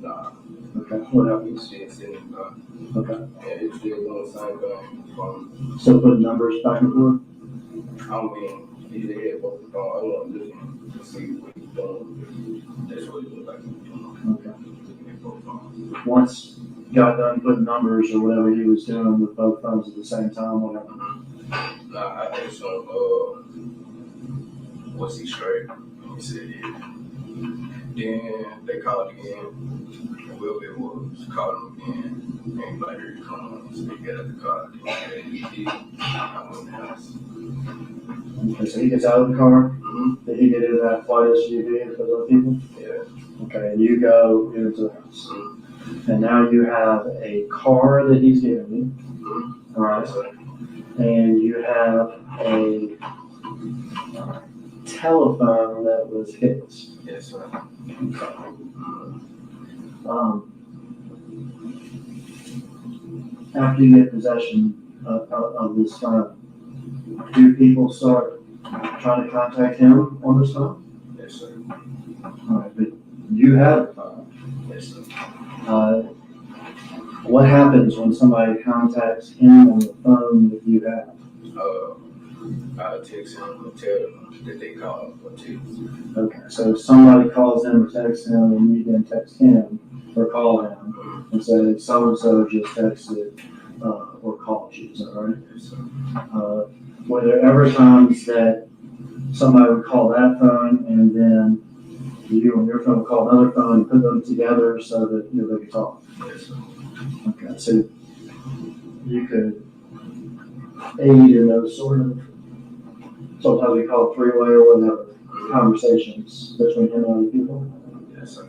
Nah. Okay. What He happens? was still sitting in the car. Okay. Yeah, he was still doing the same thing. So put numbers back and forth? I mean, he had both the phone. I wasn't looking to see what he was doing. That's what it looked like he was doing. Okay. Looking at both phones. Once you got done putting numbers or whatever he was doing with both phones at the same time, whatever. Nah, I asked him, was he straight? He said, yeah. Then they called again. And whoever it was called him again. And like, here you come. So he got out the car. Then he did. I went in the house. Okay, so he gets out of the car. Mm-hmm. Did he get in that flight SUV with those people? Yeah. Okay, and you go into the house. Mm-hmm. And now you have a car that he's giving you. Mm-hmm. All right. Yes, sir. And you have a telephone that was his. Yes, sir. After you get possession of this phone, do people start trying to contact him on this phone? Yes, sir. All right, but you have the phone. Yes, sir. What happens when somebody contacts him on the phone that you have? I'll text him and tell him that they called or text. Okay, so if somebody calls him or texts him, and you then text him or call him and say, so-and-so just texted or called you, is that right? Yes, sir. Were there ever times that somebody would call that phone and then you and your phone would call another phone and put them together so that they could talk? Yes, sir. Okay, so you could aid in those sort of, sometimes we call it three-way or whatever, conversations between him and other people? Yes, sir.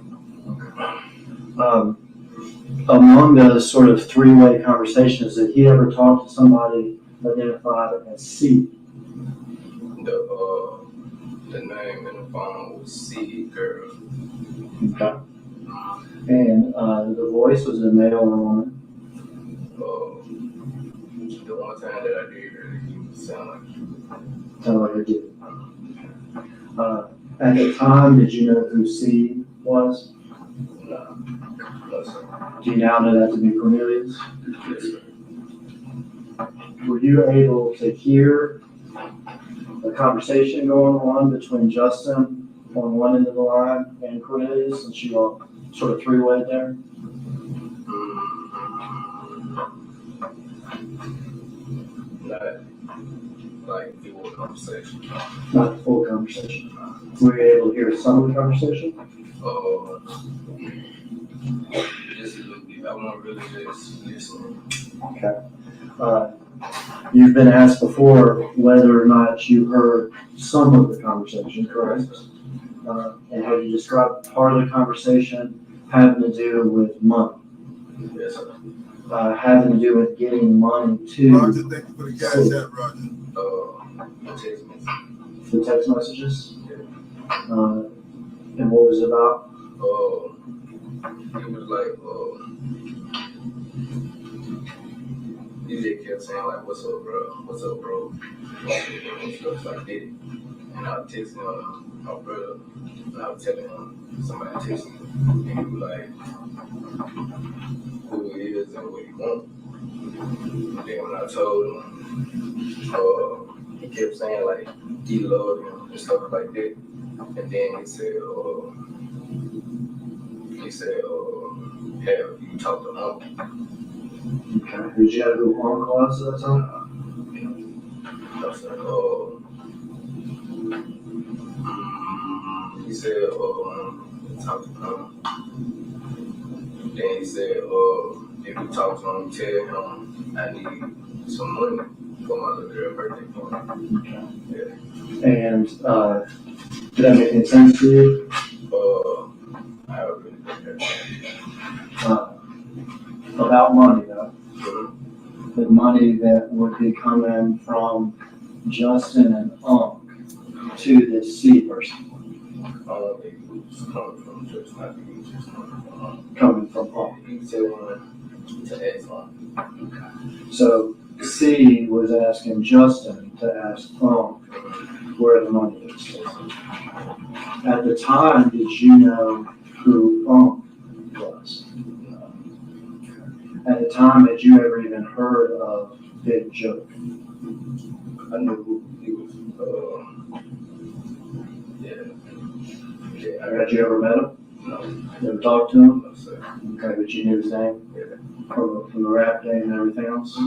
Among those sort of three-way conversations, did he ever talk to somebody identified as C? The name in the phone was C Girl. Okay. And the voice was a male or woman? The one time that I did hear it, he sound Like it did. At the time, did you know who C was? no, sir. Do you now know that to be Cornelius? Yes, sir. Were you able to hear a conversation going on between Justin on one end of the line and Cornelius, since you all sort of three-way there? Not like full conversation. Not the full conversation. Were you able to hear some of the conversation? Just a little bit. I wasn't really just listening. Okay. You've been asked before whether or not you heard some of the conversation, correct? And have you described part of the conversation having to do with money? Yes, sir. Having to do with getting money to Roger, thank you for the cash app, Roger. The text message. the text messages? And what was it about? It was like, he just kept saying like, what's up, bro? What's up, bro? And stuff like that. And I was texting my brother, and I was telling him somebody texted me, and he was like, who he is and what he wants. And then when I told him, he kept saying like he loved him and stuff like that. And then he said, He said, hell, you talk to Uncle. Okay. Did you have who Uncle was at that time? I said, he said, talk to him. Then he said, if you talk to him, tell him I need some money for my little girl birthday party. Okay. Yeah. And did that make any sense to you? I really think About money though. The money that would be coming from Justin and Unc to this C person. it was coming from just not the just Coming from Unc. he said to ask on. So C was asking Justin to ask Unc where the money is. At the time, did you know who Unc was? At the time, had you ever even heard of Big Joke? I knew who he was. Yeah. Had you ever met him? No. Never talked to him? No, sir. Okay, but you knew his name? Yeah. From the rap game and everything else?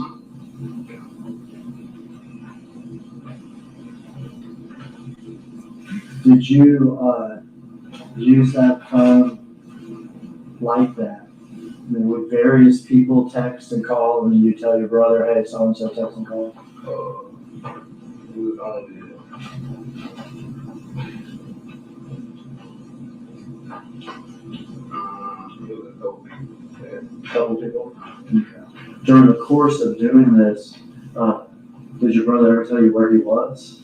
Did you use that phone like that? I mean, would various people text and call, and you tell your brother, hey, so-and-so text and call? He was only Couple people? Okay. During the course of doing this, did your brother ever tell you where he was?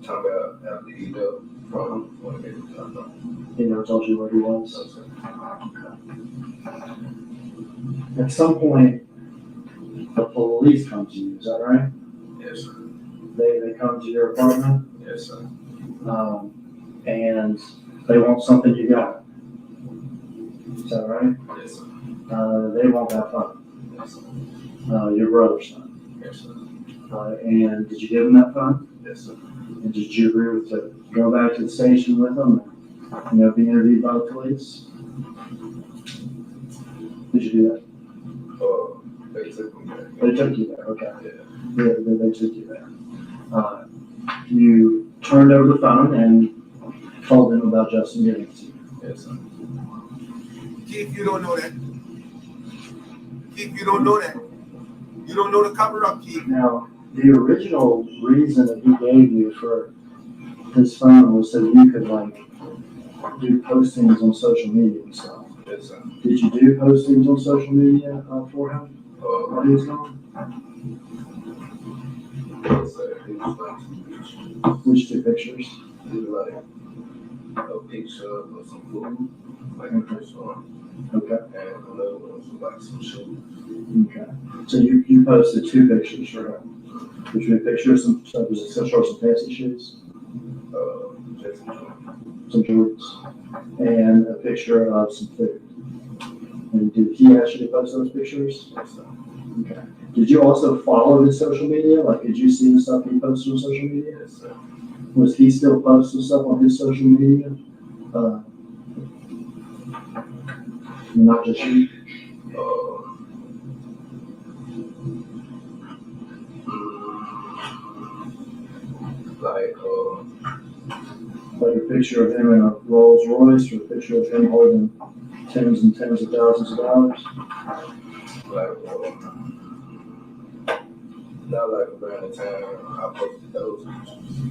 talking about after he left from when He never told you where he was? Okay. At some point, the police come to you, is that right? Yes, sir. They come to your apartment? Yes, sir. And they want something you got. Is that right? Yes, sir. They want that phone. Yes, sir. Your brother's phone. Yes, sir. And did you give him that phone? Yes, sir. And did you agree with to go back to the station with them and, be interviewed by the police? Did you do that? They took me there. They took you there, okay. Yeah. They took you there. You turned over the phone and told them about Justin giving it to you. Yes, sir. Keith, you don't know that. Keith, you don't know that. You don't know the cover up, Keith. Now, the original reason that he gave you for his phone was so you could do postings on social media and stuff. Yes, sir. Did you do postings on social media for him while he was gone? Yes, sir. It was Which two pictures? a picture of some food, like a restaurant. Okay. And another one was like some shoes. Okay. So you posted two pictures for him. Which were pictures some fancy shoes, some Jordans, and a picture of some food. And did he actually post those pictures? Yes, sir. Okay. Did you also follow his social media? Did you see the stuff he posted on social media? Yes, sir. Was he still posting stuff on his social media? Not just you? Like a picture of him in a Rolls Royce, or a picture of him holding tens and tens of thousands of dollars? Not like around the time I posted those.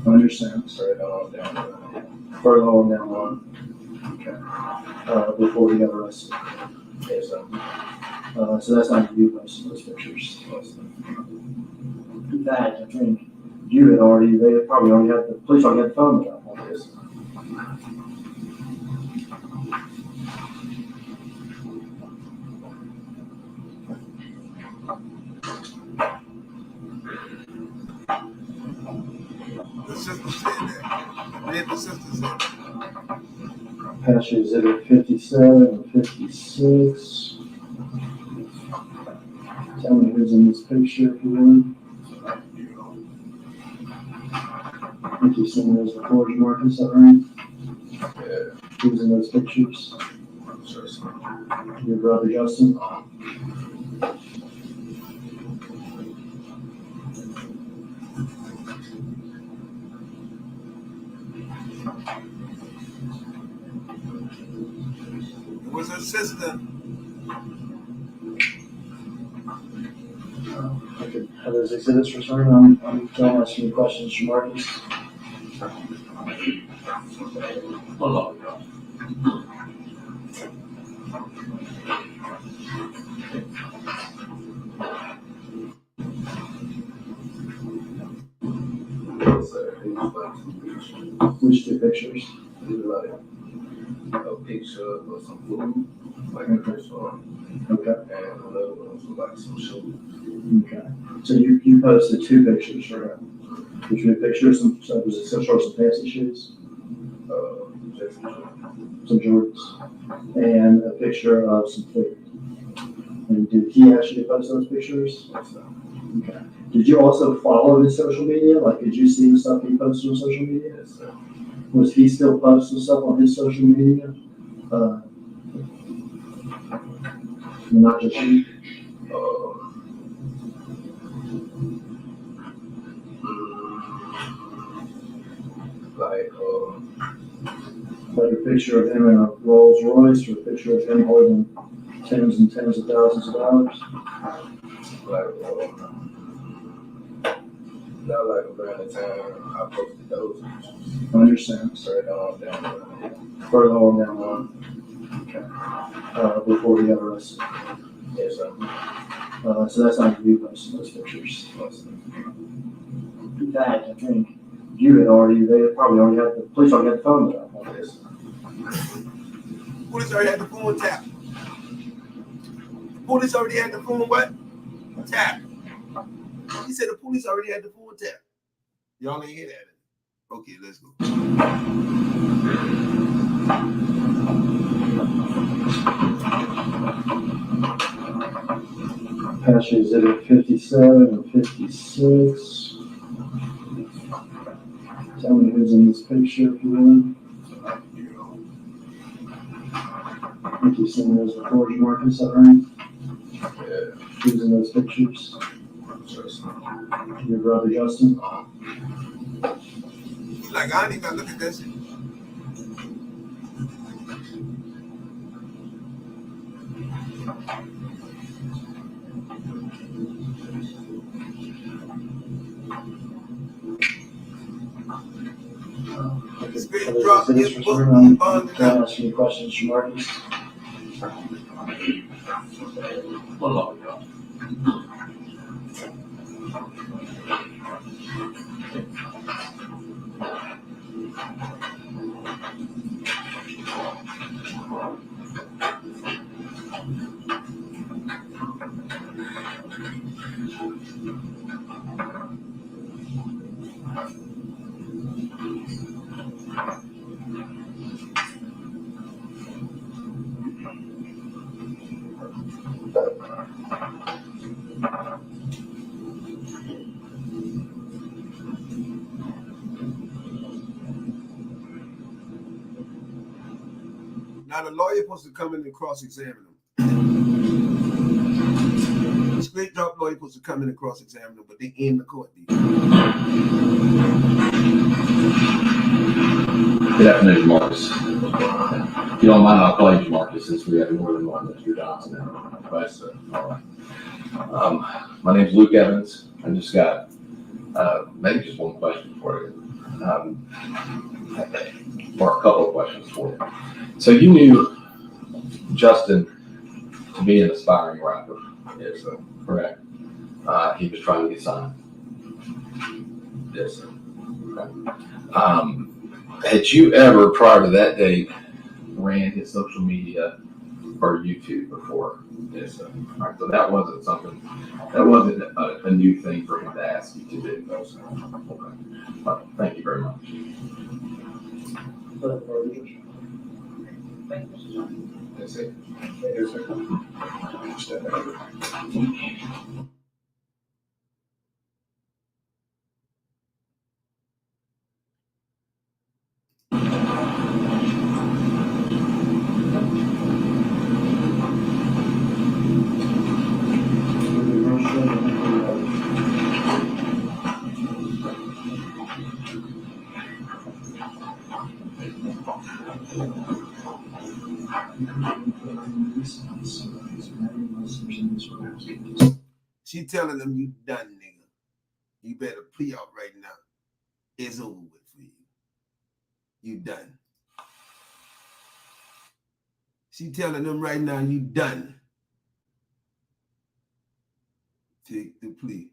I understand. Further on down the line. Further on down the line. Okay. Before he got arrested. Yes, sir. So that's not you posting those pictures. Yes, sir. In fact, I think they probably already had the police already had the phone with them. Yes, sir. The sister said that. Did the sister say that? Pass you exhibit 57 and 56. Tell me who's in this picture if you would. I think you've seen those before, Jamarcus, is that right? Who's in those pictures? Your brother Justin? It was her sister. I could have those exhibits returned. I'm done asking you questions, Jamarcus. Which two pictures? A picture of some food, like a restaurant, Okay. and another one was like some shoes. Okay. So you posted two pictures, right? Which were pictures, was it some shorts and fancy shoes? Just Some Jordans. And a picture of some food. And did he actually post those pictures? Okay. Did you also follow his social media? Like, did you see the stuff he posted on social media? yes, sir. Was he still posting stuff on his social media? Not just you? Like a picture of him in a Rolls Royce, or a picture of him holding tens and tens of thousands of dollars? Not like around the time I posted those pictures. I understand. Further on down the line. Further on down the line. Okay. Before he got arrested. Yes, sir. So that's not you posting those pictures. In fact, I think you had already, they probably already had, the police already had the phone up. Yes. Police already had the phone tapped. Police already had the phone what? Tapped. He said the police already had the phone tapped. Y'all ain't hear that. Okay, let's go. Patch exhibit 57 and 56. Tell me who's in this picture if you would. I think you've seen those before, Jamarcus, is that right? Yeah. Who's in those pictures? Your brother Justin? He's like, I ain't even gotta look at that shit. Straight drop, get booked, I'm bonded trying to up. ask you questions, Jamarcus. Now the lawyer supposed to come in and cross-examine him. Straight drop lawyer supposed to come in and cross-examine him, but they in the court. Good afternoon, Marcus. If you don't mind, I'll call you Marcus since we have more than one Mr. Johnson now. But, all right. My name's Luke Evans. I just got maybe just one question for you, or a couple of questions for you. So you knew Justin to be an aspiring rapper. Yes, sir. Correct. He was trying to get signed. Yes, sir. Okay. Had you ever, prior to that date, ran his social media or YouTube before? Yes, sir. All right, so that wasn't a new thing for him to ask you to do. No, sir. Okay. All right, thank you very much. That's it. Yes, sir. Step back. She telling them you done, nigga. You better plea out right now. It's over with for you. You done. She telling them right now you done. Take the plea.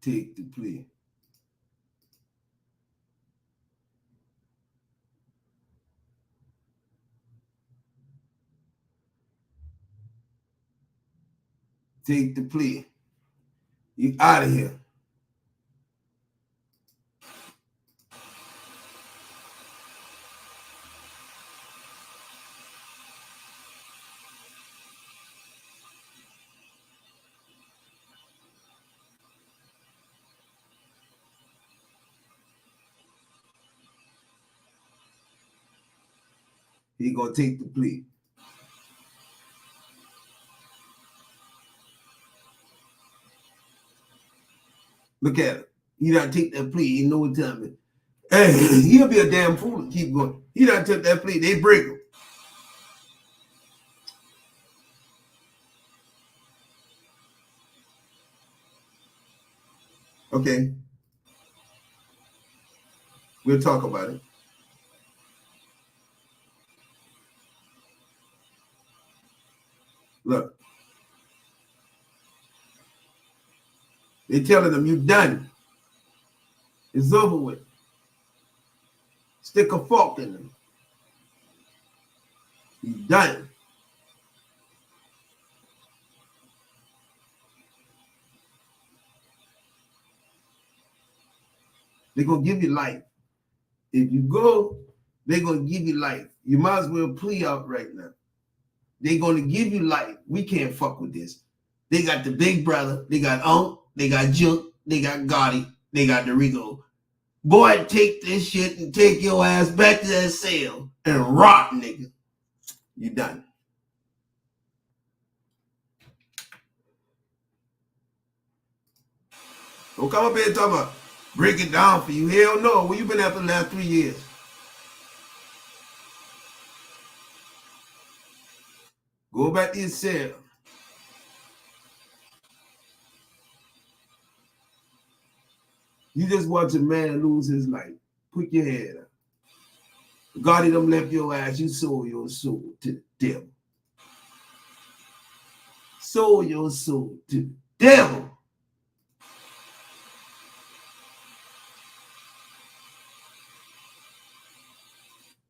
Take the plea. Take the plea. You out of here. He gonna take the plea. Look at him. He done take that plea. He know what time. Hey, he'll be a damn fool to keep going. He done took that plea. They break him. Okay. We'll talk about it. Look. They're telling them you done. It's over with. Stick a fork in them. You done. They're going to give you life. If you go, they're going to give you life. You might as well plea out right now. They're going to give you life. We can't fuck with this. They got the big brother. They got Unc. They got Junk. They got Gotti. They got the Rico. Boy, take this shit and take your ass back to that cell and rot, nigga. You done. Don't come up here and talk about break it down for you. Hell no. Where you been at for the last 3 years? Go back to your cell. You just watch a man lose his life. Put your head up. God, he done left your ass. You sold your soul to the devil. Sold your soul to the devil.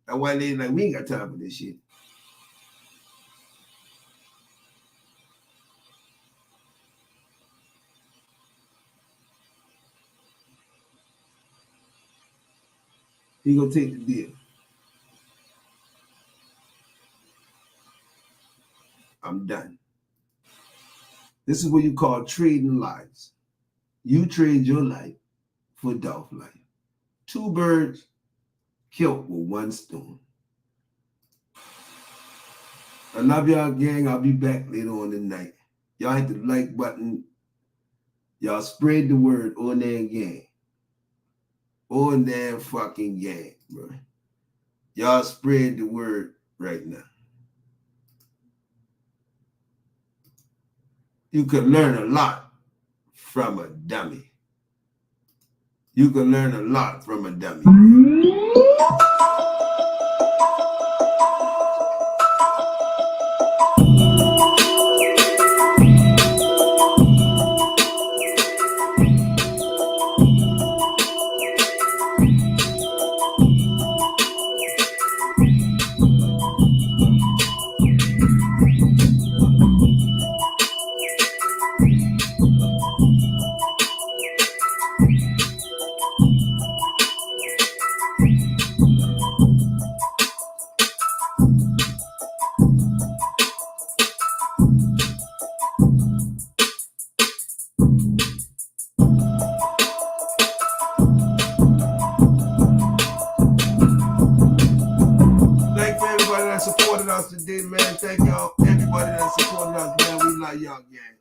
That's why they like, we ain't got time for this shit. He gonna take the deal. I'm done. This is what you call trading lives. You trade your life for Dolph life. 2 birds killed with 1 stone. I love y'all, gang. I'll be back later on tonight. Y'all hit the like button. Y'all spread the word on that gang. On that fucking gang, bro. Y'all spread the word right now. You can learn a lot from a dummy. You can learn a lot from a dummy. Supported us today, man. Thank y'all, everybody that supported us, man. We like y'all, gang.